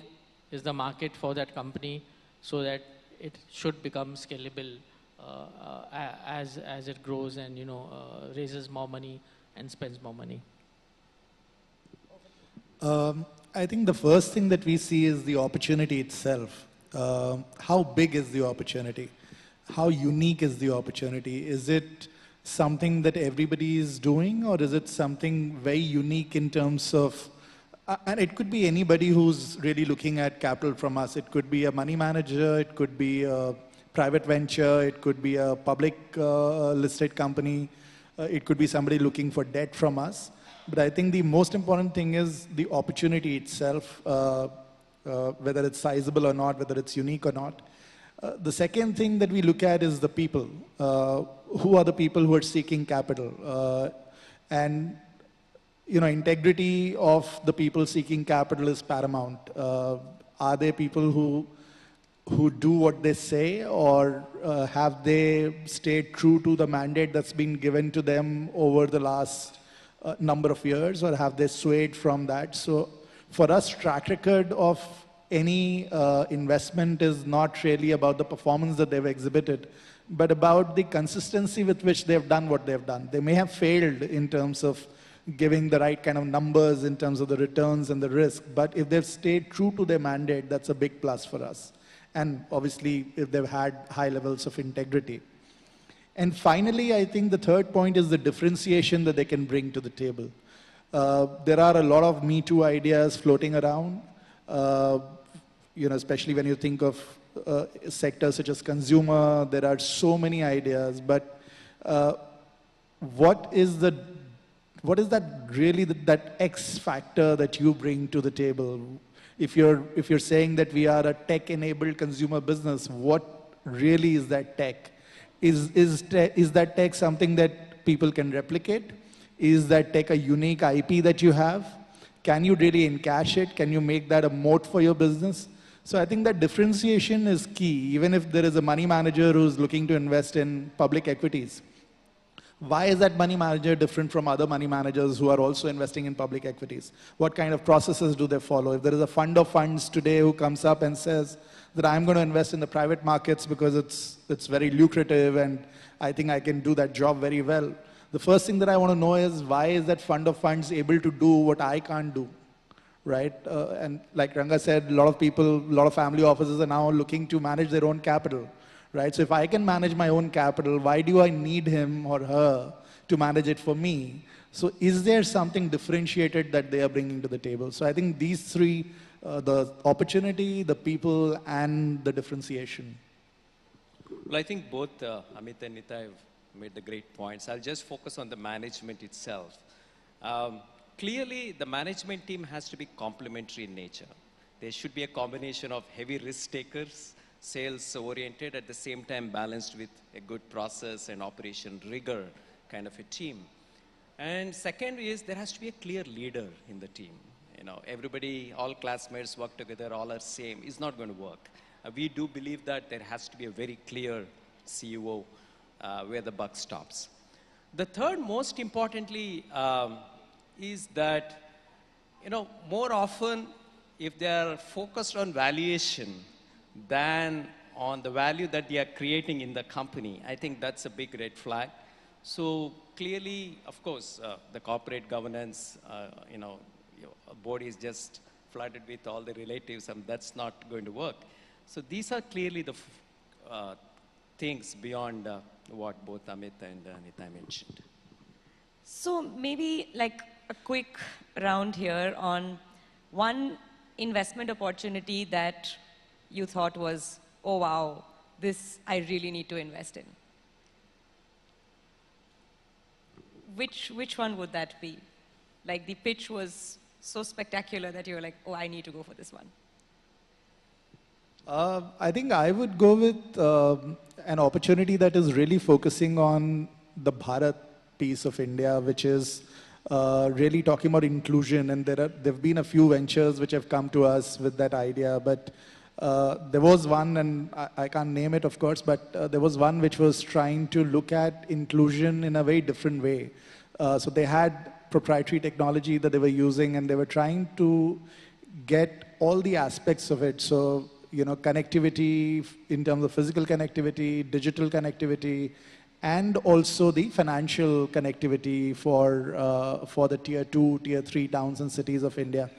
is the market for that company so that it should become scalable as it grows and raises more money and spends more money. I think the first thing that we see is the opportunity itself. How big is the opportunity? How unique is the opportunity? Is it something that everybody is doing, or is it something very unique in terms of, and it could be anybody who's really looking at capital from us. It could be a money manager, it could be a private venture, it could be a public listed company, it could be somebody looking for debt from us. But I think the most important thing is the opportunity itself, whether it's sizable or not, whether it's unique or not. The second thing that we look at is the people. Who are the people who are seeking capital? And integrity of the people seeking capital is paramount. Are they people who do what they say, or have they stayed true to the mandate that's been given to them over the last number of years, or have they swayed from that? So for us, track record of any investment is not really about the performance that they've exhibited, but about the consistency with which they've done what they've done. They may have failed in terms of giving the right kind of numbers in terms of the returns and the risk, but if they've stayed true to their mandate, that's a big plus for us. And obviously, if they've had high levels of integrity. And finally, I think the third point is the differentiation that they can bring to the table. There are a lot of Me Too ideas floating around, especially when you think of sectors such as consumer. There are so many ideas, but what is that really that X factor that you bring to the table? If you're saying that we are a tech-enabled consumer business, what really is that tech? Is that tech something that people can replicate? Is that tech a unique IP that you have? Can you really encash it? Can you make that a moat for your business? So I think that differentiation is key, even if there is a money manager who's looking to invest in public equities. Why is that money manager different from other money managers who are also investing in public equities? What kind of processes do they follow? If there is a fund of funds today who comes up and says that I'm going to invest in the private markets because it's very lucrative and I think I can do that job very well, the first thing that I want to know is, why is that fund of funds able to do what I can't do, right? And like Ranga said, a lot of family offices are now looking to manage their own capital. Right? So if I can manage my own capital, why do I need him or her to manage it for me? So is there something differentiated that they are bringing to the table? So I think these three, the opportunity, the people, and the differentiation. Well, I think both Amit and Nita have made the great points. I'll just focus on the management itself. Clearly, the management team has to be complementary in nature. There should be a combination of heavy risk takers, sales-oriented, at the same time balanced with a good process and operation rigor kind of a team. And second is, there has to be a clear leader in the team. Everybody, all classmates work together, all are same. It's not going to work. We do believe that there has to be a very clear CEO where the buck stops. The third, most importantly, is that, more often, if they are focused on valuation than on the value that they are creating in the company, I think that's a big red flag. So clearly, of course, the corporate governance, your board is just flooded with all the relatives, and that's not going to work. So these are clearly the things beyond what both Amit and Nita mentioned. So maybe like a quick round here on one investment opportunity that you thought was, oh wow, this I really need to invest in. Which one would that be? Like the pitch was so spectacular that you were like, oh, I need to go for this one. I think I would go with an opportunity that is really focusing on the Bharat piece of India, which is really talking about inclusion. And there have been a few ventures which have come to us with that idea, but there was one, and I can't name it, of course, but there was one which was trying to look at inclusion in a very different way. So they had proprietary technology that they were using, and they were trying to get all the aspects of it. So, connectivity in terms of physical connectivity, digital connectivity, and also the financial connectivity for the tier 2, tier 3 towns and cities of India.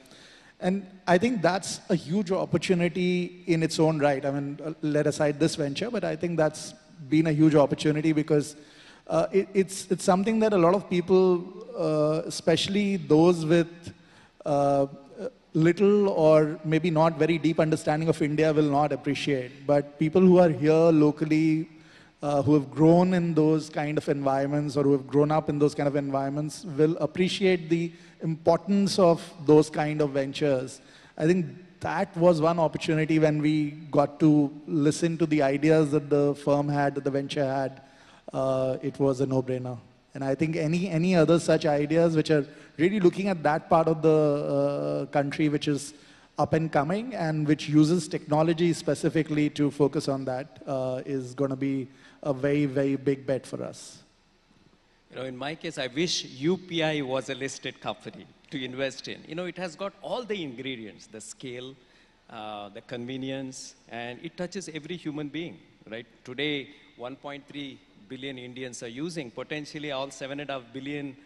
And I think that's a huge opportunity in its own right. I mean, let aside this venture, but I think that's been a huge opportunity because it's something that a lot of people, especially those with little or maybe not very deep understanding of India, will not appreciate. But people who are here locally, who have grown in those kind of environments or who have grown up in those kind of environments will appreciate the importance of those kind of ventures. I think that was one opportunity when we got to listen to the ideas that the firm had, that the venture had. It was a no-brainer. And I think any other such ideas which are really looking at that part of the country which is up and coming and which uses technology specifically to focus on that is going to be a very, very big bet for us. In my case, I wish UPI was a listed company to invest in. It has got all the ingredients, the scale, the convenience, and it touches every human being, right? Today, 1.3 billion Indians are using. Potentially, all 7.5 billion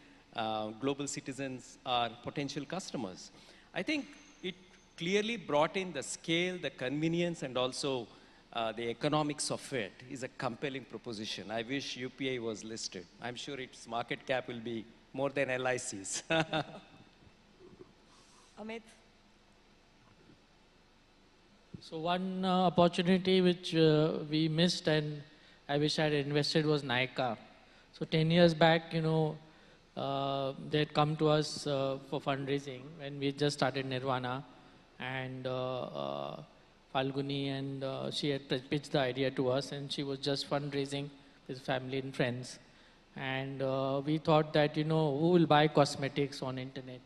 global citizens are potential customers. I think it clearly brought in the scale, the convenience, and also the economics of it is a compelling proposition. I wish UPI was listed. I'm sure its market cap will be more than LIC's. Amit? So one opportunity which we missed and I wish I had invested was Nykaa. So 10 years back, they had come to us for fundraising when we just started Nirvana, and Falguni, and she had pitched the idea to us, and she was just fundraising with family and friends. And we thought that, who will buy cosmetics on internet,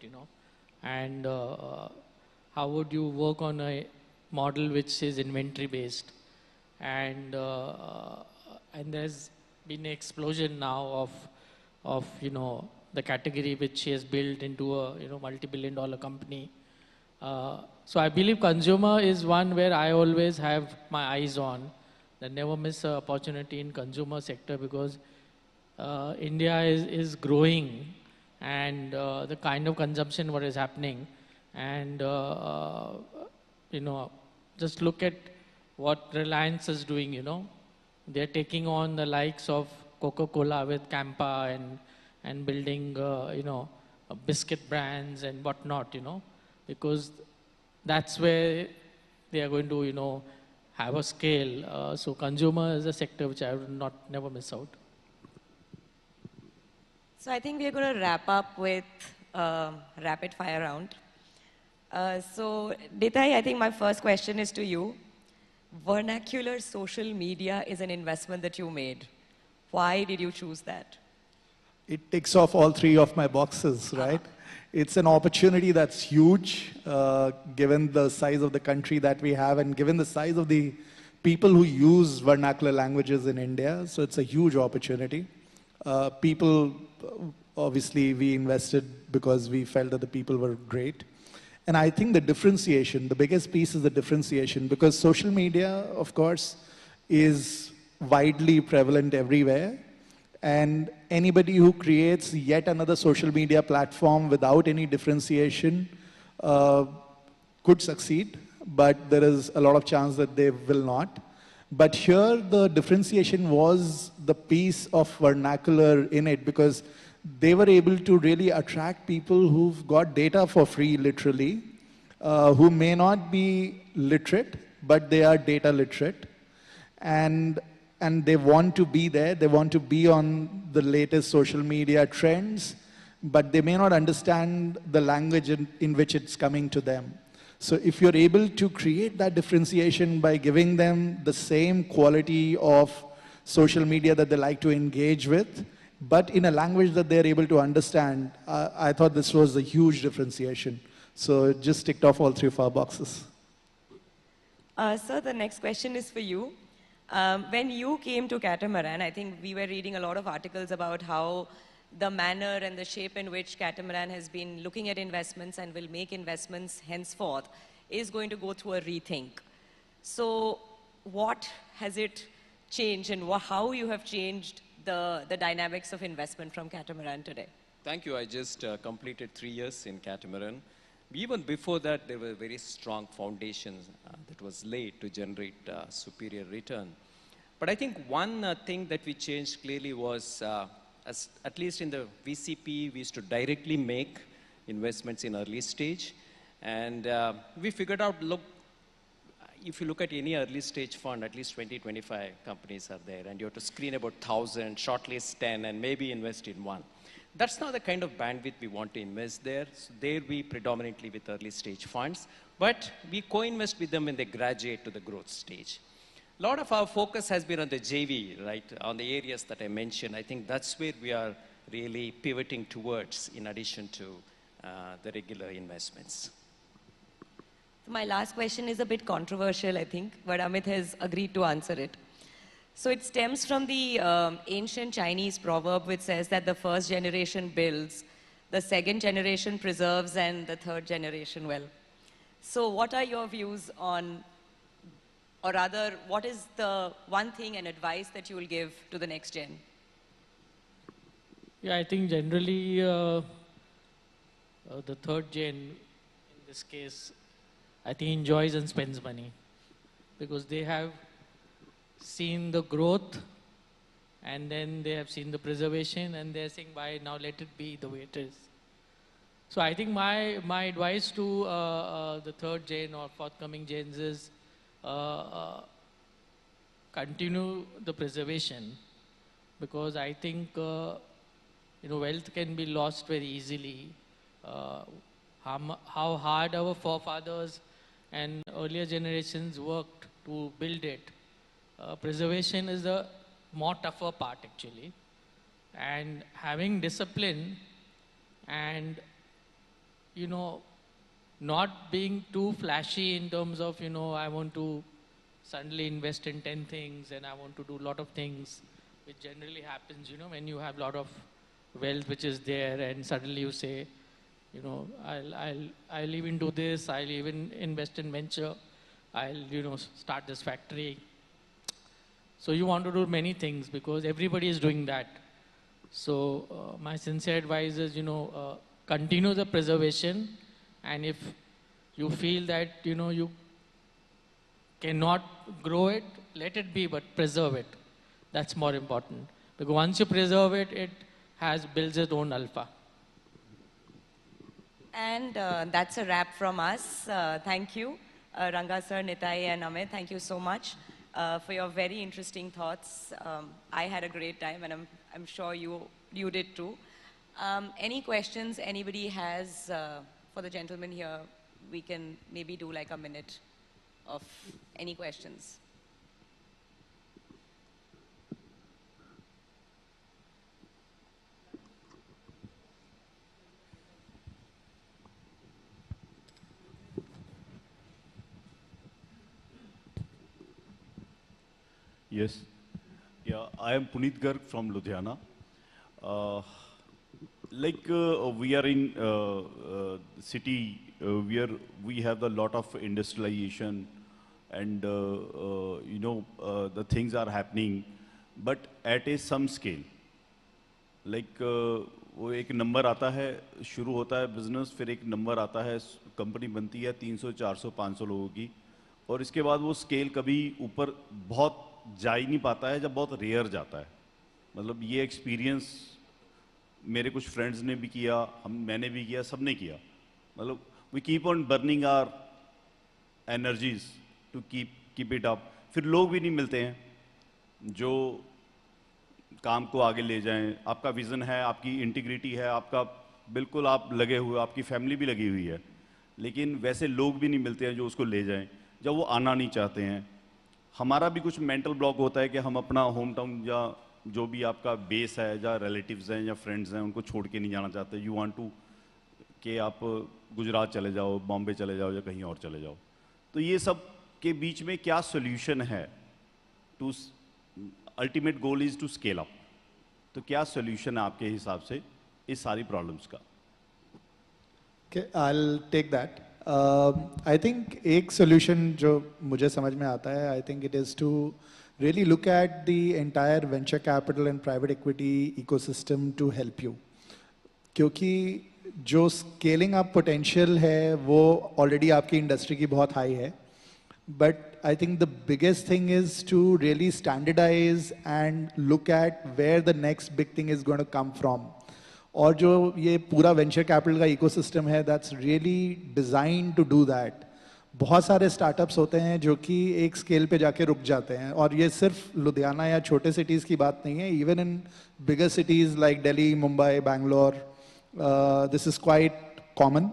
and how would you work on a model which is inventory based? And there's been an explosion now of the category which she has built into a multi-billion-dollar company. So I believe consumer is one where I always have my eyes on. I never miss an opportunity in consumer sector, because India is growing, and the kind of consumption what is happening, and just look at what Reliance is doing. They're taking on the likes of Coca-Cola with Campa, and building biscuit brands and whatnot, because that's where they are going to have a scale. So consumer is a sector which I would never miss out. So I think we are going to wrap up with rapid fire round. So Nitai, I think my first question is to you. Vernacular social media is an investment that you made. Why did you choose that? It ticks off all three of my boxes, right? It's an opportunity that's huge, given the size of the country that we have and given the size of the people who use vernacular languages in India. So it's a huge opportunity. Obviously, we invested because we felt that the people were great. And I think the differentiation, the biggest piece is the differentiation, because social media, of course, is widely prevalent everywhere. And anybody who creates yet another social media platform without any differentiation could succeed, but there is a lot of chance that they will not. But here, the differentiation was the piece of vernacular in it, because they were able to really attract people who've got data for free, literally, who may not be literate, but they are data literate. And they want to be there, they want to be on the latest social media trends, but they may not understand the language in which it's coming to them. So if you're able to create that differentiation by giving them the same quality of social media that they like to engage with, but in a language that they're able to understand, I thought this was a huge differentiation. So it just ticked off all three of our boxes. Sir, the next question is for you. When you came to Catamaran, I think we were reading a lot of articles about how the manner and the shape in which Catamaran has been looking at investments and will make investments henceforth is going to go through a rethink. So what has it changed, and how you have changed the dynamics of investment from Catamaran today? Thank you. I just completed 3 years in Catamaran. Even before that, there were very strong foundations that was laid to generate superior return. But I think one thing that we changed clearly was, at least in the VCP, we used to directly make investments in early stage. And we figured out, look, if you look at any early stage fund, at least 20, 25 companies are there, and you have to screen about 1,000, shortlist 10, and maybe invest in one. That's not the kind of bandwidth we want to invest there. So there we predominantly with early stage funds, but we co-invest with them when they graduate to the growth stage. A lot of our focus has been on the JV, right, on the areas that I mentioned. I think that's where we are really pivoting towards, in addition to the regular investments. My last question is a bit controversial, I think, but Amit has agreed to answer it. So it stems from the ancient Chinese proverb which says that the first generation builds, the second generation preserves, and the third generation, well. So what are your views on, or rather, what is the one thing and advice that you will give to the next gen? Yeah, I think generally the third gen, in this case, I think enjoys and spends money because they have seen the growth and then they have seen the preservation and they're saying, why now let it be the way it is. So I think my advice to the third gen or forthcoming gens is continue the preservation because I think wealth can be lost very easily. How hard our forefathers and earlier generations worked to build it. Preservation is the more tougher part actually. And having discipline and not being too flashy in terms of, I want to suddenly invest in 10 things and I want to do a lot of things, which generally happens, when you have a lot of wealth which is there and suddenly you say, I'll even do this, I'll even invest in venture, I'll, start this factory. So you want to do many things because everybody is doing that. So my sincere advice is, continue the preservation, and if you feel that you cannot grow it, let it be, but preserve it. That's more important because once you preserve it, it builds its own alpha. And that's a wrap from us. Thank you, Ranga sir, Nitai, and Amit. Thank you so much for your very interesting thoughts. I had a great time, and I'm sure you did too. Any questions anybody has for the gentleman here? We can maybe do like a minute of any questions. Yes. Yeah, I am Puneet Garg from Ludhiana. We are in city where we have a lot of industrialization and the things are happening, but at a some scale. वो एक number आता है, शुरू होता है business, फिर एक number आता है, कंपनी बनती है 300, 400, 500 लोगों की, और इसके बाद वो स्केल कभी ऊपर बहुत जा ही नहीं पाता है, जब बहुत रेयर जाता है. मतलब ये एक्सपीरियंस मेरे कुछ फ्रेंड्स ने भी किया, मैंने भी किया, सबने किया. मतलब we keep on burning our energies to keep it up. फिर लोग भी नहीं मिलते हैं जो काम को आगे ले जाएं. आपका विजन है, आपकी इंटीग्रिटी है, आपका बिल्कुल आप लगे हुए, आपकी फैमिली भी लगी हुई है, लेकिन वैसे लोग भी नहीं मिलते हैं जो उसको ले जाएं, जब वो आना नहीं चाहते हैं. हमारा भी कुछ मेंटल ब्लॉक होता है कि हम अपना होम टाउन या जो भी आपका बेस है, या रिलेटिव्स हैं या फ्रेंड्स हैं, उनको छोड़ के नहीं जाना चाहते. यू वांट टू कि आप गुजरात चले जाओ, बॉम्बे चले जाओ या कहीं और चले जाओ. तो ये सब के बीच में क्या सोल्यूशन है? To ultimate goal is to scale up. तो क्या सोल्यूशन है आपके हिसाब से इस सारी प्रॉब्लम्स का? I'll take that. I think एक solution जो मुझे समझ में आता है, I think it is to really look at the entire venture capital and private equity ecosystem to help you. क्योंकि जो scaling up potential है वो already आपकी industry की बहुत high है. But I think the biggest thing is to really standardize and look at where the next big thing is going to come from. और जो ये पूरा वेंचर कैपिटल का इकोसिस्टम है, that's really design to do that. बहुत सारे startups होते हैं जो कि एक स्केल पे जाके रुक जाते हैं, और ये सिर्फ लुधियाना या छोटे सिटीज़ की बात नहीं है. Even in bigger cities like Delhi, Mumbai, Bangalore, this is quite common.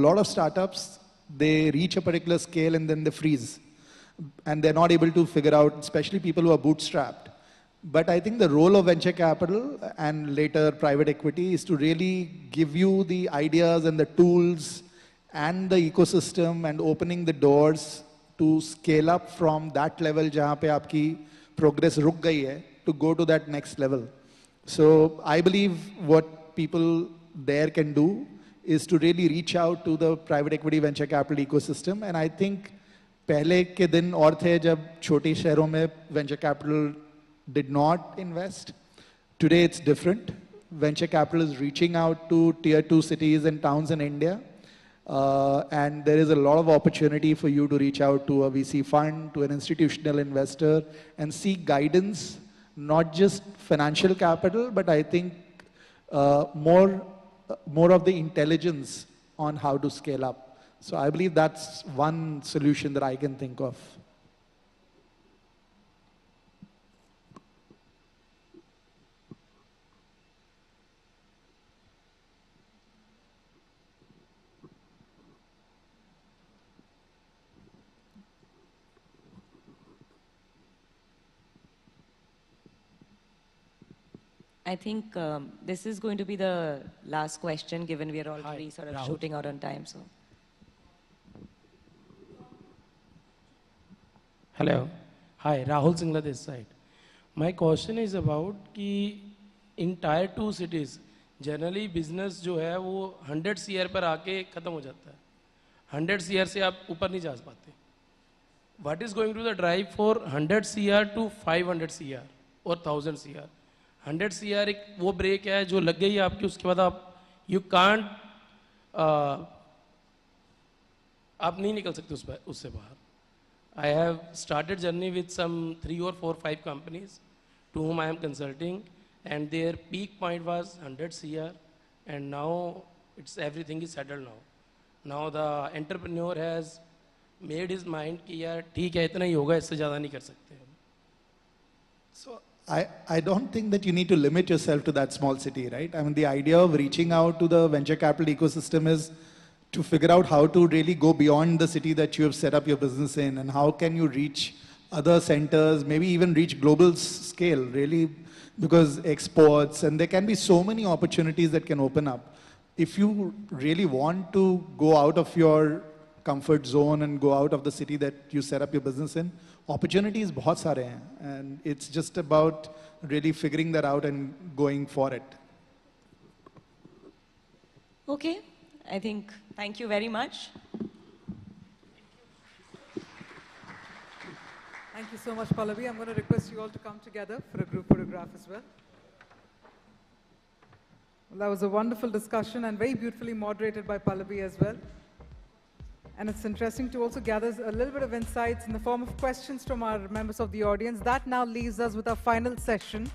Lot of startups, they reach a particular scale and then they freeze, and they're not able to figure out, especially people who are bootstrapped. But I think the role of venture capital and later private equity is to really give you the ideas and the tools and the ecosystem and opening the doors to scale up from that level जहाँ पे आपकी progress ruk gayi hai to go to that next level. So I believe what people there can do is to really reach out to the private equity venture capital ecosystem. And I think पहले के दिन और थे जब छोटे शहरों में venture capital did not invest. Today it's different. Venture capital is reaching out to tier 2 cities and towns in India. And there is a lot of opportunity for you to reach out to a VC fund, to an institutional investor, and seek guidance, not just financial capital, but I think more of the intelligence on how to scale up. So I believe that's one solution that I can think of. I think this is going to be the last question, given we are already sort of Rahul. shooting out on time. So. Hello. Hi, Rahul Singla this side. My question is about कि in tier 2 cities, generally business जो है वो 100 CR पर आके खत्म हो जाता है. 100 CR से आप ऊपर नहीं जा पाते. What is going to the drive for 100 CR to 500 CR or 1000 CR? 100 CR एक वो ब्रेक है जो लग गई आपकी, उसके बाद आप you can't आप नहीं निकल सकते उससे बाहर. I have started journey with some 3 or 4, 5 companies to whom I am consulting, and their peak point was 100 CR, and now everything is settled now. Now the entrepreneur has made his mind कि यार ठीक है इतना ही होगा, इससे ज़्यादा नहीं कर सकते. So I don't think that you need to limit yourself to that small city, right? I mean, the idea of reaching out to the venture capital ecosystem is to figure out how to really go beyond the city that you have set up your business in, and how can you reach other centers, maybe even reach global scale, really, because exports, and there can be so many opportunities that can open up. If you really want to go out of your comfort zone and go out of the city that you set up your business in, opportunities बहुत सारे हैं, and it's just about really figuring that out and going for it. Okay, I think, thank you very much. Thank you so much, Pallavi. I'm going to request you all to come together for a group photograph as well. Well, that was a wonderful discussion and very beautifully moderated by Pallavi as well. And it's interesting to also gather a little bit of insights in the form of questions from our members of the audience. That now leaves us with our final session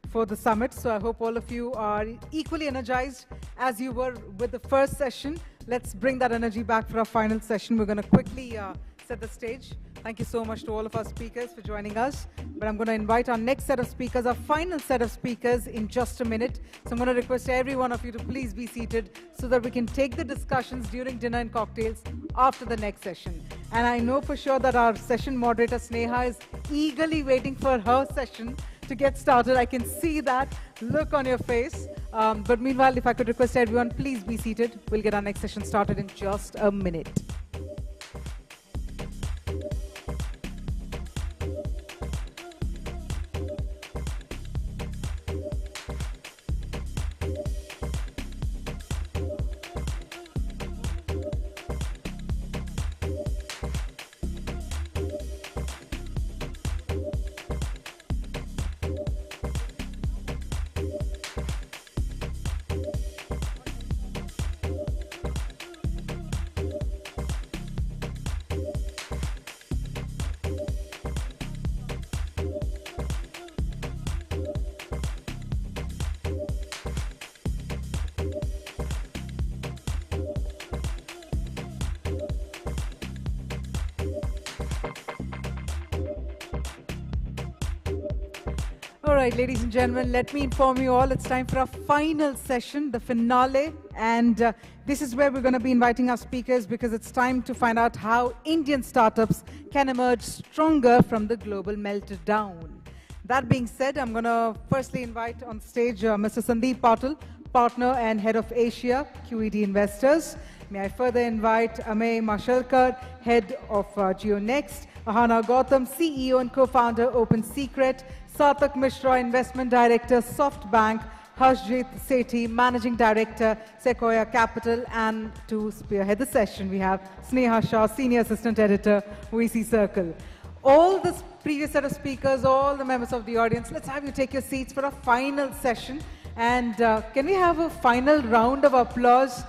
for the summit. So I hope all of you are equally energized as you were with the first session. Let's bring that energy back for our final session. We're going to quickly set the stage. Thank you so much to all of our speakers for joining us. But I'm going to invite our next set of speakers, our final set of speakers, in just a minute. So I'm going to request every one of you to please be seated so that we can take the discussions during dinner and cocktails after the next session. And I know for sure that our session moderator, Sneha, is eagerly waiting for her session to get started. I can see that look on your face. But meanwhile, if I could request everyone, please be seated. We'll get our next session started in just a minute. All right, ladies and gentlemen, let me inform you all, it's time for our final session, the finale. And this is where we're going to be inviting our speakers, because it's time to find out how Indian startups can emerge stronger from the global meltdown. That being said, I'm going to firstly invite on stage Mr. Sandeep Patil, partner and head of Asia, QED Investors. May I further invite Amey Mashalkar, Head of GeoNext, Ahana Gautam, CEO and co-founder, Open Secret, Sarthak Mishra, Investment Director, SoftBank, Harshjit Sethi, Managing Director, Sequoia Capital, and to spearhead the session, we have Sneha Shah, Senior Assistant Editor, VC Circle. All the previous set of speakers, all the members of the audience, let's have you take your seats for a final session. And can we have a final round of applause?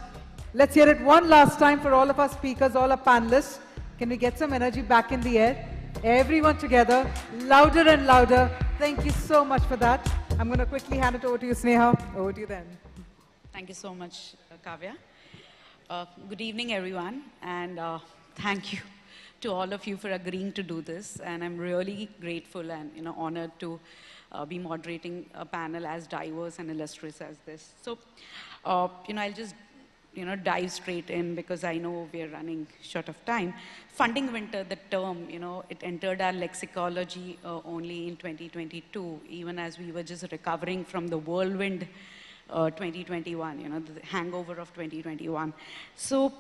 Let's hear it one last time for all of our speakers, all our panelists. Can we get some energy back in the air? Everyone together, louder and louder. Thank you so much for that. I'm going to quickly hand it over to you, Sneha. Over to you then. Thank you so much, Kavya. Good evening, everyone, and thank you to all of you for agreeing to do this. And I'm really grateful and honored to be moderating a panel as diverse and illustrious as this. So, I'll just dive straight in because I know we're running short of time. Funding winter, the term, it entered our lexicology only in 2022, even as we were just recovering from the whirlwind 2021, the hangover of 2021. So,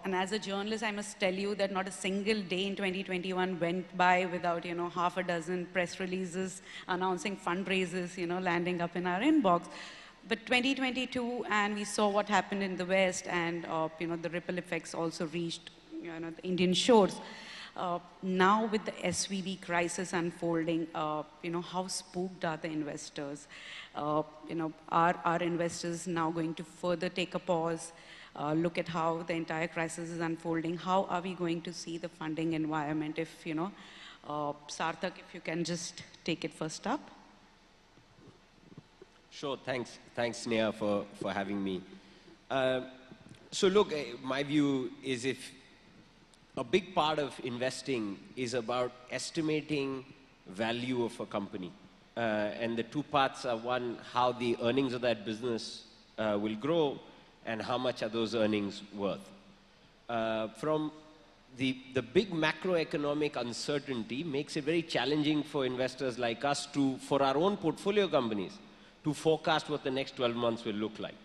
and as a journalist, I must tell you that not a single day in 2021 went by without, half a dozen press releases announcing fundraisers, landing up in our inbox. But 2022, and we saw what happened in the West, and the ripple effects also reached the Indian shores. Now with the SVB crisis unfolding, how spooked are the investors? Are investors now going to further take a pause, look at how the entire crisis is unfolding? How are we going to see the funding environment? If Sarthak, if you can just take it first up. Sure, thanks Sneha for having me. So look, my view is if a big part of investing is about estimating value of a company. And the two parts are one, how the earnings of that business will grow and how much are those earnings worth. From the big macroeconomic uncertainty makes it very challenging for investors like us for our own portfolio companies, to forecast what the next 12 months will look like.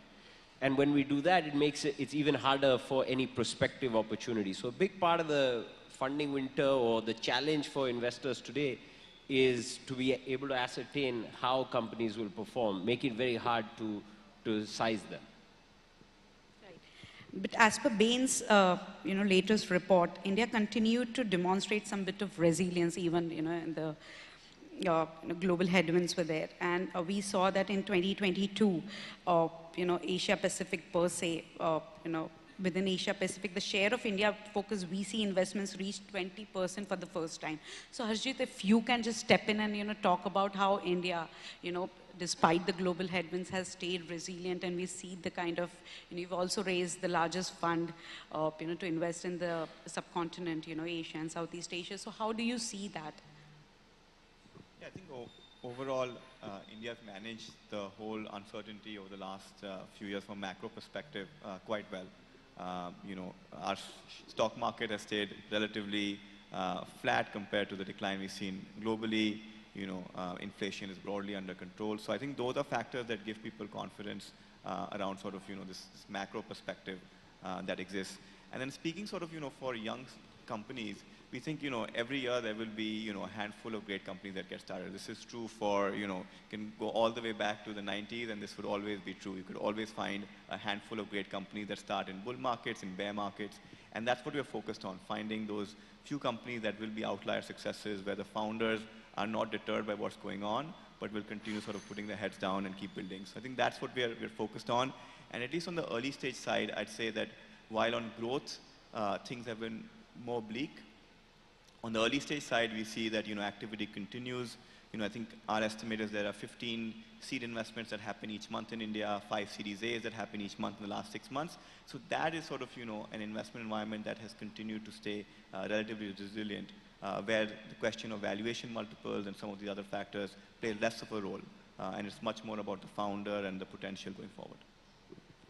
And when we do that, it's even harder for any prospective opportunity. So a big part of the funding winter or the challenge for investors today is to be able to ascertain how companies will perform, make it very hard to size them. Right. But as per Bain's latest report, India continued to demonstrate some bit of resilience even in the global headwinds were there. And we saw that in 2022, Asia Pacific per se, within Asia Pacific, the share of India-focused VC investments reached 20% for the first time. So Harshjit, if you can just step in and talk about how India, despite the global headwinds, has stayed resilient, and we see the kind of, you've also raised the largest fund, to invest in the subcontinent, Asia and Southeast Asia. So how do you see that? I think overall, India has managed the whole uncertainty over the last few years from a macro perspective quite well. Our stock market has stayed relatively flat compared to the decline we've seen globally. Inflation is broadly under control. So I think those are factors that give people confidence around sort of, this macro perspective that exists. And then speaking sort of, for young companies, we think, every year there will be, a handful of great companies that get started. This is true for, can go all the way back to the 90s, and this would always be true. You could always find a handful of great companies that start in bull markets, in bear markets, and that's what we're focused on, finding those few companies that will be outlier successes, where the founders are not deterred by what's going on, but will continue sort of putting their heads down and keep building. So I think that's what we're focused on. And at least on the early stage side, I'd say that while on growth, things have been more bleak, on the early stage side, we see that, activity continues. I think our estimate is there are 15 seed investments that happen each month in India, 5 Series A's that happen each month in the last 6 months. So that is sort of, an investment environment that has continued to stay relatively resilient, where the question of valuation multiples and some of the other factors play less of a role. And it's much more about the founder and the potential going forward.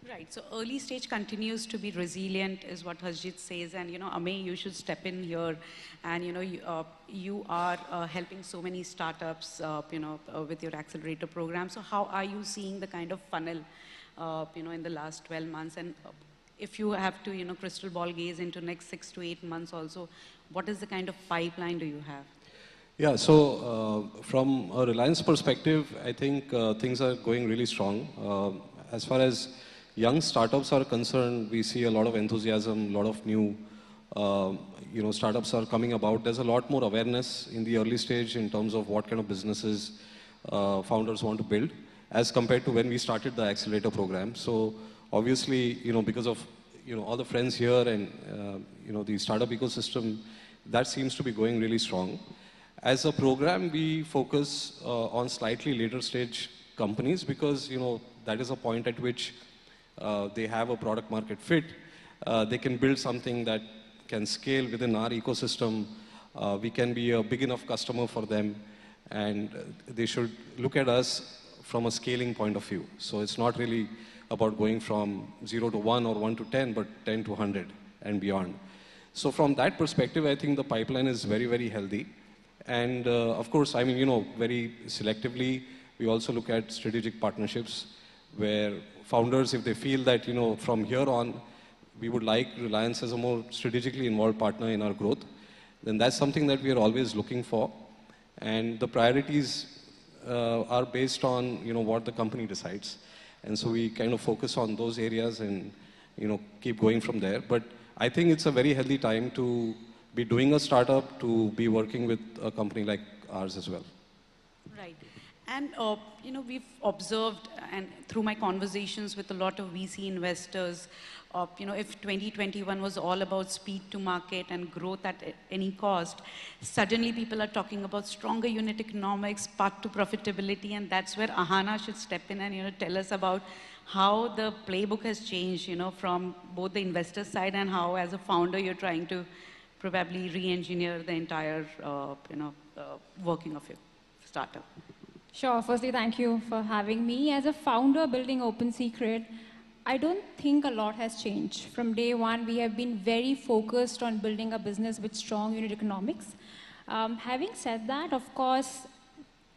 Right, so early stage continues to be resilient is what Harshjit says, and Amey, you should step in here, and you are helping so many startups, with your accelerator program. So how are you seeing the kind of funnel, in the last 12 months, and if you have to, crystal ball gaze into next 6 to 8 months also, what is the kind of pipeline do you have? Yeah, so from a Reliance perspective, I think things are going really strong. As far as young startups are concerned, we see a lot of enthusiasm, a lot of new startups are coming about. There's a lot more awareness in the early stage in terms of what kind of businesses founders want to build as compared to when we started the accelerator program. So obviously, because of all the friends here and the startup ecosystem, that seems to be going really strong. As a program, we focus on slightly later stage companies because that is a point at which they have a product market fit. They can build something that can scale within our ecosystem. We can be a big enough customer for them, and they should look at us from a scaling point of view. So it's not really about going from 0 to 1 or 1 to 10, but 10 to 100 and beyond. So from that perspective, I think the pipeline is very, very healthy. And of course, very selectively, we also look at strategic partnerships where founders, if they feel that, from here on, we would like Reliance as a more strategically involved partner in our growth, then that's something that we are always looking for. And the priorities are based on, what the company decides. And so we kind of focus on those areas and, keep going from there. But I think it's a very healthy time to be doing a startup, to be working with a company like ours as well. Right. And, we've observed, and through my conversations with a lot of VC investors, if 2021 was all about speed to market and growth at any cost, suddenly people are talking about stronger unit economics, path to profitability, and that's where Ahana should step in and, tell us about how the playbook has changed, from both the investor side and how, as a founder, you're trying to probably re-engineer the entire, working of your startup. Sure. Firstly, thank you for having me. As a founder building Open Secret, I don't think a lot has changed. From day one, we have been very focused on building a business with strong unit economics. Having said that, of course,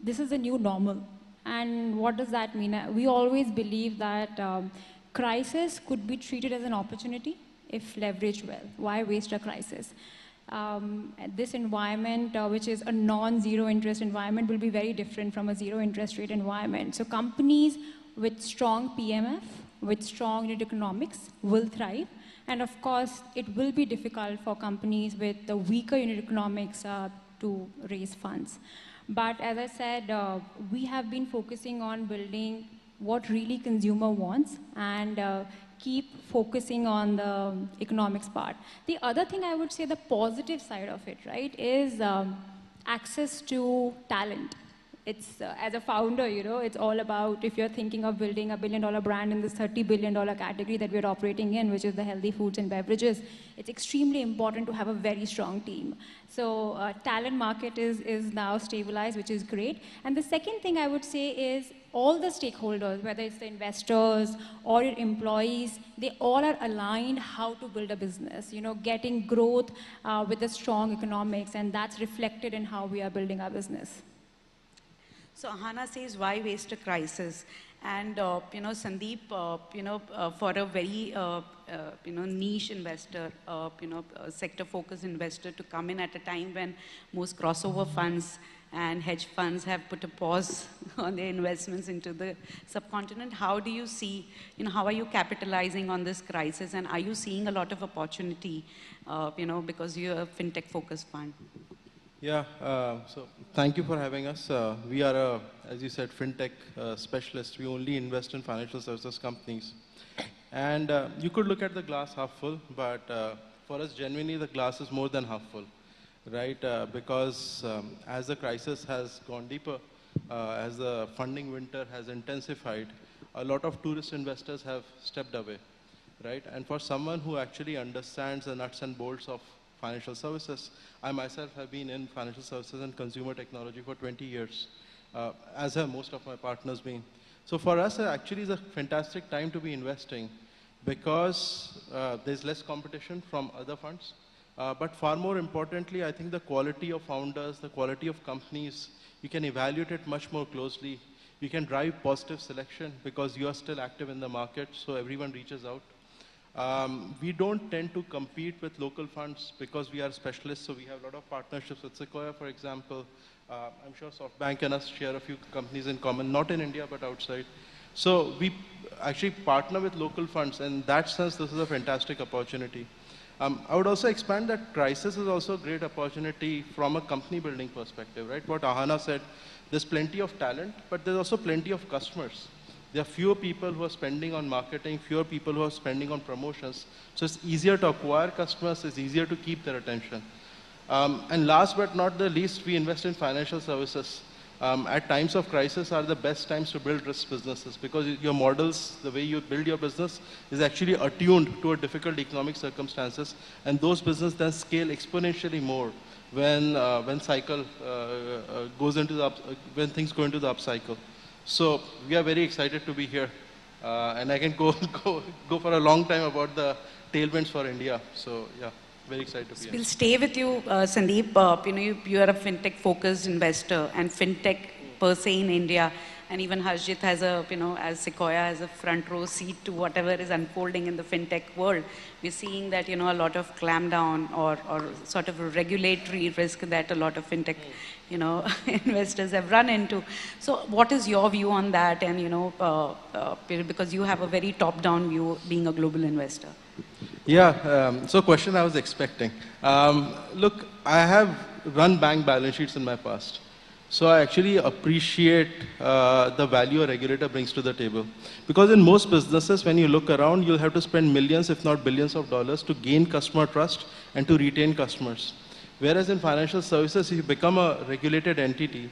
this is a new normal. And what does that mean? We always believe that crisis could be treated as an opportunity if leveraged well. Why waste a crisis? This environment, which is a non-zero interest environment, will be very different from a zero interest rate environment. So companies with strong PMF, with strong unit economics will thrive. And of course, it will be difficult for companies with the weaker unit economics to raise funds. But as I said, we have been focusing on building what really consumer wants and keep focusing on the economics part. The other thing I would say, the positive side of it, right, is access to talent. It's, as a founder, it's all about, if you're thinking of building a billion-dollar brand in this $30 billion category that we're operating in, which is the healthy foods and beverages, it's extremely important to have a very strong team. So talent market is now stabilized, which is great. And the second thing I would say is all the stakeholders, whether it's the investors or your employees, they all are aligned how to build a business, getting growth with the strong economics, and that's reflected in how we are building our business. So Ahana says, why waste a crisis? And, Sandeep, for a very, niche investor, sector-focused investor to come in at a time when most crossover funds and hedge funds have put a pause on their investments into the subcontinent, how do you see, how are you capitalizing on this crisis? And are you seeing a lot of opportunity, because you're a fintech-focused fund? Yeah, so thank you for having us. We are, as you said, fintech specialists. We only invest in financial services companies. And you could look at the glass half full, but for us, genuinely, the glass is more than half full, right? Because as the crisis has gone deeper, as the funding winter has intensified, a lot of tourist investors have stepped away, right? And for someone who actually understands the nuts and bolts of financial services, I myself have been in financial services and consumer technology for 20 years, as have most of my partners been. So for us, actually, it's a fantastic time to be investing because there's less competition from other funds. But far more importantly, I think the quality of founders, the quality of companies, you can evaluate it much more closely. You can drive positive selection because you are still active in the market, so everyone reaches out. We don't tend to compete with local funds because we are specialists, so we have a lot of partnerships with Sequoia, for example. I'm sure SoftBank and us share a few companies in common, not in India, but outside. So we actually partner with local funds, and in that sense, this is a fantastic opportunity. I would also expand that crisis is also a great opportunity from a company building perspective, right? What Ahana said, there's plenty of talent, but there's also plenty of customers. There are fewer people who are spending on marketing, fewer people who are spending on promotions. So it's easier to acquire customers, it's easier to keep their attention. And last but not the least, we invest in financial services. At times of crisis are the best times to build risk businesses because your models, the way you build your business is actually attuned to a difficult economic circumstances, and those businesses then scale exponentially more when cycle goes into the when things go into the upcycle. So we are very excited to be here, and I can go for a long time about the tailwinds for India. So yeah. Very excited to be here. We'll stay with you, Sandeep. You are a fintech-focused investor, and fintech per se in India, and even Harshit has as Sequoia has a front row seat to whatever is unfolding in the fintech world. We're seeing that, a lot of clamp down or sort of a regulatory risk that a lot of fintech, investors have run into. So what is your view on that? And, because you have a very top-down view being a global investor. Yeah, so question I was expecting. Look, I have run bank balance sheets in my past. So I actually appreciate the value a regulator brings to the table. Because in most businesses, when you look around, you'll have to spend millions, if not billions of dollars to gain customer trust and to retain customers. Whereas in financial services, if you become a regulated entity,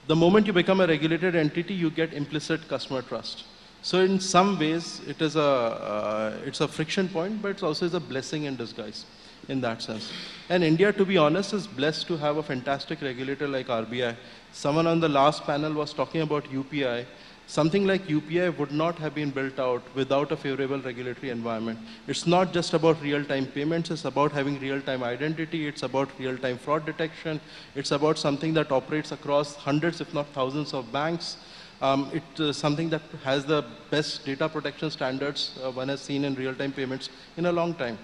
the moment you become a regulated entity, you get implicit customer trust. So in some ways, it's a friction point, but it also is a blessing in disguise in that sense. And India, to be honest, is blessed to have a fantastic regulator like RBI. Someone on the last panel was talking about UPI. Something like UPI would not have been built out without a favorable regulatory environment. It's not just about real-time payments, it's about having real-time identity, it's about real-time fraud detection, it's about something that operates across hundreds, if not thousands of banks. It's something that has the best data protection standards one has seen in real-time payments in a long time,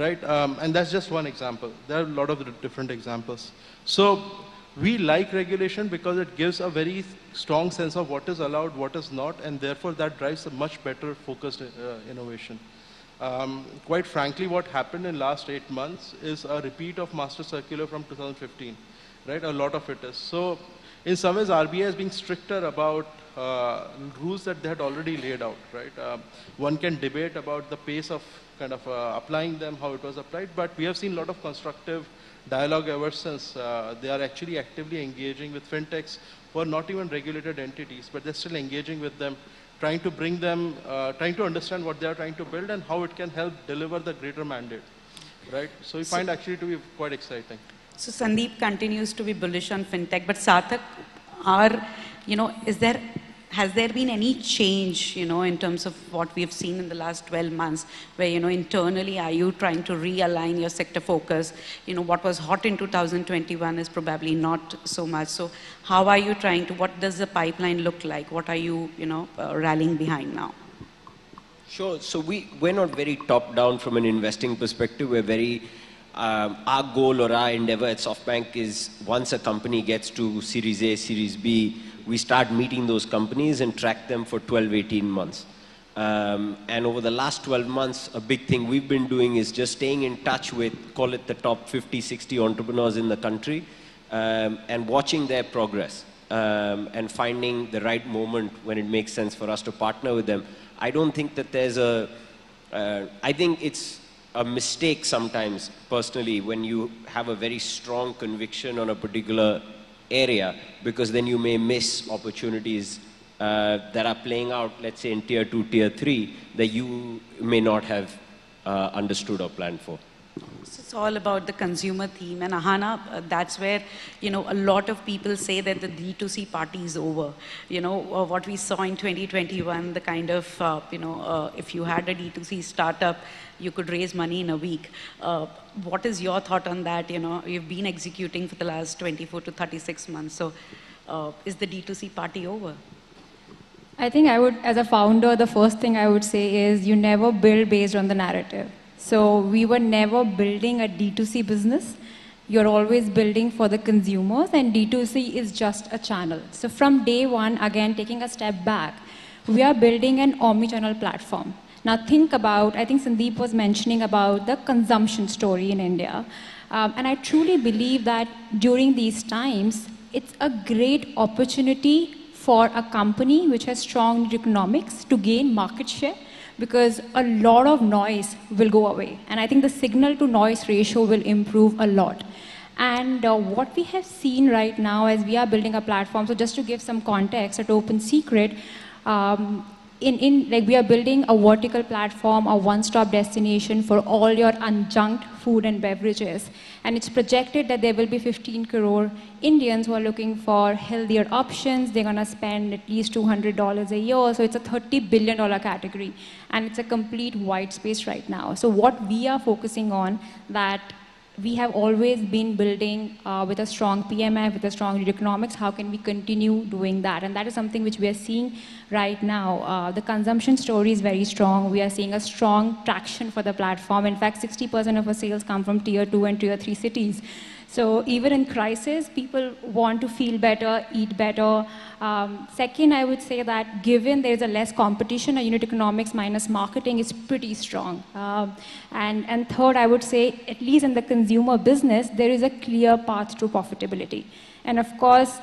right? And that's just one example. There are a lot of different examples. So we like regulation because it gives a very strong sense of what is allowed, what is not, and therefore that drives a much better focused innovation. Quite frankly, what happened in last 8 months is a repeat of Master Circular from 2015, right? A lot of it is. So in some ways, RBI is being stricter about rules that they had already laid out, right? One can debate about the pace of kind of applying them, how it was applied, but we have seen a lot of constructive dialogue ever since. They are actually actively engaging with fintechs who are not even regulated entities, but they're still engaging with them, trying to bring them, trying to understand what they are trying to build and how it can help deliver the greater mandate, right? So we find actually to be quite exciting. So Sandeep continues to be bullish on fintech, but Sarthak, has there been any change, in terms of what we have seen in the last 12 months, where, internally, are you trying to realign your sector focus? What was hot in 2021 is probably not so much. So how are you trying to, what does the pipeline look like? What are you, rallying behind now? Sure. So we're not very top-down from an investing perspective. We're very, our goal or our endeavor at SoftBank is once a company gets to Series A, Series B, we start meeting those companies and track them for 12, 18 months. And over the last 12 months, a big thing we've been doing is just staying in touch with, call it the top 50, 60 entrepreneurs in the country, and watching their progress and finding the right moment when it makes sense for us to partner with them. I don't think that there's I think it's a mistake sometimes, personally, when you have a very strong conviction on a particular area, because then you may miss opportunities that are playing out, let's say in tier 2, tier 3, that you may not have understood or planned for. So it's all about the consumer theme, and Ahana, that's where, a lot of people say that the D2C party is over. What we saw in 2021, the kind of, if you had a D2C startup, you could raise money in a week. What is your thought on that? You've been executing for the last 24 to 36 months. So is the D2C party over? I think I would, as a founder, the first thing I would say is you never build based on the narrative. So we were never building a D2C business. You're always building for the consumers, and D2C is just a channel. So from day one, again, taking a step back, we are building an omni-channel platform. Now think about, I think Sandeep was mentioning about the consumption story in India. And I truly believe that during these times, it's a great opportunity for a company which has strong economics to gain market share, because a lot of noise will go away. And I think the signal to noise ratio will improve a lot. And what we have seen right now as we are building a platform, so just to give some context at Open Secret, like we are building a vertical platform, a one-stop destination for all your unjunked food and beverages. And it's projected that there will be 15 crore Indians who are looking for healthier options. They're going to spend at least $200 a year. So it's a $30 billion category. And it's a complete white space right now. So what we are focusing on, that we have always been building with a strong PMF, with a strong economics. How can we continue doing that? And that is something which we are seeing right now. The consumption story is very strong. We are seeing a strong traction for the platform. In fact, 60% of our sales come from tier 2 and tier 3 cities. So even in crisis, people want to feel better, eat better. Second, I would say that given there is a less competition, a unit economics minus marketing is pretty strong. And third, I would say, at least in the consumer business, there is a clear path to profitability. And of course,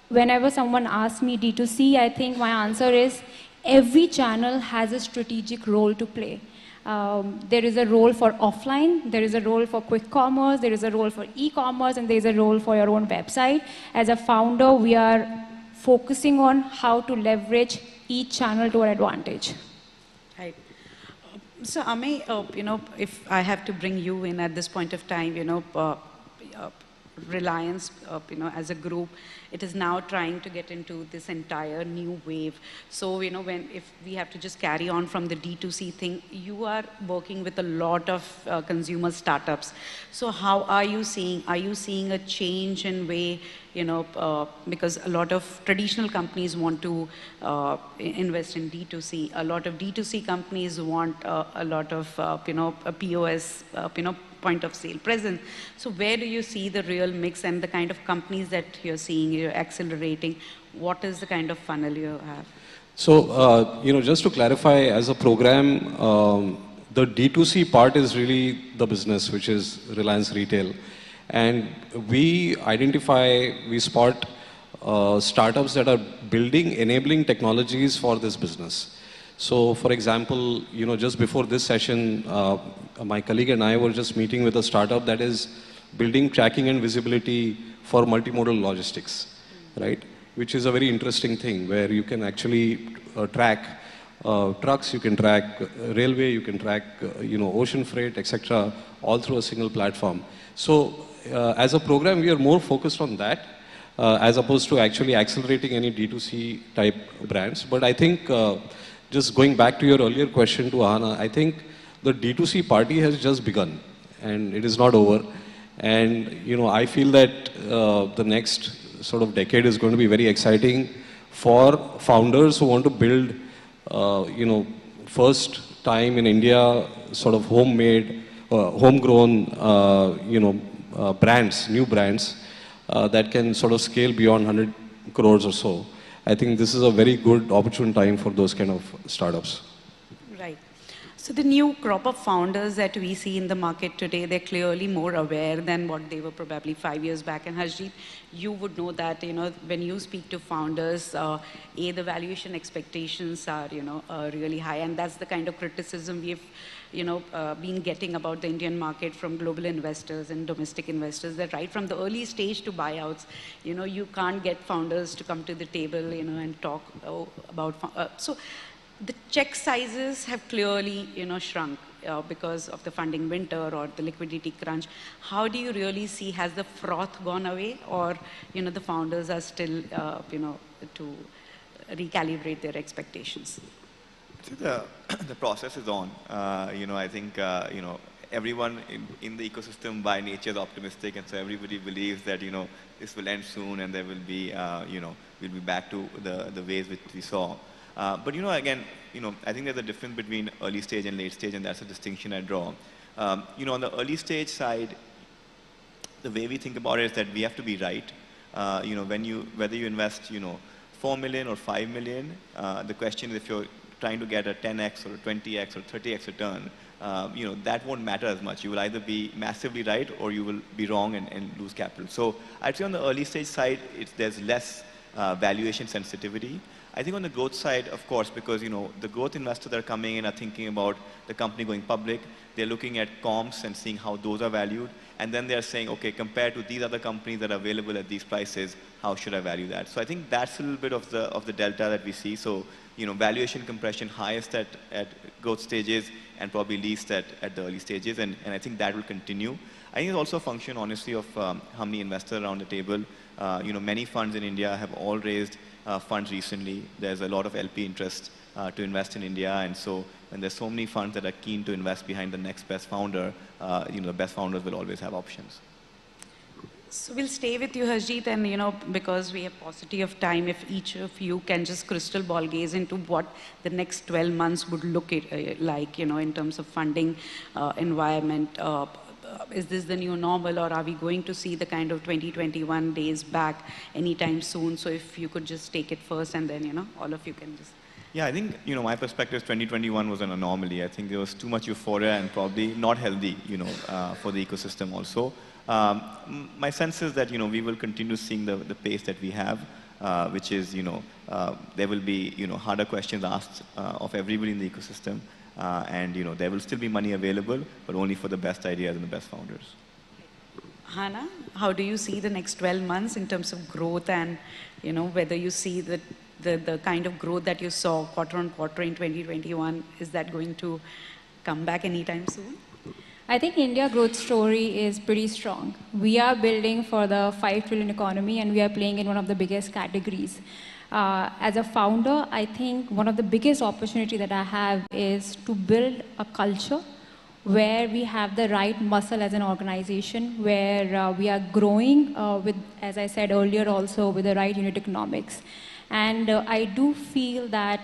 whenever someone asks me D2C, I think my answer is every channel has a strategic role to play. There is a role for offline, there is a role for quick commerce, there is a role for e-commerce, and there is a role for your own website. As a founder, we are focusing on how to leverage each channel to our advantage. Right. So Ame, if I have to bring you in at this point of time, Reliance, as a group, it is now trying to get into this entire new wave. So, if we have to just carry on from the D2C thing, you are working with a lot of consumer startups. So how are you seeing a change in way, because a lot of traditional companies want to invest in D2C. A lot of D2C companies want a lot of, a POS, point of sale presence. So where do you see the real mix and the kind of companies that you're seeing, you're accelerating? What is the kind of funnel you have? So, just to clarify, as a program, the D2C part is really the business, which is Reliance Retail. And we spot startups that are building enabling technologies for this business. So, for example, just before this session, my colleague and I were just meeting with a startup that is building tracking and visibility for multimodal logistics, right? Which is a very interesting thing where you can actually track trucks, you can track railway, you can track, ocean freight, etc., all through a single platform. So, as a program, we are more focused on that as opposed to actually accelerating any D2C type brands. But I think just going back to your earlier question to Ahana, I think the D2C party has just begun and it is not over. And, I feel that the next sort of decade is going to be very exciting for founders who want to build, first time in India, sort of homemade, homegrown, brands, new brands that can sort of scale beyond 100 crores or so. I think this is a very good opportune time for those kind of startups. Right. So the new crop of founders that we see in the market today, they're clearly more aware than what they were probably 5 years back. And Harshdeep, you would know that, when you speak to founders, the valuation expectations are, really high. And that's the kind of criticism we've, been getting about the Indian market from global investors and domestic investors, that right from the early stage to buyouts, you can't get founders to come to the table, and talk about, so the check sizes have clearly, shrunk because of the funding winter or the liquidity crunch. How do you really see, has the froth gone away, or, the founders are still, to recalibrate their expectations? The process is on. I think, everyone in the ecosystem by nature is optimistic, and so everybody believes that, this will end soon and there will be, we'll be back to the ways which we saw. But again, I think there's a difference between early stage and late stage, and that's a distinction I draw. On the early stage side, the way we think about it is that we have to be right. Whether you invest, 4 million or 5 million, the question is if you're trying to get a 10x or a 20x or 30x return, that won't matter as much. You will either be massively right or you will be wrong and lose capital. So I'd say on the early stage side, there's less valuation sensitivity. I think on the growth side, of course, because the growth investors that are coming in are thinking about the company going public. They're looking at comps and seeing how those are valued. And then they're saying, okay, compared to these other companies that are available at these prices, how should I value that? So I think that's a little bit of the delta that we see. So, valuation compression highest at growth stages and probably least at the early stages. And I think that will continue. I think it's also a function, honestly, of how many investors around the table. Many funds in India have all raised funds recently. There's a lot of LP interest to invest in India. And so when there's so many funds that are keen to invest behind the next best founder, the best founders will always have options. So we'll stay with you, Harjeet, and because we have paucity of time, if each of you can just crystal ball gaze into what the next 12 months would look like, in terms of funding environment. Is this the new normal, or are we going to see the kind of 2021 days back anytime soon? So if you could just take it first, and then, all of you can just... Yeah, I think, my perspective is 2021 was an anomaly. I think there was too much euphoria and probably not healthy, for the ecosystem also. My sense is that, we will continue seeing the pace that we have, which is, there will be, harder questions asked of everybody in the ecosystem. And, there will still be money available, but only for the best ideas and the best founders. Hannah, how do you see the next 12 months in terms of growth, and, whether you see the kind of growth that you saw quarter on quarter in 2021, is that going to come back anytime soon? I think India growth story is pretty strong. We are building for the 5 trillion economy, and we are playing in one of the biggest categories. As a founder, I think one of the biggest opportunity that I have is to build a culture where we have the right muscle as an organization, where we are growing with, as I said earlier also, with the right unit economics. And I do feel that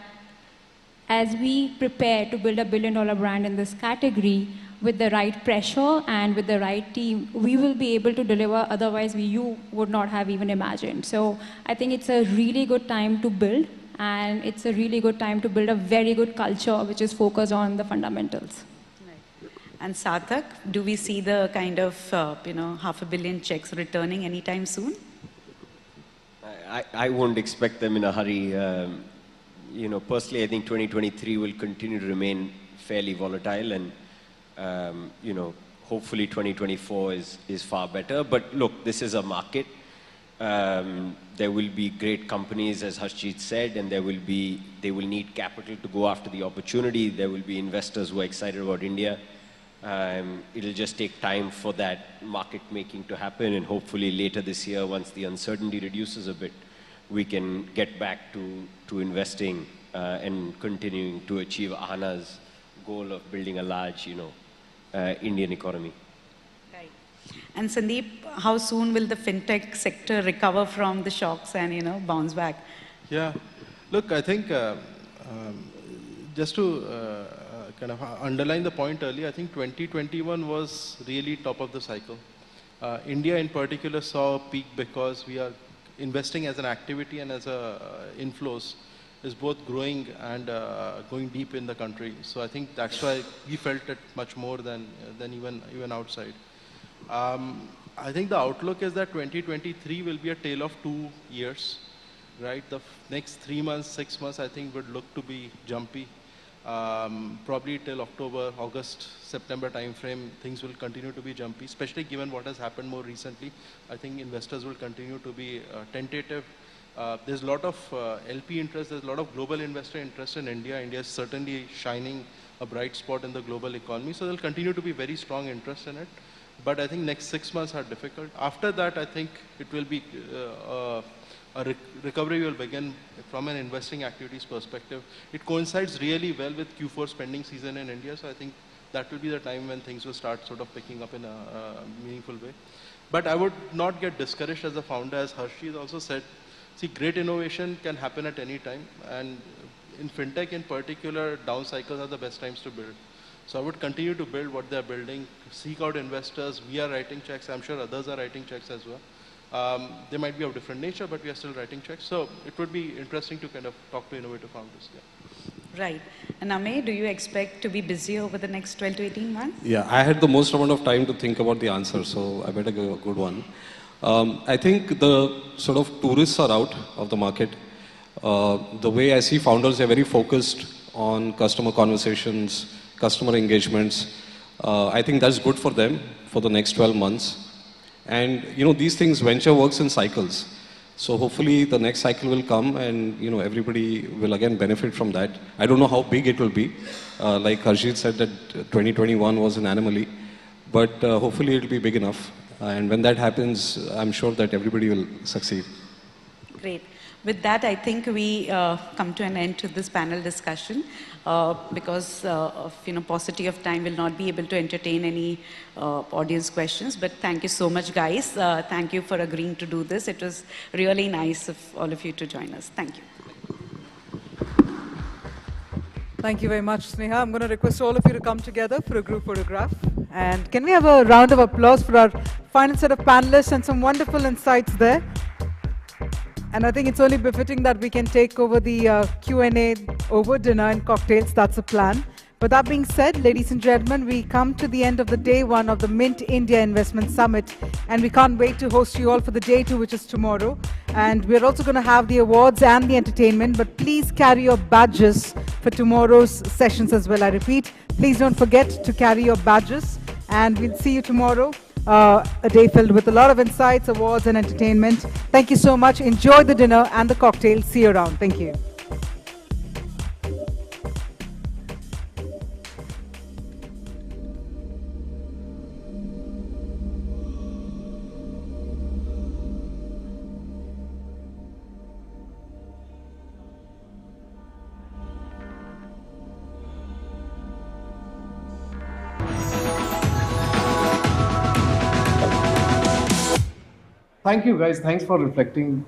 as we prepare to build a billion-dollar brand in this category, with the right pressure and with the right team, we will be able to deliver, otherwise you would not have even imagined. So I think it's a really good time to build, and it's a really good time to build a very good culture which is focused on the fundamentals. Right. And Sarthak, do we see the kind of, $500 million checks returning anytime soon? I won't expect them in a hurry. Personally, I think 2023 will continue to remain fairly volatile, and hopefully 2024 is far better. But look, this is a market. There will be great companies, as Harjeet said, and they will need capital to go after the opportunity. There will be investors who are excited about India. It'll just take time for that market making to happen, and hopefully later this year, once the uncertainty reduces a bit, we can get back to investing and continuing to achieve Ahana's goal of building a large, Indian economy. Right. And Sandeep, how soon will the fintech sector recover from the shocks and, bounce back? Yeah. Look, I think just to kind of underline the point earlier, I think 2021 was really top of the cycle. India in particular saw a peak because we are investing as an activity and as inflows is both growing and going deep in the country. So I think that's why we felt it much more than even outside. I think the outlook is that 2023 will be a tale of 2 years, right? The next 3 months, 6 months, I think would look to be jumpy. Probably till October, August, September timeframe, things will continue to be jumpy, especially given what has happened more recently. I think investors will continue to be tentative. There's a lot of LP interest, there's a lot of global investor interest in India. India is certainly shining a bright spot in the global economy, so there'll continue to be very strong interest in it. But I think next 6 months are difficult. After that, I think it will be recovery will begin from an investing activities perspective. It coincides really well with Q4 spending season in India, so I think that will be the time when things will start sort of picking up in a meaningful way. But I would not get discouraged as a founder, as Harshi also said. See, great innovation can happen at any time, and in fintech in particular, down cycles are the best times to build. So I would continue to build what they're building, seek out investors. We are writing checks. I'm sure others are writing checks as well. They might be of different nature, but we are still writing checks. So it would be interesting to kind of talk to innovative founders. Yeah. Right. And Amey, do you expect to be busy over the next 12 to 18 months? Yeah, I had the most amount of time to think about the answer, so I better give a good one. I think the sort of tourists are out of the market. The way I see founders, they're very focused on customer conversations, customer engagements. I think that's good for them for the next 12 months. And, you know, these things, venture works in cycles. So hopefully the next cycle will come and, you know, everybody will again benefit from that. I don't know how big it will be. Like Harshit said that 2021 was an anomaly, but hopefully it'll be big enough. And when that happens, I'm sure that everybody will succeed. Great. With that, I think we come to an end to this panel discussion because of paucity of time, we'll not be able to entertain any audience questions. But thank you so much, guys. Thank you for agreeing to do this. It was really nice of all of you to join us. Thank you. Thank you very much, Sneha. I'm going to request all of you to come together for a group photograph. And can we have a round of applause for our final set of panelists and some wonderful insights there? And I think it's only befitting that we can take over the Q&A over dinner and cocktails. That's the plan. But that being said, ladies and gentlemen, we come to the end of the day one of the Mint India Investment Summit. And we can't wait to host you all for the day two, which is tomorrow. And we're also going to have the awards and the entertainment. But please carry your badges for tomorrow's sessions as well. I repeat, please don't forget to carry your badges. And we'll see you tomorrow. A day filled with a lot of insights, awards, and entertainment. Thank you so much. Enjoy the dinner and the cocktail. See you around. Thank you. Thank you, guys. Thanks for reflecting.